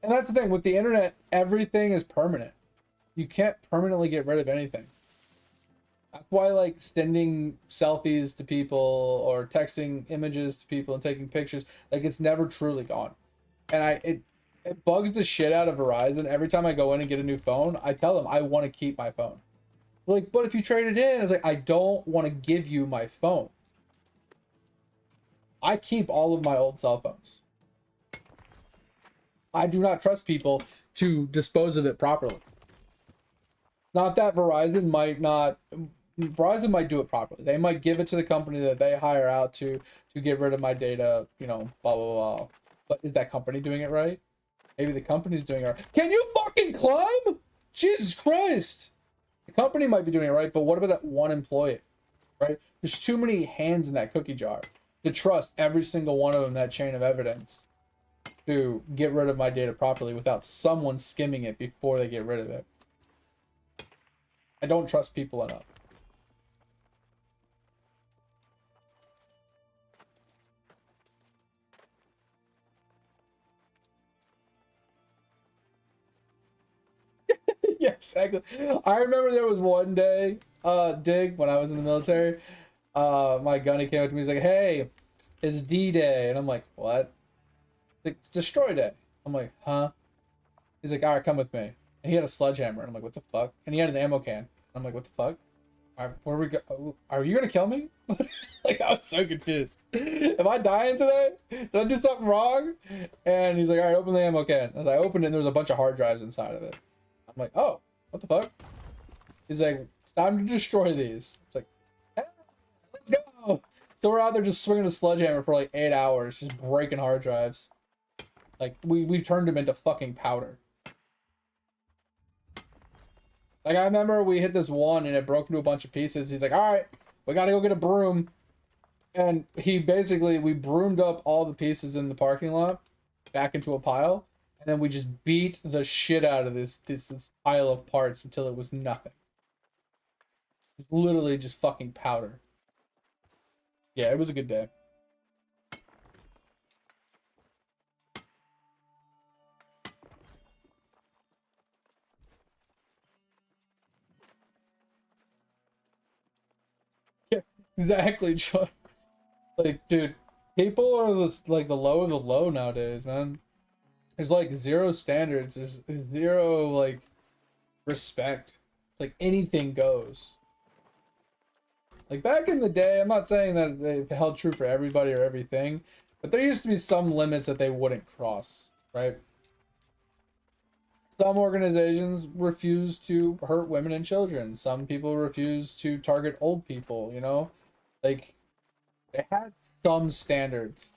And that's the thing with the internet, everything is permanent. You can't permanently get rid of anything. That's why like sending selfies to people or texting images to people and taking pictures, like it's never truly gone. And it bugs the shit out of Verizon. Every time I go in and get a new phone, I tell them I want to keep my phone. They're like, but if you trade it in, it's like, I don't want to give you my phone. I keep all of my old cell phones. I do not trust people to dispose of it properly. Not that Verizon might do it properly. They might give it to the company that they hire out to get rid of my data, blah, blah, blah. But is that company doing it right? Maybe the company's doing it right. Can you fucking climb? Jesus Christ. The company might be doing it right, but what about that one employee, right? There's too many hands in that cookie jar to trust every single one of them, that chain of evidence, to get rid of my data properly without someone skimming it before they get rid of it. I don't trust people enough. Yeah, exactly. I remember there was one day, Dig, when I was in the military, my gunny came up to me, he's like, hey, it's D-Day. And I'm like, what? It's Destroy Day. I'm like, huh? He's like, all right, come with me. And he had a sledgehammer. And I'm like, what the fuck? And he had an ammo can. I'm like, what the fuck? All right, where we go? Are you gonna kill me? Like, I was so confused. Am I dying today? Did I do something wrong? And he's like, all right, open the ammo can. As I opened it, and there was a bunch of hard drives inside of it. I'm like, oh, what the fuck? He's like, it's time to destroy these. It's like, hey, let's go. So we're out there just swinging a sledgehammer for like 8 hours, just breaking hard drives. Like, we turned him into fucking powder. Like, I remember we hit this one and it broke into a bunch of pieces. He's like, all right, we gotta go get a broom. And we broomed up all the pieces in the parking lot back into a pile. And then we just beat the shit out of this pile of parts until it was nothing. Literally just fucking powder. Yeah, it was a good day. Yeah, exactly, John. Like, dude, people are like the low of the low nowadays, man. There's like zero standards. There's zero like respect. It's like anything goes. Like back in the day, I'm not saying that they held true for everybody or everything, but there used to be some limits that they wouldn't cross, right? Some organizations refuse to hurt women and children. Some people refuse to target old people, Like, they had some standards.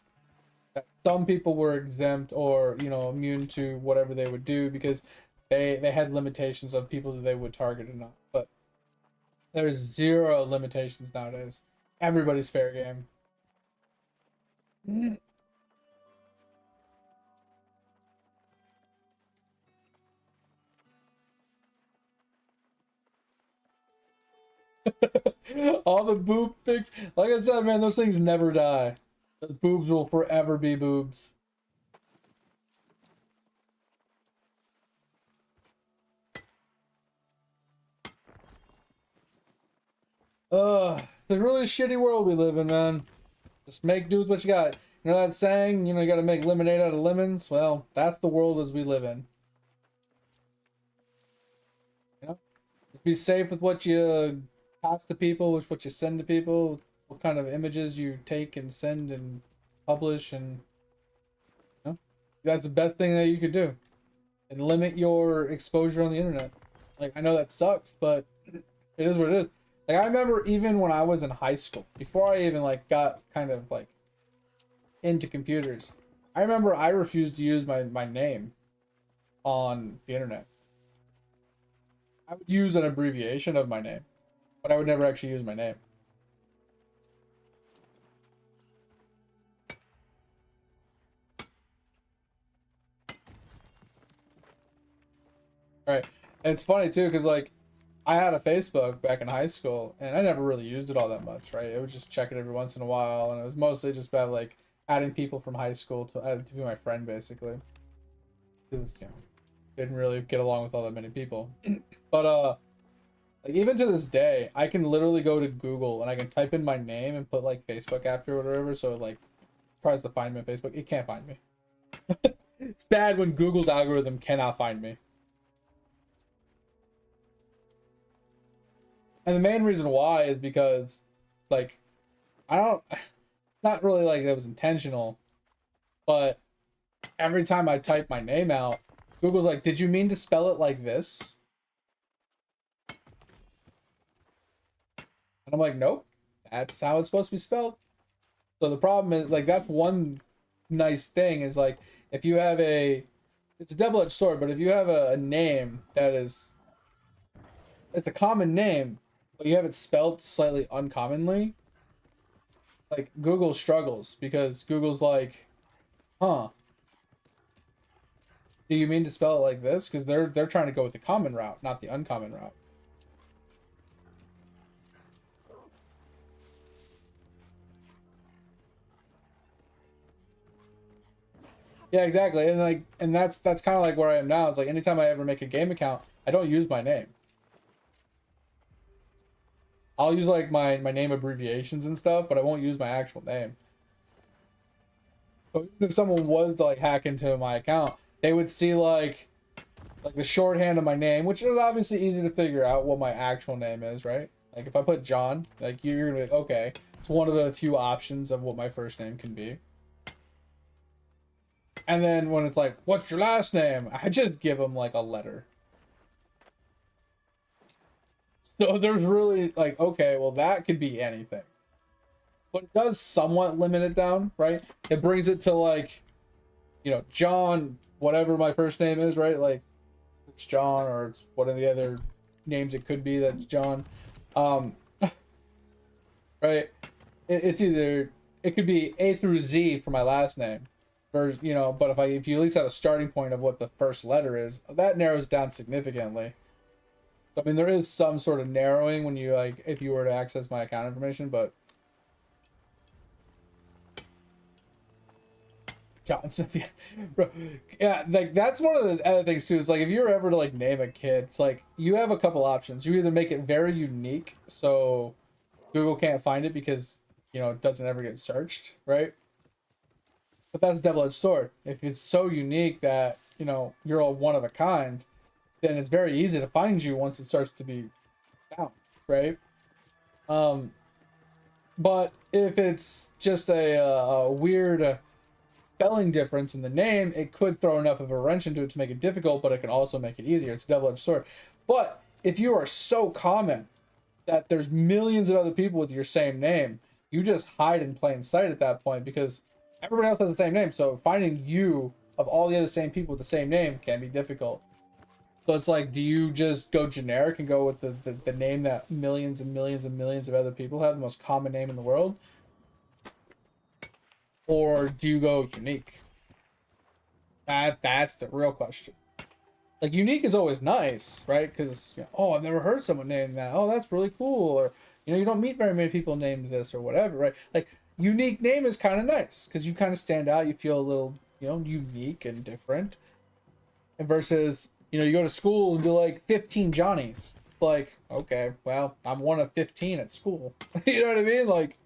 Some people were exempt or, immune to whatever they would do because they had limitations of people that they would target or not. But There's zero limitations nowadays. Everybody's fair game. All the boob pics. Like I said, man, those things never die. Those boobs will forever be boobs. It's a really shitty world we live in, man. Just make do with what you got. You know that saying, you gotta make lemonade out of lemons? Well, that's the world as we live in. Just be safe with what you pass to people, with what you send to people, what kind of images you take and send and publish, and that's the best thing that you could do. And limit your exposure on the internet. Like, I know that sucks, but it is what it is. Like, I remember even when I was in high school, before I even like got kind of like into computers, I remember I refused to use my name on the internet. I would use an abbreviation of my name, but I would never actually use my name. Right. And it's funny too, because like I had a Facebook back in high school and I never really used it all that much, right? It would just check it every once in a while, and it was mostly just about like adding people from high school to be my friend, basically. Because, didn't really get along with all that many people. But like, even to this day, I can literally go to Google and I can type in my name and put like Facebook after or whatever, so it like tries to find me on Facebook. It can't find me. It's bad when Google's algorithm cannot find me. And the main reason why is because, like, not really like that was intentional, but every time I type my name out, Google's like, did you mean to spell it like this? And I'm like, nope, that's how it's supposed to be spelled. So the problem is, like, that's one nice thing is, like, if you have it's a double-edged sword, but if you have a name that is, it's a common name, but you have it spelled slightly uncommonly, like, Google struggles, because Google's like, huh, do you mean to spell it like this? Because they're trying to go with the common route, not the uncommon route. Yeah, exactly. And like, and that's kind of like where I am now. It's like anytime I ever make a game account, I don't use my name. I'll use like my name abbreviations and stuff, but I won't use my actual name. But if someone was to like hack into my account, they would see like the shorthand of my name, which is obviously easy to figure out what my actual name is, right? Like if I put John, like you're gonna be like, okay, it's one of the few options of what my first name can be. And then when it's like, what's your last name? I just give them like a letter. So there's really like, okay, well that could be anything. But it does somewhat limit it down, right? It brings it to like, John, whatever my first name is, right? Like it's John, or it's one of the other names it could be that's John. Right? It's either, it could be A through Z for my last name. Or, but if you at least have a starting point of what the first letter is, that narrows it down significantly. I mean, there is some sort of narrowing when you like, if you were to access my account information, but John Smith, yeah, bro, yeah, like that's one of the other things too. Is like if you're ever to like name a kid, it's like you have a couple options. You either make it very unique, so Google can't find it because it doesn't ever get searched, right? But that's a double-edged sword. If it's so unique that you're all one of a kind, then it's very easy to find you once it starts to be found, right? But if it's just a weird spelling difference in the name, it could throw enough of a wrench into it to make it difficult, but it can also make it easier. It's a double-edged sword. But if you are so common that there's millions of other people with your same name, you just hide in plain sight at that point, because everybody else has the same name. So finding you of all the other same people with the same name can be difficult. So it's like, do you just go generic and go with the name that millions and millions and millions of other people have, the most common name in the world? Or do you go unique? That's the real question. Like, unique is always nice, right? Because, you know, oh, I've never heard someone name that. Oh, that's really cool. Or, you know, you don't meet very many people named this or whatever, right? Like, unique name is kind of nice because you kind of stand out. You feel a little, you know, unique and different. And versus, you know, you go to school and be like 15 Johnnies. It's like, okay, well, I'm one of 15 at school. You know what I mean? Like,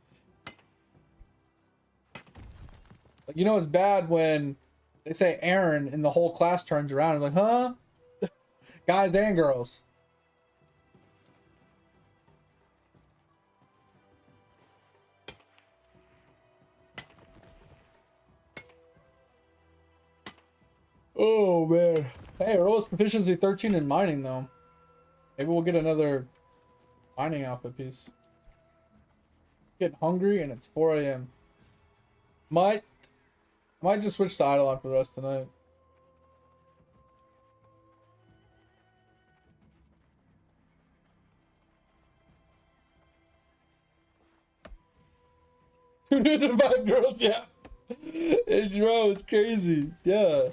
you know, it's bad when they say Aaron and the whole class turns around and like, huh? Guys and girls. Oh man. Hey, we're almost proficiency 13 in mining though. Maybe we'll get another mining outfit piece. Getting hungry and it's 4 a.m. Might just switch to Eidolon for the rest of the night. Two dudes and 5 girls, yeah. It's bro, it's crazy. Yeah.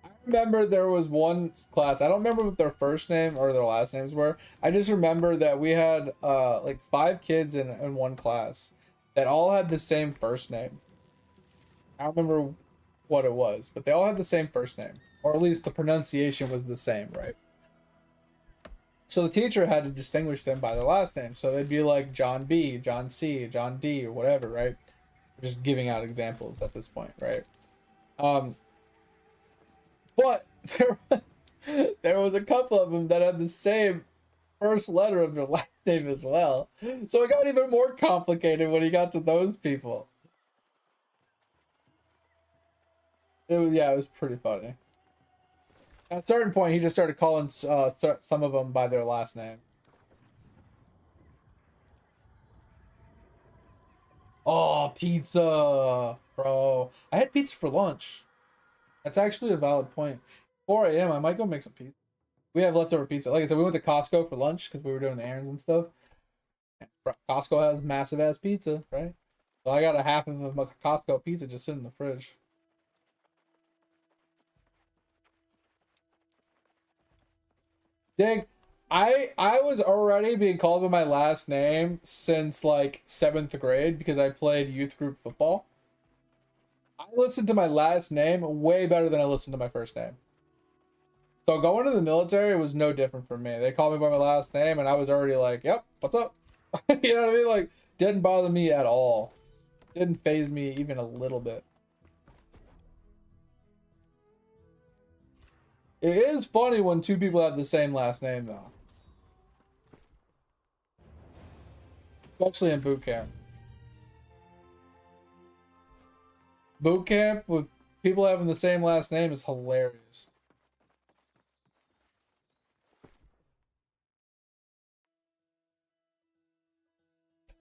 I remember there was one class. I don't remember what their first name or their last names were. I just remember that we had like 5 kids in one class that all had the same first name. I don't remember what it was, but they all had the same first name, or at least the pronunciation was the same, right? So the teacher had to distinguish them by their last name. So they'd be like John B, John C, John D, or whatever, right? Just giving out examples at this point, right? But there was a couple of them that had the same first letter of their last name as well. So it got even more complicated when he got to those people. It was pretty funny. At a certain point, he just started calling some of them by their last name. Oh, pizza, bro. I had pizza for lunch. That's actually a valid point. 4 a.m. I might go make some pizza. We have leftover pizza. Like I said, we went to Costco for lunch because we were doing the errands and stuff. Costco has massive ass pizza, right? So I got a half of a Costco pizza just sitting in the fridge. Dig, I was already being called by my last name since like 7th grade because I played youth group football. I listened to my last name way better than I listened to my first name. So going to the military was no different for me. They called me by my last name and I was already like, yep, what's up? You know what I mean? Like, didn't bother me at all. Didn't phase me even a little bit. It is funny when 2 people have the same last name though. Especially in boot camp. Boot camp with people having the same last name is hilarious.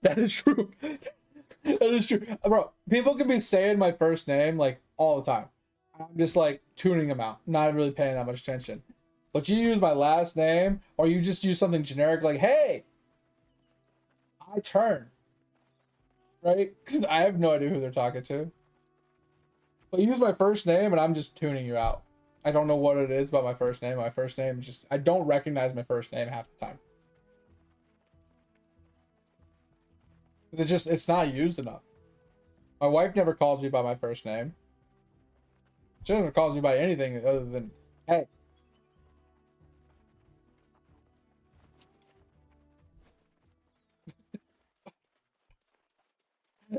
That is true. That is true. Bro, people can be saying my first name like all the time. I'm just like tuning them out, not really paying that much attention. But you use my last name or you just use something generic like, hey, I turn. Right? Because I have no idea who they're talking to. But you use my first name and I'm just tuning you out. I don't know what it is about my first name. My first name is just, I don't recognize my first name half the time. It's not used enough. My wife never calls me by my first name. She never calls me by anything other than, hey.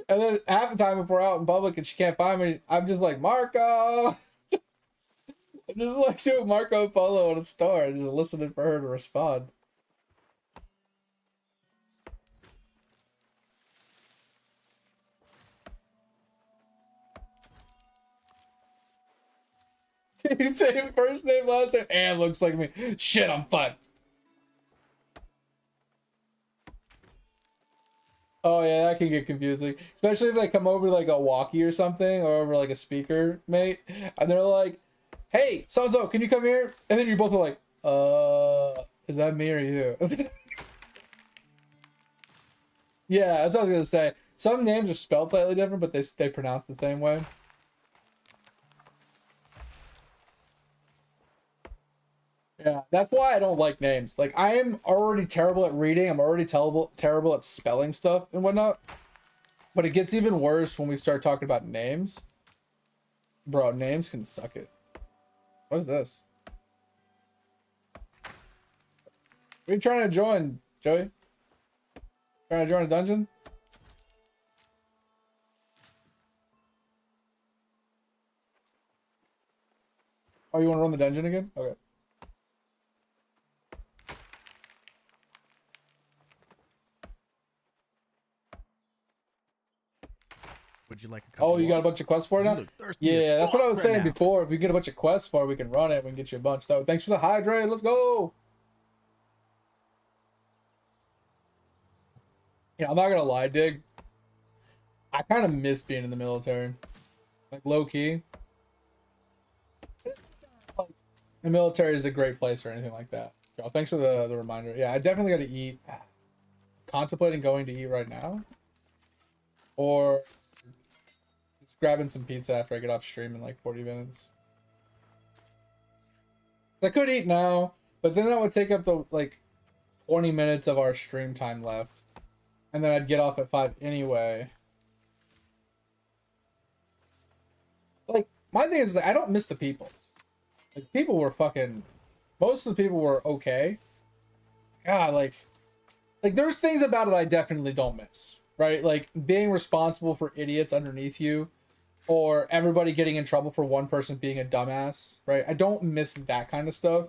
And then half the time if we're out in public and she can't find me, I'm just like, Marco. I'm just like doing Marco Polo in a store and just listening for her to respond. You say first name, last name, and looks like me. Shit, I'm fucked. Oh yeah, that can get confusing, especially if they come over like a walkie or something, or over like a speaker, mate, and they're like, "Hey, so and so, can you come here?" And then you both are like, is that me or you?" Yeah, that's what I was gonna say. Some names are spelled slightly different, but they pronounce the same way. Yeah, that's why I don't like names. Like, I am already terrible at reading. I'm already terrible at spelling stuff and whatnot. But it gets even worse when we start talking about names. Bro, names can suck it. What is this? Are you trying to join, Joey? Trying to join a dungeon? Oh, you want to run the dungeon again? Okay. Would you like a couple? Oh, you got a bunch of quests for it You now? look thirsty Yeah, as that's what I was fuck saying right now. before. If we get a bunch of quests for it, we can run it. We can get you a bunch. So thanks for the hydrate. Let's go. Yeah, I'm not gonna lie, Dig. I kind of miss being in the military. Like, low key. Like, the military is a great place or anything like that. Yo, thanks for the reminder. Yeah, I definitely got to eat. Contemplating going to eat right now, or just grabbing some pizza after I get off stream in like 40 minutes. I could eat now, but then that would take up the like 20 minutes of our stream time left, and then I'd get off at 5 anyway. Like, my thing is, like, I don't miss the people. Like, people were fucking, most of the people were okay. God, like there's things about it I definitely don't miss, right? Like, being responsible for idiots underneath you, or everybody getting in trouble for one person being a dumbass, right? I don't miss that kind of stuff.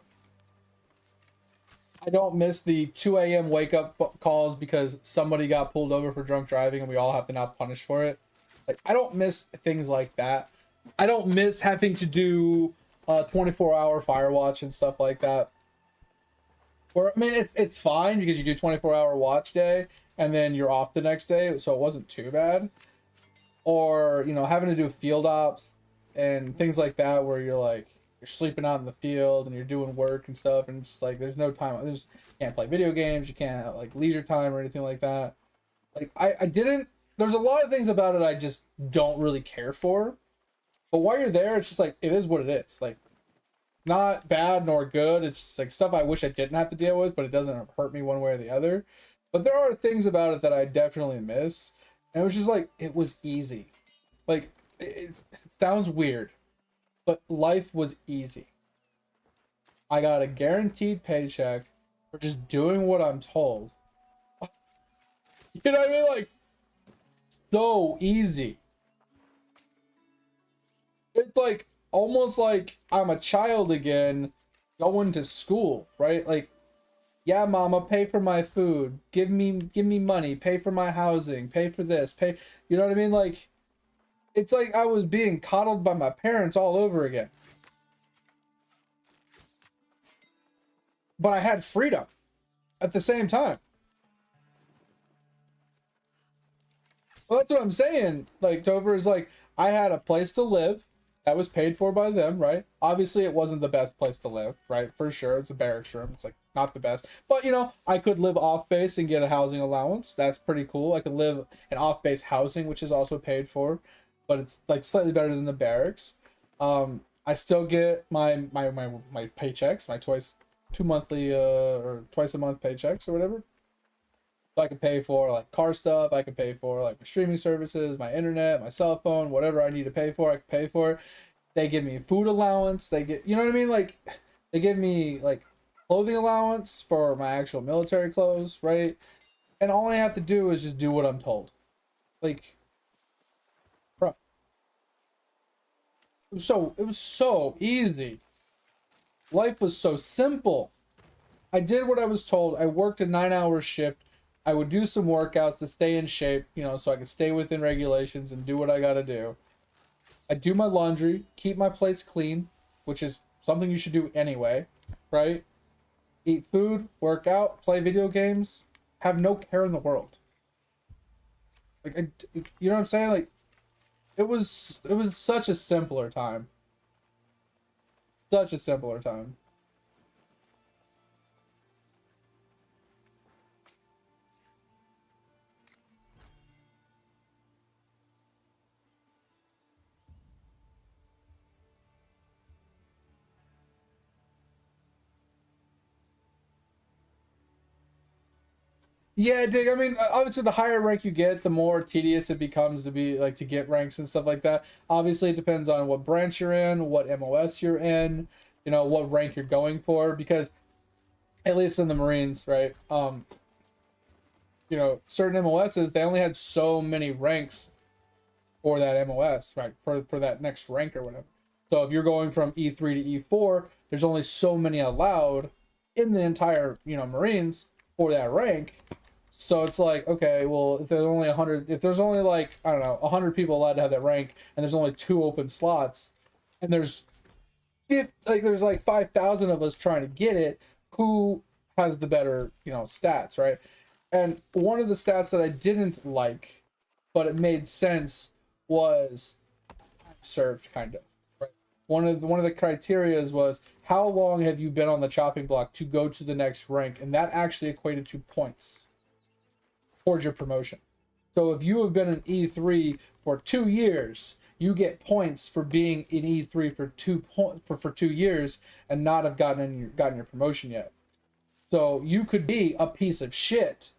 I don't miss the 2 a.m. wake up calls because somebody got pulled over for drunk driving and we all have to now punish for it. Like, I don't miss things like that. I don't miss having to do 24-hour Firewatch and stuff like that. Or, I mean, it's fine because you do 24-hour watch day and then you're off the next day, so it wasn't too bad. Or, you know, having to do field ops and things like that where you're like, you're sleeping out in the field and you're doing work and stuff, and it's like there's no time. You can't play video games, you can't have like leisure time or anything like that. Like, I didn't, there's a lot of things about it I just don't really care for. But while you're there, it's just like, it is what it is. Like, not bad nor good. It's just like stuff I wish I didn't have to deal with, but it doesn't hurt me one way or the other. But there are things about it that I definitely miss. And it was just like, it was easy. Like, it sounds weird, but life was easy. I got a guaranteed paycheck for just doing what I'm told. You know what I mean? Like, so easy. It's like almost like I'm a child again going to school, right? Like, yeah, mama, pay for my food, give me money, pay for my housing, pay for this, pay, you know what I mean? Like, it's like I was being coddled by my parents all over again. But I had freedom at the same time. Well, that's what I'm saying. Like, Topher is like, I had a place to live that was paid for by them, right? Obviously, it wasn't the best place to live, right? For sure, it's a barracks room. It's like not the best, but you know, I could live off base and get a housing allowance. That's pretty cool. I could live in off base housing, which is also paid for, but it's like slightly better than the barracks. I still get my paychecks, my two monthly or twice a month paychecks or whatever. So I can pay for like car stuff. I can pay for like my streaming services, my internet, my cell phone, whatever I need to pay for, I can pay for it. They give me food allowance. They get, you know what I mean? Like, they give me like clothing allowance for my actual military clothes, right? And all I have to do is just do what I'm told. Like, bro, it was so easy. Life was so simple. I did what I was told. I worked a 9-hour shift. I would do some workouts to stay in shape, you know, so I could stay within regulations and do what I gotta do. I do my laundry, keep my place clean, which is something you should do anyway, right? Eat food, work out, play video games, have no care in the world. Like, you know what I'm saying? Like, it was such a simpler time. Such a simpler time. Yeah, Dig. I mean, obviously, the higher rank you get, the more tedious it becomes to be like to get ranks and stuff like that. Obviously, it depends on what branch you're in, what MOS you're in, you know, what rank you're going for. Because at least in the Marines, right? You know, certain MOSs they only had so many ranks for that MOS, right? For that next rank or whatever. So if you're going from E3 to E4, there's only so many allowed in the entire, you know, Marines for that rank. So it's like, okay, well, if there's only 100, if there's only like, I don't know, 100 people allowed to have that rank, and there's only 2 open slots, and there's there's like 5,000 of us trying to get it, who has the better, you know, stats, right? And one of the stats that I didn't like, but it made sense, was served, kind of. Right? One of the criterias was how long have you been on the chopping block to go to the next rank, and that actually equated to points towards your promotion. So if you have been in E3 for 2 years, you get points for being in E3 for 2 years and not have gotten your promotion yet. So you could be a piece of shit,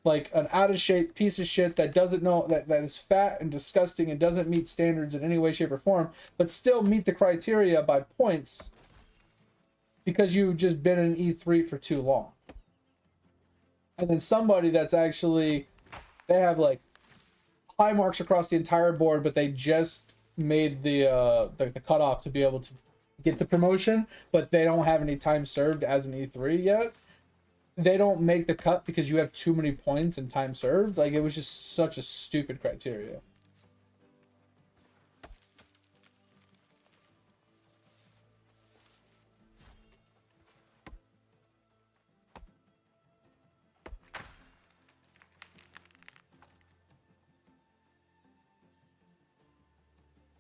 like an out of shape piece of shit that doesn't know that is fat and disgusting and doesn't meet standards in any way, shape, or form, but still meet the criteria by points because you've just been in E3 for too long. And then somebody that's actually, they have like high marks across the entire board, but they just made the cutoff to be able to get the promotion, but they don't have any time served as an E3 yet. They don't make the cut because you have too many points and time served. Like, it was just such a stupid criteria.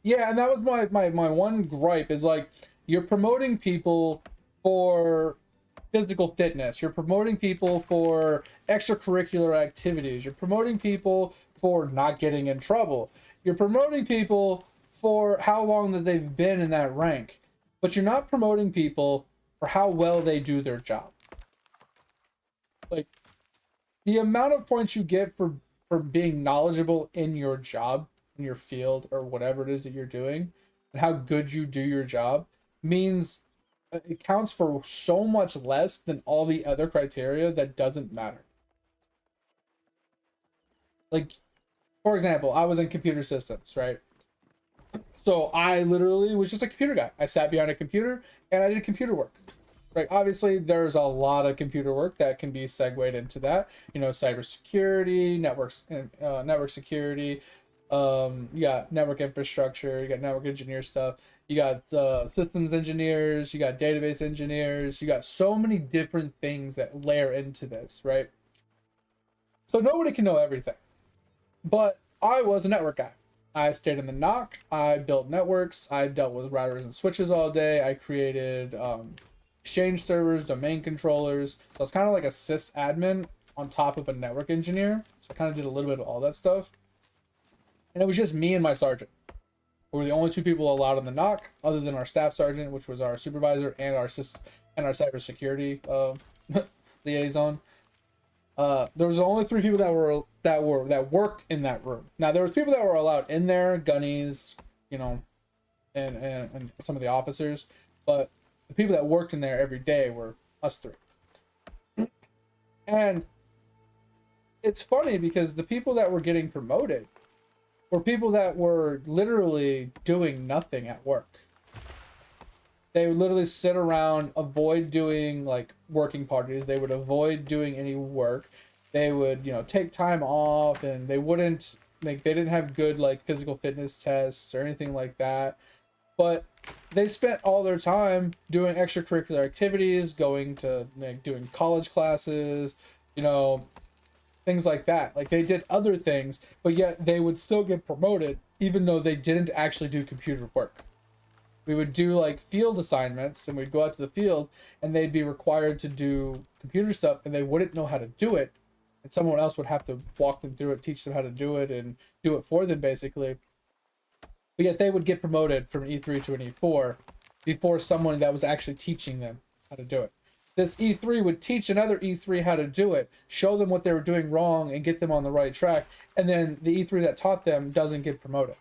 Yeah, and that was my one gripe is like, you're promoting people for physical fitness. You're promoting people for extracurricular activities. You're promoting people for not getting in trouble. You're promoting people for how long that they've been in that rank. But you're not promoting people for how well they do their job. Like, the amount of points you get for being knowledgeable in your job, in your field, or whatever it is that you're doing, and how good you do your job, means it counts for so much less than all the other criteria that doesn't matter. Like, for example, I was in computer systems, right? So I literally was just a computer guy. I sat behind a computer and I did computer work. Right? Obviously, there's a lot of computer work that can be segued into that. You know, cybersecurity, network security. You got network infrastructure. You got network engineer stuff. You got systems engineers. You got database engineers. You got so many different things that layer into this, right? So nobody can know everything. But I was a network guy. I stayed in the NOC. I built networks. I dealt with routers and switches all day. I created exchange servers, domain controllers. So I was kind of like a sysadmin on top of a network engineer. So I kind of did a little bit of all that stuff. And it was just me and my sergeant. We were the only 2 people allowed in the NOC, other than our staff sergeant, which was our supervisor, and our cybersecurity liaison. There was only 3 people that worked in that room. Now there was people that were allowed in there, gunnies, you know, and some of the officers, but the people that worked in there every day were us 3. And it's funny because the people that were getting promoted were people that were literally doing nothing at work. They would literally sit around, avoid doing like working parties. They would avoid doing any work. They would, you know, take time off, and they wouldn't they didn't have good like physical fitness tests or anything like that. But they spent all their time doing extracurricular activities, going to like doing college classes, you know, things like that. Like they did other things, but yet they would still get promoted even though they didn't actually do computer work. We would do like field assignments and we'd go out to the field and they'd be required to do computer stuff and they wouldn't know how to do it. And someone else would have to walk them through it, teach them how to do it, and do it for them basically. But yet they would get promoted from an E3 to an E4 before someone that was actually teaching them how to do it. This E3 would teach another E3 how to do it, show them what they were doing wrong and get them on the right track. And then the E3 that taught them doesn't get promoted.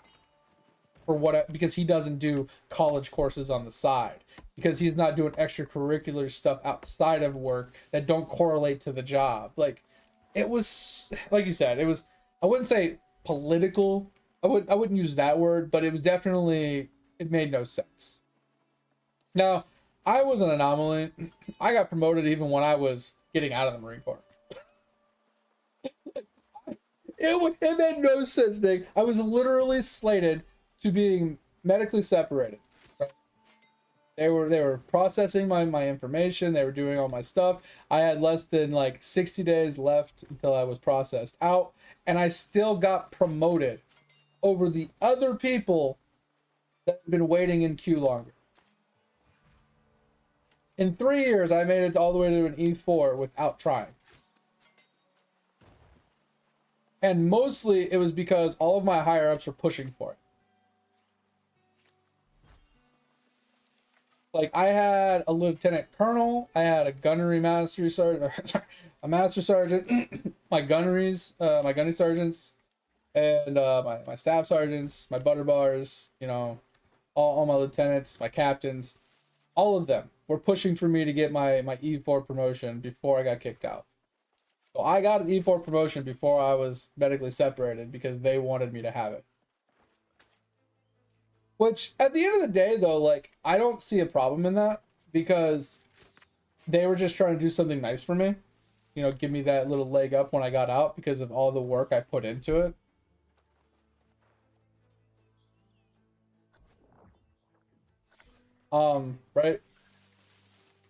For what? Because he doesn't do college courses on the side. Because he's not doing extracurricular stuff outside of work that don't correlate to the job. Like, it was, like you said, it was, I wouldn't say political. I wouldn't use that word, but it was definitely, it made no sense. Now, I was an anomaly. I got promoted even when I was getting out of the Marine Corps. It made no sense, Nick. I was literally slated to being medically separated. Right? They were processing my information. They were doing all my stuff. I had less than like 60 days left until I was processed out, and I still got promoted over the other people that had been waiting in queue longer. In 3 years, I made it all the way to an E4 without trying. And mostly it was because all of my higher ups were pushing for it. Like, I had a lieutenant colonel, I had a gunnery master sergeant, sorry, a master sergeant, my gunny sergeants, and my staff sergeants, my butter bars, you know, all my lieutenants, my captains, all of them were pushing for me to get my E4 promotion before I got kicked out. So I got an E4 promotion before I was medically separated because they wanted me to have it. Which, at the end of the day, though, like, I don't see a problem in that because they were just trying to do something nice for me. You know, give me that little leg up when I got out because of all the work I put into it. Right?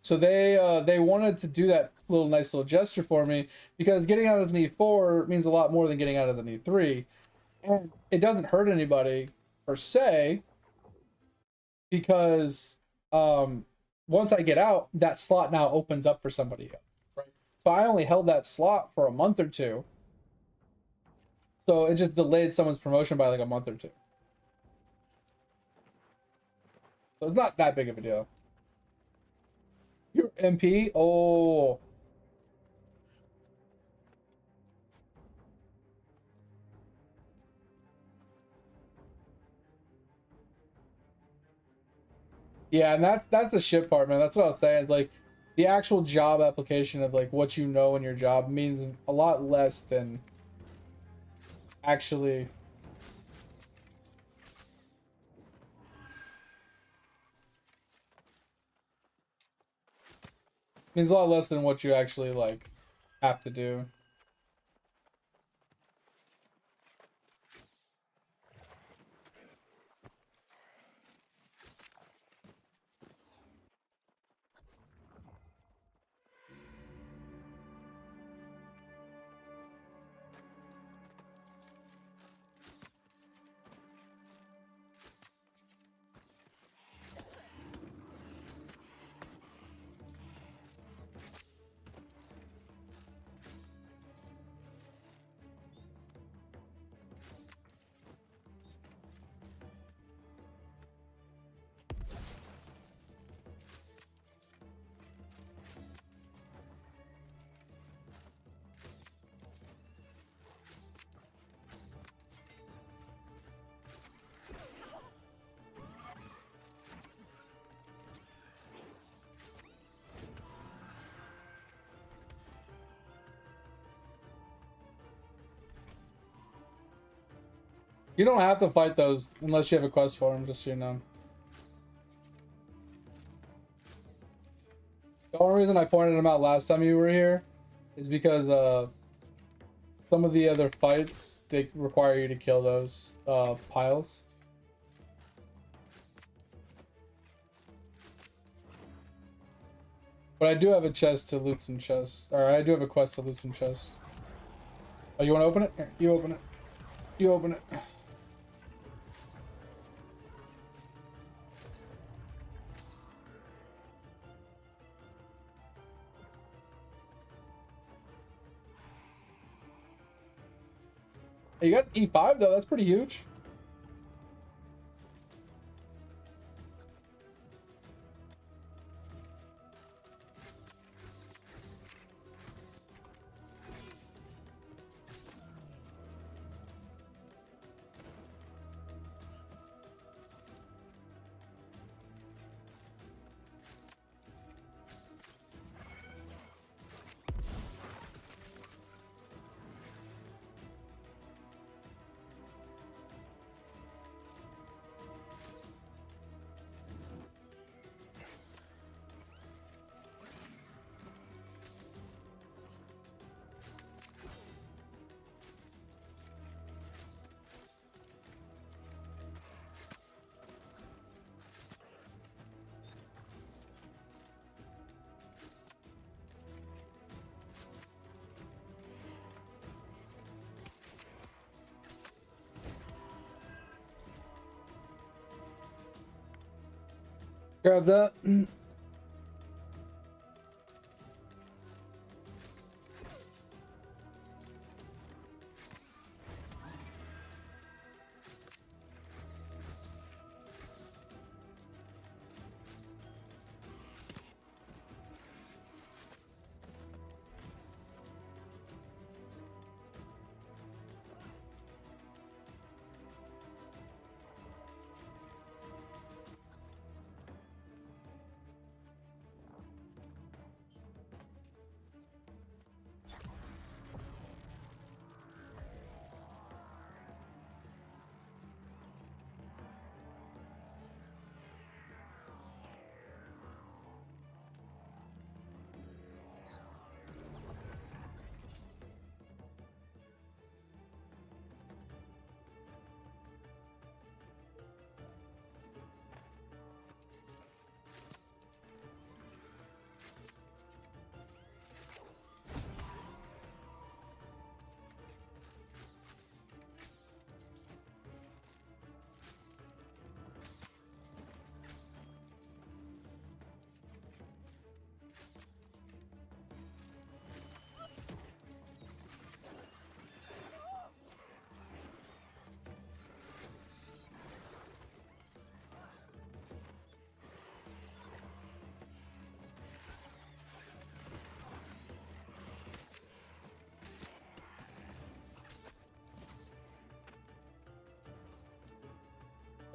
So they wanted to do that nice little gesture for me because getting out as an E4 means a lot more than getting out as an E3. And it doesn't hurt anybody per se because once I get out, that slot now opens up for somebody else, right? So I only held that slot for a month or two. So it just delayed someone's promotion by like a month or two. So it's not that big of a deal. You're MP? Oh. Yeah, and that's the shit part, man. That's what I was saying. It's like the actual job application of like what you know in your job means a lot less than actually means a lot less than what you actually like have to do. You don't have to fight those unless you have a quest for them, just so you know. The only reason I pointed them out last time you were here is because some of the other fights, they require you to kill those piles. But I do have a chest to loot some chests. Or I do have a quest to loot some chests. Oh, you want to open it? Here, you open it. You open it. You got E5 though. That's pretty huge. Grab that.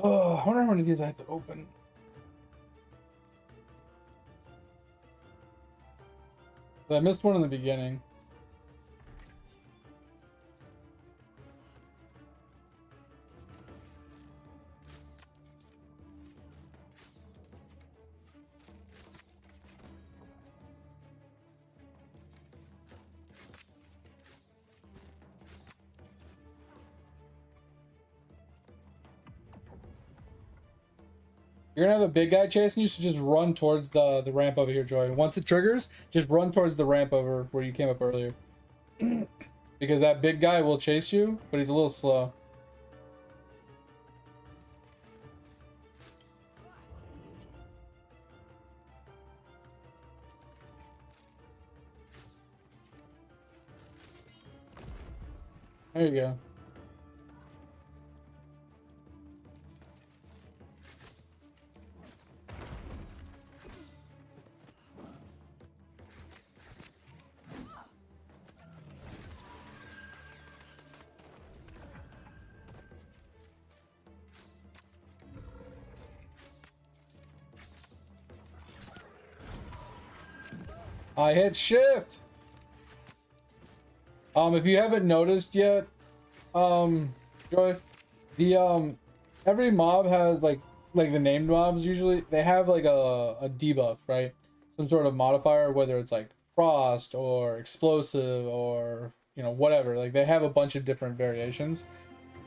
Oh, I wonder how many of these I have to open. I missed one in the beginning. You're gonna have a big guy chasing you, so just run towards the ramp over here, Joy. Once it triggers, just run towards the ramp over where you came up earlier. Because that big guy will chase you, but he's a little slow. There you go. I hit shift. If you haven't noticed yet, Joy, the every mob has like the named mobs usually they have like a debuff, right? Some sort of modifier, whether it's like frost or explosive or whatever. Like they have a bunch of different variations.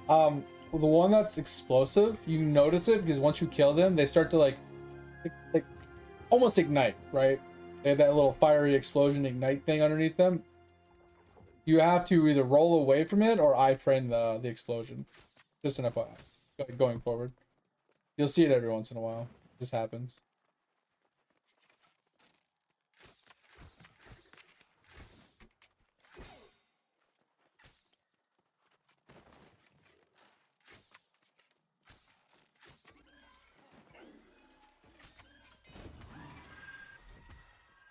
The one that's explosive, you notice it because once you kill them, they start to like almost ignite, right? They have that little fiery explosion ignite thing underneath them. you have to either roll away from it or I train the explosion. Just an FYI. Going forward. You'll see it every once in a while. It just happens.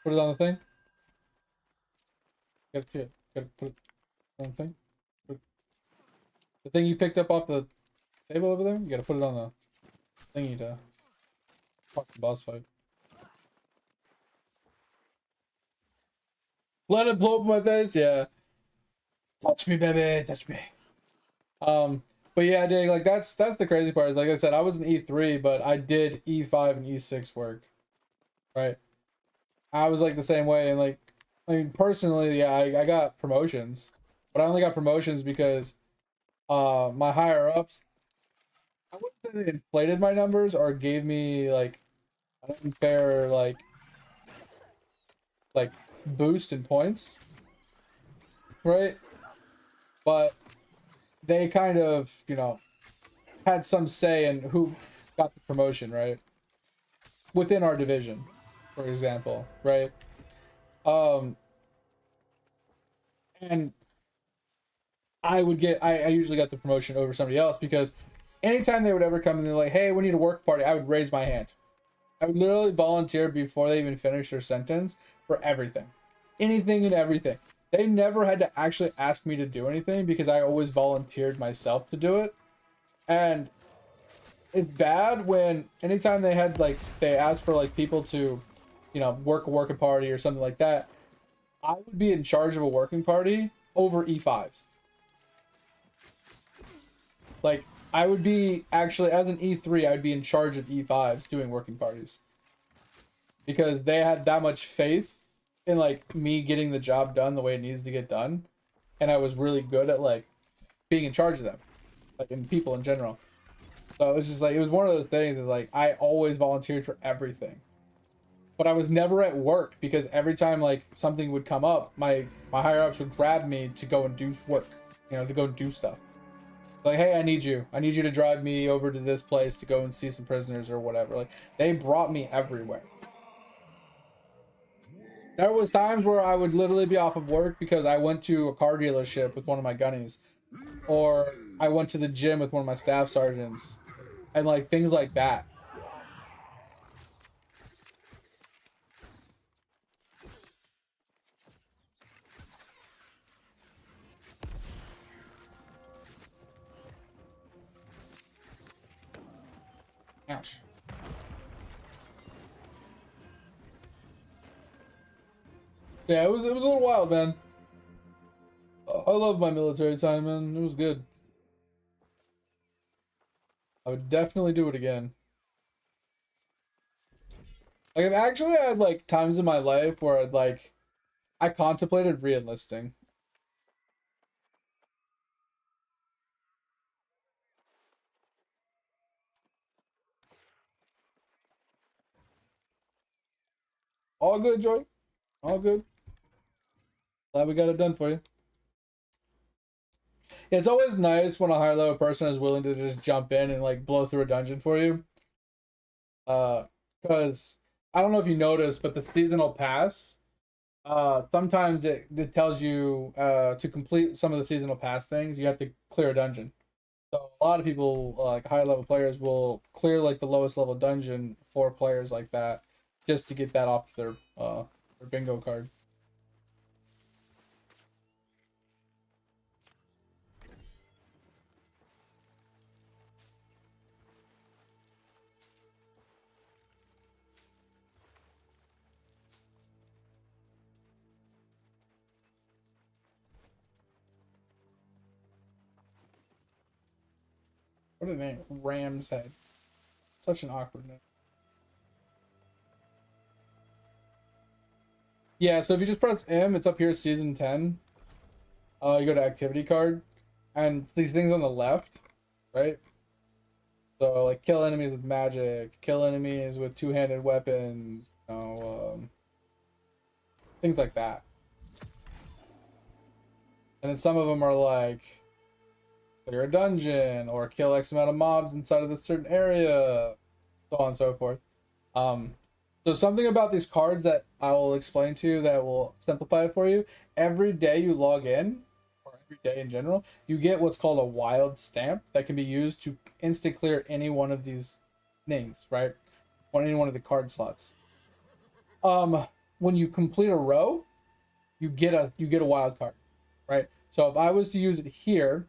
Put it on the thing. Gotta put it on the thing. The thing you picked up off the table over there, you gotta put it on the thingy to fuck the boss fight. Let it blow up my face, yeah. Touch me, baby, touch me. But yeah, dude, like that's the crazy part. Is like I said, I was in E3, but I did E5 and E6 work. Right. I was like the same way, and like, I mean, personally, yeah, I got promotions, but I only got promotions because my higher ups, I wouldn't say they inflated my numbers or gave me like an unfair like boost in points, right? But they kind of, you know, had some say in who got the promotion, right? Within our division, for example, right? And I usually got the promotion over somebody else because anytime they would ever come and they're like, hey, we need a work party, I would raise my hand. I would literally volunteer before they even finish their sentence for everything. Anything and everything. They never had to actually ask me to do anything because I always volunteered myself to do it. And it's bad when anytime they had like, they asked for like people to, you know, work a working party or something like that, I would be in charge of a working party over E5s. Like, I would be actually, as an E3, I'd be in charge of E5s doing working parties. Because they had that much faith in, like, me getting the job done the way it needs to get done. And I was really good at, like, being in charge of them. Like, and people in general. So it was just like, it was one of those things that, like, I always volunteered for everything. But I was never at work because every time, like, something would come up, my higher-ups would grab me to go and do work. You know, to go and do stuff. Like, hey, I need you to drive me over to this place to go and see some prisoners or whatever. Like, they brought me everywhere. There was times where I would literally be off of work because I went to a car dealership with one of my gunnies, or I went to the gym with one of my staff sergeants, and like things like that. Ouch. Yeah, it was a little wild, man. I love my military time, man. It was good. I would definitely do it again. Like, I've actually had like times in my life where I contemplated re-enlisting. All good, Joy. All good. Glad we got it done for you. Yeah, it's always nice when a higher level person is willing to just jump in and like blow through a dungeon for you. Because I don't know if you noticed, but the seasonal pass, sometimes it tells you to complete some of the seasonal pass things, you have to clear a dungeon. So a lot of people, like higher level players, will clear like the lowest level dungeon for players like that, just to get that off their bingo card. What a name, Ram's Head. Such an awkward name. Yeah, so if you just press M, it's up here, season 10. You go to activity card, and these things on the left, right? So like kill enemies with magic, kill enemies with two-handed weapons, you know, things like that. And then some of them are like clear a dungeon or kill X amount of mobs inside of this certain area, so on and so forth. So something about these cards that I will explain to you that will simplify it for you. Every day you log in, or every day in general, you get what's called a wild stamp that can be used to instant clear any one of these things, right? On any one of the card slots. When you complete a row, you get a wild card, right? So if I was to use it here,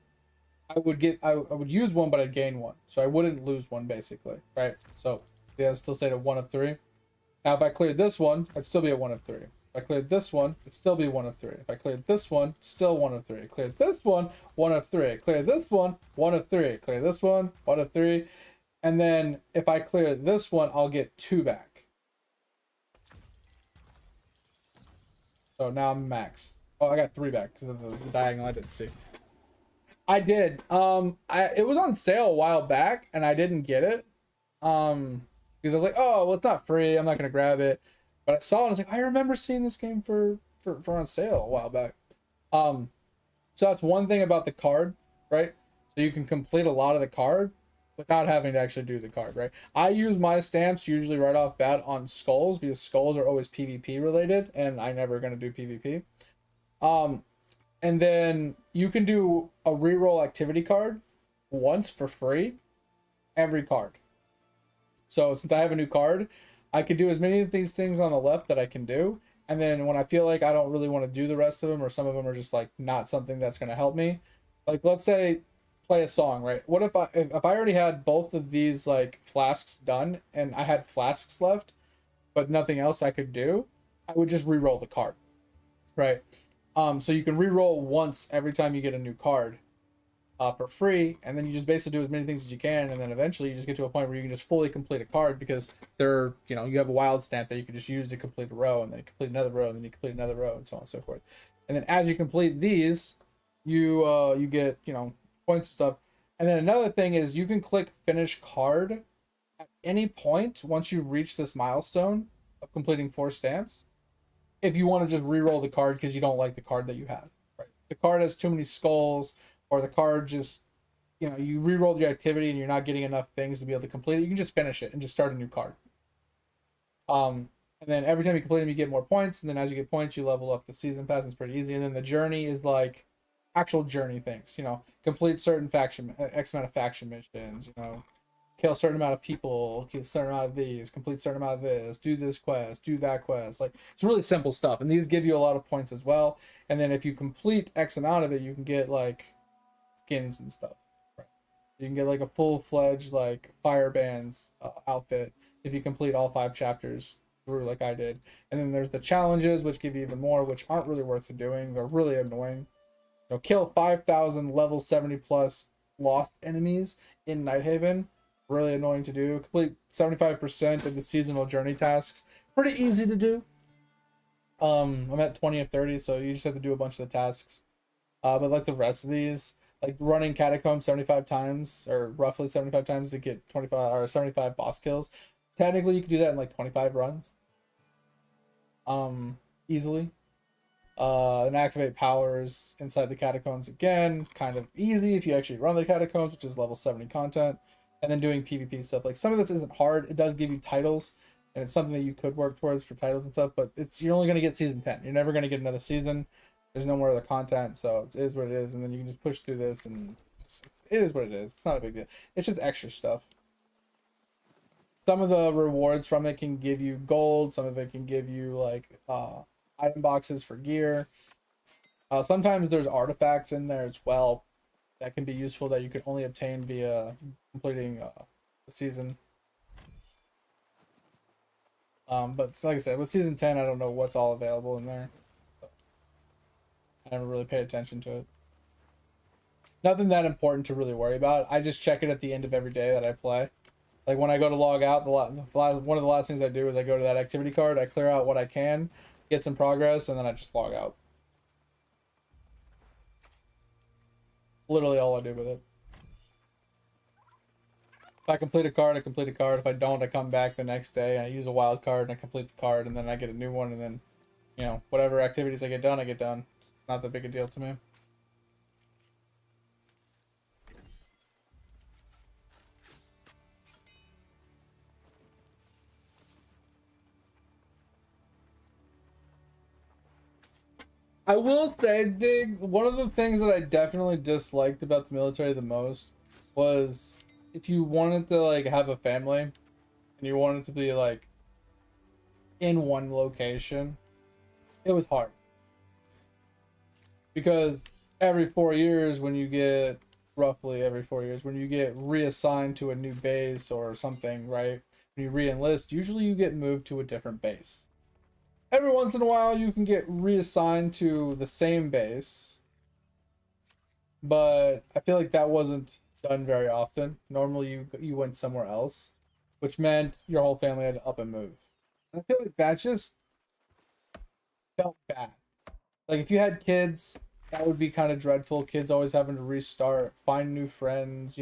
I would use one, but I'd gain one, so I wouldn't lose one basically, right? So yeah, I'd still stay at 1 of 3. Now if I cleared this one, I'd still be at 1 of 3. If I cleared this one, it'd still be 1 of 3. If I cleared this one, still 1 of 3. Cleared this one, 1 of 3. Clear this one, 1 of 3. Clear this one, 1 of 3. And then if I clear this one, I'll get 2 back. So now I'm max. Oh, I got 3 back because of the diagonal I didn't see. I did. It was on sale a while back and I didn't get it. Because I was like, oh, well, it's not free. I'm not gonna grab it. But I saw it. And I was like, I remember seeing this game for on sale a while back. So that's one thing about the card, right? So you can complete a lot of the card without having to actually do the card, right? I use my stamps usually right off bat on skulls because skulls are always PvP related, and I'm never gonna do PvP. And then you can do a reroll activity card once for free, every card. So since I have a new card, I could do as many of these things on the left that I can do. And then when I feel like I don't really want to do the rest of them, or some of them are just like not something that's going to help me, like let's say play a song, right? What if I already had both of these like flasks done and I had flasks left, but nothing else I could do, I would just re-roll the card, right? So you can re-roll once every time you get a new card for free, and then you just basically do as many things as you can, and then eventually you just get to a point where you can just fully complete a card because they're, you know, you have a wild stamp that you can just use to complete a row, and then you complete another row, and then you complete another row, and so on and so forth. And then as you complete these, you get, you know, points and stuff. And then another thing is you can click finish card at any point once you reach this milestone of completing 4 stamps, if you want to just re-roll the card because you don't like the card that you have, right? The card has too many skulls, or the card just, you know, you re-rolled your activity and you're not getting enough things to be able to complete it, you can just finish it and just start a new card. And then every time you complete them, you get more points, and then as you get points, you level up the season pass. It's pretty easy. And then the journey is like actual journey things, you know, complete certain faction, X amount of faction missions, you know, kill a certain amount of people, kill a certain amount of these, complete a certain amount of this, do this quest, do that quest. Like, it's really simple stuff, and these give you a lot of points as well. And then if you complete X amount of it, you can get like skins and stuff, right? You can get like a full-fledged like firebands outfit if you complete all 5 chapters through like I did. And then there's the challenges, which give you even more, which aren't really worth doing. They're really annoying. You know, kill 5,000 level 70 plus lost enemies in Nighthaven. Really annoying to do. Complete 75% of the seasonal journey tasks. Pretty easy to do. I'm at 20 of 30, so you just have to do a bunch of the tasks. But like the rest of these, like running catacombs 75 times, or roughly 75 times to get 25 or 75 boss kills. Technically, you could do that in like 25 runs. Easily. And activate powers inside the catacombs again. Kind of easy if you actually run the catacombs, which is level 70 content. And then doing PvP stuff. Like, some of this isn't hard. It does give you titles, and it's something that you could work towards for titles and stuff, but you're only going to get season 10. You're never going to get another season. There's no more other content, so it is what it is. And then you can just push through this, and it is what it is. It's not a big deal. It's just extra stuff. Some of the rewards from it can give you gold. Some of it can give you like item boxes for gear. Sometimes there's artifacts in there as well that can be useful that you can only obtain via completing the season. But like I said, with season 10, I don't know what's all available in there. So I never really paid attention to it. Nothing that important to really worry about. I just check it at the end of every day that I play. Like when I go to log out, one of the last things I do is I go to that activity card, I clear out what I can, get some progress, and then I just log out. Literally all I do with it. If I complete a card, I complete a card. If I don't, I come back the next day and I use a wild card and I complete the card, and then I get a new one, and then, you know, whatever activities I get done, I get done. It's not that big a deal to me. I will say, Dig, one of the things that I definitely disliked about the military the most was if you wanted to like have a family and you wanted to be like in one location, it was hard because every 4 years when you get roughly every 4 years when you get reassigned to a new base or something, right? When you re-enlist, usually you get moved to a different base. Every once in a while you can get reassigned to the same base, but I feel like that wasn't done very often. Normally you went somewhere else, which meant your whole family had to up and move. And I feel like that just felt bad. Like if you had kids, that would be kind of dreadful. Kids always having to restart, find new friends,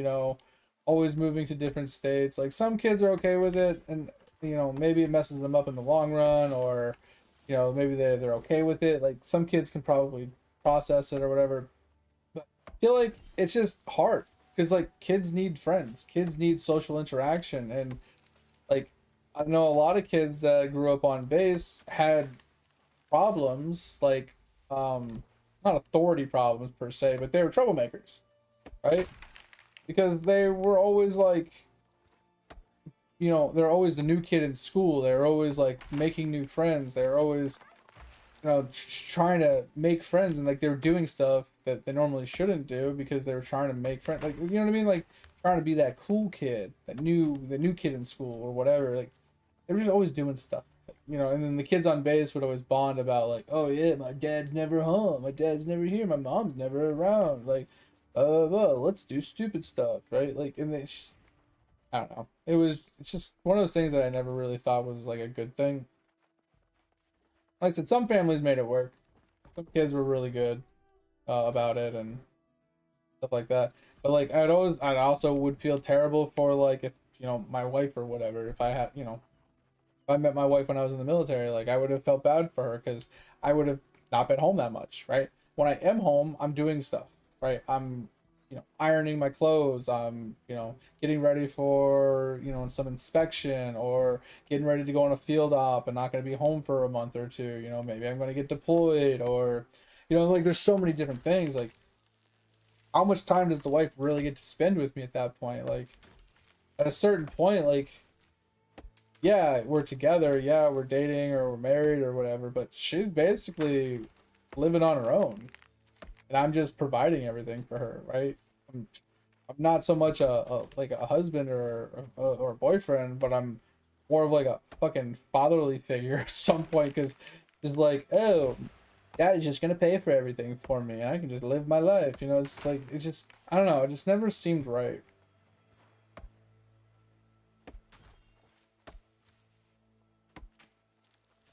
always moving to different states. Like some kids are okay with it, and maybe it messes them up in the long run, or maybe they're okay with it. Like some kids can probably process it or whatever. But I feel like it's just hard because like kids need friends, kids need social interaction, and like I know a lot of kids that grew up on base had problems like not authority problems per se, but they were troublemakers, right? Because they were always like they're always the new kid in school, they're always like making new friends, they're always trying to make friends, and like they were doing stuff that they normally shouldn't do because they were trying to make friends, like you know what I mean, like trying to be that cool kid, the new kid in school or whatever. Like they were just always doing stuff, and then the kids on base would always bond about like, oh yeah, my dad's never home, my dad's never here, my mom's never around, like let's do stupid stuff, right? Like, and they just, I don't know, it's just one of those things that I never really thought was like a good thing. Like I said, some families made it work, some kids were really good about it and stuff like that, but like I also would feel terrible for like if my wife or whatever, if I had if I met my wife when I was in the military, like I would have felt bad for her because I would have not been home that much, right? When I am home, I'm doing stuff, right? I'm, ironing my clothes. I'm, getting ready for, some inspection or getting ready to go on a field op and not going to be home for a month or two. Maybe I'm going to get deployed or, like there's so many different things. Like, how much time does the wife really get to spend with me at that point? Like, at a certain point, like, yeah, we're together, yeah, we're dating or we're married or whatever, but she's basically living on her own, and I'm just providing everything for her, right? I'm not so much like a husband or a boyfriend, but I'm more of like a fucking fatherly figure at some point, because it's like, oh, daddy's just gonna pay for everything for me, and I can just live my life, it's like, it's just, I don't know, it just never seemed right.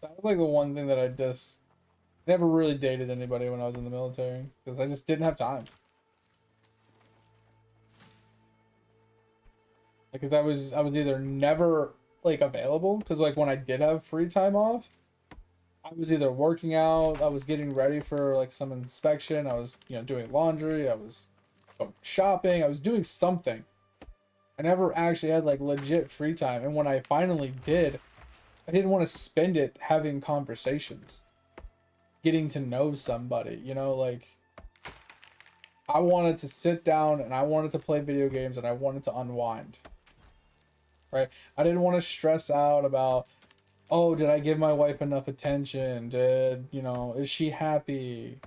That was like the one thing that I just never really dated anybody when I was in the military because I just didn't have time. Because I was either never like available because like when I did have free time off, I was either working out, I was getting ready for like some inspection, I was doing laundry, I was going shopping, I was doing something. I never actually had like legit free time, and when I finally did, I didn't want to spend it having conversations, getting to know somebody, like I wanted to sit down and I wanted to play video games and I wanted to unwind, right? I didn't want to stress out about, oh, did I give my wife enough attention? Is she happy?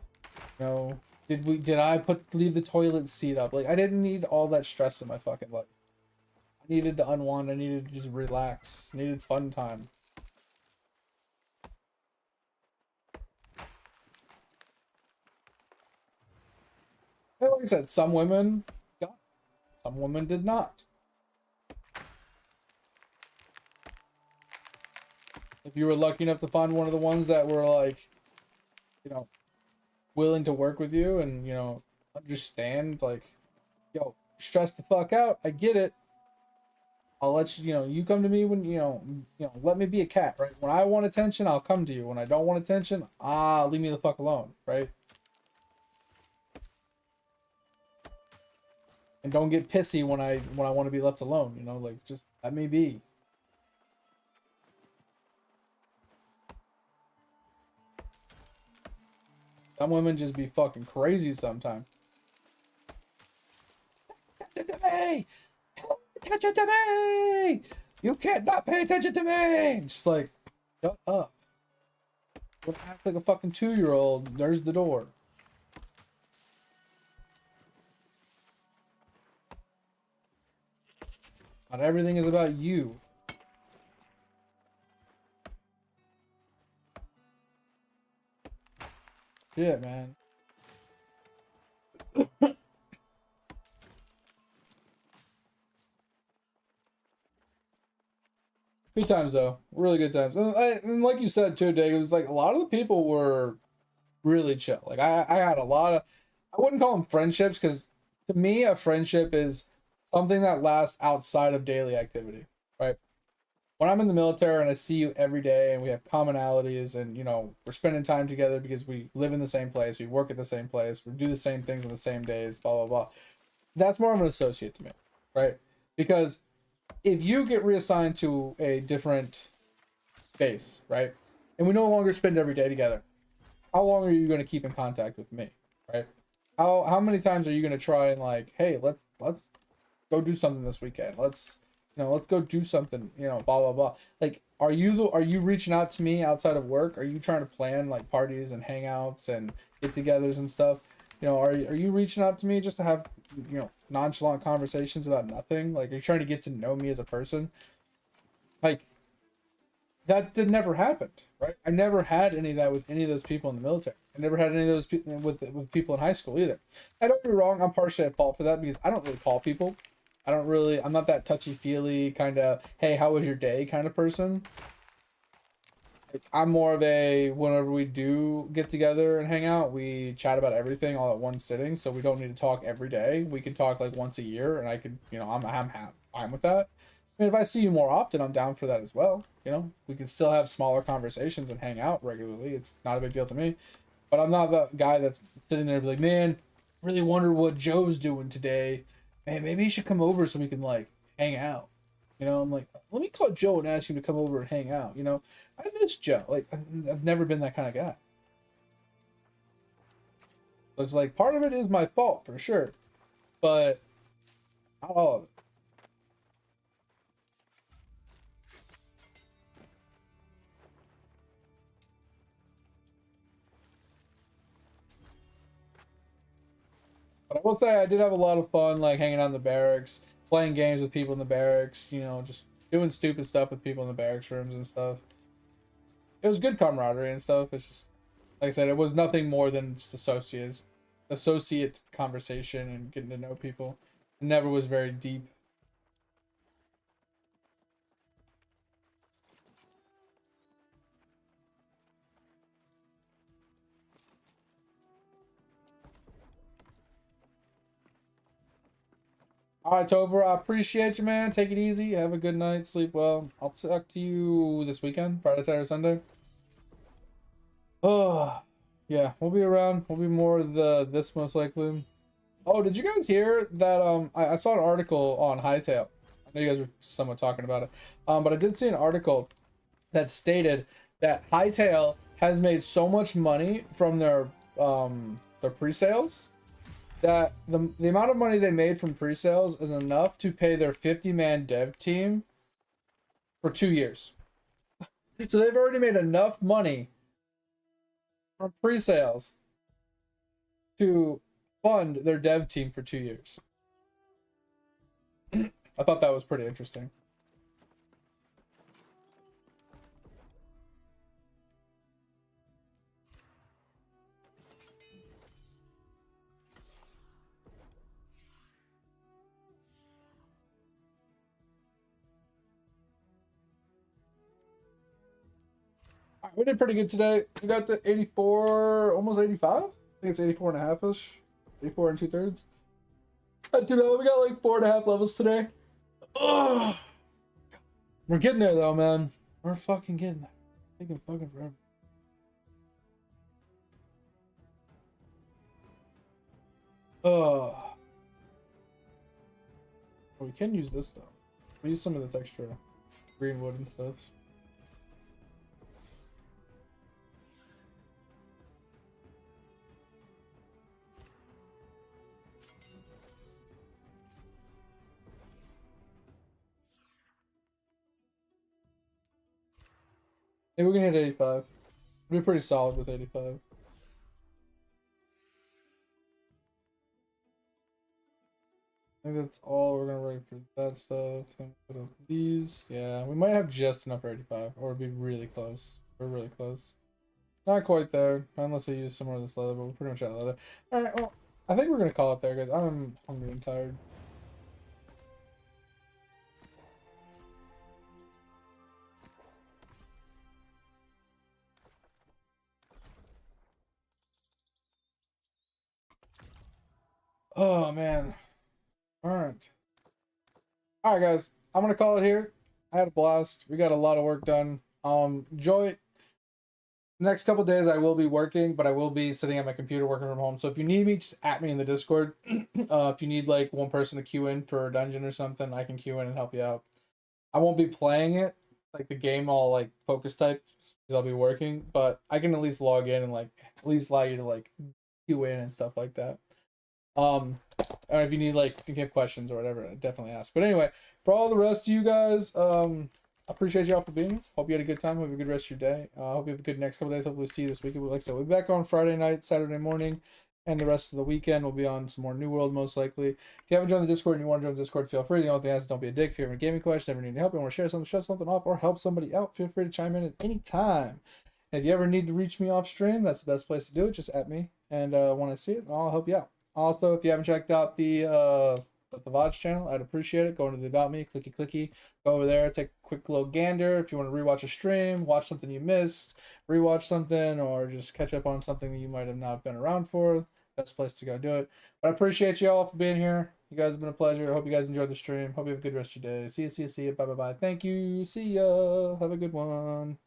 Did I leave the toilet seat up? Like I didn't need all that stress in my fucking life. I needed to unwind, I needed to just relax, I needed fun time. And like I said, some women got it, some women did not. If you were lucky enough to find one of the ones that were like, you know, willing to work with you and, understand, like, yo, stress the fuck out, I get it. I'll let you, you come to me when, let me be a cat, right? When I want attention, I'll come to you. When I don't want attention, leave me the fuck alone, right? And don't get pissy when I want to be left alone, like just let me be. Some women just be fucking crazy sometimes. Pay attention to me! Pay attention to me! You can't not pay attention to me! Just like, shut up. Don't act like a fucking 2-year-old. There's the door. Not everything is about you. Yeah, man. Good times though, really good times. And like you said too, Dave, it was like a lot of the people were really chill. Like I had a lot of, I wouldn't call them friendships because to me a friendship is something that lasts outside of daily activity, right? When I'm in the military and I see you every day and we have commonalities and you know we're spending time together because we live in the same place, we work at the same place, we do the same things on the same days, blah blah blah. That's more of an associate to me, right? Because if you get reassigned to a different base, right, and we no longer spend every day together, how long are you going to keep in contact with me, right? How many times are you going to try and like, hey, let's go do something this weekend, let's let's go do something, blah blah blah. Like, are you reaching out to me outside of work? Are you trying to plan like parties and hangouts and get-togethers and stuff? Are you reaching out to me just to have nonchalant conversations about nothing? Like, are you trying to get to know me as a person? Like, that never happened, right? I never had any of that with any of those people in the military. I never had any of those people with people in high school either. I don't get me wrong, I'm partially at fault for that because I don't really call people. I'm not that touchy-feely kind of, hey, how was your day kind of person. Like, I'm more of a, whenever we do get together and hang out, we chat about everything all at one sitting, so we don't need to talk every day. We can talk like once a year, and I could, I'm with that. I mean, if I see you more often, I'm down for that as well. We can still have smaller conversations and hang out regularly. It's not a big deal to me. But I'm not the guy that's sitting there and be like, man, really wonder what Joe's doing today. Man, maybe he should come over so we can like hang out. I'm like, let me call Joe and ask him to come over and hang out. I miss Joe. Like, I've never been that kind of guy. So it's like, part of it is my fault for sure, but not all of it. But I will say I did have a lot of fun, like hanging out in the barracks, playing games with people in the barracks, just doing stupid stuff with people in the barracks rooms and stuff. It was good camaraderie and stuff. It's just, like I said, it was nothing more than just associate conversation and getting to know people. It never was very deep. All right, Tover, I appreciate you, man. Take it easy. Have a good night. Sleep well. I'll talk to you this weekend, Friday, Saturday, Sunday. Oh, yeah, we'll be around. We'll be more this most likely. Oh, did you guys hear that? I saw an article on Hightail. I know you guys were somewhat talking about it. But I did see an article that stated that Hightail has made so much money from their pre-sales that the amount of money they made from pre-sales is enough to pay their 50-man dev team for 2 years. So they've already made enough money from pre-sales to fund their dev team for 2 years. I thought that was pretty interesting. We did pretty good today. We got to 84, almost 85. I think it's 84 and a half-ish. 84 and 2/3. Not too bad. We got like 4.5 levels today. Ugh. We're getting there though, man. We're fucking getting there. Taking fucking forever. Oh, we can use this though. We use some of this extra green wood and stuff. Maybe we can hit 85. We'll be pretty solid with 85. I think that's all we're gonna write for that stuff. Then put up these. Yeah, we might have just enough for 85, or be really close. We're really close. Not quite there, unless I use some more of this leather, but we're pretty much out of leather. Alright, well, I think we're gonna call it there, guys. I'm hungry and tired. Oh man. Alright. Alright guys, I'm gonna call it here. I had a blast. We got a lot of work done. Enjoy. Next couple days I will be working, but I will be sitting at my computer working from home. So if you need me, just at me in the Discord. If you need like one person to queue in for a dungeon or something, I can queue in and help you out. I won't be playing it, like the game all like focus type, because I'll be working, but I can at least log in and like at least allow you to like queue in and stuff like that. Or if you need like if you have questions or whatever, definitely ask. But anyway, for all the rest of you guys, I appreciate y'all for being here. Hope you had a good time. Hope you have a good rest of your day. Hope you have a good next couple days. Hopefully see you this weekend. Like I said, we'll be back on Friday night, Saturday morning, and the rest of the weekend we'll be on some more New World most likely. If you haven't joined the Discord and you want to join the Discord, feel free. The only thing is don't be a dick. If you have a gaming question, ever need any help, you want to share something, shut something off, or help somebody out, feel free to chime in at any time. And if you ever need to reach me off stream, that's the best place to do it. Just at me, and when I see it, I'll help you out. Also, if you haven't checked out the VODs channel, I'd appreciate it. Go into the About Me, clicky, go over there, take a quick little gander. If you want to rewatch a stream, watch something you missed, rewatch something, or just catch up on something that you might have not been around for, best place to go do it. But I appreciate you all for being here. You guys have been a pleasure. I hope you guys enjoyed the stream. Hope you have a good rest of your day. See you. Bye. Thank you. See ya. Have a good one.